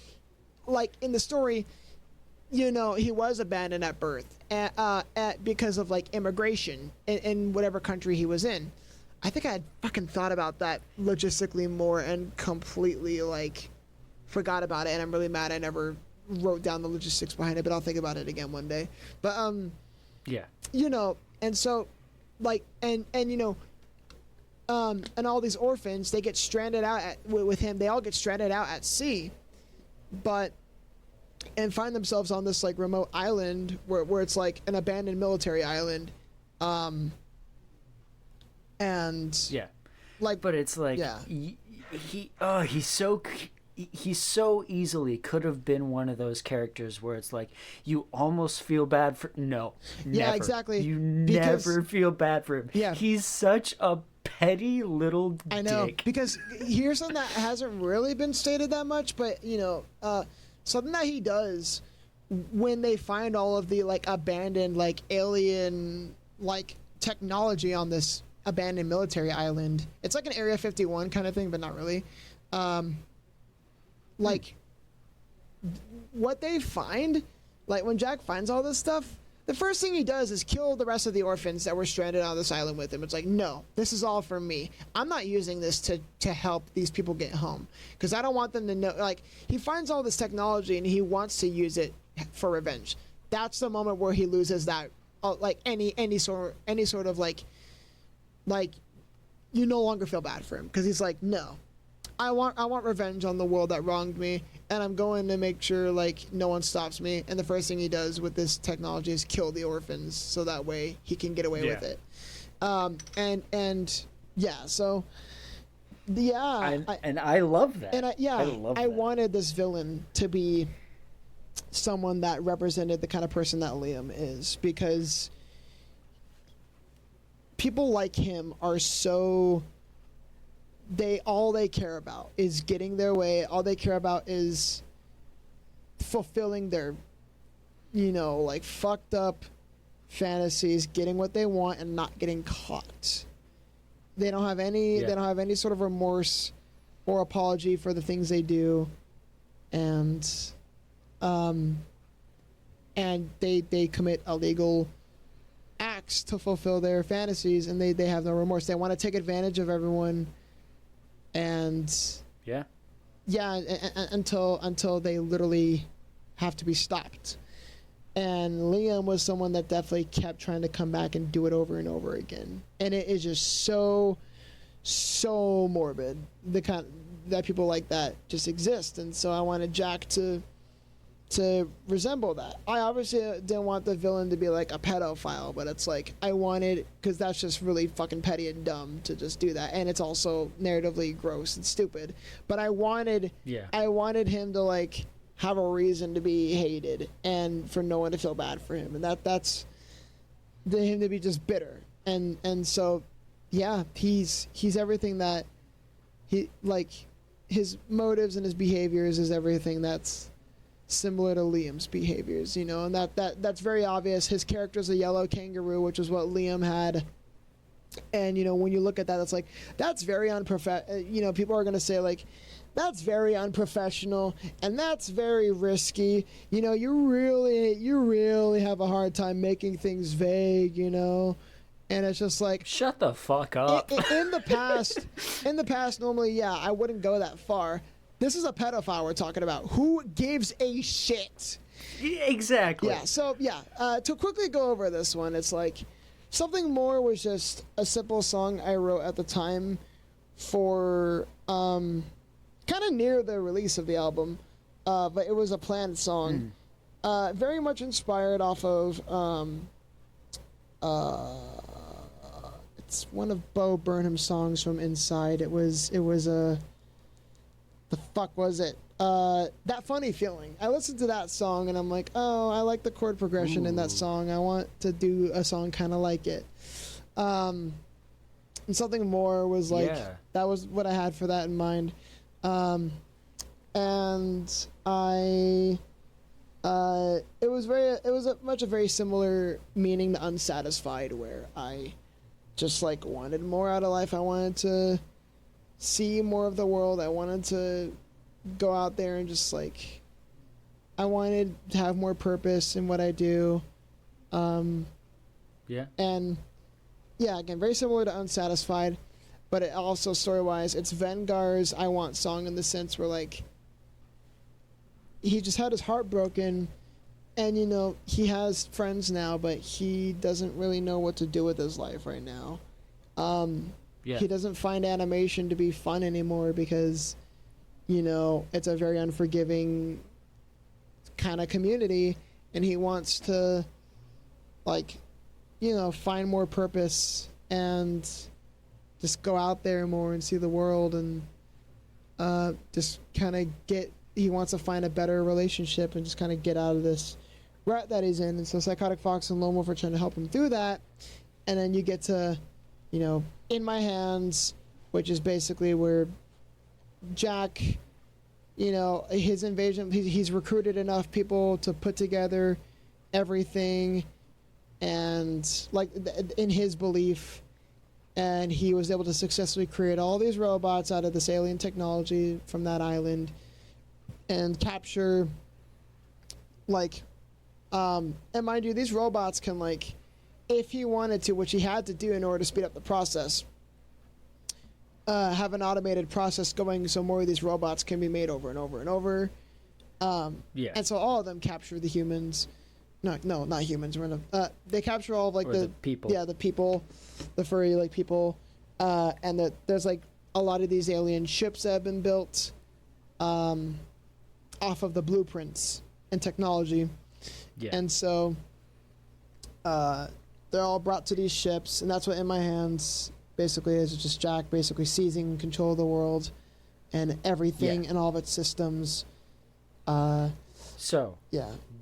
Like, in the story, you know, he was abandoned at birth because of, like, immigration in whatever country he was in. I think I had fucking thought about that logistically more and completely, like, forgot about it, and I'm really mad I never wrote down the logistics behind it, but I'll think about it again one day. But, yeah. You know, and so, like, and you know, and all these orphans, they get stranded out with him. They all get stranded out at sea, and find themselves on this, like, remote island where it's, like, an abandoned military island. And... Yeah. Like... But it's, like... Yeah. He so easily could have been one of those characters where it's like you almost feel bad for never. Yeah, exactly. You never feel bad for him. Yeah. He's such a petty little dick. I know, because here's something that hasn't really been stated that much, but you know, something that he does when they find all of the, like, abandoned, like, alien, like, technology on this abandoned military island. It's like an Area 51 kind of thing, but not really. Like, what they find, like, when Jack finds all this stuff, the first thing he does is kill the rest of the orphans that were stranded on this island with him. It's like, no, this is all for me. I'm not using this to help these people get home, because I don't want them to know. Like, he finds all this technology and he wants to use it for revenge. That's the moment where he loses that, like, any sort of like you no longer feel bad for him, because he's like, no. I want revenge on the world that wronged me, and I'm going to make sure, like, no one stops me. And the first thing he does with this technology is kill the orphans, so that way he can get away with it. And yeah, so yeah, I love that. And I wanted this villain to be someone that represented the kind of person that Liam is, because people like him are so... all they care about is getting their way. All they care about is fulfilling their, you know, like, fucked up fantasies, getting what they want and not getting caught. They don't have any they don't have any sort of remorse or apology for the things they do. And they commit illegal acts to fulfill their fantasies, and they have no remorse. They want to take advantage of everyone. And until they literally have to be stopped. And Liam was someone that definitely kept trying to come back and do it over and over again. And it is just so morbid, the kind that people like that just exist. And so I wanted Jack to resemble that. I obviously didn't want the villain to be like a pedophile, but it's like I wanted, because that's just really fucking petty and dumb to just do that, and it's also narratively gross and stupid. But I wanted him to, like, have a reason to be hated and for no one to feel bad for him, and that's him to be just bitter. And so yeah, he's everything that he, like, his motives and his behaviors is everything that's similar to Liam's behaviors, you know, and that's very obvious. His character's a yellow kangaroo, which is what Liam had. And, you know, when you look at that, it's like, that's very you know, people are going to say, like, that's very unprofessional and that's very risky. You know, you really have a hard time making things vague, you know. And it's just like, shut the fuck up. In the past, normally, yeah, I wouldn't go that far. This is a pedophile we're talking about. Who gives a shit? Exactly. Yeah. So yeah, to quickly go over this one, it's like Something More was just a simple song I wrote at the time for kind of near the release of the album, but it was a planned song. Very much inspired off of it's one of Bo Burnham's songs from Inside. It was the fuck was it? That Funny Feeling. I listened to that song and I'm like, oh, I like the chord progression in that song. I want to do a song kind of like it. And Something More was like, that was what I had for that in mind. And I, it was a very similar meaning to Unsatisfied, where I just like wanted more out of life. I wanted to see more of the world. I wanted to go out there and just like, I wanted to have more purpose in what I do. And yeah, again, very similar to Unsatisfied, but it also, story-wise, it's Vengar's I Want song, in the sense where like, he just had his heart broken, and you know, he has friends now, but he doesn't really know what to do with his life right now. He doesn't find animation to be fun anymore because, you know, it's a very unforgiving kind of community, and he wants to, like, you know, find more purpose and just go out there more and see the world, and just kind of he wants to find a better relationship and just kind of get out of this rut that he's in. And so PsychoticFox and Lone Wolf are trying to help him through that. And then you get to, you know, In My Hands, which is basically where Jack, you know, his invasion, he's recruited enough people to put together everything, and like in his belief, and he was able to successfully create all these robots out of this alien technology from that island, and capture, like, and mind you, these robots can, like, if he wanted to, which he had to do in order to speed up the process, have an automated process going so more of these robots can be made over and over and over. And so all of them capture the humans. No, not humans. They capture all of, like, the people. Yeah, the people, the furry, like, people. And there's, like, a lot of these alien ships that have been built off of the blueprints and technology. Yeah. And so they're all brought to these ships, and that's what In My Hands basically is. It's just Jack basically seizing control of the world and everything and all of its systems. So,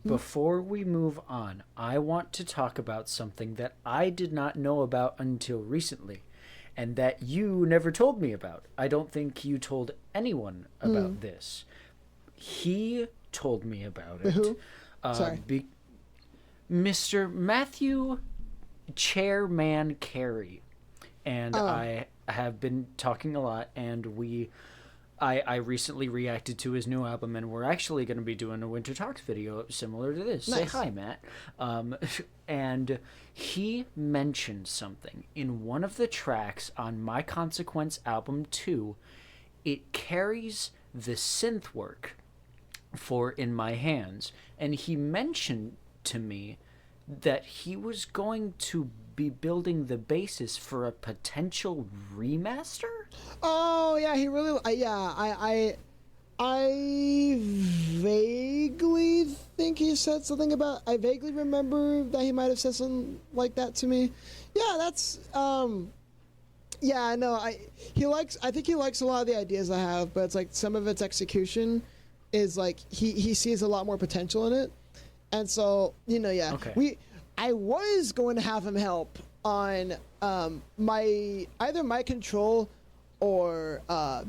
before we move on, I want to talk about something that I did not know about until recently, and that you never told me about. I don't think you told anyone about this. He told me about it. Who? Sorry. Mr. Matthew Chairman Carey and I have been talking a lot, and I recently reacted to his new album, and we're actually going to be doing a Winter Talks video similar to this. Nice. Say hi, Matt. And he mentioned something in one of the tracks on My Consequence album 2. It carries the synth work for In My Hands, and he mentioned to me that he was going to be building the basis for a potential remaster. Oh yeah, he really. I vaguely think he said something about. I vaguely remember that he might have said something like that to me. Yeah, that's. Yeah, I know. I think he likes a lot of the ideas I have, but it's like some of its execution is like he sees a lot more potential in it, and so Okay. I was going to have him help on either My Control or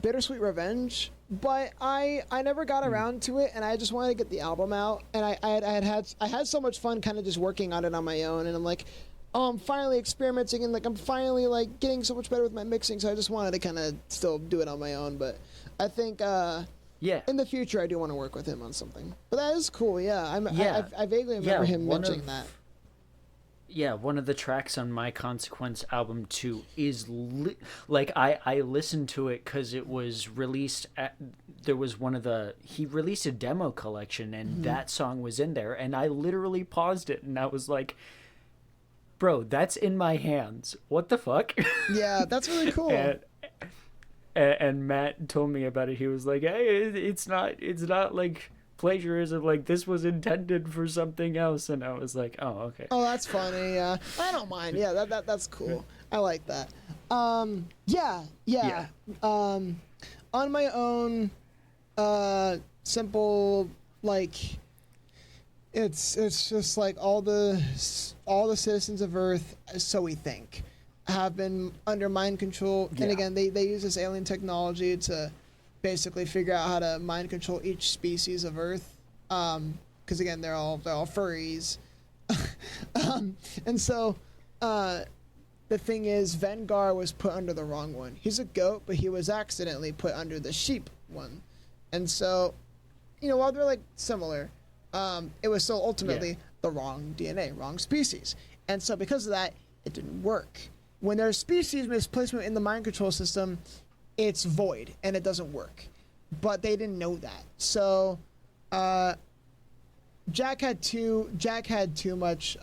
Bittersweet Revenge, but I never got around to it, and I just wanted to get the album out, and I had so much fun kind of just working on it on my own, and I'm like, oh, I'm finally experimenting, and like I'm finally like getting so much better with my mixing, so I just wanted to kind of still do it on my own. But I think in the future I do want to work with him on something. But that is cool. Yeah, I vaguely remember him mentioning that. one of the tracks on My Consequence album too is like I listened to it because it was released at, there was he released a demo collection and that song was in there, and I literally paused it and I was like, bro, that's in my hands, what the fuck? Yeah, that's really cool. And Matt told me about it. He was like, hey, it's not like plagiarism, like this was intended for something else. And I was like, oh, okay. Oh, that's funny. Yeah, I don't mind. Yeah, that's cool. I like that. Yeah. On my own, simple, like, it's just like all the citizens of Earth, so we think, have been under mind control. And again, they use this alien technology to basically figure out how to mind control each species of Earth. Because again, they're all furries. And so the thing is, Vengar was put under the wrong one. He's a goat, but he was accidentally put under the sheep one. And so, while they're like similar, it was still ultimately the wrong DNA, wrong species. And so because of that, it didn't work. When there's species misplacement in the mind control system, it's void and it doesn't work. But they didn't know that. So Jack had too much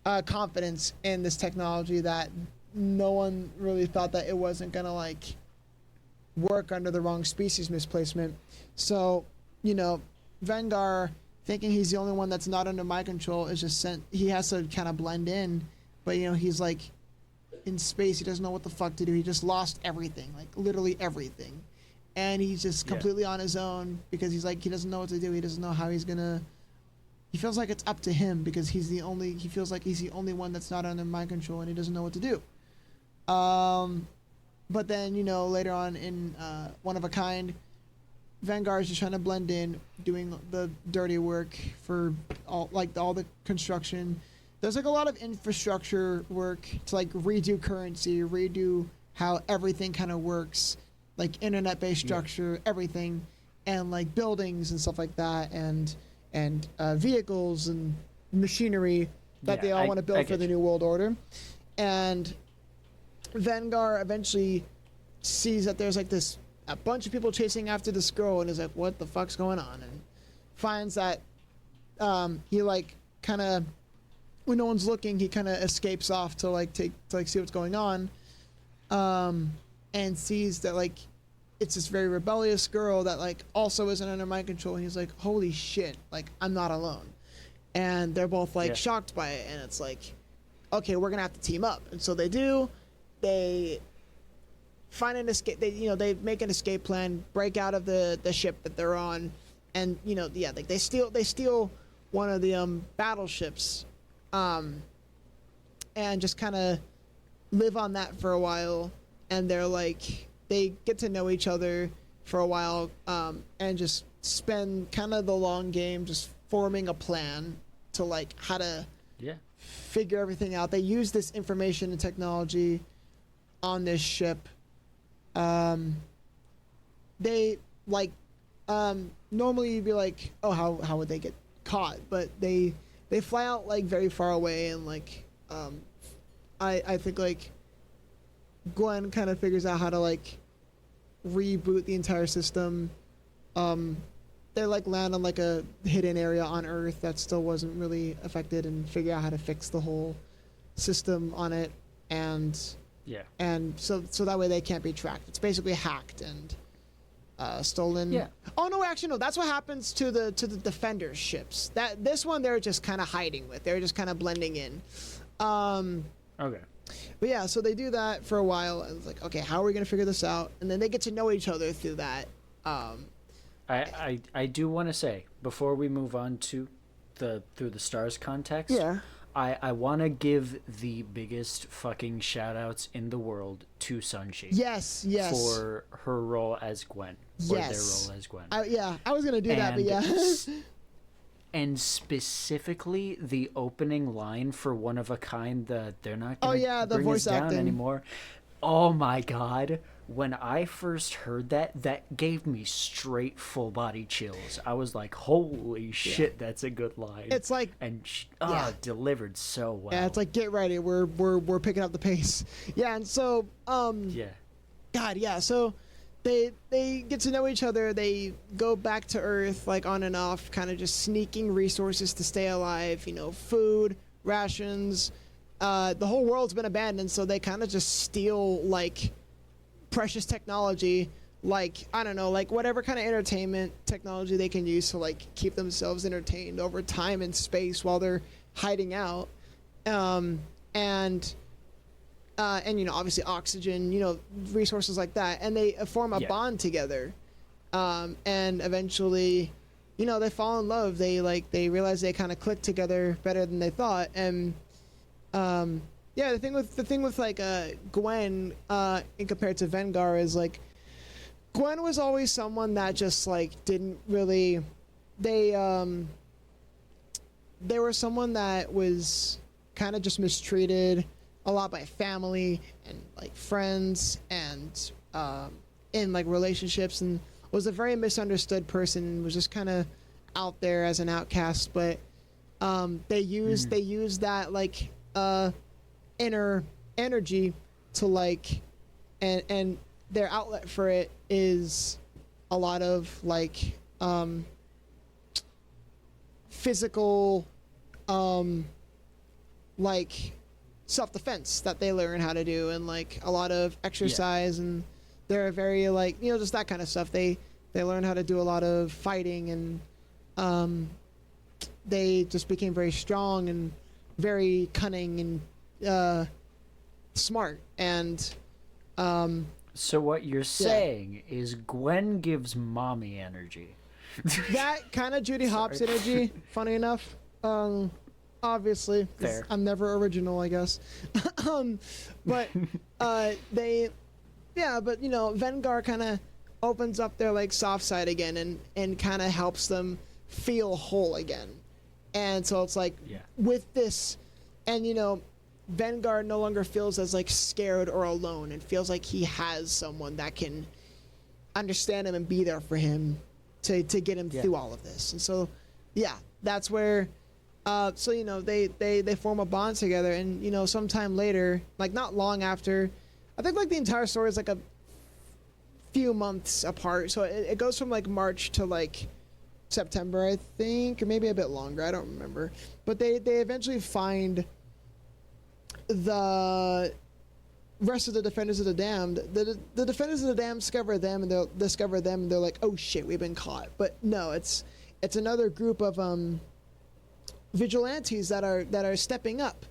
confidence in this technology that no one really thought that it wasn't gonna like work under the wrong species misplacement. So, Vengar, thinking he's the only one that's not under mind control, is just sent. He has to kind of blend in, but he's like in space. He doesn't know what the fuck to do. He just lost everything, like literally everything, and he's just completely on his own because he's like, he doesn't know what to do. He doesn't know how he's gonna. He feels like it's up to him because he feels like he's the only one that's not under mind control, and he doesn't know what to do. But then later on in One of a Kind, Vengar is just trying to blend in, doing the dirty work for all the construction. There's like a lot of infrastructure work to like redo currency, redo how everything kind of works, like internet-based structure, everything, and like buildings and stuff like that, and vehicles and machinery that they all want to build for the New World Order. And Vengar eventually sees that there's like a bunch of people chasing after this girl, and is like, what the fuck's going on? And finds that he like kind of, when no one's looking, he kind of escapes off to like see what's going on, and sees that like it's this very rebellious girl that like also isn't under mind control, and he's like, holy shit, like I'm not alone. And they're both like shocked by it, and it's like, okay, we're gonna have to team up. And so they do. They find an escape. They make an escape plan, break out of the ship that they're on, and like they steal one of the battleships, and just kind of live on that for a while. And they're like, they get to know each other for a while, and just spend kind of the long game just forming a plan to like how to figure everything out. They use this information and technology on this ship. They like normally you'd be like, oh, how would they get caught? But they fly out like very far away, and like I think like Gwen kind of figures out how to like reboot the entire system. They like land on like a hidden area on Earth that still wasn't really affected, and figure out how to fix the whole system on it, and so that way they can't be tracked. It's basically hacked and stolen. Yeah. Oh no, actually no. That's what happens to the Defenders ships. This one they're just kind of hiding with. They're just kind of blending in. Okay. But yeah, so they do that for a while, and it's like, okay, how are we gonna figure this out? And then they get to know each other through that. I do want to say, before we move on to the Through the Stars context, I want to give the biggest fucking shout outs in the world to Sunshade. Yes. For her role as Gwen. Or their role as Gwen. I was gonna do that, but yeah. And specifically the opening line for One of a Kind, they're not gonna the bring voice us down acting anymore. Oh my god. When I first heard that, that gave me straight full body chills. I was like, holy shit, that's a good line. It's like, and delivered so well. Yeah, it's like, get ready, we're picking up the pace. Yeah, and so yeah. God, yeah, so they get to know each other. They go back to Earth, like on and off, kind of just sneaking resources to stay alive. You know, food, rations. The whole world's been abandoned, so they kind of just steal like precious technology, like I don't know, like whatever kind of entertainment technology they can use to like keep themselves entertained over time and space while they're hiding out. And you know, obviously oxygen, you know, resources like that, and they form a bond together, and eventually, you know, they fall in love. They realize they kind of click together better than they thought. And the thing with like Gwen in compared to Vengar is like Gwen was always someone that just like didn't really they were someone that was kind of just mistreated a lot by family and like friends and in like relationships, and was a very misunderstood person and was just kind of out there as an outcast. But they used that like inner energy to like and their outlet for it is a lot of like physical like self-defense that they learn how to do, and like a lot of exercise, and they're very like, you know, just that kind of stuff. They learn how to do a lot of fighting, and they just became very strong and very cunning and smart. And so what you're saying is Gwen gives mommy energy. That kind of Judy Hopps energy, funny enough. Obviously, I'm never original, I guess. But but you know, Vengar kind of opens up their like soft side again, and kind of helps them feel whole again. And so it's like with this, and you know, Vengar no longer feels as like scared or alone, and feels like he has someone that can understand him and be there for him to get him through all of this. And so that's where so you know, they form a bond together. And you know, sometime later, like not long after, I think like the entire story is like a few months apart, so it goes from like March to like September, I think, or maybe a bit longer, I don't remember. But they eventually find the rest of the Defenders of the Damned. The Defenders of the Damned discover them, and they're like, oh shit, we've been caught. But no, it's another group of vigilantes that are stepping up,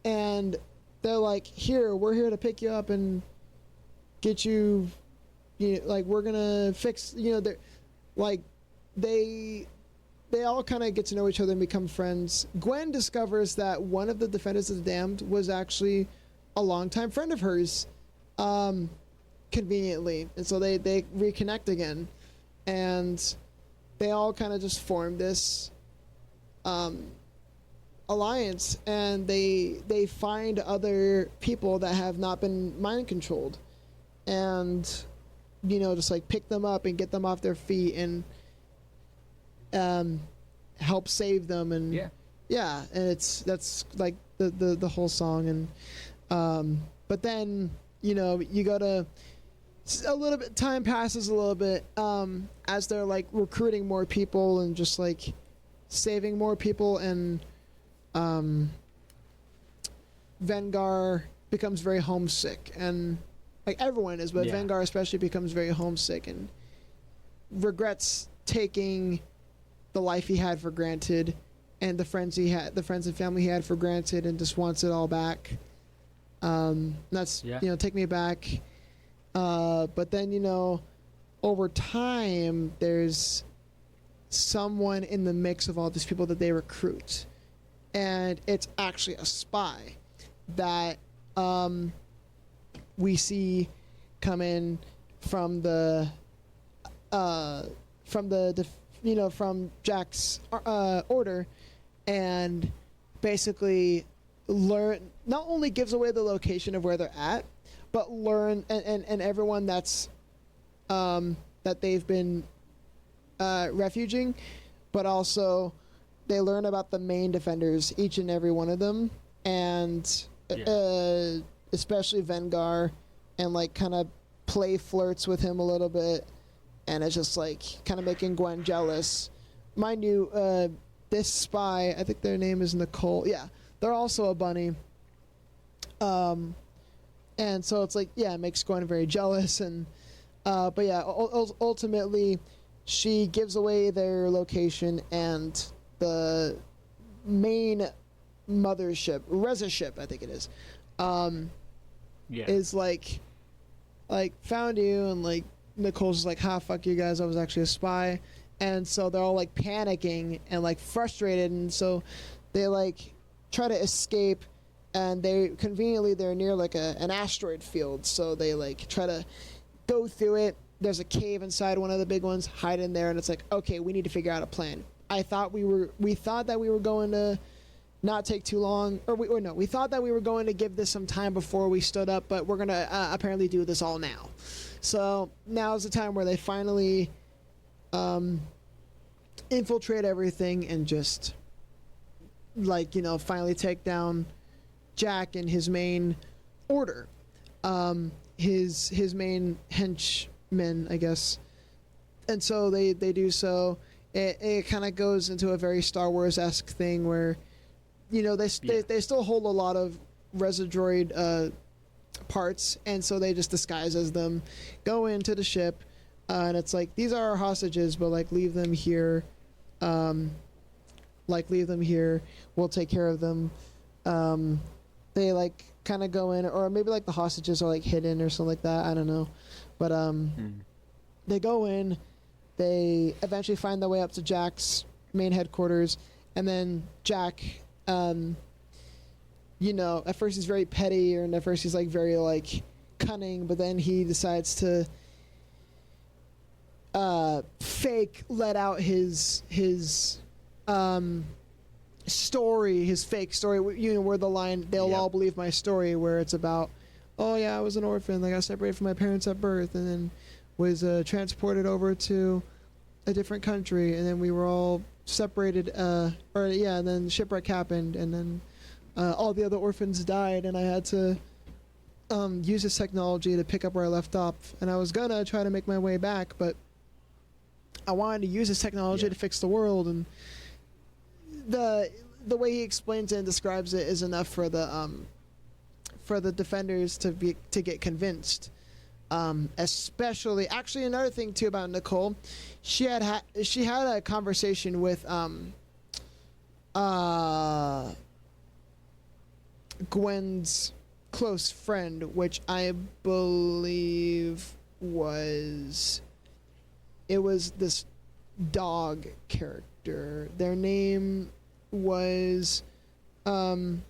and they're like, we're here to pick you up and get you, you know, like we're gonna fix, you know, they're like they all kind of get to know each other and become friends. Gwen discovers that one of the Defenders of the Damned was actually a longtime friend of hers, conveniently, and so they reconnect again, and they all kind of just form this alliance, and they find other people that have not been mind controlled, and you know, just like pick them up and get them off their feet, and help save them. And and that's like the whole song. And but then, you know, you gotta a little bit, time passes a little bit as they're like recruiting more people and just like saving more people, and Vengar becomes very homesick, and like everyone is, but Vengar especially becomes very homesick and regrets taking the life he had for granted, and the friends and family he had for granted, and just wants it all back. That's you know, take me back. But then, you know, over time, there's someone in the mix of all these people that they recruit, and it's actually a spy that we see come in from from Jack's order, and basically not only gives away the location of where they're at, but learn and everyone that's that they've been refuging, but also they learn about the main defenders, each and every one of them, and especially Vengar, and like kind of play flirts with him a little bit, and it's just like kind of making Gwen jealous. Mind you, this spy, I think their name is Nicole. Yeah, they're also a bunny. And so it's like, yeah, it makes Gwen very jealous, and but yeah, ultimately she gives away their location, and the main mothership, Reza ship, I think it is, is like found you, and like Nicole's just like, ha, fuck you guys, I was actually a spy. And so they're all like panicking and like frustrated, and so they like try to escape, and they're near like an asteroid field, so they like try to go through it. There's a cave inside one of the big ones, hide in there, and it's like, okay, we need to figure out a plan. We thought that we were going to not take too long, we thought that we were going to give this some time before we stood up, but we're gonna apparently do this all now. So now is the time where they finally infiltrate everything and just like, you know, finally take down Jack and his main order, his main henchmen, I guess. And so they do so. It kind of goes into a very Star Wars-esque thing where, you know, they still hold a lot of Residroid parts, and so they just disguise as them, go into the ship, and it's like, these are our hostages, but like leave them here, we'll take care of them. They like kind of go in, or maybe like the hostages are like hidden or something like that, I don't know, but they go in, they eventually find their way up to Jack's main headquarters, and then Jack, you know, at first he's very petty, and at first he's like very like cunning, but then he decides to fake let out his story, his fake story, you know, where the line, they'll all believe my story, where it's about, oh yeah, I was an orphan, I got separated from my parents at birth, and then was transported over to a different country, and then we were all separated, and then shipwreck happened, and then all the other orphans died, and I had to use this technology to pick up where I left off, and I was gonna try to make my way back, but I wanted to use this technology to fix the world, and the way he explains it and describes it is enough for the defenders to get convinced. Especially, actually, another thing too about Nicole, she had a conversation with Gwen's close friend, which I believe was this dog character. Their name was Uragiru.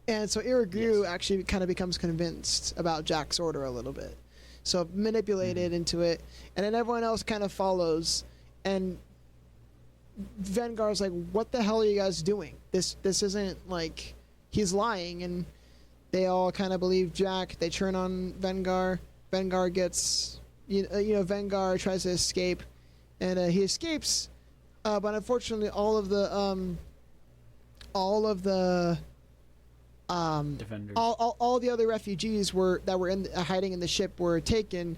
And so Iragu actually kind of becomes convinced about Jack's order a little bit. So manipulated into it. And then everyone else kind of follows. And Vengar's like, what the hell are you guys doing? This isn't like, he's lying. And they all kind of believe Jack. They turn on Vengar. Vengar gets, Vengar tries to escape. And he escapes. But unfortunately, all of the defenders. All the other refugees that were hiding in the ship were taken,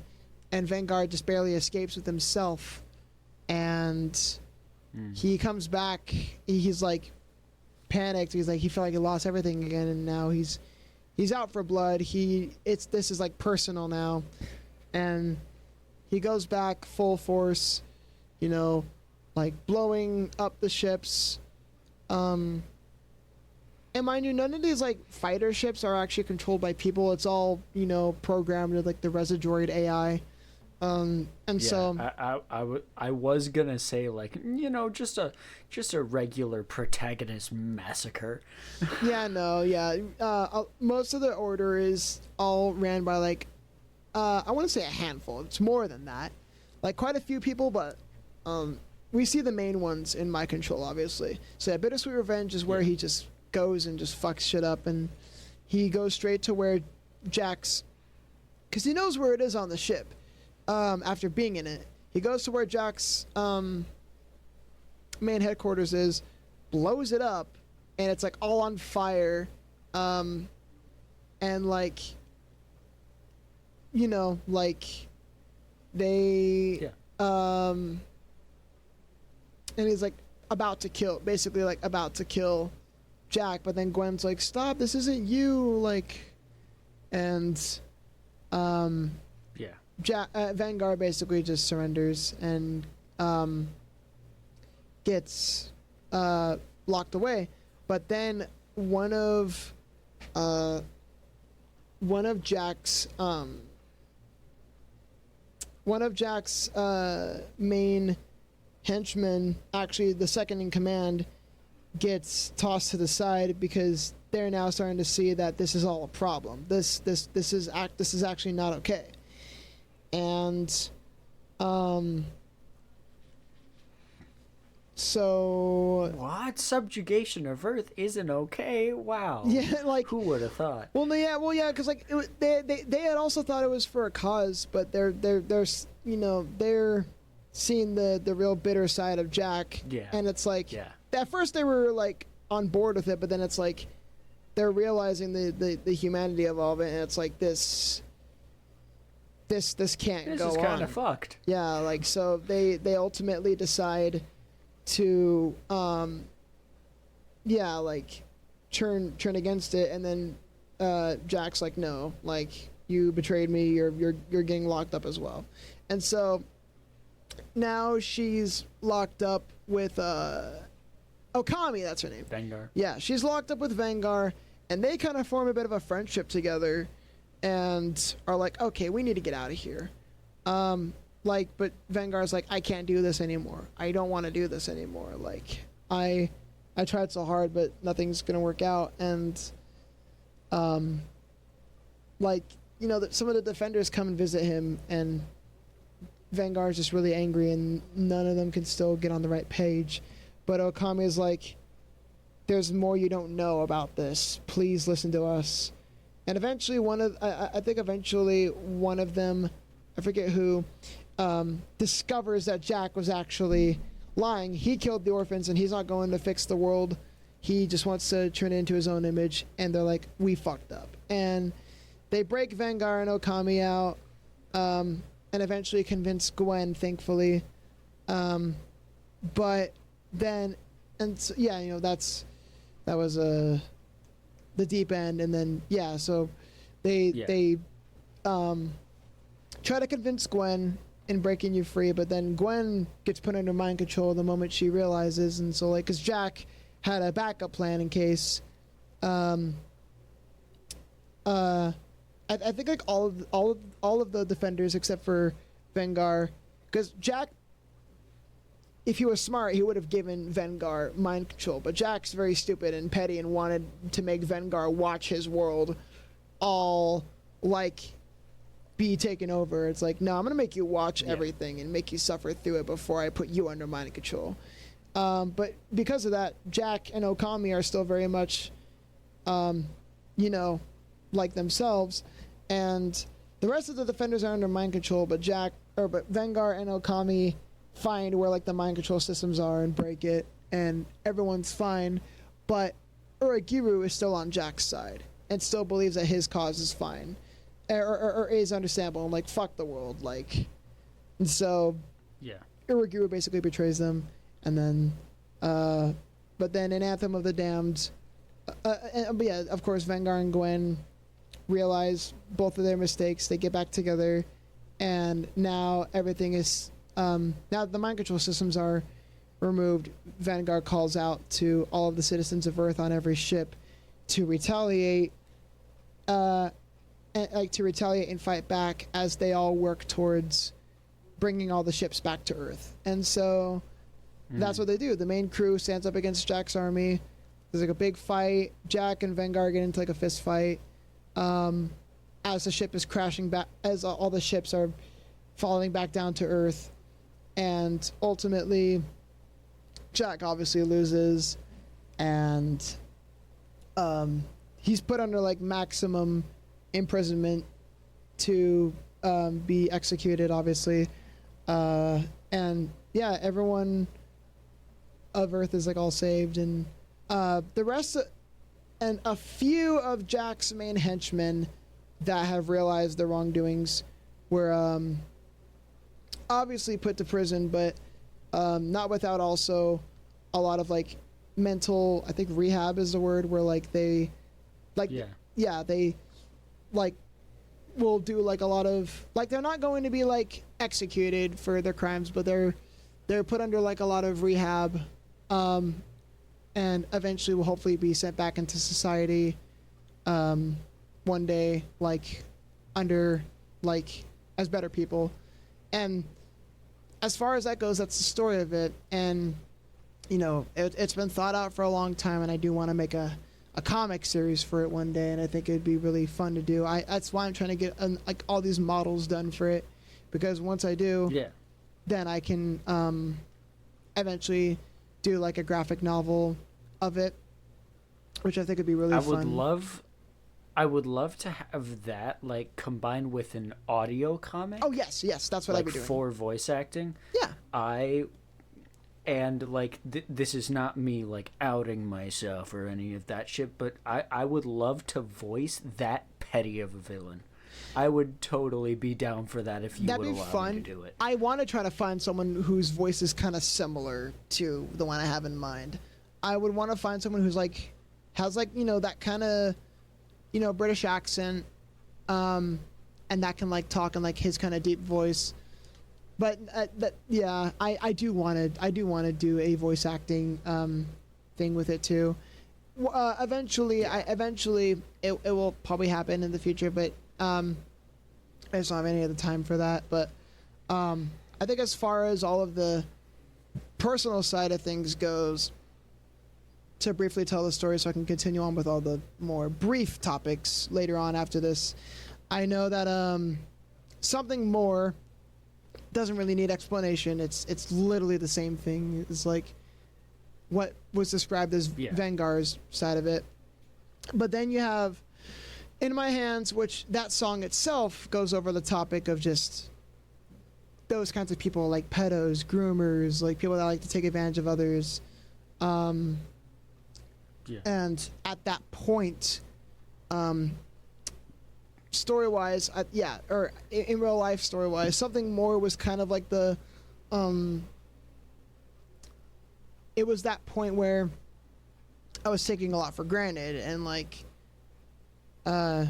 and Vengar just barely escapes with himself, and he comes back. He's like panicked. He's like, he felt like he lost everything again, and now he's out for blood. This is like personal now, and he goes back full force, like blowing up the ships. And mind you, none of these like fighter ships are actually controlled by people. It's all, programmed with like the Residroid AI. I was gonna say like, just a regular protagonist massacre. Most of the order is all ran by like, I want to say a handful. It's more than that, like quite a few people, but we see the main ones in my control, obviously. So Bittersweet Revenge is where he just goes and just fucks shit up, and he goes straight to where Jack's, because he knows where it is on the ship. After being in it, he goes to where Jack's main headquarters is, blows it up, and it's like all on fire, and like, you know, like they and he's like about to kill Jack, but then Gwen's like, stop, this isn't you, like, and Vengar basically just surrenders and gets locked away. But then one of Jack's main henchmen, actually the second in command, gets tossed to the side because they're now starting to see that this is all a problem. This is actually not okay. And so what? Subjugation of Earth isn't okay? Wow. Yeah, like, who would have thought? Well, yeah, because like they had also thought it was for a cause, but they're you know, they're seeing the real bitter side of Jack. Yeah. And it's like, at first they were like on board with it, but then it's like they're realizing the humanity of all of it, and it's like this can't go on. This is kind of fucked. Yeah, like, so they ultimately decide to like turn against it, and then Jack's like, no, like, you betrayed me, you're getting locked up as well. And so now she's locked up with Okami, that's her name. Vengar. Yeah, she's locked up with Vengar, and they kind of form a bit of a friendship together and are like, okay, we need to get out of here. Like, but Vengar's like, I can't do this anymore. I don't want to do this anymore. Like, I tried so hard, but nothing's gonna work out. And like, you know, some of the defenders come and visit him, and Vengar's just really angry, and none of them can still get on the right page. But Okami is like, there's more you don't know about this. Please listen to us. And eventually I think eventually one of them, I forget who, discovers that Jack was actually lying. He killed the orphans, and he's not going to fix the world. He just wants to turn it into his own image. And they're like, we fucked up. And they break Vengar and Okami out, and eventually convince Gwen, thankfully. But then, and so, yeah, you know, that was the deep end. And then, yeah, so they try to convince Gwen in breaking you free, but then Gwen gets put under mind control the moment she realizes. And so, like, because Jack had a backup plan in case I think like all of the defenders except for Vengar, because Jack, if he was smart, he would have given Vengar mind control, but Jack's very stupid and petty and wanted to make Vengar watch his world all, like, be taken over. It's like, no, I'm gonna make you watch everything and make you suffer through it before I put you under mind control. But because of that, Jack and Okami are still very much, you know, like themselves, and the rest of the defenders are under mind control, but Vengar and Okami find where, like, the mind control systems are and break it, and everyone's fine. But Uragiru is still on Jack's side and still believes that his cause is fine, or is understandable, and, like, fuck the world, like. And so Uragiru basically betrays them, and then but then in Anthem of the Damned, but yeah, of course, Vengar and Gwen realize both of their mistakes. They get back together, and now everything is now that the mind control systems are removed, Vanguard calls out to all of the citizens of Earth on every ship to retaliate, and fight back as they all work towards bringing all the ships back to Earth. And so that's what they do. The main crew stands up against Jack's army. There's like a big fight. Jack and Vengar get into like a fist fight. As the ship is crashing back, as all the ships are falling back down to Earth, and ultimately, Jack obviously loses, and he's put under like maximum imprisonment to be executed, obviously. And yeah, everyone of Earth is like all saved, and the rest and a few of Jack's main henchmen that have realized their wrongdoings were obviously put to prison, but not without also a lot of like mental, I think rehab is the word, where like they like they like will do like a lot of like, they're not going to be like executed for their crimes, but they're put under like a lot of rehab, and eventually will hopefully be sent back into society one day, like under like as better people. And as far as that goes, that's the story of it. And you know, it's been thought out for a long time, and I do want to make a comic series for it one day, and I think it'd be really fun to do. That's why I'm trying to get like all these models done for it, because once I do, then I can eventually do like a graphic novel of it, which I think would be really fun. I would love to have that like combined with an audio comic. Oh yes, that's what I'd be doing for voice acting. Yeah. And like this is not me like outing myself or any of that shit, but I would love to voice that petty of a villain. I would totally be down for that if you would allow me to do it. I want to try to find someone whose voice is kind of similar to the one I have in mind. I would want to find someone who's like has like, you know, that kind of, you know, British accent, and that can like talk in like his kind of deep voice. But yeah, I do want to do a voice acting thing with it too. Eventually it will probably happen in the future, but I just don't have any of the time for that. But I think as far as all of the personal side of things goes, to briefly tell the story so I can continue on with all the more brief topics later on after this, I know that something more doesn't really need explanation. It's literally the same thing. It's like what was described as Vengar's side of it. But then you have In My Hands, which that song itself goes over the topic of just those kinds of people, like pedos, groomers, like people that like to take advantage of others. And at that point, story-wise, or in real life story-wise, something more was kind of like the, it was that point where I was taking a lot for granted, and like, but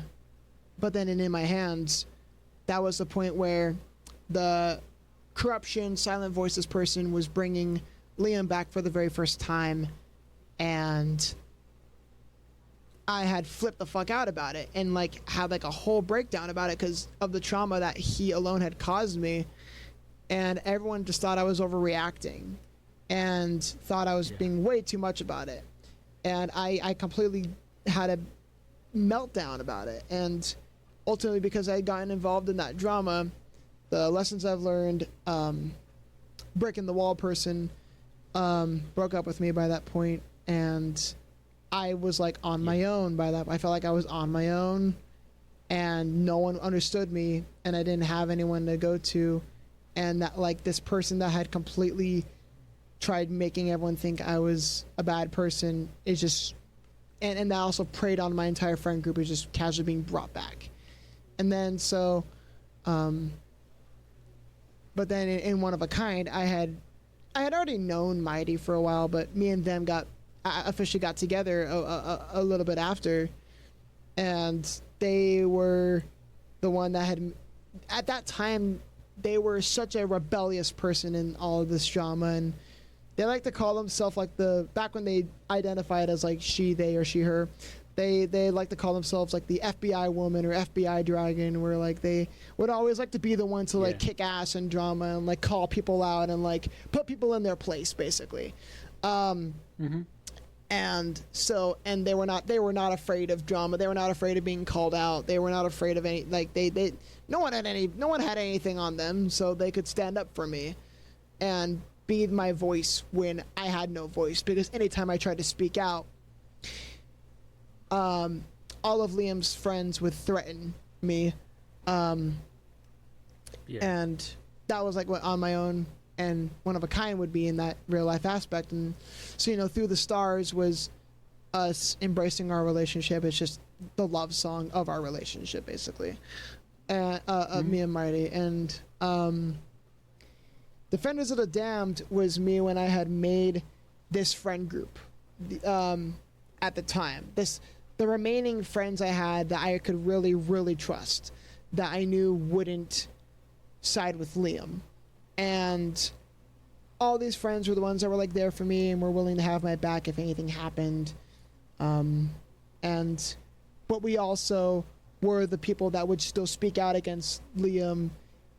then in My Hands, that was the point where the corruption, Silent Voices person was bringing Liam back for the very first time, and I had flipped the fuck out about it and like had like a whole breakdown about it because of the trauma that he alone had caused me, and everyone just thought I was overreacting and thought I was being way too much about it, and I completely had a meltdown about it. And ultimately, because I had gotten involved in that drama, the lessons I've learned, breaking the wall person broke up with me by that point, and I was like on my own by that. I felt like I was on my own, and no one understood me, and I didn't have anyone to go to, and that like this person that had completely tried making everyone think I was a bad person is just, and that also preyed on my entire friend group, is just casually being brought back. And then so, but then in One of a Kind, I had already known Mighty for a while, but me and them officially got together a little bit after, and they were the one that had, at that time, they were such a rebellious person in all of this drama, and they like to call themselves like back when they identified as like she, they, or she, her, they like to call themselves like the FBI woman or FBI dragon, where like they would always like to be the one to like kick ass in drama and like call people out and like put people in their place, basically. And so, and they were not afraid of drama. They were not afraid of being called out. They were not afraid of any, like no one had anything on them, so they could stand up for me and be my voice when I had no voice. Because anytime I tried to speak out, all of Liam's friends would threaten me, and that was like what On My Own and One of a Kind would be in that real life aspect. And so, Through the Stars was us embracing our relationship. It's just the love song of our relationship, basically, of me and Mighty. And Defenders of the Damned was me when I had made this friend group at the time. The remaining friends I had that I could really, really trust, that I knew wouldn't side with Liam. And all these friends were the ones that were like there for me and were willing to have my back if anything happened. But we also were the people that would still speak out against Liam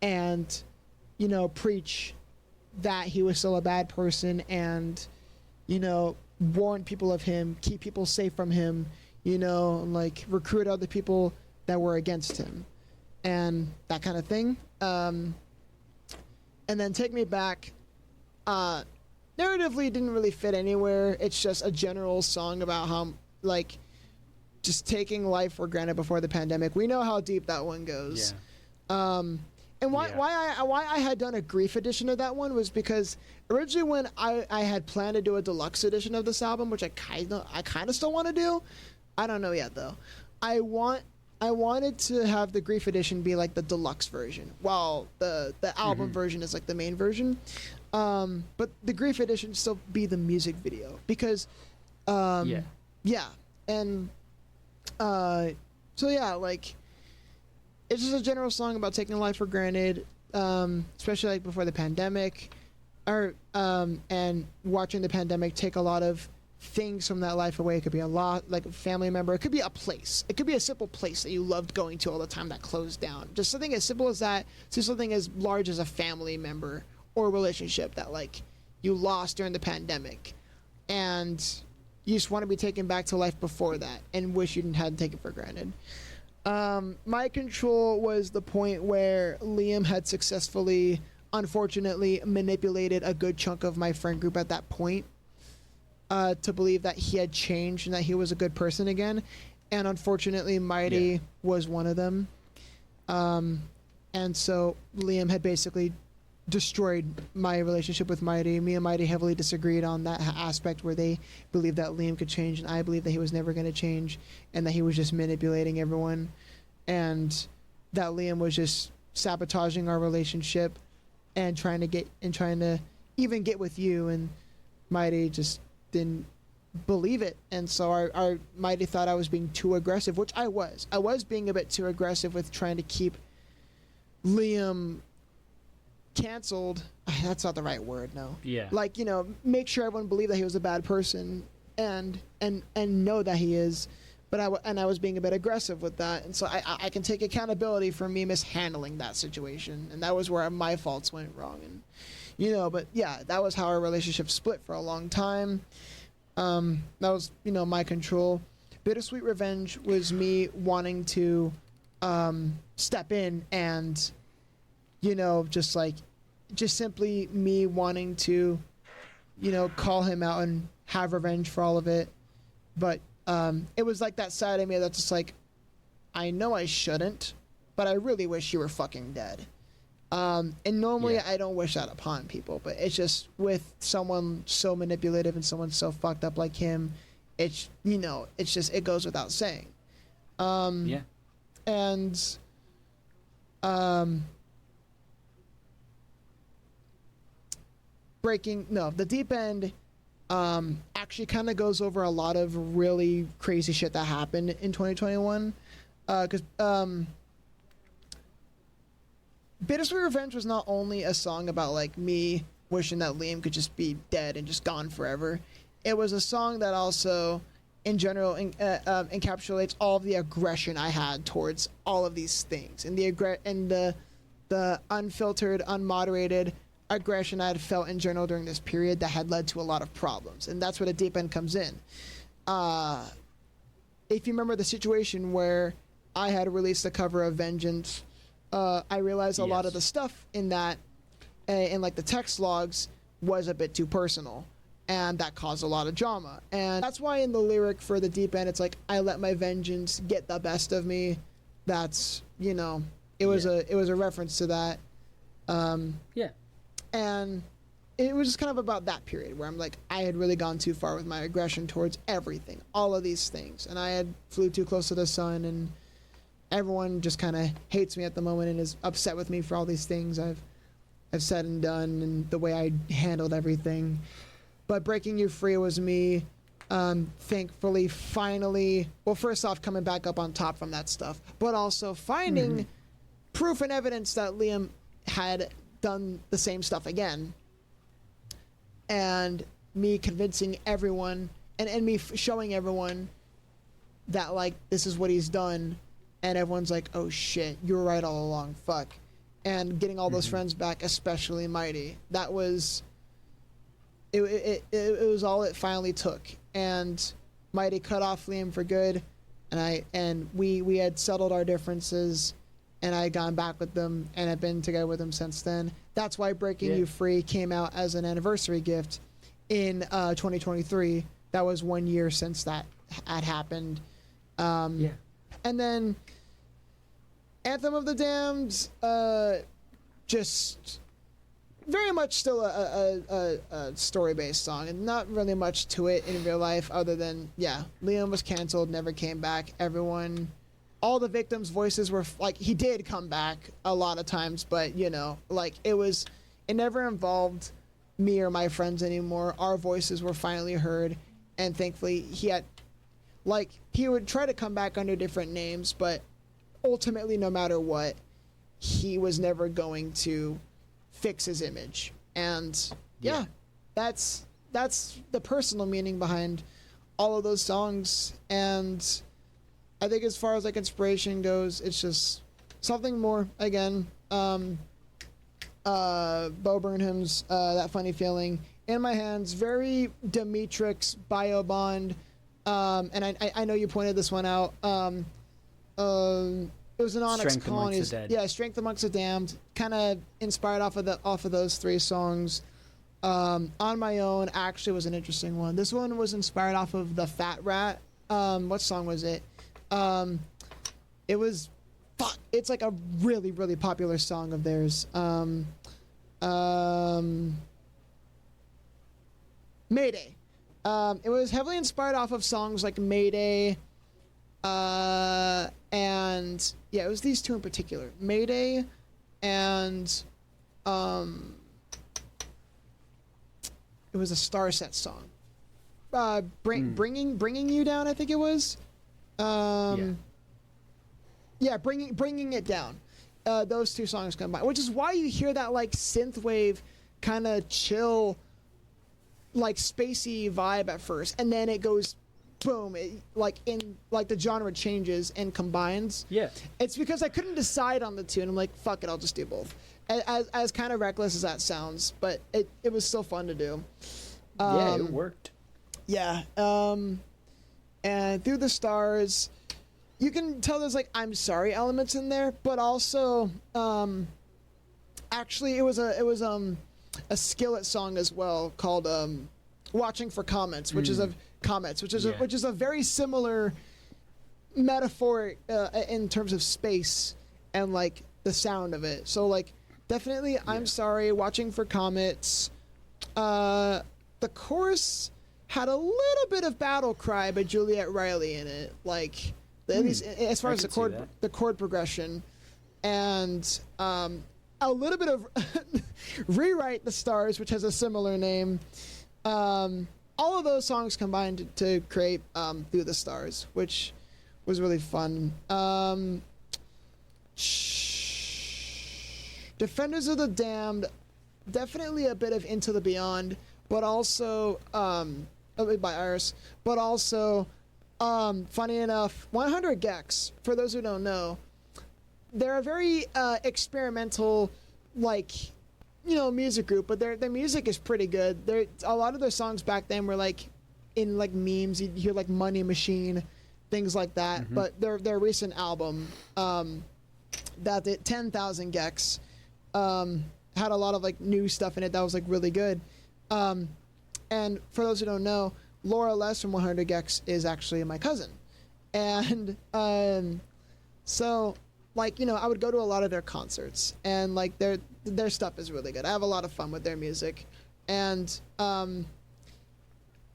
and, preach that he was still a bad person and, warn people of him, keep people safe from him, recruit other people that were against him and that kind of thing. And then Take Me Back, narratively didn't really fit anywhere. It's just a general song about how, just taking life for granted before the pandemic. We know how deep that one goes. Yeah. And why I had done a grief edition of that one was because originally when I had planned to do a deluxe edition of this album, which I kind of still want to do. I don't know yet though. I wanted to have the grief edition be like the deluxe version, while the album version is like the main version. But the grief edition still be the music video because and it's just a general song about taking life for granted, especially before the pandemic, and watching the pandemic take a lot of things from that life away. It could be a lot, like a family member. It could be a place. It could be a simple place that you loved going to all the time that closed down. Just something as simple as that to something as large as a family member or relationship that you lost during the pandemic, and you just want to be taken back to life before that and wish you didn't have to take it for granted. My Control was the point where Liam had successfully, unfortunately, manipulated a good chunk of my friend group at that point to believe that he had changed and that he was a good person again. And unfortunately, Mighty was one of them. And so Liam had basically destroyed my relationship with Mighty. Me and Mighty heavily disagreed on that aspect where they believed that Liam could change and I believed that he was never going to change and that he was just manipulating everyone and that Liam was just sabotaging our relationship and trying to even get with you, and Mighty just didn't believe it. And so our Mighty thought I was being too aggressive, which I was. I was being a bit too aggressive with trying to keep Liam canceled. That's not the right word. No. Yeah. Make sure everyone believed that he was a bad person and know that he is. But I was being a bit aggressive with that, and so I can take accountability for me mishandling that situation, and that was where my faults went wrong, and But yeah, that was how our relationship split for a long time. That was My Control. Bittersweet Revenge was me wanting to step in and just simply me wanting to, call him out and have revenge for all of it. But it was like that side of me that's just I know I shouldn't, but I really wish you were fucking dead. And normally I don't wish that upon people, but it's just with someone so manipulative and someone so fucked up like him, it's just, it goes without saying. The Deep End actually kind of goes over a lot of really crazy shit that happened in 2021. Because Bittersweet Revenge was not only a song about me wishing that Liam could just be dead and just gone forever. It was a song that also, in general, encapsulates all of the aggression I had towards all of these things, and the unfiltered, unmoderated aggression I had felt in general during this period that had led to a lot of problems. And that's where the Deep End comes in. If you remember the situation where I had released the cover of Vengeance, I realized a lot of the stuff in that, in the text logs, was a bit too personal. and that caused a lot of drama. And that's why in the lyric for the deep end, it's like, I let my vengeance get the best of me. That's, you know, it was a reference to that. And it was just kind of about that period where I'm like, I had really gone too far with my aggression towards everything, all of these things. And I had flew too close to the sun, and everyone just kind of hates me at the moment and is upset with me for all these things I've said and done and the way I handled everything. But breaking you free was me, thankfully, finally, well, first off, coming back up on top from that stuff, but also finding proof and evidence that Liam had done the same stuff again. And me convincing everyone, and me showing everyone that, like, this is what he's done. And everyone's like, oh shit, you were right all along, fuck. And getting all those friends back, especially Mighty. That was... It was all it finally took. And Mighty cut off Liam for good, and we had settled our differences, and I had gone back with them, and I've been together with them since then. That's why Breaking You Free came out as an anniversary gift in 2023. That was 1 year since that had happened. And then Anthem of the Damned, just very much still a story-based song, and not really much to it in real life other than, Liam was canceled, never came back. Everyone, all the victims' voices were, like, he did come back a lot of times, but, you know, like, it never involved me or my friends anymore. Our voices were finally heard, and thankfully he would try to come back under different names, but ultimately, no matter what, he was never going to fix his image. And that's the personal meaning behind all of those songs. And I think as far as like inspiration goes, it's just something more. Again, Bo Burnham's That Funny Feeling in my hands, very Demetrix Biobond. And I know you pointed this one out. It was an Onyx Colonies. Yeah, Strength Amongst the Damned. Kind of inspired off of those three songs. On My Own actually was an interesting one. This one was inspired off of the Fat Rat. What song was it? It was it's like a really, really popular song of theirs. Mayday. It was heavily inspired off of songs like Mayday, and it was these two in particular, Mayday, and it was a Starset song, bringing you down, I think it was, bringing it down. Those two songs combined, which is why you hear that like synthwave kind of chill, like spacey vibe at first, and then it goes boom, the genre changes and combines. It's because I couldn't decide on the two, and I'm like, fuck it, I'll just do both. As kind of reckless as that sounds, but it was still fun to do. It worked. And Through the Stars, you can tell there's like I'm sorry elements in there, but also actually it was a Skillet song as well called Watching for Comets, which is a very similar metaphor in terms of space and like the sound of it. So like definitely I'm sorry, Watching for Comets. The chorus had a little bit of Battle Cry by Juliet Riley in it, like at least as far as the chord progression, and a little bit of Rewrite the Stars, which has a similar name. All of those songs combined to create Through the Stars, which was really fun. Defenders of the Damned, definitely a bit of Into the Beyond, but also by Iris, but also funny enough, 100 Gex, for those who don't know, they're a very experimental, like, you know, music group, but their music is pretty good. A lot of their songs back then were like in like memes. You'd hear like Money Machine, things like that. But their recent album, that the 10,000 Gex, had a lot of like new stuff in it that was like really good. And for those who don't know, Laura Les from 100 Gex is actually my cousin. And so, like, you know, I would go to a lot of their concerts, and like their stuff is really good. I have a lot of fun with their music. And I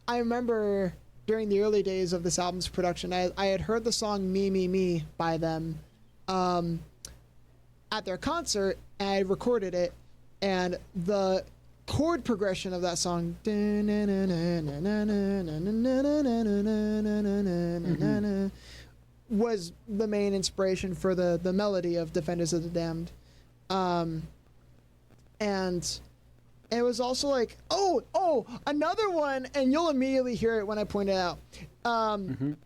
remember during the early days of this album's production, I had heard the song Me, Me, Me by them at their concert, and I recorded it, and the chord progression of that song was the main inspiration for the melody of Defenders of the Damned. And it was also like, oh, another one, and you'll immediately hear it when I point it out. Diggy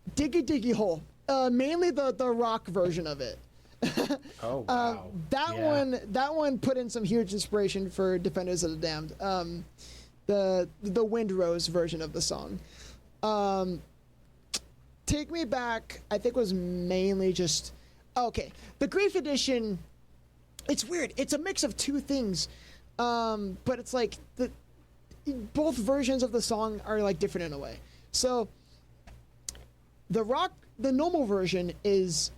Diggy Hole. Mainly the rock version of it. Oh, wow. That one put in some huge inspiration for Defenders of the Damned. The Windrose version of the song. Take Me Back, I think, was mainly just... Okay, the Grief Edition, it's weird. It's a mix of two things. But it's like both versions of the song are like different in a way. So the normal version is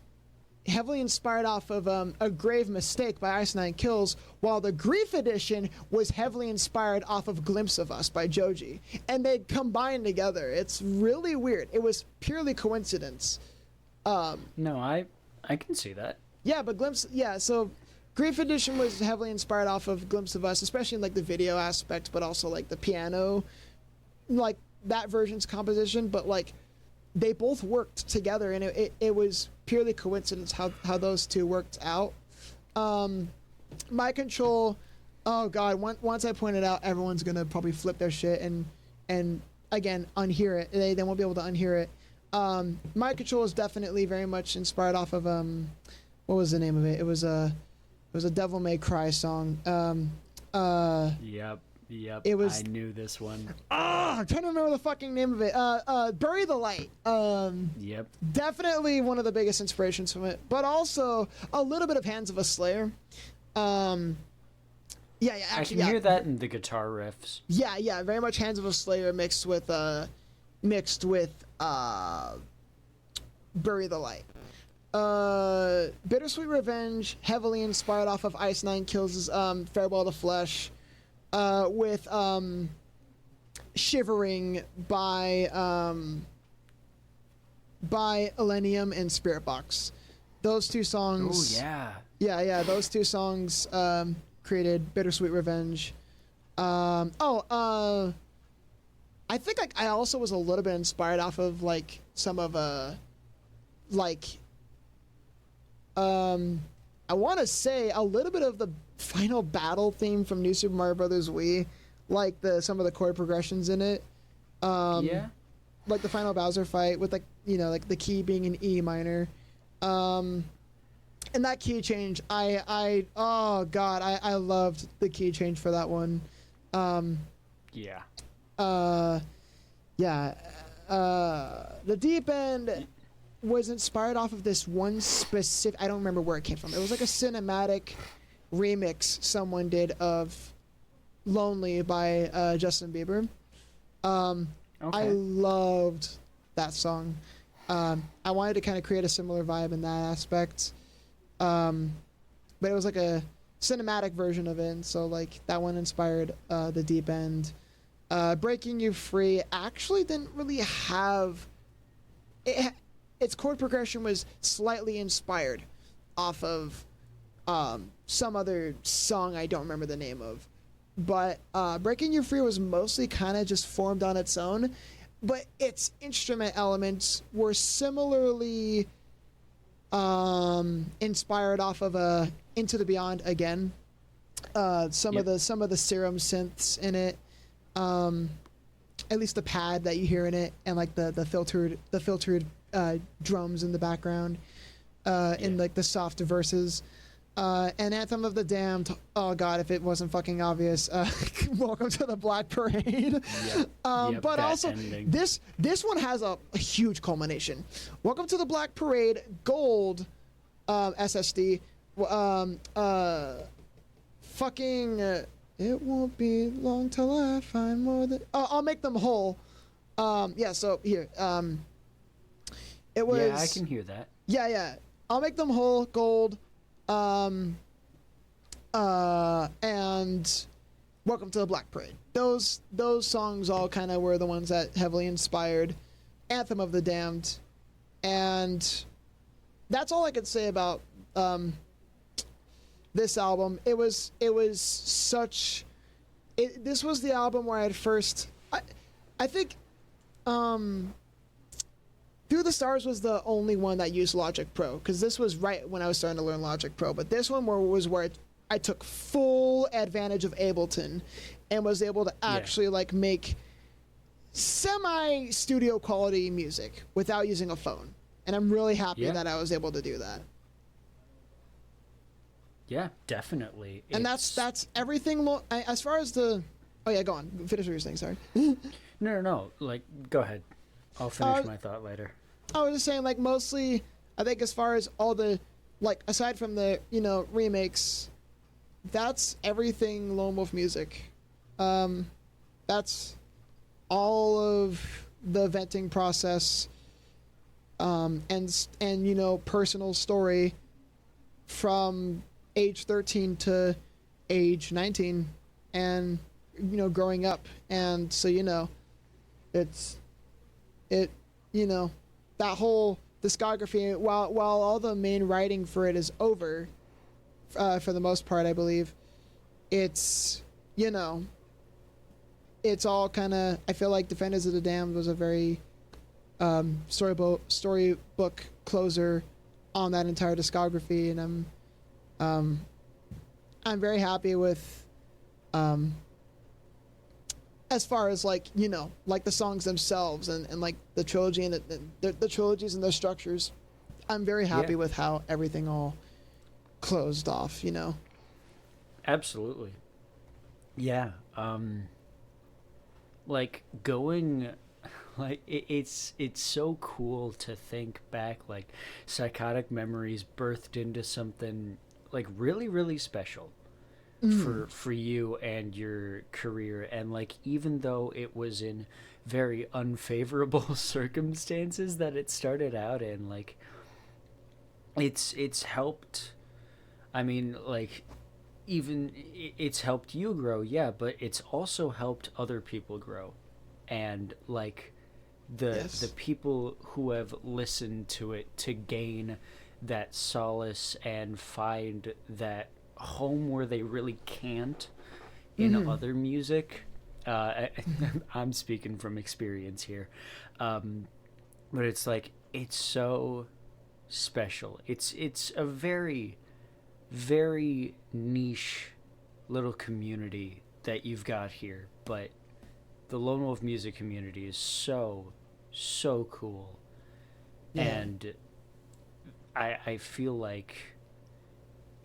heavily inspired off of A Grave Mistake by Ice Nine Kills, while the Grief Edition was heavily inspired off of Glimpse of Us by Joji. And they combined together. It's really weird. It was purely coincidence. No, I can see that. Yeah, but so Grief Edition was heavily inspired off of Glimpse of Us, especially in like the video aspect, but also like the piano, like that version's composition. But like they both worked together, and it was purely coincidence how those two worked out. My Control, oh god, once I point it out, everyone's gonna probably flip their shit and again unhear it. They won't be able to unhear it. My Control is definitely very much inspired off of what was the name of it? It was a Devil May Cry song. Yep. It was, I knew this one. I'm trying to remember the fucking name of it. Bury the Light. Yep. Definitely one of the biggest inspirations from it, but also a little bit of Hands of a Slayer. Actually, I can hear that in the guitar riffs. Yeah, very much Hands of a Slayer mixed with Bury the Light. Bittersweet Revenge, heavily inspired off of Ice Nine Kills' Farewell to Flesh, with Shivering by Elenium and Spirit Box. Those two songs. Oh yeah. Yeah. Those two songs created Bittersweet Revenge. I think like I also was a little bit inspired off of like some of I want to say a little bit of the final battle theme from New Super Mario Bros. Wii, like some of the chord progressions in it. Yeah. Like the final Bowser fight with like the key being in E minor, and that key change. I loved the key change for that one. Yeah. The Deep End was inspired off of this one specific... I don't remember where it came from. It was like a cinematic remix someone did of Lonely by Justin Bieber. Okay. I loved that song. I wanted to kind of create a similar vibe in that aspect. But it was like a cinematic version of it, and so like that one inspired The Deep End. Breaking You Free actually didn't really have... Its chord progression was slightly inspired off of some other song I don't remember the name of. But Breaking You Free was mostly kind of just formed on its own. But its instrument elements were similarly inspired off of Into the Beyond again. Some of the Serum synths in it. At least the pad that you hear in it, and like the filtered drums in the background, in like the soft verses, and Anthem of the Damned. Oh god, if it wasn't fucking obvious, Welcome to the Black Parade. But also ending. This one has a huge culmination. Welcome to the Black Parade Gold It won't be long till I find more than. Oh, I'll make them whole. Yeah. So here. It was. Yeah, I can hear that. Yeah. I'll make them whole. Gold. And Welcome to the Black Parade. Those songs all kind of were the ones that heavily inspired Anthem of the Damned, and that's all I could say about this album. It was such. This was the album where I had first. I think. Through the Stars was the only one that used Logic Pro, because this was right when I was starting to learn Logic Pro. But this one was where I took full advantage of Ableton and was able to actually like make semi-studio quality music without using a phone. And I'm really happy that I was able to do that. Yeah, definitely. And that's everything. As far as the... Oh, yeah, go on. Finish what you're saying, sorry. No. Like, go ahead. I'll finish my thought later. I was just saying, like, mostly, I think as far as all the... Like, aside from the, remakes... That's everything Lone Wolf Music. That's all of the venting process, and personal story from age 13 to age 19, and growing up, and so that whole discography. While all the main writing for it is over. For the most part, I believe, it's all kind of. I feel like Defenders of the Damned was a very storybook closer on that entire discography, and I'm very happy with as far as like the songs themselves and like the trilogy and the trilogies and their structures. I'm very happy with how everything all closed off, Absolutely. Yeah. Like going, like it's so cool to think back, like Psychotic Memories birthed into something like really, really special for you and your career. And like, even though it was in very unfavorable circumstances that it started out in, like it's helped. I mean, like, even it's helped you grow, but it's also helped other people grow. And, like, the people who have listened to it to gain that solace and find that home where they really can't in other music. I'm speaking from experience here. But it's, like, it's so special. It's a very... very niche little community that you've got here, but the Lone Wolf music community is so cool. And I feel like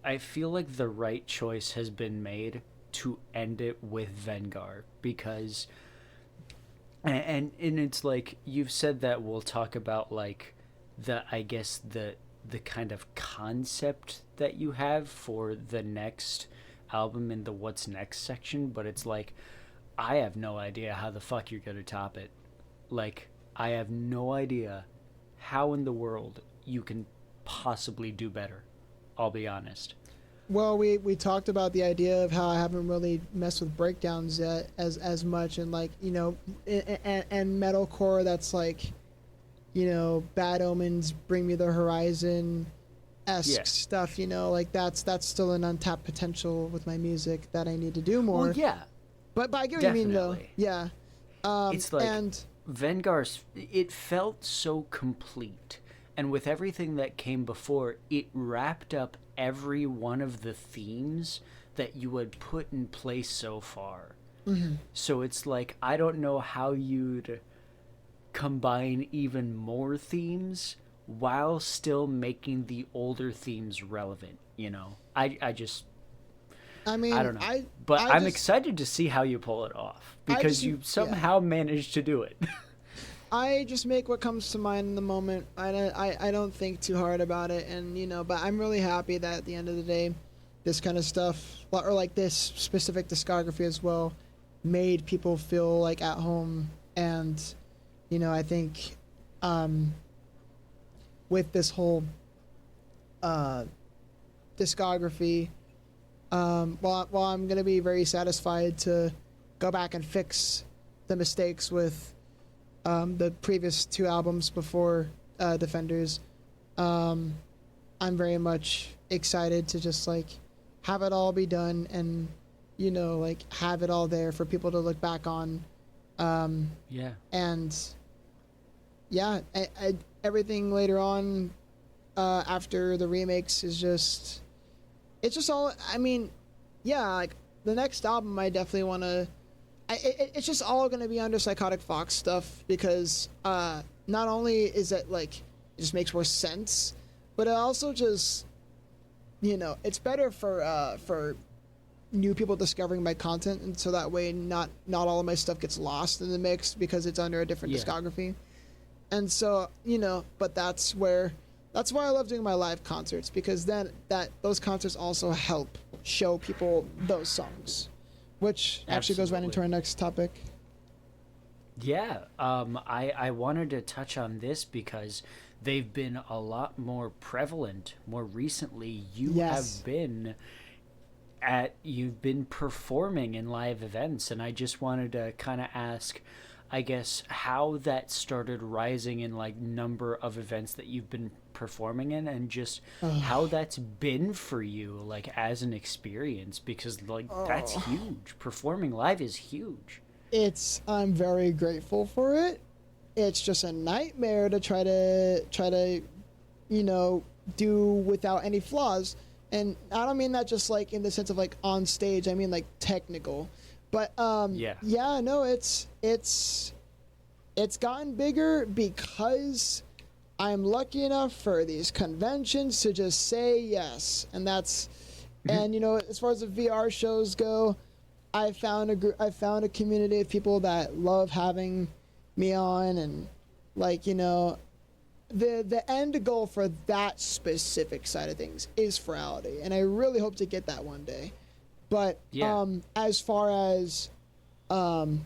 the right choice has been made to end it with Vengar, because and it's like you've said that we'll talk about like the kind of concept that you have for the next album in the what's next section, but it's like, I have no idea how the fuck you're gonna top it. Like, I have no idea how in the world you can possibly do better. I'll be honest. Well, we talked about the idea of how I haven't really messed with breakdowns yet as much, and like, and metalcore that's like, Bad Omens, Bring Me the Horizon-esque stuff, like that's still an untapped potential with my music that I need to do more. Well, yeah. But I get what you mean, though. Yeah. It's like, Vengar's, it felt so complete. And with everything that came before, it wrapped up every one of the themes that you had put in place so far. So it's like, I don't know how you'd combine even more themes while still making the older themes relevant, I don't know. I'm excited to see how you pull it off, because you somehow managed to do it. I just make what comes to mind in the moment. I don't think too hard about it, and but I'm really happy that at the end of the day this kind of stuff, or like this specific discography as well, made people feel like at home. And I think with this whole discography, while I'm gonna be very satisfied to go back and fix the mistakes with the previous 2 albums before Defenders, I'm very much excited to just like have it all be done and like have it all there for people to look back on. And everything later on after the remakes is just, it's just all, I mean, like the next album I definitely want to, it's just all going to be under PsychoticFox stuff, because not only is it like it just makes more sense, but it also just it's better for new people discovering my content, and so that way not all of my stuff gets lost in the mix because it's under a different discography. And so but that's why I love doing my live concerts, because then those concerts also help show people those songs, which actually goes right into our next topic. I wanted to touch on this because they've been a lot more prevalent more recently. You've been performing in live events, and I just wanted to kind of ask, I guess, how that started rising in like number of events that you've been performing in, and just how that's been for you like as an experience, because like that's huge. Performing live is huge. I'm very grateful for it. It's just a nightmare to try to do without any flaws. And I don't mean that just like in the sense of like on stage, I mean like technical. But it's gotten bigger because I'm lucky enough for these conventions to just say yes. And that's and as far as the VR shows go, I found a community of people that love having me on, and like the end goal for that specific side of things is Friality, and I really hope to get that one day. But as far as con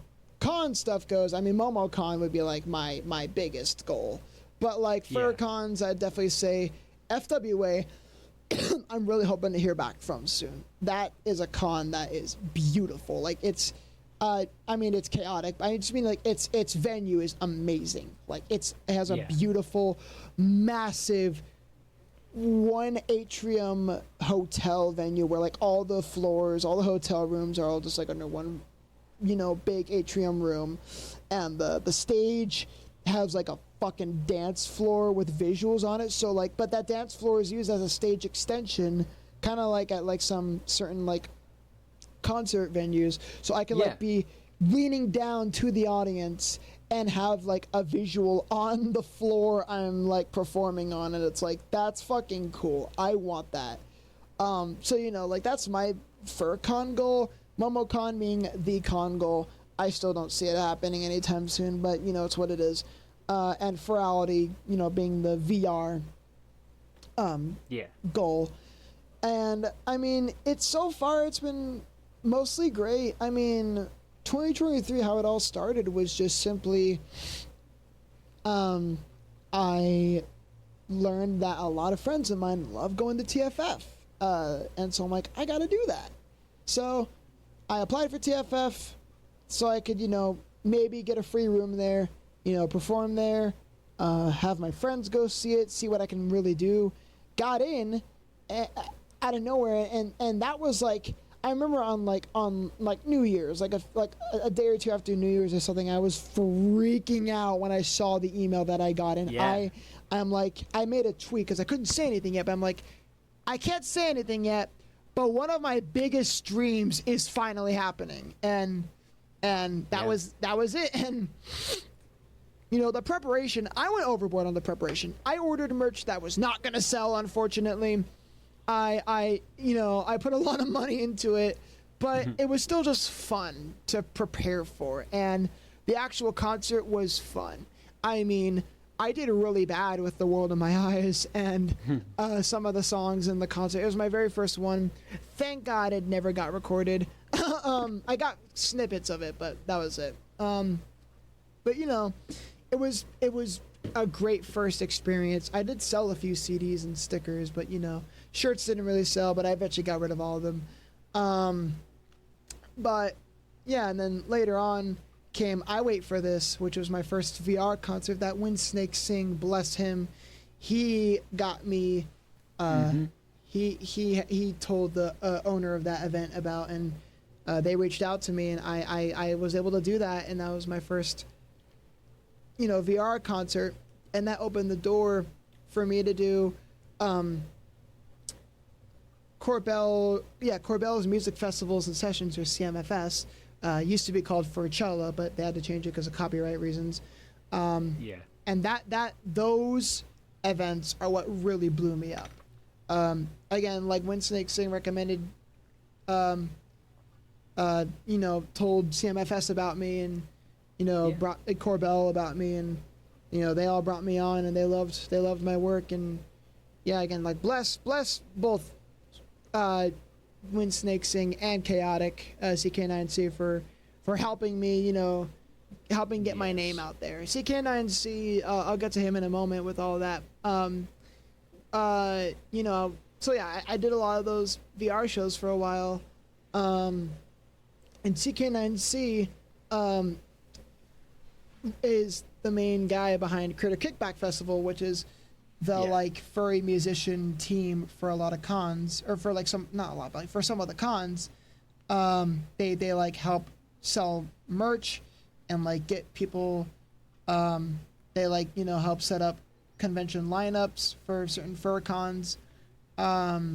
stuff goes, I mean MomoCon would be like my biggest goal. But like for cons, I'd definitely say FWA. I'm really hoping to hear back from soon. That is a con that is beautiful. Like it's I mean it's chaotic, but I just mean like its venue is amazing. Like it has a beautiful, massive 1 atrium hotel venue where like all the floors, all the hotel rooms are all just like under one big atrium room, and the stage has like a fucking dance floor with visuals on it. So like, but that dance floor is used as a stage extension, kind of like at like some certain like concert venues. So I can like be leaning down to the audience and have like a visual on the floor I'm like performing on, and it's like, that's fucking cool. I want that. So like that's my FurCon goal. MomoCon being the con goal. I still don't see it happening anytime soon, but it's what it is. And Friality, being the VR goal. And I mean, it's been mostly great. I mean, 2023, how it all started was just simply I learned that a lot of friends of mine love going to TFF. And so I'm like, I gotta do that. So I applied for TFF so I could, maybe get a free room there, perform there, have my friends go see it, see what I can really do. Got in out of nowhere, and that was like, I remember on New Year's, like a day or two after New Year's or something, I was freaking out when I saw the email that I got, and I'm like, I made a tweet because I couldn't say anything yet, but I'm like, I can't say anything yet, but one of my biggest dreams is finally happening, and that was it. And the preparation, I went overboard on the preparation. I ordered merch that was not gonna sell, unfortunately. I put a lot of money into it, but it was still just fun to prepare for, and the actual concert was fun. I mean, I did really bad with The World in My Eyes and some of the songs in the concert. It was my very first one. Thank God it never got recorded. I got snippets of it, but that was it. But you know, it was a great first experience. I did sell a few CDs and stickers, but you know, shirts didn't really sell, but I eventually got rid of all of them. But yeah, and then later on came I Wait for This, which was my first VR concert. That When Snakes Sing, bless him, he got me. He told the owner of that event about, and they reached out to me, and I was able to do that, and that was my first, you know, VR concert, and that opened the door for me to do Corbell's Music Festivals and Sessions, or CMFS. Used to be called Forcella, but they had to change it because of copyright reasons. And those events are what really blew me up. Again, like When Snakes Sing recommended, you know, told CMFS about me, and you know, brought Corbell about me, and you know, they all brought me on, and they loved my work, and yeah, again, like bless both When Snakes Sing and Chaotic CK9C for helping me, you know, helping get my name out there. CK9C, I'll get to him in a moment with all that. You know, so yeah, I did a lot of those VR shows for a while. And CK9C is the main guy behind Critter Kickback Festival, which is the like furry musician team for a lot of cons, or for like some, not a lot, but like for some of the cons. They like help sell merch and like get people, they like, you know, help set up convention lineups for certain fur cons. I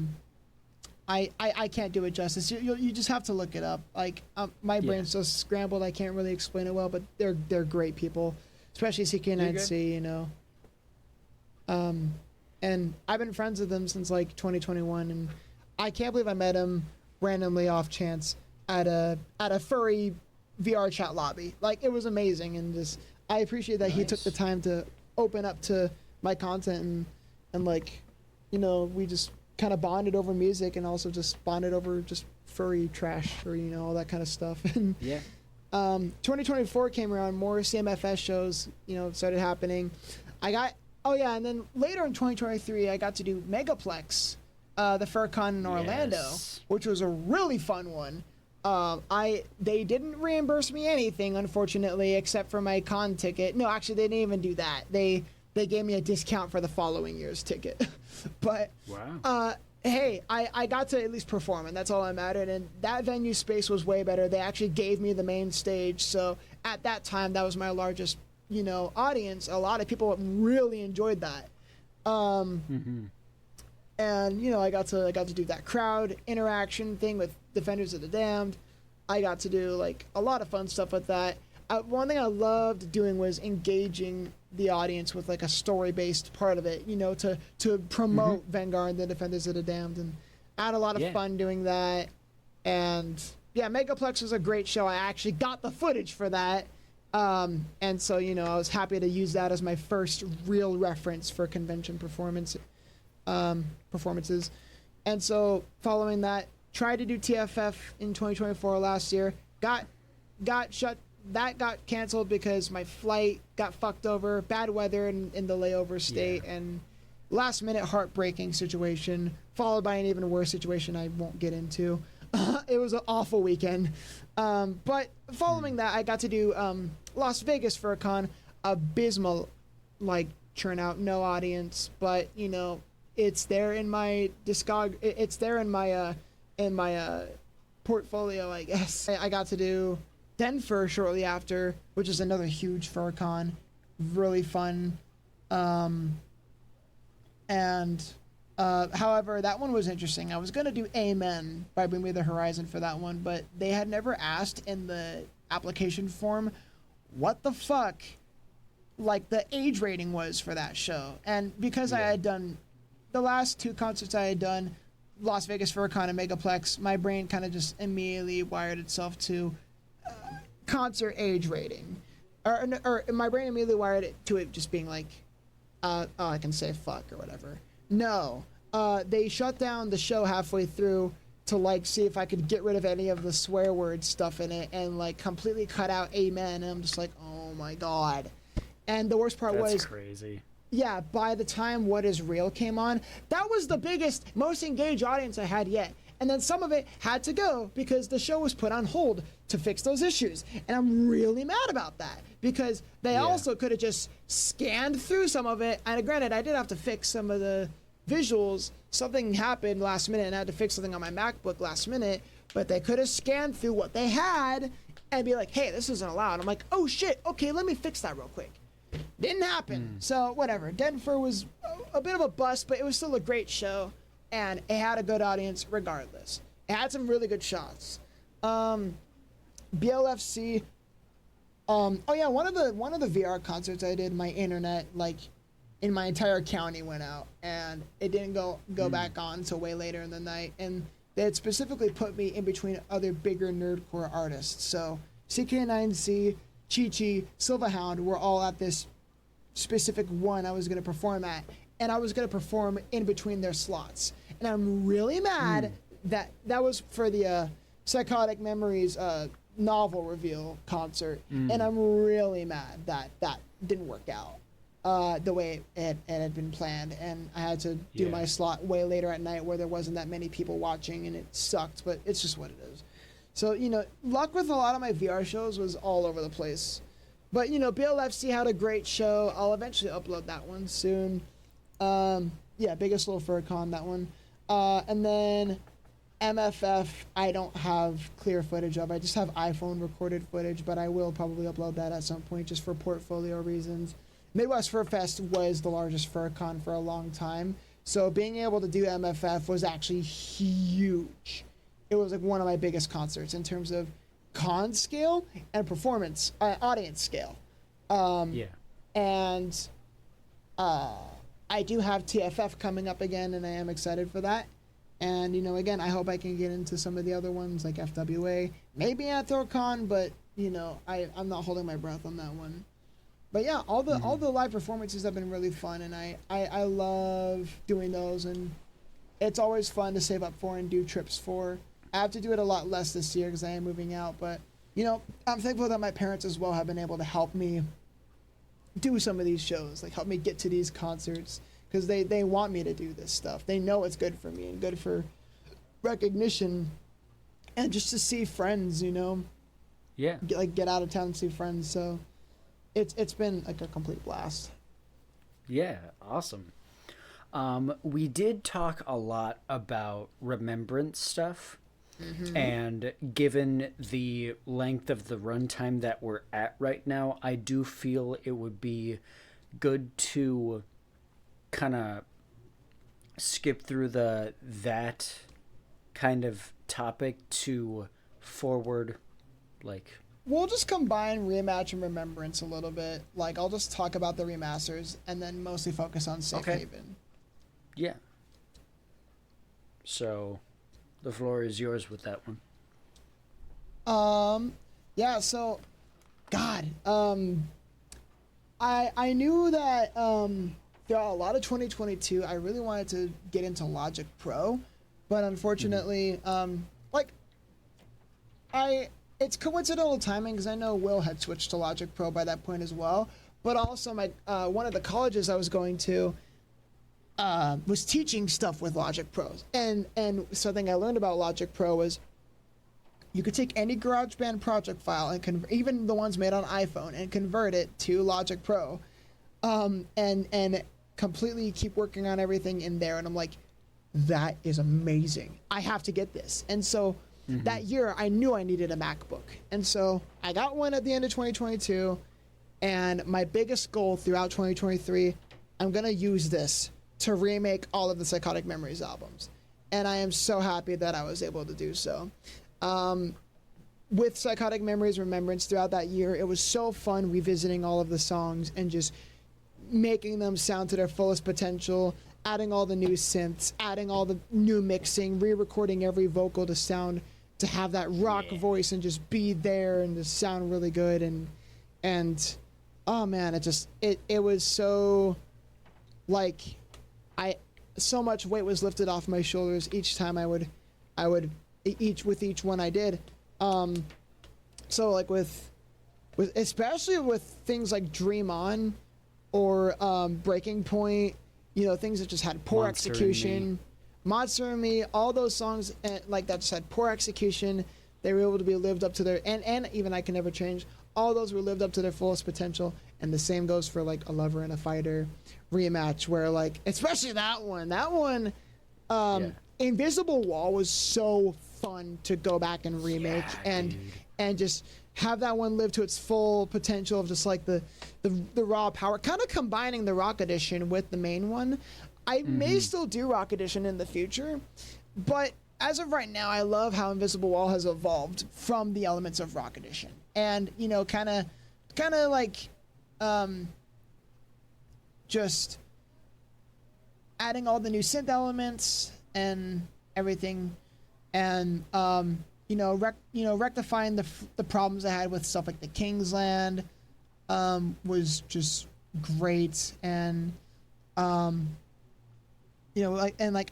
can't do it justice. You just have to look it up. Like my brain's so scrambled, I can't really explain it well, but they're great people, especially CK9C, you know. And I've been friends with them since like 2021, and I can't believe I met him randomly off chance at a furry VR chat lobby. Like, it was amazing, and just I appreciate that he took the time to open up to my content, and like, you know, we just kind of bonded over music, and also just bonded over just furry trash, or you know, all that kind of stuff. And 2024 came around, more CMFS shows, you know, started happening. And then later in 2023, I got to do Megaplex, the FurCon in Orlando, which was a really fun one. They didn't reimburse me anything, unfortunately, except for my con ticket. No, actually, they didn't even do that. They gave me a discount for the following year's ticket. But hey, I got to at least perform, and that's all that mattered. And that venue space was way better. They actually gave me the main stage, so at that time, that was my largest, you know, audience. A lot of people really enjoyed that. And you know, I got to do that crowd interaction thing with Defenders of the Damned. I got to do like a lot of fun stuff with that. One thing I loved doing was engaging the audience with like a story-based part of it, you know, to promote Vengar and the Defenders of the Damned, and I had a lot of fun doing that. And yeah, Megaplex was a great show. I actually got the footage for that. And so, you know, I was happy to use that as my first real reference for convention performances. And so following that, tried to do TFF in 2024 last year, got canceled because my flight got fucked over, bad weather in the layover state, and last minute heartbreaking situation, followed by an even worse situation I won't get into. It was an awful weekend. But following that, I got to do Las Vegas for a con. Abysmal, like, turnout, no audience, but you know, it's there in my it's there in my portfolio, I guess. I got to do Denver shortly after, which is another huge fur con, really fun. However, that one was interesting. I was going to do Amen by Bring Me the Horizon for that one, but they had never asked in the application form what the fuck, like, the age rating was for that show. And because I had done the last two concerts I had done, Las Vegas FurCon and Megaplex, my brain kind of just immediately wired itself to concert age rating. Or my brain immediately wired it to it just being like I can say fuck or whatever. No, they shut down the show halfway through to like see if I could get rid of any of the swear word stuff in it and like completely cut out amen. And I'm just like, oh my God. And the worst part That's crazy. Yeah, by the time What Is Real came on, that was the biggest, most engaged audience I had yet. And then some of it had to go because the show was put on hold to fix those issues. And I'm really mad about that because they also could have just scanned through some of it. And granted, I did have to fix some of the visuals. Something happened last minute and I had to fix something on my MacBook last minute. But they could have scanned through what they had and be like, hey, this isn't allowed. I'm like, oh shit, okay, let me fix that real quick. Didn't happen. So whatever. Denver was a bit of a bust, but it was still a great show. And it had a good audience regardless. It had some really good shots. BLFC. Oh yeah, one of the VR concerts I did, my internet like in my entire county went out, and it didn't go back on until way later in the night. And they had specifically put me in between other bigger nerdcore artists. So CK9C, Chi-Chi, Silverhound were all at this specific one I was going to perform at. And I was going to perform in between their slots. And I'm really mad that was for the Psychotic Memories novel reveal concert. And I'm really mad that didn't work out the way it had been planned. And I had to do my slot way later at night where there wasn't that many people watching, and it sucked, but it's just what it is. So, luck with a lot of my VR shows was all over the place. But, BLFC had a great show. I'll eventually upload that one soon. Biggest Little Fur Con, that one. And then MFF, I don't have clear footage of. I just have iPhone recorded footage, but I will probably upload that at some point just for portfolio reasons. Midwest Fur Fest was the largest fur con for a long time, so being able to do MFF was actually huge. It was like one of my biggest concerts in terms of con scale and performance, audience scale. And I do have TFF coming up again, and I am excited for that. And, again, I hope I can get into some of the other ones like FWA, maybe AnthroCon, but, I'm not holding my breath on that one. But yeah, all the live performances have been really fun, and I love doing those, and it's always fun to save up for and do trips for. I have to do it a lot less this year because I am moving out, but, I'm thankful that my parents as well have been able to help me do some of these shows, like help me get to these concerts, because they want me to do this stuff. They know it's good for me and good for recognition and just to see friends, get out of town and see friends. So it's been like a complete blast. Yeah, awesome. We did talk a lot about remembrance stuff. And given the length of the runtime that we're at right now, I do feel it would be good to kind of skip through that kind of topic to forward, like... We'll just combine Rematch and Remembrance a little bit. Like, I'll just talk about the remasters and then mostly focus on Safe Haven. Yeah. So... the floor is yours with that one. Yeah, so, God, I knew that, throughout a lot of 2022, I really wanted to get into Logic Pro, but unfortunately, it's coincidental timing because I know Will had switched to Logic Pro by that point as well, but also my, one of the colleges I was going to, was teaching stuff with Logic Pro. And something I learned about Logic Pro was you could take any GarageBand project file and even the ones made on iPhone and convert it to Logic Pro, and completely keep working on everything in there. And I'm like, that is amazing. I have to get this. And so that year I knew I needed a MacBook. And so I got one at the end of 2022, and my biggest goal throughout 2023, I'm going to use this to remake all of the Psychotic Memories albums. And I am so happy that I was able to do so. With Psychotic Memories Remembrance throughout that year, it was so fun revisiting all of the songs and just making them sound to their fullest potential, adding all the new synths, adding all the new mixing, re-recording every vocal to have that rock voice and just be there and just sound really good. And oh man, it was so like I so much weight was lifted off my shoulders each time I would each one I did. So like with especially with things like Dream On or Breaking Point, you know, things that just had poor execution. Monster and Me, all those songs like that just had poor execution. They were able to be lived up to their and even I Can Never Change. All those were lived up to their fullest potential, and the same goes for like A Lover and a Fighter rematch, where like especially that one, Invisible Wall was so fun to go back and remake and just have that one live to its full potential of just like the raw power, kind of combining the Rock Edition with the main one. I may still do Rock Edition in the future, but as of right now, I love how Invisible Wall has evolved from the elements of Rock Edition, and you know, kind of like, just adding all the new synth elements and everything, and rectifying the problems I had with stuff like the Kingsland, was just great, and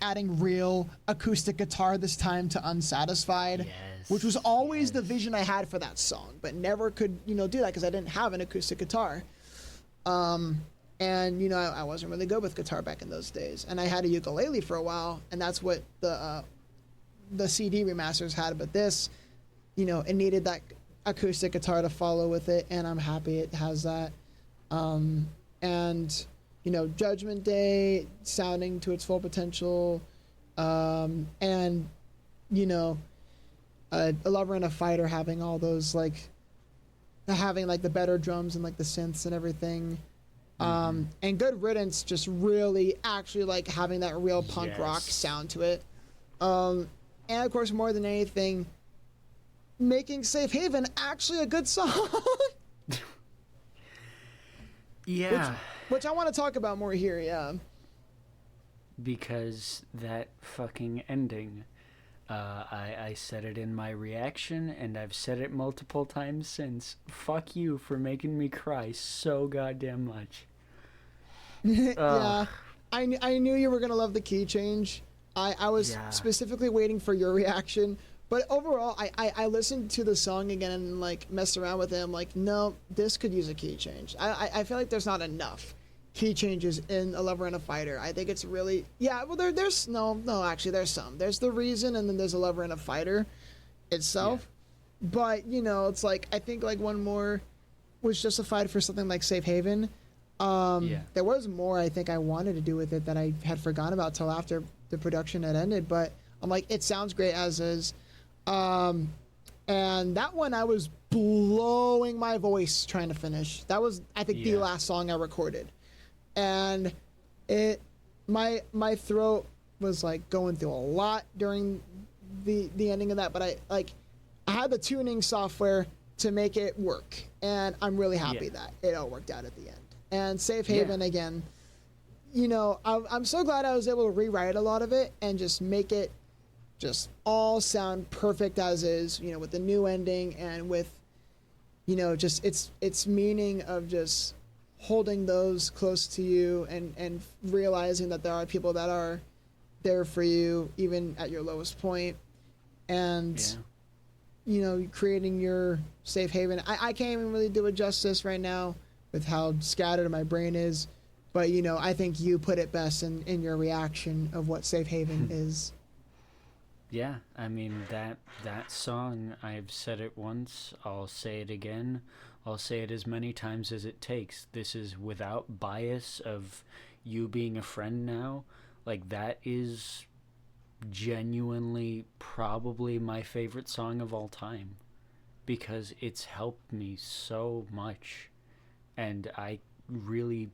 adding real acoustic guitar this time to Unsatisfied, which was always the vision I had for that song, but never could, do that because I didn't have an acoustic guitar. And, I wasn't really good with guitar back in those days. And I had a ukulele for a while, and that's what the CD remasters had. But this, it needed that acoustic guitar to follow with it, and I'm happy it has that. Judgment Day sounding to its full potential, A Lover and a Fighter having all those having the better drums and the synths and everything, and Good Riddance just really actually having that real punk rock sound to it, and of course more than anything, making Safe Haven actually a good song. Which I want to talk about more here, because that fucking ending, I said it in my reaction, and I've said it multiple times since. Fuck you for making me cry so goddamn much. Yeah, I knew you were going to love the key change. I was specifically waiting for your reaction. But overall, I listened to the song again and messed around with it. I'm like, no, this could use a key change. I feel like there's not enough key changes in A Lover and a Fighter. I think it's really there's actually there's some. There's The Reason, and then there's A Lover and a Fighter itself. Yeah. But it's I think one more was justified for something like Safe Haven. There was more I think I wanted to do with it that I had forgotten about till after the production had ended. But I'm like, it sounds great as is. And that one I was blowing my voice trying to finish. That was, I think, the last song I recorded, and my throat was going through a lot during the ending of that. But I had the tuning software to make it work, and I'm really happy that it all worked out at the end. And Safe Haven again, I'm so glad I was able to rewrite a lot of it and just make it just all sound perfect as is, with the new ending and with, just its meaning of just holding those close to you and realizing that there are people that are there for you even at your lowest point, and creating your safe haven. I can't even really do it justice right now with how scattered my brain is, but I think you put it best in your reaction of what safe haven is. Yeah, I mean, that song, I've said it once, I'll say it again, I'll say it as many times as it takes. This is without bias of you being a friend now. That is genuinely probably my favorite song of all time, because it's helped me so much. And I really,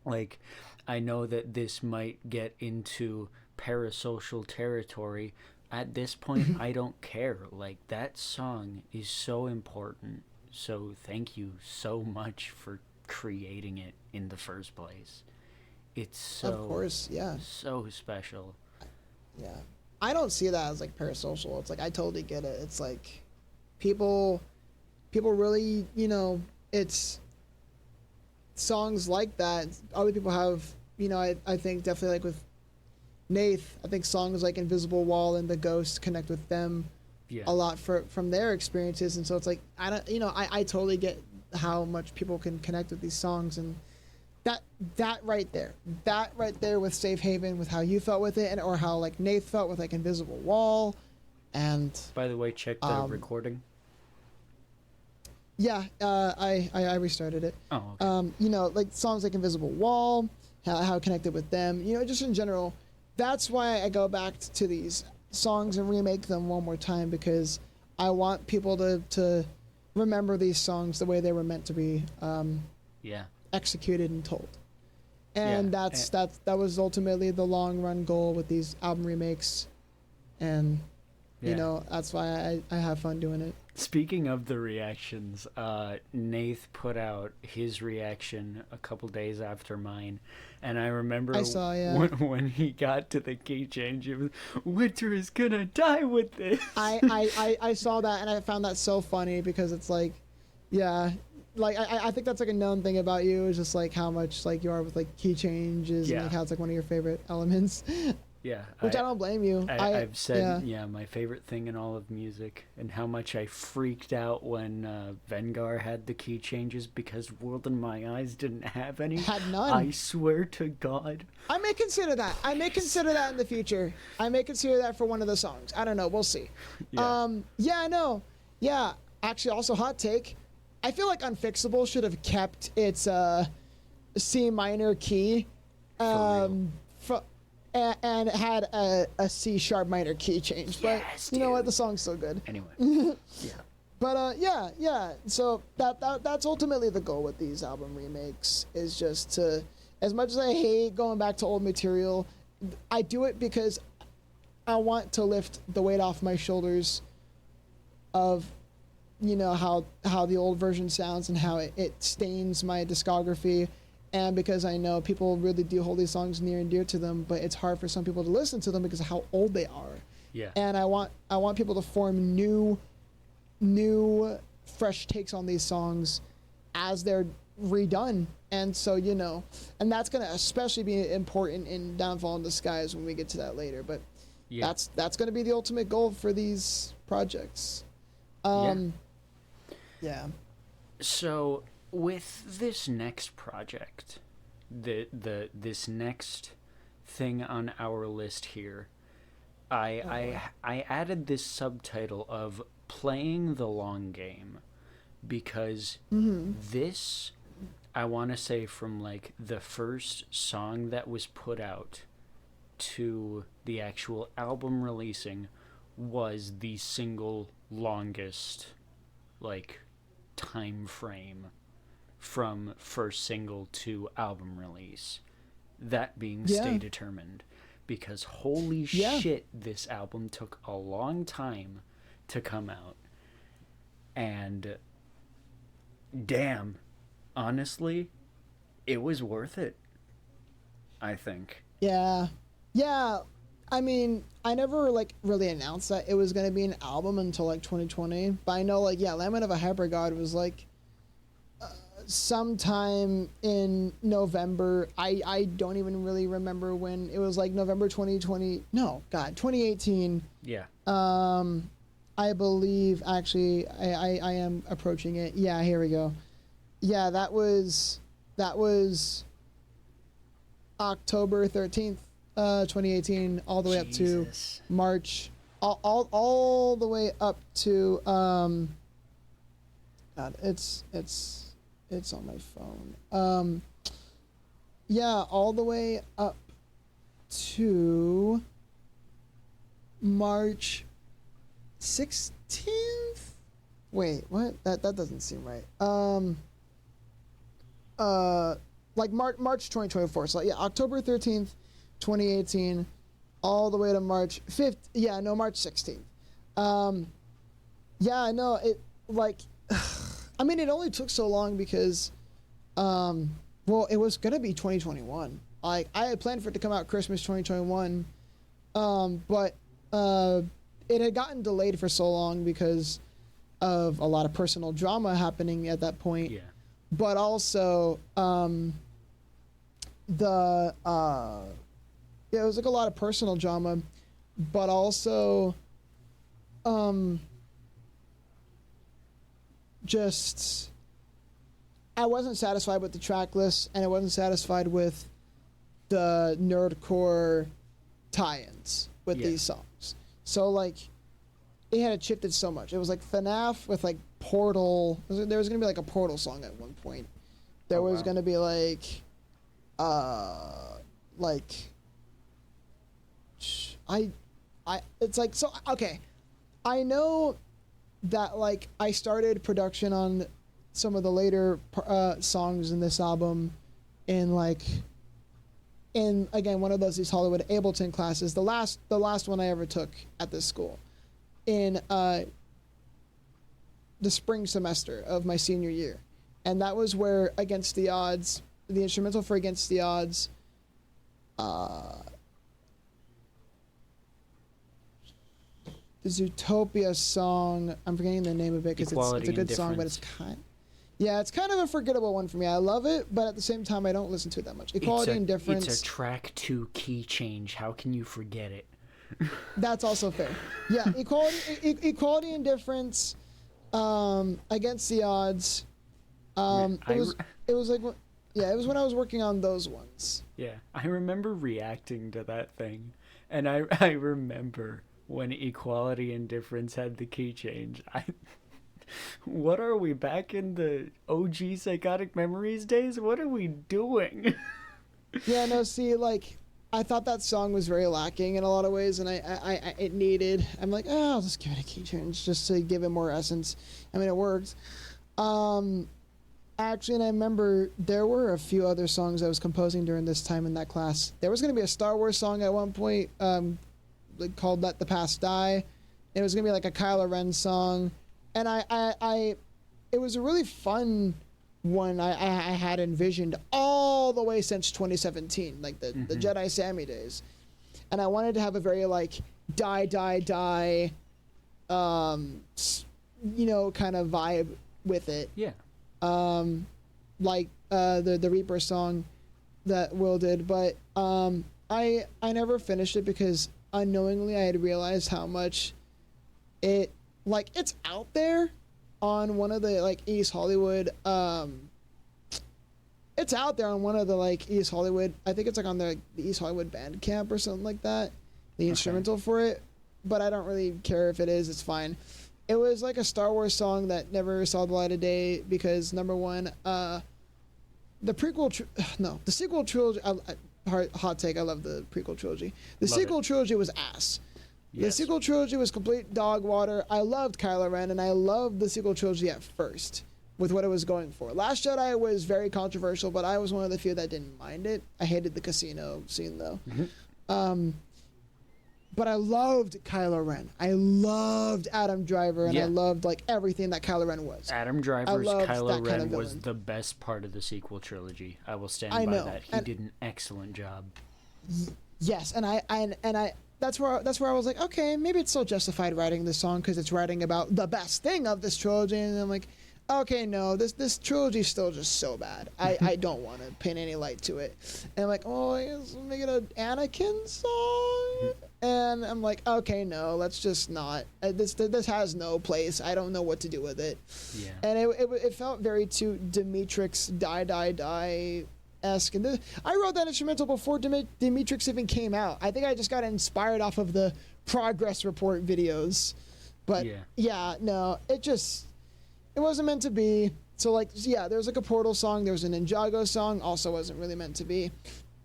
I know that this might get into parasocial territory. At this point, I don't care. That song is so important. So thank you so much for creating it in the first place. It's so, of course, so special. Yeah. I don't see that as parasocial. It's I totally get it. It's people really, it's songs like that. Other people have, I think definitely like with Nath, I think songs like Invisible Wall and The Ghost connect with them a lot from their experiences, and so it's like I totally get how much people can connect with these songs, and that right there with Safe Haven, with how you felt with it, or how like Nath felt with like Invisible Wall, and by the way, check the recording. Yeah, I restarted it. Oh, okay. Like songs like Invisible Wall, how it connected with them, just in general. That's why I go back to these songs and remake them one more time, because I want people to remember these songs the way they were meant to be executed and told. And that was ultimately the long run goal with these album remakes, and that's why I have fun doing it. Speaking of the reactions, Nath put out his reaction a couple days after mine, and I remember when he got to the key change, it was, Winter is gonna die with this. I saw that, and I found that so funny, because it's like, like I think that's like a known thing about you, is just like how much like you are with like key changes, and like how it's like one of your favorite elements. Yeah. Which I don't blame you. I've said, my favorite thing in all of music, and how much I freaked out when Vengar had the key changes, because World in My Eyes didn't have any. Had none. I swear to God. I may consider that. I may consider that in the future. I may consider that for one of the songs. I don't know. We'll see. Yeah. Actually, also hot take. I feel like Unfixable should have kept its C minor key. And it had a C sharp minor key change, but you know what, the song's so good. Anyway, But so that's ultimately the goal with these album remakes, is just to, as much as I hate going back to old material, I do it because I want to lift the weight off my shoulders of how the old version sounds and how it stains my discography. And because I know people really do hold these songs near and dear to them, but it's hard for some people to listen to them because of how old they are. Yeah. And I want people to form new, fresh takes on these songs as they're redone. And so, and that's going to especially be important in Downfall in Disguise when we get to that later. But that's going to be the ultimate goal for these projects. So with this next project, this next thing on our list here, I added this subtitle of Playing the Long Game, because this, I want to say, from like the first song that was put out to the actual album releasing, was the single longest like time frame from first single to album release, that being Stay Determined, because holy shit, this album took a long time to come out, and damn, honestly, it was worth it, I think. I mean, I never like really announced that it was going to be an album until like 2020, but I know like Lament of a Hyper God was like sometime in November. I don't even really remember when. It was like November 2020. No, God, 2018. Yeah. I believe, actually, I am approaching it. Yeah, here we go. Yeah, that was October 13th, 2018, all the way up to March, all the way up to God, it's on my phone. Yeah, all the way up to March 16th. Wait, what? That doesn't seem right. Like March 2024. So yeah, October 13th, 2018, all the way to March 5th. Yeah, no, March 16th. Yeah, no, it like, I mean, it only took so long because, well, it was gonna be 2021. Like, I had planned for it to come out Christmas 2021, but it had gotten delayed for so long because of a lot of personal drama happening at that point. Yeah. But also, the yeah, it was like a lot of personal drama, but also just I wasn't satisfied with the track list, and I wasn't satisfied with the nerdcore tie-ins with these songs. So like it had shifted so much. It was like FNAF with like Portal. There was gonna be like a Portal song at one point. There was gonna be like it's like, so okay, I know that like I started production on some of the later songs in this album in again one of those East Hollywood Ableton classes, the last one I ever took at this school, in the spring semester of my senior year. And that was where Against the Odds, the instrumental for Against the Odds, the Zootopia song, I'm forgetting the name of it because it's a good song, but it's kind of a forgettable one for me. I love it, but at the same time, I don't listen to it that much. Equality and Difference. It's a track 2 key change. How can you forget it? That's also fair. Yeah, Equality and Difference, Against the Odds. It was when I was working on those ones. Yeah, I remember reacting to that thing, and I remember when Equality and Difference had the key change. What are we, back in the OG Psychotic Memories days? What are we doing? Yeah, no, see, like, I thought that song was very lacking in a lot of ways, and I'm like, oh, I'll just give it a key change just to give it more essence. I mean, it worked. Actually, and I remember there were a few other songs I was composing during this time in that class. There was going to be a Star Wars song at one point, called Let the Past Die. It was going to be like a Kylo Ren song. And it was a really fun one I had envisioned all the way since 2017, like the Jedi Sammy days. And I wanted to have a very like die, kind of vibe with it. Yeah. Like the Reaper song that Will did, but I never finished it because unknowingly I had realized how much it's out there on one of the like East Hollywood it's out there on one of the like East Hollywood, I think it's like on the East Hollywood Bandcamp or something like that, the instrumental for it, but I don't really care if it is, it's fine. It was like a Star Wars song that never saw the light of day because, number one, the sequel trilogy, hot take, I love the prequel trilogy. The sequel trilogy was ass. Yes. The sequel trilogy was complete dog water. I loved Kylo Ren, and I loved the sequel trilogy at first with what it was going for. Last Jedi was very controversial, but I was one of the few that didn't mind it. I hated the casino scene, though. Mm-hmm. But I loved Kylo Ren. I loved Adam Driver, and I loved like everything that Kylo Ren was. Adam Driver's Kylo Ren was the best part of the sequel trilogy. I will stand by that. He did an excellent job. Yes, and I that's where I was like, okay, maybe it's still justified writing this song because it's writing about the best thing of this trilogy, and I'm like, okay, no, this trilogy is still just so bad. I don't want to pin any light to it. And I'm like, oh, I guess we'll make it an Anakin song. And I'm like, okay, no, let's just not. This has no place. I don't know what to do with it. Yeah. And it felt very too Demetrix die-esque. And I wrote that instrumental before Demetrix even came out. I think I just got inspired off of the progress report videos. But yeah no, it wasn't meant to be. So like, yeah, there was like a Portal song. There was a Ninjago song. Also wasn't really meant to be.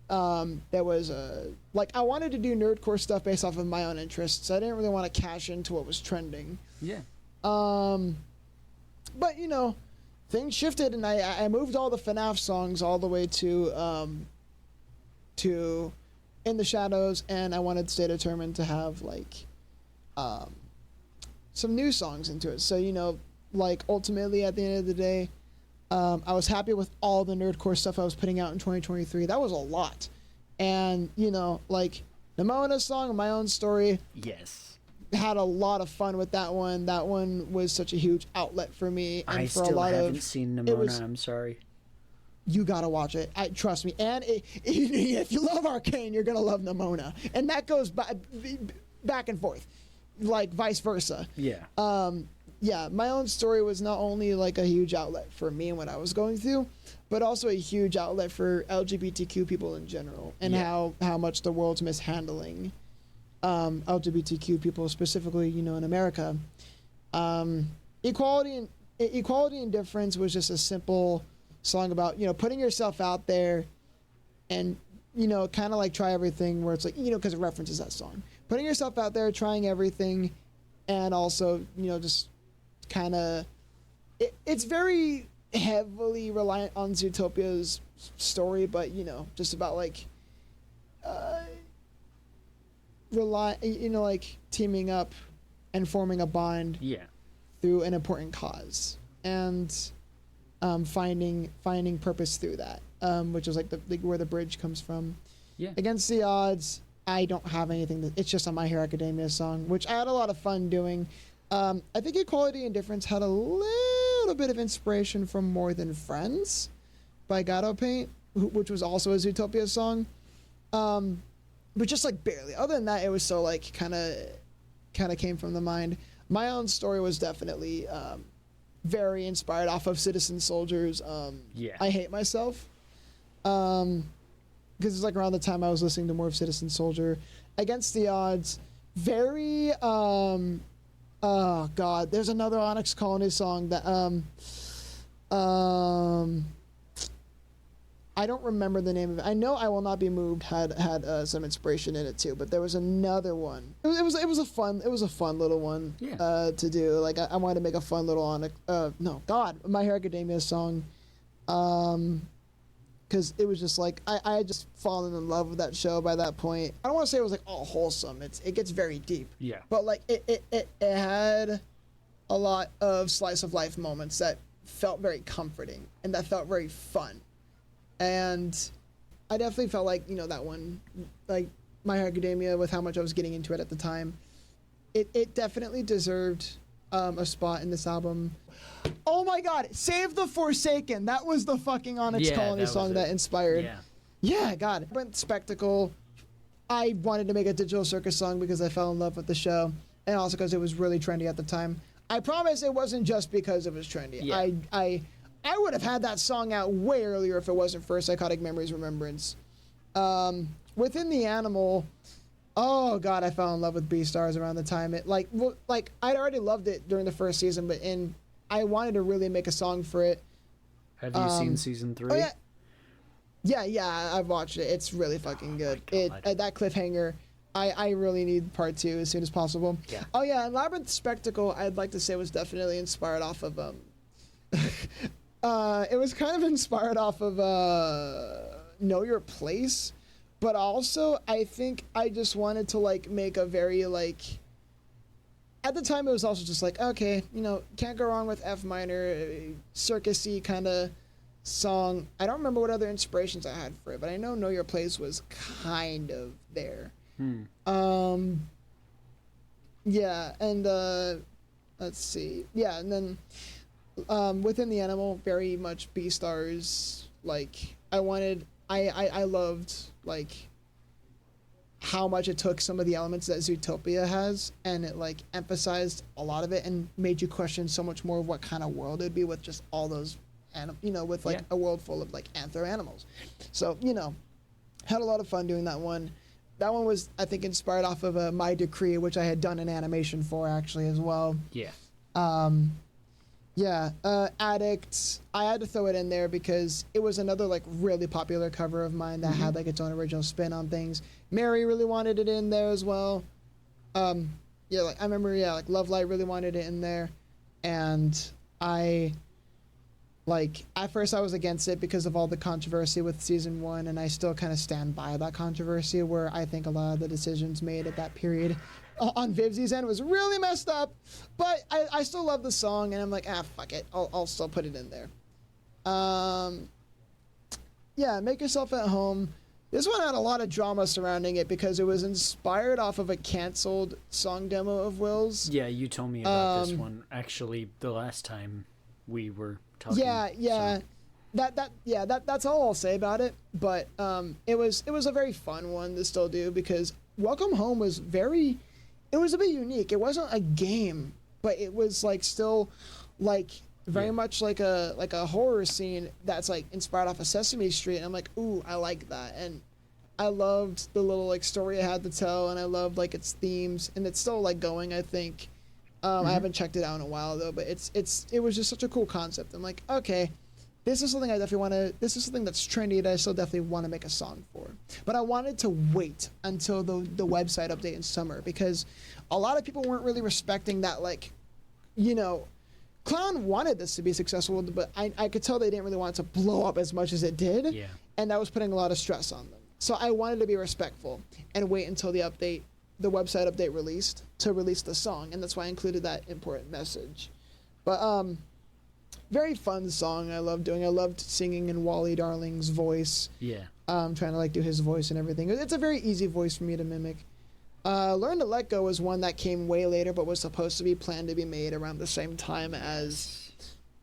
There was I wanted to do nerdcore stuff based off of my own interests. I didn't really want to cash into what was trending. Yeah. But things shifted, and I moved all the FNAF songs all the way to In the Shadows, and I wanted Stay Determined to have some new songs into it. So ultimately at the end of the day, I was happy with all the nerdcore stuff I was putting out in 2023. That was a lot. And, Namona's song, My Own Story. Yes. Had a lot of fun with that one. That one was such a huge outlet for me. And I for still a lot haven't seen Namona, I'm sorry. you gotta watch it. Trust me. And if you love Arcane, you're gonna love Nimona, and that goes back and forth, like vice versa. Yeah. Yeah. My own story was not only like a huge outlet for me and what I was going through, but also a huge outlet for LGBTQ people in general, and how much the world's mishandling LGBTQ people, specifically, you know, in America. Equality and Difference was just a simple song about, you know, putting yourself out there and, you know, kind of like try everything, where it's like, you know, because it references that song, putting yourself out there, trying everything, and also, you know, just kind of, it's very heavily reliant on Zootopia's story, but, you know, just about like you know, like teaming up and forming a bond through an important cause, and finding purpose through that, which is like where the bridge comes from. Against the Odds, I don't have anything it's just a My Hero Academia song, which I had a lot of fun doing. I think Equality and Difference had a little bit of inspiration from More Than Friends by Gato Paint, which was also a Zootopia song, but just like barely. Other than that, it was so like kind of came from the mind. My own story was definitely very inspired off of Citizen Soldier's I Hate Myself, because it's like around the time I was listening to more of Citizen Soldier. Against the Odds, very oh god, there's another Onyx Colony song that I don't remember the name of it. I know I Will Not Be Moved had some inspiration in it too, but there was another one. It was a fun little one to do. Like I wanted to make a fun little My Hero Academia song, because it was just like I had just fallen in love with that show by that point. I don't want to say it was like all wholesome. It gets very deep. Yeah. But like it had a lot of slice of life moments that felt very comforting and that felt very fun. And I definitely felt like, you know, that one, like My Hero Academia, with how much I was getting into it at the time, it definitely deserved a spot in this album. Oh my god, Save the Forsaken! That was the fucking Onyx Colony song that inspired. Yeah, god. Went Spectacle. I wanted to make a Digital Circus song because I fell in love with the show, and also because it was really trendy at the time. I promise it wasn't just because it was trendy. I would have had that song out way earlier if it wasn't for Psychotic Memories Remembrance. Within the Animal, oh god, I fell in love with Beastars around the time. I'd already loved it during the first season, but I wanted to really make a song for it. Have you seen season 3? Oh yeah, I've watched it. It's really fucking good. That cliffhanger, I really need part 2 as soon as possible. Yeah. Oh yeah, and Labyrinth Spectacle, I'd like to say, was definitely inspired off of it was kind of inspired off of Know Your Place, but also I think I just wanted to like make a very like, at the time it was also just like, okay, you know, can't go wrong with F minor, circusy kind of song. I don't remember what other inspirations I had for it, but I know Your Place was kind of there. Yeah, and let's see. Yeah, and then Within the Animal, very much Beastars. Like I loved like how much it took some of the elements that Zootopia has, and it like emphasized a lot of it and made you question so much more of what kind of world it'd be with just all those with like a world full of like anthro animals. So, you know, had a lot of fun doing that one. That one was, I think, inspired off of My Decree, which I had done an animation for actually as well. Yeah. Addict, I had to throw it in there because it was another like really popular cover of mine that had like its own original spin on things. Mary really wanted it in there as well. I remember like Love Light really wanted it in there, and I like at first I was against it because of all the controversy with season 1, and I still kind of stand by that controversy, where I think a lot of the decisions made at that period on Vivzi's end was really messed up, but I still love the song, and I'm like, fuck it, I'll still put it in there. Make Yourself at Home. This one had a lot of drama surrounding it because it was inspired off of a canceled song demo of Will's. Yeah, you told me about this one actually the last time we were talking. that's all I'll say about it. But it was a very fun one to still do, because Welcome Home was it was a bit unique. It wasn't a game, but it was like still like very much like a horror scene that's like inspired off of Sesame Street. And I'm like, ooh, I like that. And I loved the little like story it had to tell, and I loved like its themes, and it's still like going, I think. I haven't checked it out in a while though, but it was just such a cool concept. I'm like, okay, this is something I definitely want to. This is something that's trendy that I still definitely want to make a song for. But I wanted to wait until the website update in summer, because a lot of people weren't really respecting that. Like, Clown wanted this to be successful, but I could tell they didn't really want it to blow up as much as it did. Yeah. And that was putting a lot of stress on them. So I wanted to be respectful and wait until the website update released to release the song, and that's why I included that important message. But very fun song. I loved singing in Wally Darling's voice. Yeah. Trying to like do his voice and everything. It's a very easy voice for me to mimic. Learn to Let Go was one that came way later, but was supposed to be planned to be made around the same time as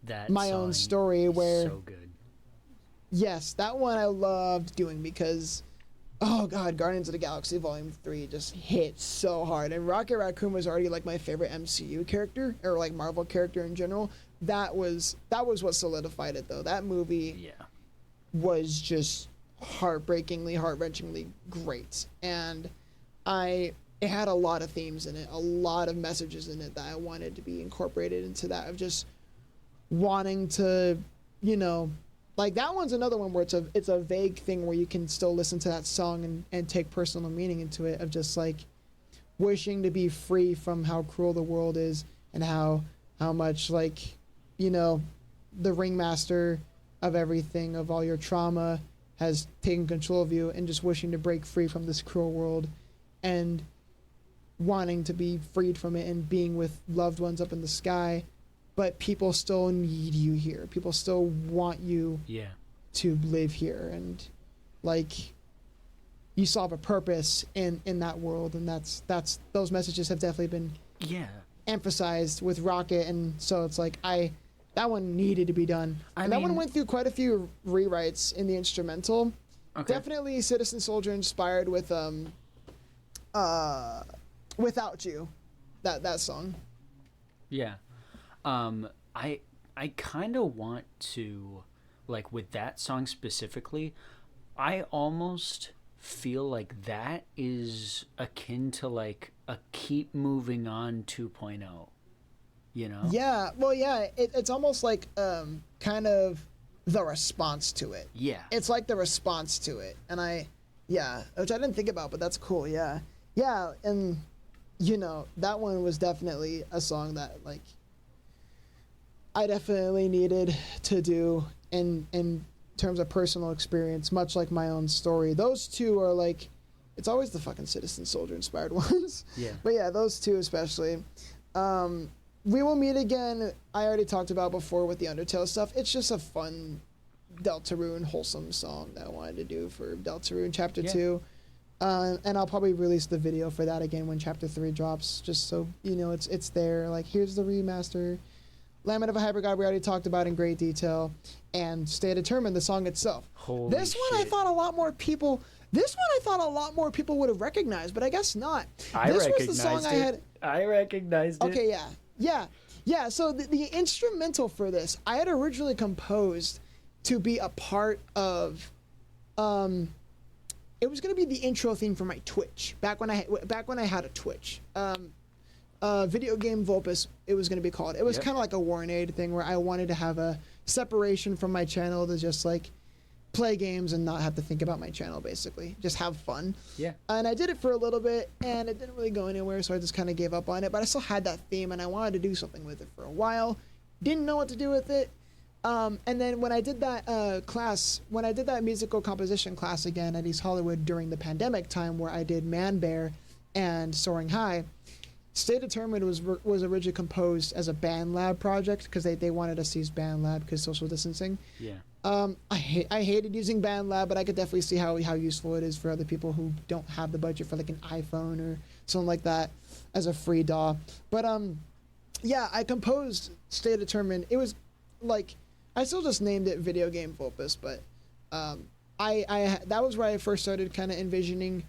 that My Own Story, where so good. Yes, that one I loved doing because, oh god, Guardians of the Galaxy Volume 3 just hit so hard. And Rocket Raccoon was already like my favorite MCU character, or like Marvel character in general. That was what solidified it though. That movie was just heart-wrenchingly great. And it had a lot of themes in it, a lot of messages in it that I wanted to be incorporated into that, of just wanting to, like that one's another one where it's a vague thing where you can still listen to that song and take personal meaning into it, of just like wishing to be free from how cruel the world is, and how much like, the ringmaster of everything, of all your trauma, has taken control of you, and just wishing to break free from this cruel world and wanting to be freed from it and being with loved ones up in the sky. But people still need you here. People still want you to live here. And like, you still have a purpose in that world. And that's those messages have definitely been emphasized with Rocket. And so it's like, that one needed to be done. That one went through quite a few rewrites in the instrumental. Okay. Definitely Citizen Soldier inspired with Without You, that song. Yeah. I kind of want to, like, with that song specifically, I almost feel like that is akin to like a Keep Moving On 2.0, Yeah, well, yeah, it's almost like kind of the response to it. Yeah. It's like the response to it. And which I didn't think about, but that's cool, yeah. Yeah, and, that one was definitely a song that, like, I definitely needed to do in terms of personal experience, much like My Own Story. Those two are like, it's always the fucking Citizen Soldier inspired ones. Yeah. But yeah, those two especially. We Will Meet Again, I already talked about before with the Undertale stuff. It's just a fun Deltarune wholesome song that I wanted to do for Deltarune Chapter 2. And I'll probably release the video for that again when Chapter 3 drops, just so it's there. Like, here's the remaster. Lament of a Hybrid God we already talked about in great detail, and Stay Determined, the song itself. This one I thought a lot more people would have recognized, but I guess not. I recognized it. Okay, yeah. So the instrumental for this, I had originally composed to be a part of, it was going to be the intro theme for my Twitch back when I had a Twitch. Video Game Vulpus, it was going to be called. It was kind of like a Warnade thing where I wanted to have a separation from my channel to just like play games and not have to think about my channel, basically. Just have fun. Yeah. And I did it for a little bit, and it didn't really go anywhere, so I just kind of gave up on it. But I still had that theme, and I wanted to do something with it for a while. Didn't know what to do with it. And then when I did that musical composition class again at East Hollywood during the pandemic time, where I did Man Bear and Soaring High, Stay Determined was originally composed as a band lab project, because they wanted us to use band lab because social distancing. Yeah. I hated using band lab, but I could definitely see how useful it is for other people who don't have the budget for like an iPhone or something like that as a free DAW. But yeah, I composed Stay Determined. It was like I still just named it Video Game Focus, but I that was where I first started kind of envisioning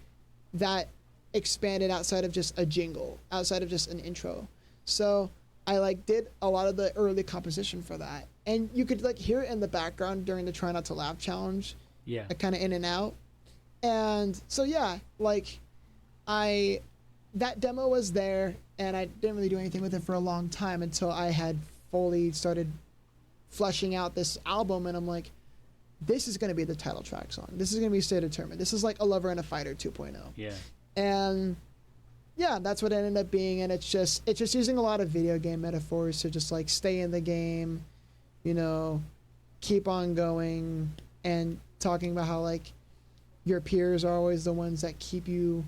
that expanded outside of just a jingle, outside of just an intro. So I like did a lot of the early composition for that, and you could like hear it in the background during the Try Not to Laugh challenge. Yeah. Kind of in and out, and so yeah, like that demo was there, and I didn't really do anything with it for a long time until I had fully started fleshing out this album, and I'm like, this is going to be the title track song. This is going to be Stay Determined. This is like A Lover and a Fighter 2.0. Yeah. And yeah, that's what it ended up being, and it's just using a lot of video game metaphors to just like stay in the game, you know, keep on going, and talking about how like your peers are always the ones that keep you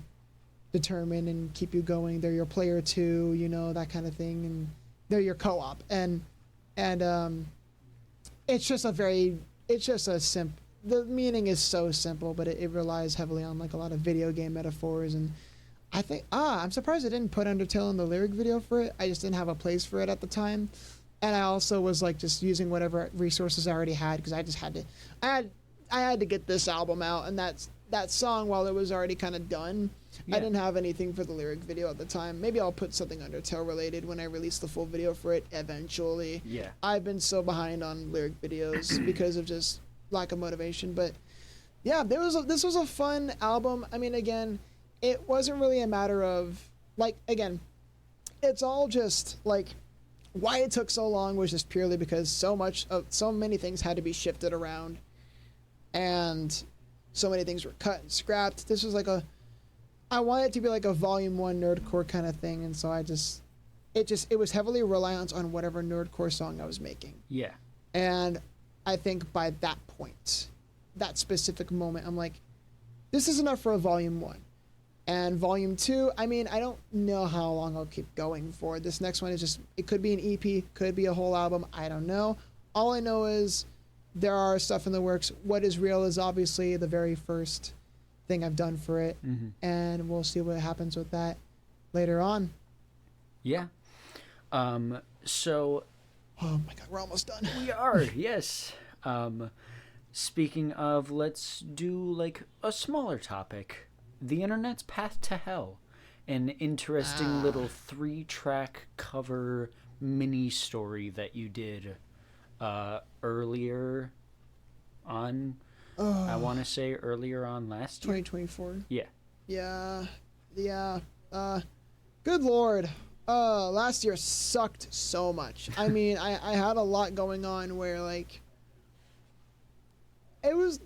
determined and keep you going. They're your player too, you know, that kind of thing, and they're your co-op. And it's just a simple, the meaning is so simple, but it relies heavily on like a lot of video game metaphors. And I think I'm surprised I didn't put Undertale in the lyric video for it. I just didn't have a place for it at the time, and I also was like just using whatever resources I already had, because I just had to I had to get this album out, and that song, while it was already kind of done, yeah. I didn't have anything for the lyric video at the time. Maybe I'll put something Undertale related when I release the full video for it eventually. Yeah. I've been so behind on lyric videos because of just lack of motivation. But yeah, this was a fun album. I mean, again, it wasn't really a matter of, like, again, it's all just, like, why it took so long was just purely because so many things had to be shifted around, and so many things were cut and scrapped. This was like I wanted it to be like a volume 1 nerdcore kind of thing, and so it was heavily reliant on whatever nerdcore song I was making. Yeah. And I think by that point, that specific moment, I'm like, this is enough for a volume 1. And volume 2, I mean, I don't know how long I'll keep going for. This next one is just, it could be an EP, could be a whole album, I don't know. All I know is there are stuff in the works. What is Real is obviously the very first thing I've done for it, and we'll see what happens with that later on. Yeah. So... Oh my god, we're almost done. We are, yes. Speaking of, let's do, like, a smaller topic. The Internet's Path to Hell. An interesting little 3-track cover mini-story that you did earlier on... I want to say earlier on last year. 2024. Yeah. Yeah. Good lord. Last year sucked so much. I mean, I had a lot going on where, like, it was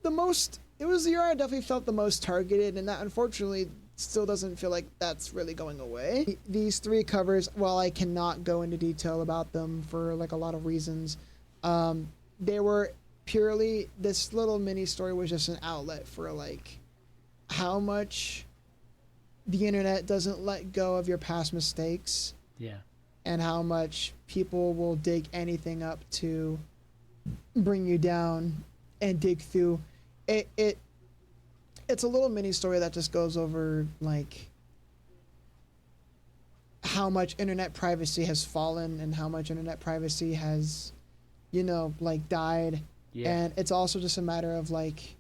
the year I definitely felt the most targeted, and that unfortunately still doesn't feel like that's really going away. These 3 covers, while I cannot go into detail about them for like a lot of reasons, they were purely, this little mini story was just an outlet for like how much the internet doesn't let go of your past mistakes. Yeah. And how much people will dig anything up to bring you down and dig through it. It's a little mini story that just goes over like how much internet privacy has fallen and how much internet privacy has, you know, like died. Yeah. And it's also just a matter of like,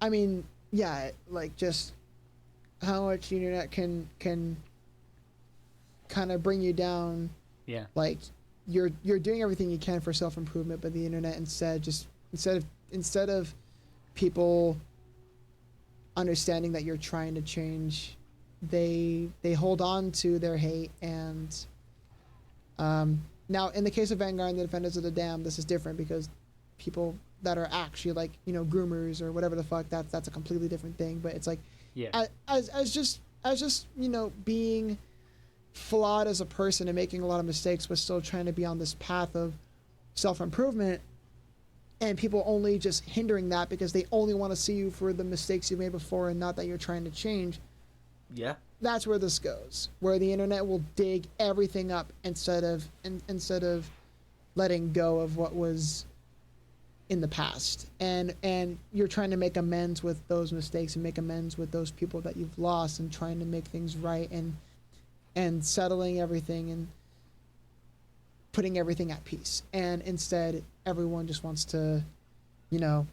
I mean, yeah, like just how much the internet can kind of bring you down. Yeah. Like you're doing everything you can for self-improvement, but the internet instead of people understanding that you're trying to change, they hold on to their hate. And now in the case of Vengar and the Defenders of the Damned, this is different because people that are actually like, you know, groomers or whatever the fuck, that's a completely different thing. But it's like, yeah, as just you know, being flawed as a person and making a lot of mistakes, but still trying to be on this path of self-improvement, and people only just hindering that because they only want to see you for the mistakes you made before and not that you're trying to change. Yeah, that's where this goes, where the internet will dig everything up instead of letting go of what was in the past, and you're trying to make amends with those mistakes and make amends with those people that you've lost, and trying to make things right, and settling everything. And putting everything at peace, and instead everyone just wants to, you know,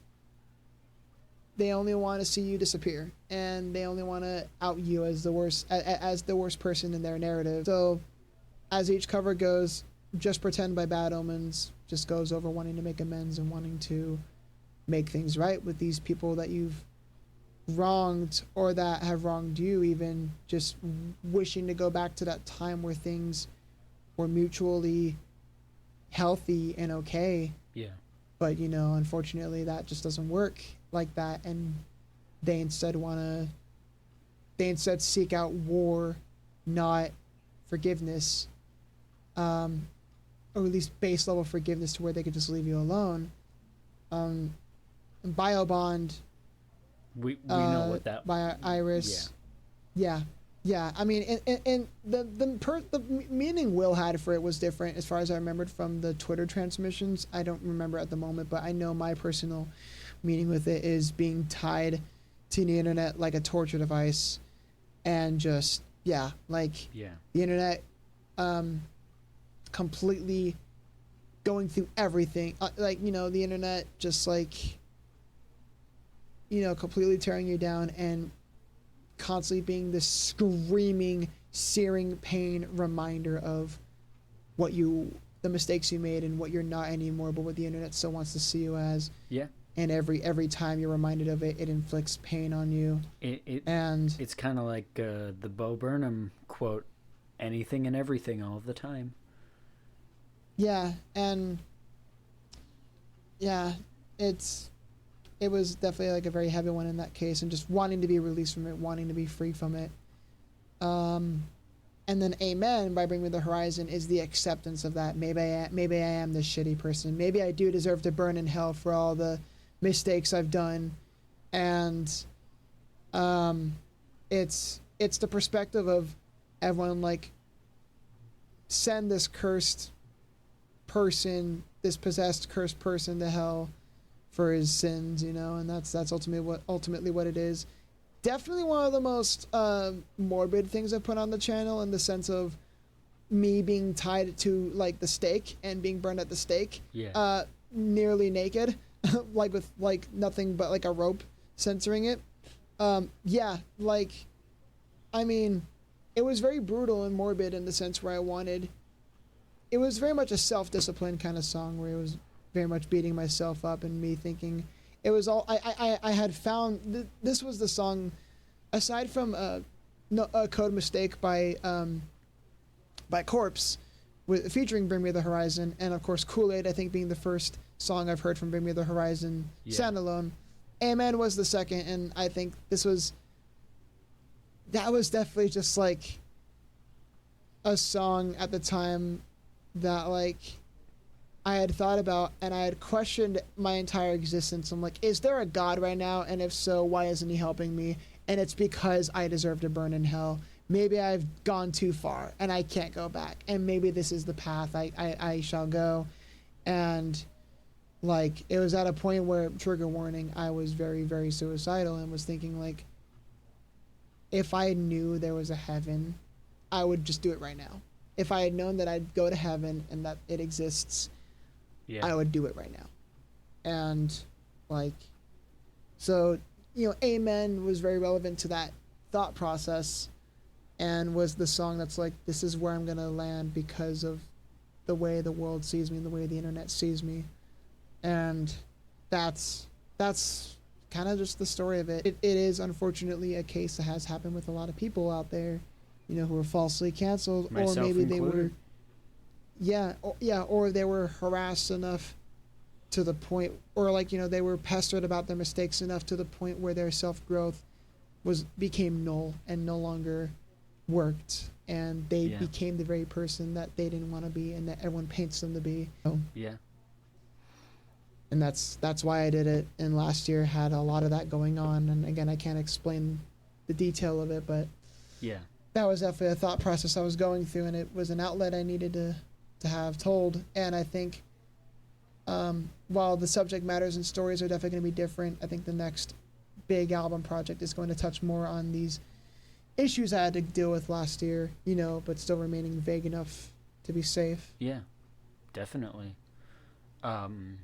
they only want to see you disappear, and they only want to out you as the worst person in their narrative. So as each cover goes, Just Pretend by Bad Omens just goes over wanting to make amends and wanting to make things right with these people that you've wronged or that have wronged you, even just wishing to go back to that time where things were mutually healthy and okay. Yeah. But, you know, unfortunately that just doesn't work like that, and they instead seek out war, not forgiveness, or at least base level forgiveness to where they could just leave you alone. Biobond, we know what that by Iris. Yeah. I mean, and the meaning Will had for it was different as far as I remembered from the Twitter transmissions. I don't remember at the moment, but I know my personal meaning with it is being tied to the internet like a torture device, and just the internet completely going through everything, like, you know, the internet just like, you know, completely tearing you down and constantly being this screaming, searing pain reminder of the mistakes you made and what you're not anymore, but what the internet still wants to see you as. Yeah. And every time you're reminded of it, it inflicts pain on you. And it's kind of like the Bo Burnham quote, "Anything and everything all the time." Yeah, and yeah, it was definitely like a very heavy one in that case, and just wanting to be released from it, wanting to be free from it. And then Amen by Bring Me the Horizon is the acceptance of that. Maybe I am this shitty person. Maybe I do deserve to burn in hell for all the mistakes I've done. And it's the perspective of everyone, like, send this cursed person, this possessed cursed person to hell for his sins, you know, and that's ultimately what it is. Definitely one of the most morbid things I've put on the channel, in the sense of me being tied to like the stake and being burned at the stake, nearly naked, like with like nothing but like a rope censoring it. Like, I mean, it was very brutal and morbid in the sense where it was very much a self-discipline kind of song, where it was very much beating myself up and me thinking it was all I had found. This was the song, aside from a Code Mistake by Corpse, featuring Bring Me the Horizon, and of course Kool-Aid, I think, being the first song I've heard from Bring Me the Horizon standalone. Amen was the second, and I think that was definitely just like a song at the time that, like, I had thought about, and I had questioned my entire existence. I'm like, is there a God right now? And if so, why isn't he helping me? And it's because I deserve to burn in hell. Maybe I've gone too far and I can't go back. And maybe this is the path I shall go. And like, it was at a point where, trigger warning, I was very, very suicidal, and was thinking, like, if I knew there was a heaven, I would just do it right now. If I had known that I'd go to heaven and that it exists, I would do it right now. And like, so, you know, Amen was very relevant to that thought process, and was the song that's like, this is where I'm going to land because of the way the world sees me and the way the internet sees me. And that's kind of just the story of it. It is unfortunately a case that has happened with a lot of people out there, you know, who were falsely canceled, myself or maybe included. or they were harassed enough to the point, or like, you know, they were pestered about their mistakes enough to the point where their self-growth became null and no longer worked, and they became the very person that they didn't want to be and that everyone paints them to be. And that's why I did it. And last year had a lot of that going on, and again, I can't explain the detail of it, but that was definitely a thought process I was going through, and it was an outlet I needed to have told. And I think while the subject matters and stories are definitely going to be different, I think the next big album project is going to touch more on these issues I had to deal with last year, you know, but still remaining vague enough to be safe. definitely. Um,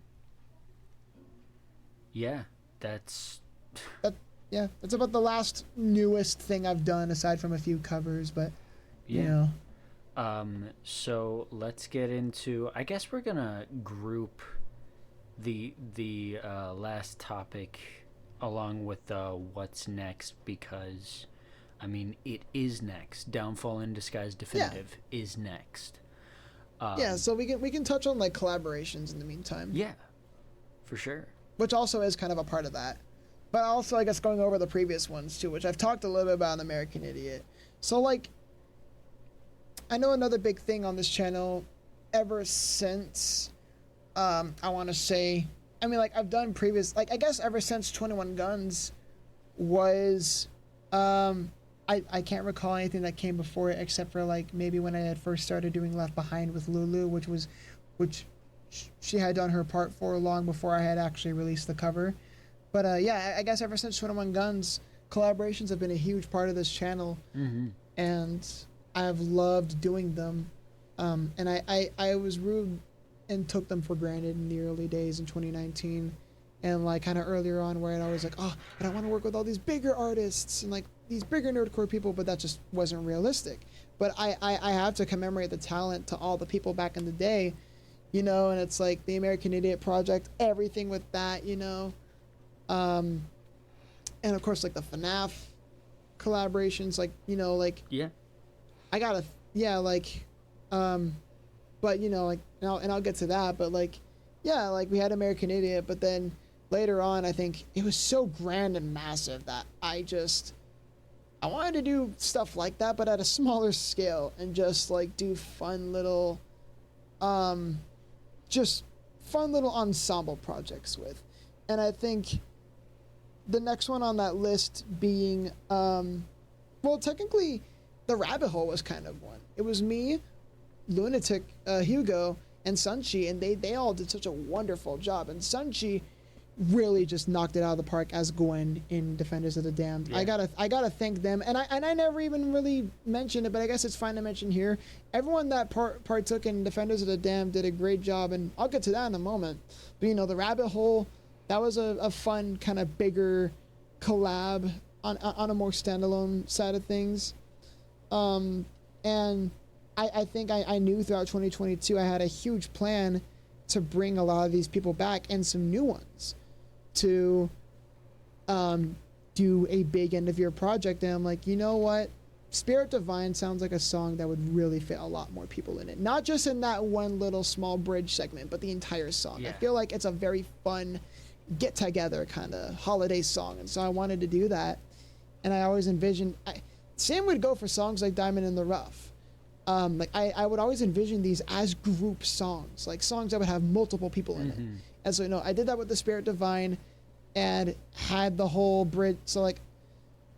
yeah, that's That's about the last newest thing I've done aside from a few covers, but you yeah. know. So let's get into. I guess we're gonna group the last topic along with what's next because, I mean, it is next. Downfall in Disguise Definitive is next. Yeah, so we can touch on like collaborations in the meantime. Yeah, for sure. Which also is kind of a part of that. But also I guess going over the previous ones too, which I've talked a little bit about in American Idiot. So like I know another big thing on this channel ever since I want to say, I mean, like I've done previous, like I guess ever since 21 Guns was I can't recall anything that came before it except for like maybe when I had first started doing Left Behind with Lulu, which she had done her part for long before I had actually released the cover. But yeah, I guess ever since 21 Guns, collaborations have been a huge part of this channel, and I've loved doing them. And I was rude and took them for granted in the early days in 2019, and like kind of earlier on where I'd always like, oh, but I want to work with all these bigger artists and like these bigger nerdcore people, but that just wasn't realistic. But I have to commemorate the talent to all the people back in the day, you know, and it's like the American Idiot Project, everything with that, you know. And of course like the FNAF collaborations, like, you know, like I gotta but you know, like and I'll get to that, but like yeah, like we had American Idiot, but then later on I think it was so grand and massive that I wanted to do stuff like that but at a smaller scale and just like do fun little ensemble projects with. And I think the next one on that list being, well, technically, The Rabbit Hole was kind of one. It was me, Lunatic, Hugo, and Sunchi, and they all did such a wonderful job. And Sunchi really just knocked it out of the park as Gwen in Defenders of the Damned. Yeah. I gotta thank them, and I never even really mentioned it, but I guess it's fine to mention here. Everyone that partook in Defenders of the Damned did a great job, and I'll get to that in a moment. But you know, The Rabbit Hole. That was a fun kind of bigger collab on a more standalone side of things. And I think I knew throughout 2022 I had a huge plan to bring a lot of these people back and some new ones to do a big end of year project. And I'm like, you know what? Spirit Divine sounds like a song that would really fit a lot more people in it. Not just in that one little small bridge segment, but the entire song. Yeah. I feel like it's a very fun get together kind of holiday song, and so I wanted to do that. And I always envisioned Sam would go for songs like Diamond in the Rough. Like I would always envision these as group songs, like songs that would have multiple people in it. And so, you know, I did that with the Spirit Divine and had the whole bridge. So like,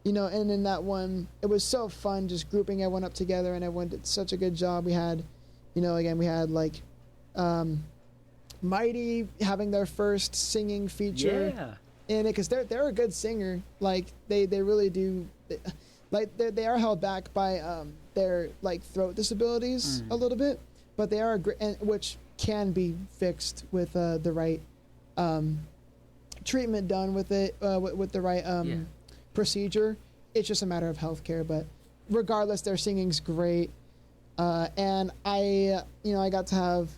you know, and in that one, it was so fun just grouping everyone up together, and everyone did such a good job. We had, you know, again, we had like Mighty having their first singing feature in it, because they're a good singer. Like they really do, like they are held back by their like throat disabilities a little bit, but they are great, which can be fixed with the right treatment done with it, with the right procedure. It's just a matter of healthcare, but regardless, their singing's great. And I got to have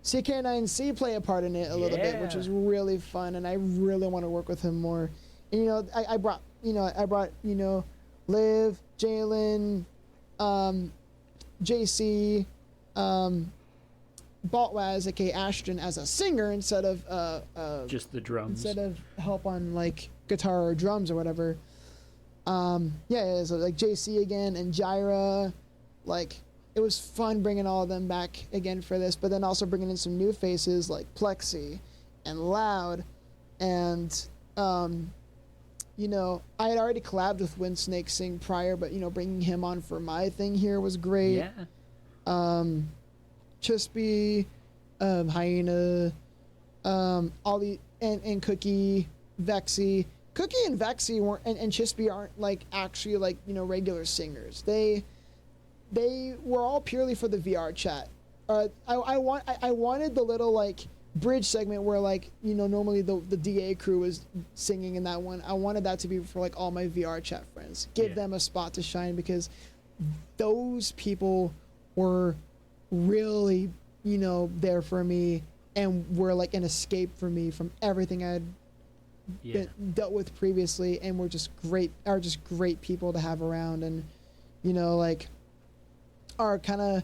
CK9C play a part in it a little bit, which was really fun, and I really want to work with him more. And, you know, I brought Liv, Jalen, JC, Baltwaz, aka Ashton, as a singer instead of just the drums, instead of help on like guitar or drums or whatever. So like JC again and Jyra, like it was fun bringing all of them back again for this, but then also bringing in some new faces like Plexi and Loud, and you know, I had already collabed with Windsnake Sing prior, but you know, bringing him on for my thing here was great. Chispy, Hyena, all the and Cookie, Vexy. Cookie and Vexy weren't, and Chispy aren't like actually like, you know, regular singers. They were all purely for the VR chat I wanted the little like bridge segment where like normally the DA crew was singing in that one. I wanted that to be for like all my VR chat friends. Give them a spot to shine because those people were really there for me and were like an escape for me from everything I had dealt with previously, and were just great people to have around, and like are kind of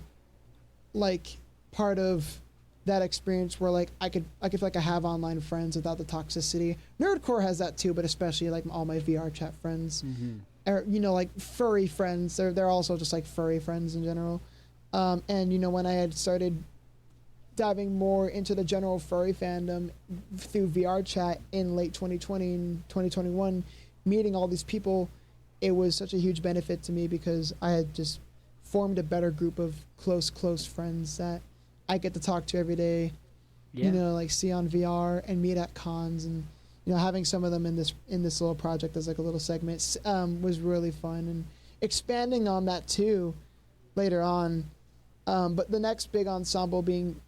like part of that experience where like I could feel like I have online friends without the toxicity. Nerdcore has that too, but especially like all my VR chat friends, or like furry friends. They're also just like furry friends in general. And when I had started diving more into the general furry fandom through VR chat in late 2020 and 2021, meeting all these people, it was such a huge benefit to me because I had just formed a better group of close friends that I get to talk to every day, like see on VR and meet at cons, and having some of them in this little project as like a little segment was really fun, and expanding on that too later on. But the next big ensemble being,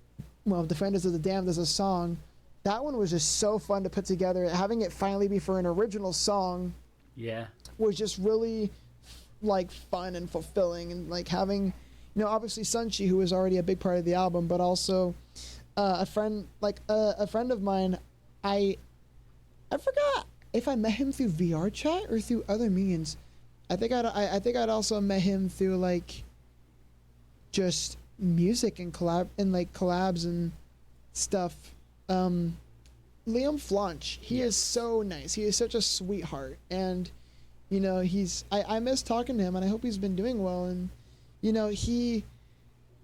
Defenders of the Damned as a song. That one was just so fun to put together. Having it finally be for an original song, was just really like fun and fulfilling, and like having, obviously Sunshi, who was already a big part of the album, but also a friend of mine. I forgot if I met him through VR chat or through other means. I think I'd also met him through like just music and collabs and stuff. Liam Flunch, he is so nice. He is such a sweetheart, and I miss talking to him, and I hope he's been doing well. And he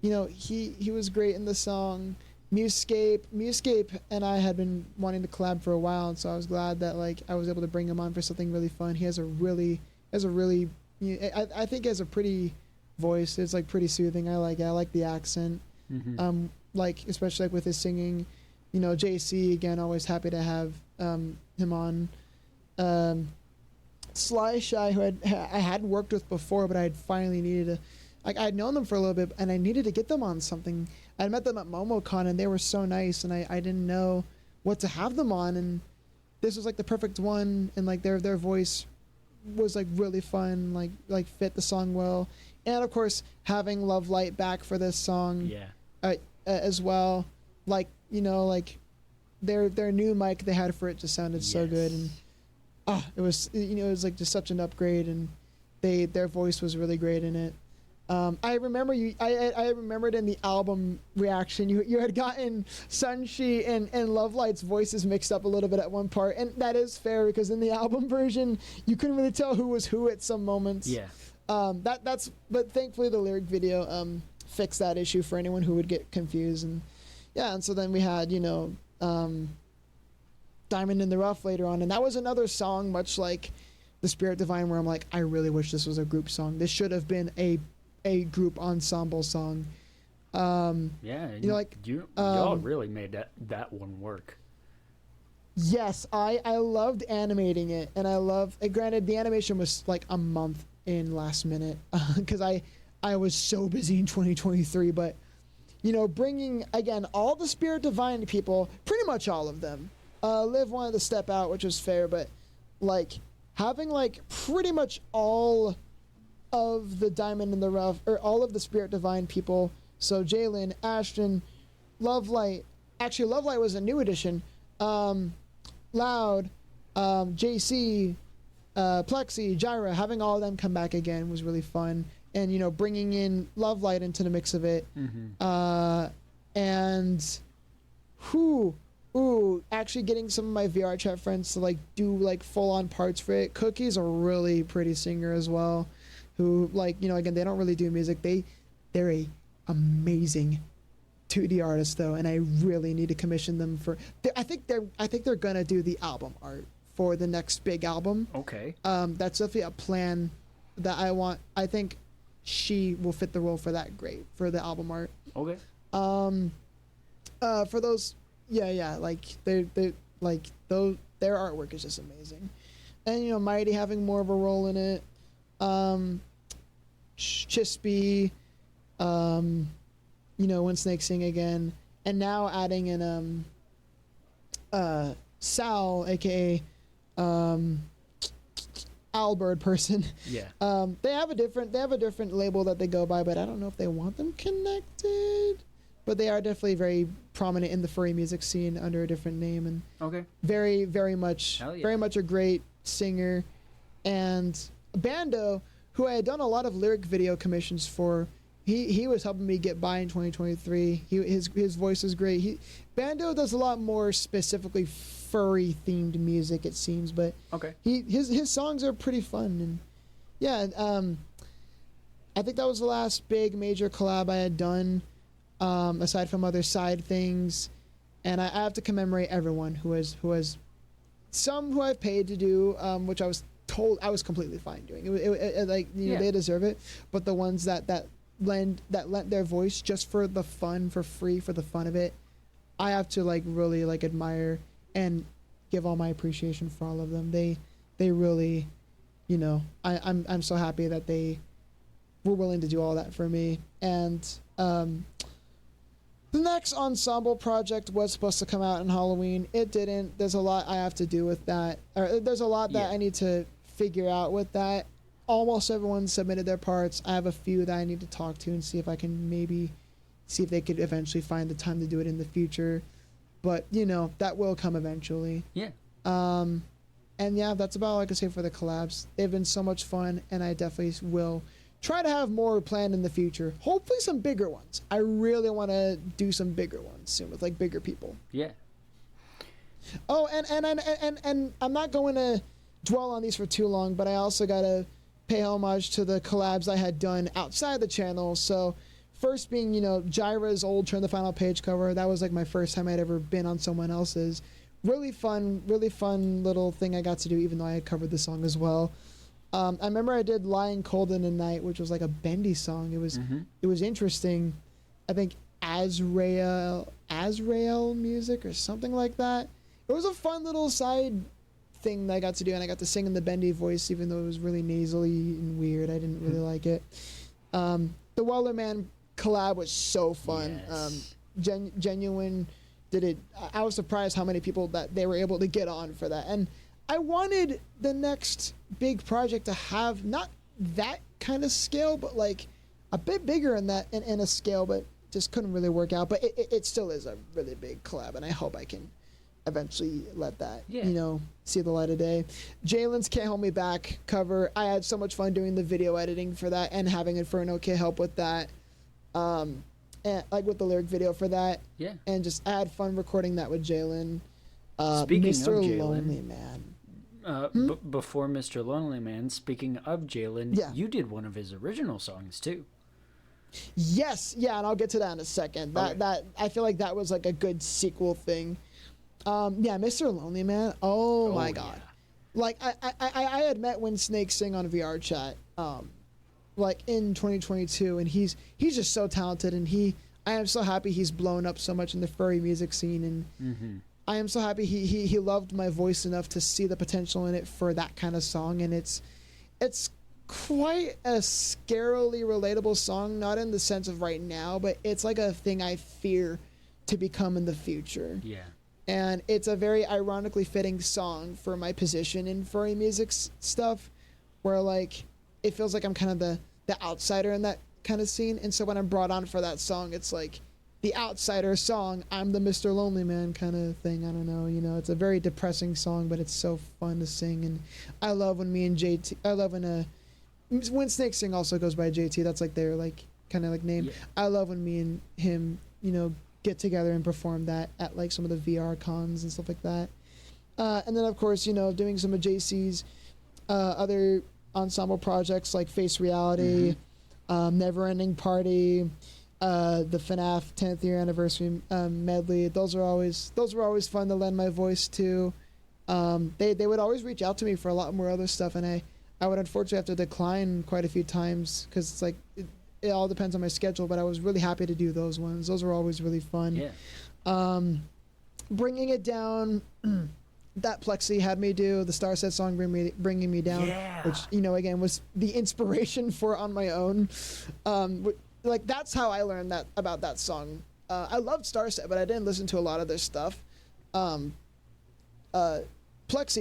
was great in the song Muscape, and I had been wanting to collab for a while, and so I was glad that like I was able to bring him on for something really fun. He has a really I think he has a pretty voice. It's like pretty soothing. I like the accent. Like especially like with his singing. JC again, always happy to have him on. Sly Shy, who I hadn't worked with before, but I had finally needed to, like, I'd known them for a little bit, and I needed to get them on something. I met them at MomoCon, and they were so nice, and I didn't know what to have them on, and this was like the perfect one, and like their voice was like really fun, like fit the song well, and of course having Love Light back for this song, as well, like like their new mic they had for it just sounded so good, and it was it was like just such an upgrade, and their voice was really great in it. I remember I remembered in the album reaction you had gotten Sunshi and Love Light's voices mixed up a little bit at one part, and that is fair because in the album version you couldn't really tell who was who at some moments. But thankfully the lyric video fixed that issue for anyone who would get confused, and so then we had Diamond in the Rough later on, and that was another song much like The Spirit Divine where I'm like, I really wish this was a group song. This should have been a group ensemble song. You all really made that one work. Yes, I loved animating it, and I love it. Granted, the animation was like a month in last minute because I was so busy in 2023, but bringing again all the Spirit Divine people, pretty much all of them. Liv wanted to step out, which was fair, but like having like pretty much all of the Diamond in the Rough, or all of the Spirit Divine people, so Jalen, Ashton, Love Light, actually Love Light was a new addition, Loud, JC, Plexi, Gyra, having all of them come back again was really fun, and bringing in Love Light into the mix of it, and actually getting some of my VR chat friends to like do like full on parts for it. Cookie's a really pretty singer as well, who like again they don't really do music. They're a amazing 2D artist though, and I really need to commission them for. I think they're gonna do the album art for the next big album. Okay. That's definitely a plan that I want. I think she will fit the role for that great for the album art. Okay. For those. Yeah, like they like those, their artwork is just amazing, and Mighty having more of a role in it, Chispy, When Snake Sing again, and now adding in Sal, aka Owlbird person. Yeah. They have a different label that they go by, but I don't know if they want them connected. But they are definitely very prominent in the furry music scene under a different name, and okay. very, very much, very much a great singer. And Bando, who I had done a lot of lyric video commissions for, he was helping me get by in 2023. His voice is great. Bando does a lot more specifically furry themed music, it seems, but okay. His songs are pretty fun, and yeah. I think that was the last big major collab I had done, aside from other side things. And I have to commemorate everyone who has some who I've paid to do, which I was told I was completely fine doing. It like they deserve it, but the ones that lent their voice just for the fun, for free, for the fun of it, I have to like really like admire and give all my appreciation for all of them. They really, I'm so happy that they were willing to do all that for me. And the next ensemble project was supposed to come out in Halloween. It didn't. There's a lot I have to do with that. Or there's a lot that I need to figure out with that. Almost everyone submitted their parts. I have a few that I need to talk to and see if I can maybe see if they could eventually find the time to do it in the future. But, that will come eventually. Yeah. And yeah, that's about all I can say for the collabs. They've been so much fun, and I definitely will try to have more planned in the future. Hopefully some bigger ones. I really want to do some bigger ones soon with like bigger people. Yeah. Oh, and I'm not going to dwell on these for too long, but I also got to pay homage to the collabs I had done outside the channel. So first being, Jira's old Turn the Final Page cover. That was like my first time I'd ever been on someone else's. Really fun little thing I got to do, even though I had covered the song as well. I remember I did Lying Cold in the Night, which was like a bendy song. It was interesting. I think Azrael music or something like that. It was a fun little side thing that I got to do, and I got to sing in the bendy voice, even though it was really nasally and weird. I didn't really like it. The Weller Man collab was so fun. Yes. Genuine did it. I was surprised how many people that they were able to get on for that, and I wanted the next big project to have not that kind of scale, but like a bit bigger in that in a scale, but just couldn't really work out. But it still is a really big collab, and I hope I can eventually let that see the light of day. Jalen's Can't Hold Me Back cover. I had so much fun doing the video editing for that and having Inferno K help with that. And like with the lyric video for that. Yeah. And just I had fun recording that with Jalen. Speaking Mr. of Jalen, Lonely Man. Before Mr. Lonely Man, speaking of Jalen, you did one of his original songs too. Yes, yeah, and I'll get to that in a second. That I feel like that was like a good sequel thing. Mr. Lonely Man. Oh my God. Yeah. Like I had met When Snakes Sing on VR chat, like in 2022, and he's just so talented, and I am so happy he's blown up so much in the furry music scene, and I am so happy he loved my voice enough to see the potential in it for that kind of song, and it's quite a scarily relatable song, not in the sense of right now, but it's like a thing I fear to become in the future. Yeah. And it's a very ironically fitting song for my position in furry music stuff, where like it feels like I'm kind of the outsider in that kind of scene, and so when I'm brought on for that song, it's like the outsider song, I'm the Mr. Lonely Man kind of thing. I don't know, it's a very depressing song, but it's so fun to sing, and I love when me and JT, I love when Snake Sing also goes by JT, that's like their like kind of like name. Yeah. I love when me and him, get together and perform that at like some of the VR cons and stuff like that. And then of course, doing some of JC's other ensemble projects like Face Reality, Never Ending Party, the FNAF 10th year anniversary medley. Those were always fun to lend my voice to. They would always reach out to me for a lot more other stuff, and I would unfortunately have to decline quite a few times because it's like it all depends on my schedule, but I was really happy to do those ones. Those were always really fun. Yeah. Bringing It Down, that Plexi had me do the Starset song, Bringing Me Down, which, again, was the inspiration for On My Own. like that's how I learned that about that song. I loved Starset, but I didn't listen to a lot of their stuff. Plexi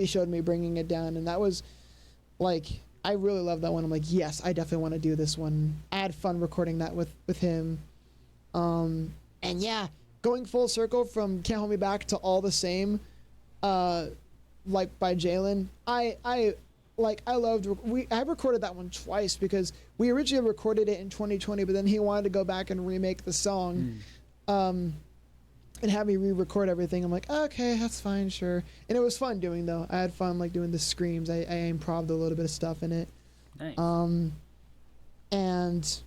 showed me Bringing It Down, and that was like, I really love that one. I'm like, yes, I definitely want to do this one. I had fun recording that with him. And yeah, going full circle from Can't Hold Me Back to All the Same, like by Jalen. I loved. I recorded that one twice because we originally recorded it in 2020, but then he wanted to go back and remake the song, and have me re-record everything. I'm like, okay, that's fine, sure. And it was fun doing though. I had fun like doing the screams. I improv'd a little bit of stuff in it. Nice. And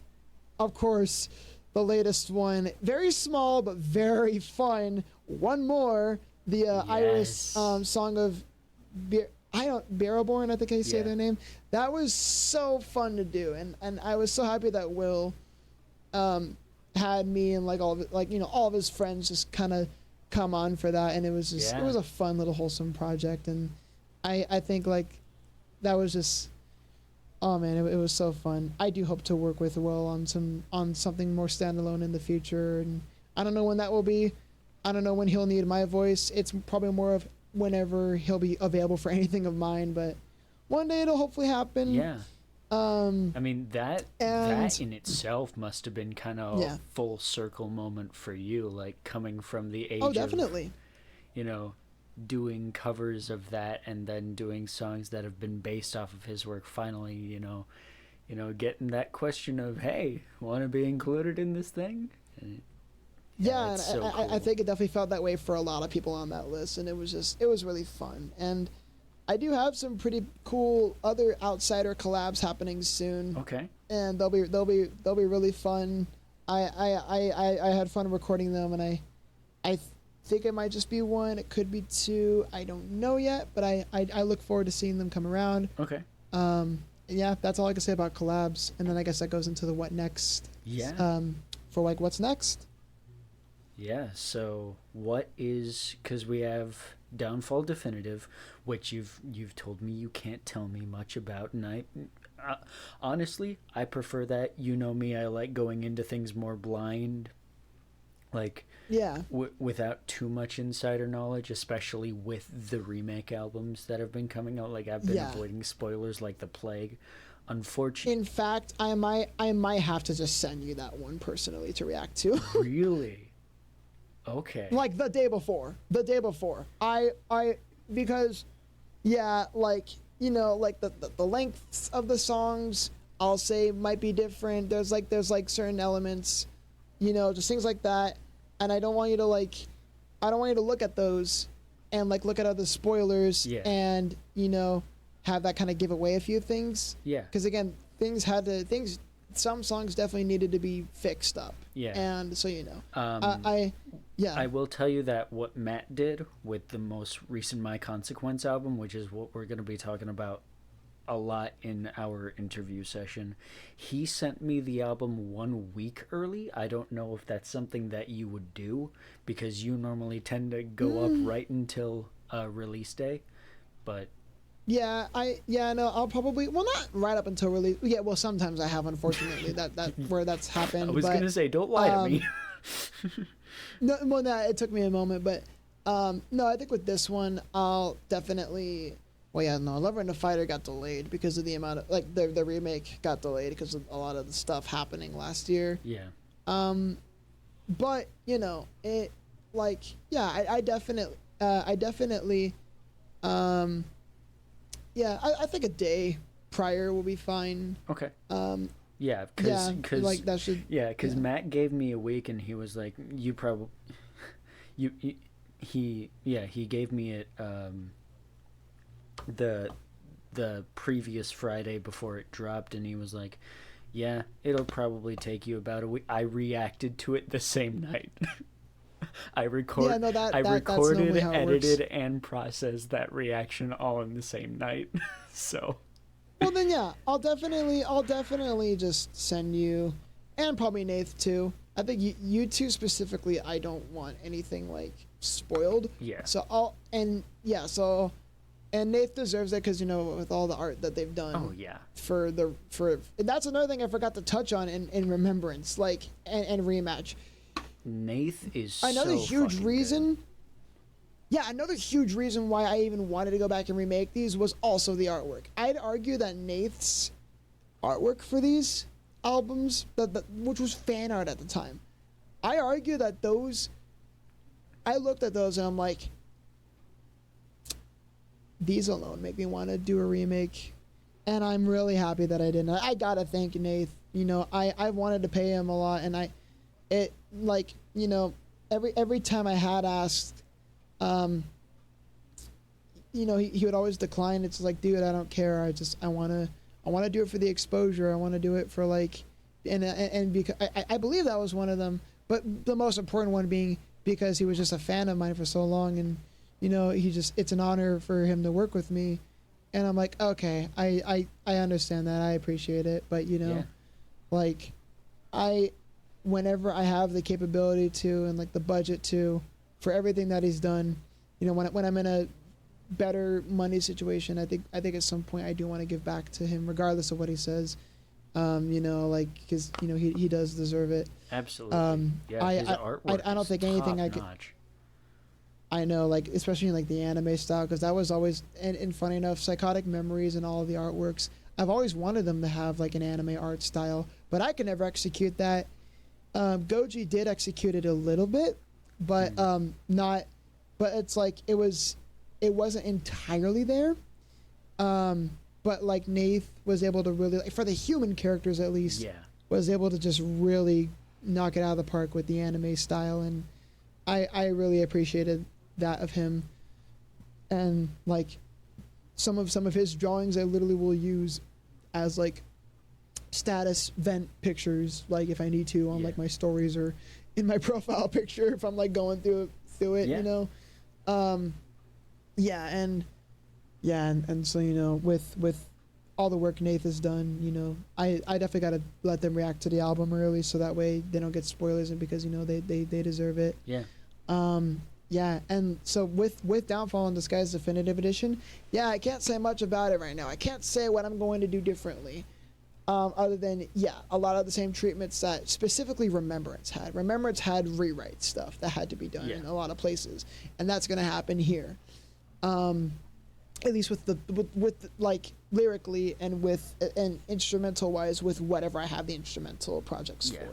of course, the latest one, very small but very fun. One more, the Iris song of Barrowborn, I think I say their name. That was so fun to do, and I was so happy that Will had me and like all of it, like, you know, all of his friends just kind of come on for that, and it was just it was a fun little wholesome project, and I think like that was just, oh man, it was so fun. I do hope to work with Will on something more standalone in the future, and I don't know when that will be. I don't know when he'll need my voice. It's probably more of whenever he'll be available for anything of mine, but one day it'll hopefully happen. Yeah. I mean, that in itself must have been kind of a full circle moment for you, like coming from the age definitely. of, you know, doing covers of that and then doing songs that have been based off of his work. Finally, you know, getting that question of, hey, want to be included in this thing? And, yeah, so cool. I think it definitely felt that way for a lot of people on that list, and it was really fun. And I do have some pretty cool other outsider collabs happening soon. Okay. And they'll be really fun. I had fun recording them, and I think it might just be one. It could be two. I don't know yet, but I look forward to seeing them come around. Okay. Yeah, that's all I can say about collabs. And then I guess that goes into the what next. Yeah. For like what's next. Yeah. So what is, because we have Downfall Definitive, which you've told me you can't tell me much about, and I honestly, I prefer that. You know me, I like going into things more blind, like without too much insider knowledge, especially with the remake albums that have been coming out. Like, I've been avoiding spoilers like the plague, unfortunately. In fact, I might have to just send you that one personally to react to. Really? Okay. Like the day before. Because like, you know, like the lengths of the songs, I'll say, might be different. There's like certain elements, you know, just things like that. And I don't want you to look at those and like look at other spoilers and, you know, have that kind of give away a few things. Yeah. Because again, some songs definitely needed to be fixed up. Yeah. And so, you know, I will tell you that what Matt did with the most recent My Consequence album, which is what we're going to be talking about a lot in our interview session, he sent me the album 1 week early. I don't know if that's something that you would do, because you normally tend to go up right until release day, but I'll probably, well, not right up until release. Yeah, well, sometimes I have, unfortunately, that where that's happened. I was going to say, don't lie to me. No, it took me a moment, but no, I think with this one, I'll definitely. Well, yeah, no, Lover and the Fighter got delayed because of the amount of, like, the remake got delayed because of a lot of the stuff happening last year. Yeah. But you know, it, like, yeah, I definitely, yeah, I think a day prior will be fine. Okay. Yeah, because like that should. Yeah, because Matt gave me a week, and he was like, "You probably, he gave me it the previous Friday before it dropped, and he was like, yeah, it'll probably take you about a week." I reacted to it the same night. I recorded, edited, and processed that reaction all in the same night. So. Well then, yeah, I'll definitely just send you, and probably Nath too. I think you two specifically, I don't want anything like spoiled. Yeah. So And Nath deserves it because, you know, with all the art that they've done. Oh yeah. For that's another thing I forgot to touch on in Remembrance, like and Rematch. Nath is another so huge fucking reason. good. Yeah, another huge reason why I even wanted to go back and remake these was also the artwork. I'd argue that Nath's artwork for these albums, which was fan art at the time, I argue that those. I looked at those and I'm like, these alone make me want to do a remake, and I'm really happy that I didn't. I gotta thank Nath. You know, I wanted to pay him a lot, and you know, every time I had asked. You know, he would always decline. It's like, dude, I don't care. I want to do it for the exposure. I want to do it for like, and because I believe that was one of them. But the most important one being because he was just a fan of mine for so long, and you know, it's an honor for him to work with me. And I'm like, okay, I understand that. I appreciate it. But you know, like, whenever I have the capability to and like the budget to. For everything that he's done, you know, when I'm in a better money situation, I think at some point I do want to give back to him, regardless of what he says. You know, like because you know he does deserve it. Absolutely. Yeah, his artwork. I don't think anything I could. I know, like especially in like the anime style, because that was always and funny enough, Psychotic Memories and all of the artworks. I've always wanted them to have like an anime art style, but I could never execute that. Goji did execute it a little bit. But not, but it's like it wasn't entirely there. But like Nath was able to really, like, for the human characters at least, was able to just really knock it out of the park with the anime style, and I really appreciated that of him. And like some of his drawings, I literally will use as like status vent pictures, like if I need to on like my stories or in my profile picture if I'm like going through it, you know. And so you know, with all the work Nath has done, you know, I definitely got to let them react to the album early so that way they don't get spoilers, and because you know they deserve it. And so with Downfall in Disguise Definitive Edition, I can't say much about it right now. I can't say what I'm going to do differently. Other than, a lot of the same treatments that specifically Remembrance had. Remembrance had rewrite stuff that had to be done in a lot of places, and that's going to happen here. At least with like lyrically and instrumental wise with whatever I have the instrumental projects for.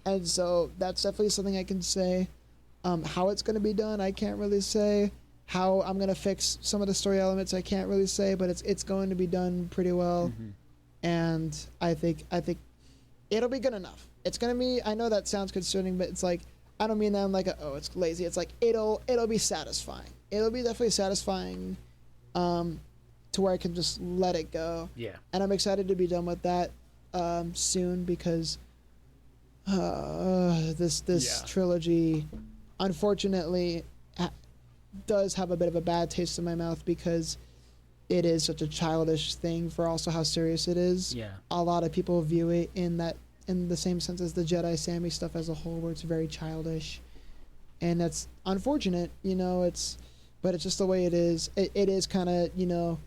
And so that's definitely something I can say. How it's going to be done, I can't really say. How I'm going to fix some of the story elements, I can't really say, but it's going to be done pretty well. Mm-hmm. And I think it'll be good enough. It's gonna be. I know that sounds concerning, but it's like I don't mean that I'm like it's lazy. It's like it'll be satisfying. It'll be definitely satisfying, to where I can just let it go. Yeah. And I'm excited to be done with that soon because this trilogy, unfortunately, does have a bit of a bad taste in my mouth because. It is such a childish thing for also how serious it is. Yeah. A lot of people view it in the same sense as the Jedi Sammy stuff as a whole, where it's very childish. And that's unfortunate, you know, but it's just the way it is. It is kind of, you know,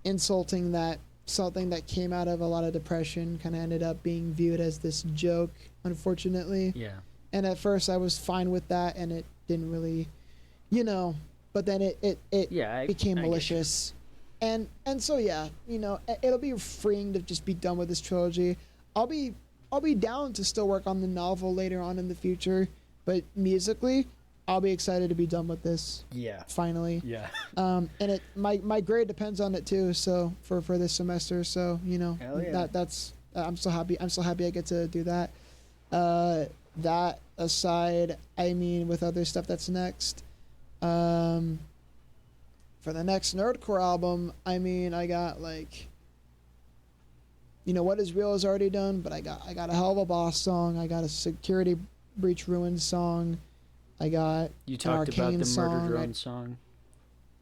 insulting that something that came out of a lot of depression kind of ended up being viewed as this joke, unfortunately. Yeah. And at first I was fine with that, and it didn't really, you know, but then it became malicious. And so you know, it'll be freeing to just be done with this trilogy. I'll be down to still work on the novel later on in the future, but musically, I'll be excited to be done with this. Yeah. Finally. Yeah. And my grade depends on it too. So for this semester, so you know, that's I'm so happy I get to do that. That aside, I mean, with other stuff that's next. For the next Nerdcore album, I mean, I got like, you know, What Is Real is already done, but I got a Hell of a Boss song. I got a Security Breach Ruins song. I got you talked about the Murder Drone song.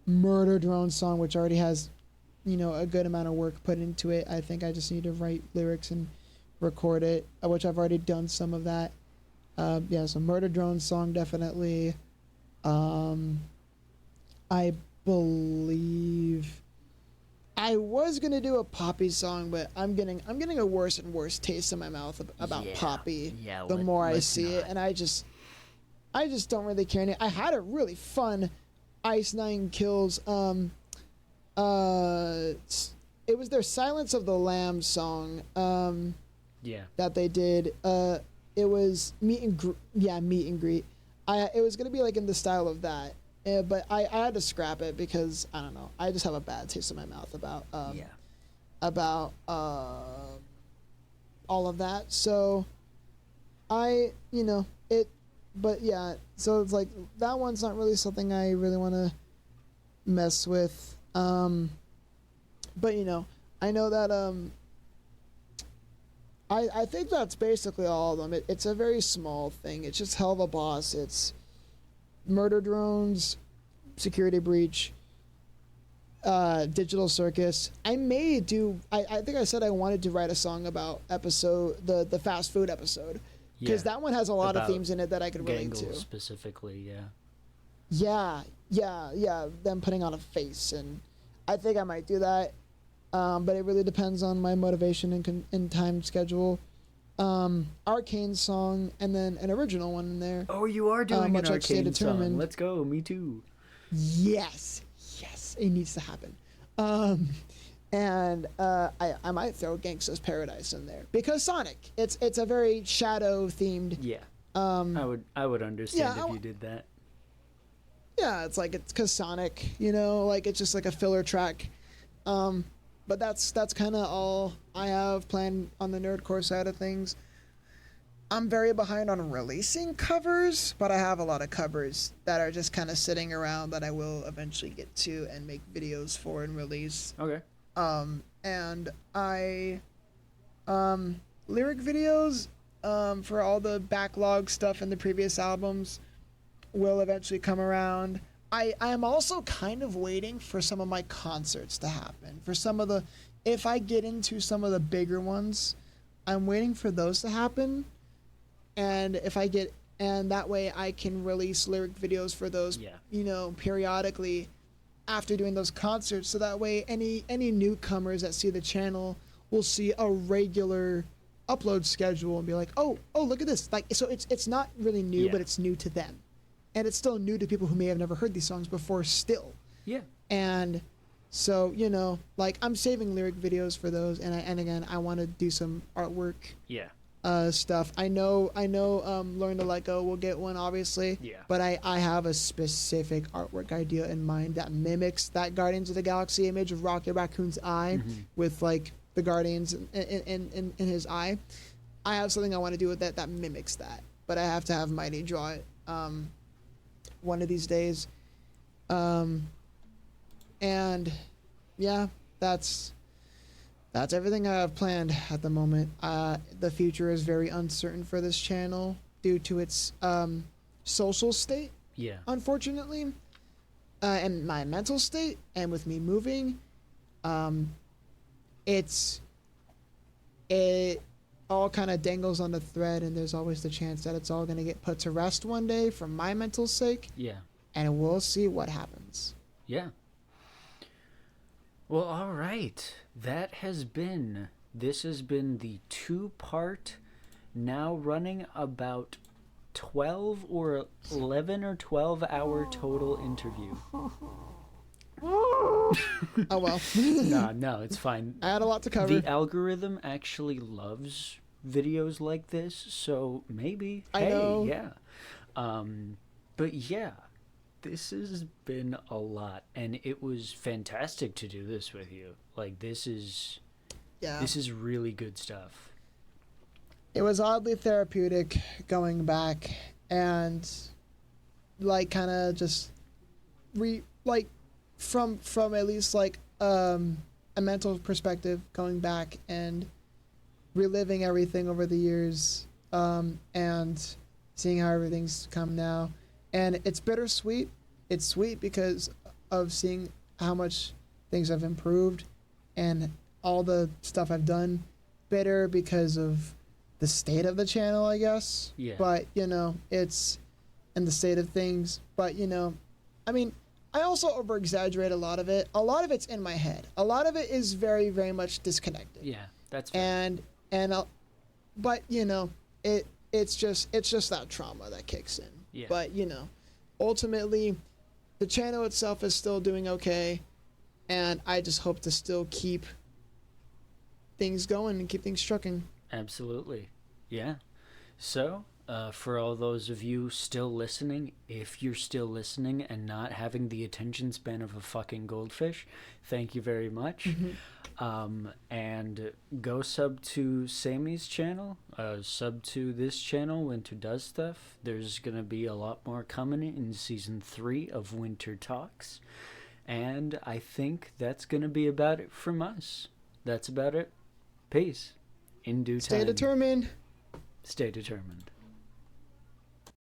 Murder Drone song, which already has, you know, a good amount of work put into it. I think I just need to write lyrics and record it, which I've already done some of that. So Murder Drone song definitely. believe I was gonna do a Poppy song, but I'm getting a worse and worse taste in my mouth about Poppy. Yeah, the more I see not. it, and I just don't really care. I had a really fun Ice Nine Kills. It was their Silence of the Lambs song. That they did. It was meet and greet. It was gonna be like in the style of that. But I had to scrap it because I don't know. I just have a bad taste in my mouth about all of that. So I it, but yeah. So it's like that one's not really something I really want to mess with. But I know that I think that's basically all of them. It's a very small thing. It's just Hell of a Boss. It's Murder Drones, Security Breach, Digital Circus. I may do. I think I said I wanted to write a song about the fast food episode, because that one has a lot of themes in it that I could relate to. Specifically, yeah. Them putting on a face, and I think I might do that. But it really depends on my motivation and time schedule. Arcane song, and then an original one in there. Oh, you are doing an Arcane song. Let's go. Me too. Yes, it needs to happen. And I might throw Gangsta's Paradise in there because Sonic. It's a very shadow themed. Yeah. I would understand if you did that. Yeah, it's because Sonic. It's just like a filler track. But that's kind of all I have planned on the nerdcore side of things. I'm very behind on releasing covers, but I have a lot of covers that are just kind of sitting around that I will eventually get to and make videos for and release. Okay. And lyric videos for all the backlog stuff in the previous albums will eventually come around. I am also kind of waiting for some of my concerts to happen. If I get into some of the bigger ones, I'm waiting for those to happen. And that way I can release lyric videos for those, periodically after doing those concerts. So that way any newcomers that see the channel will see a regular upload schedule and be like, oh, look at this. So it's not really new, but it's new to them. And it's still new to people who may have never heard these songs before still. Yeah. And so, I'm saving lyric videos for those. And again, I want to do some artwork stuff. I know Learn to Let Go will get one, obviously. Yeah. But I have a specific artwork idea in mind that mimics that Guardians of the Galaxy image of Rocket Raccoon's eye with, the Guardians in his eye. I have something I want to do with that mimics that. But I have to have Mighty draw it. One of these days. And yeah, that's everything I have planned at the moment. The future is very uncertain for this channel due to its social state. Yeah. Unfortunately. And my mental state, and with me moving, it all kind of dangles on the thread, and there's always the chance that it's all going to get put to rest one day for my mental sake. Yeah. And we'll see what happens. Yeah. Well, all right. This has been the 2-part, now running about 12 or 11 or 12 hour total interview. Oh well. No, it's fine. I had a lot to cover. The algorithm actually loves videos like this, so maybe. I know. Yeah. But yeah, this has been a lot, and it was fantastic to do this with you. This is really good stuff. It was oddly therapeutic going back and kind of just from at least a mental perspective, going back and reliving everything over the years, and seeing how everything's come now. And it's bittersweet. It's sweet because of seeing how much things have improved and all the stuff I've done. Bitter because of the state of the channel, I guess. Yeah. But, it's in the state of things. But, I also over exaggerate a lot of it. A lot of it's in my head. A lot of it is very, very much disconnected. Yeah, that's fair. But you know, it's just that trauma that kicks in. Yeah. But you know, ultimately, the channel itself is still doing okay, and I just hope to still keep things going and keep things trucking. Absolutely. Yeah. So, for all those of you still listening, if you're still listening and not having the attention span of a fucking goldfish, thank you very much. And go sub to Sammy's channel, sub to this channel, Winter Does Stuff. There's going to be a lot more coming in Season 3 of Winter Talks. And I think that's going to be about it from us. That's about it. Peace. In due time. Stay determined. Stay determined.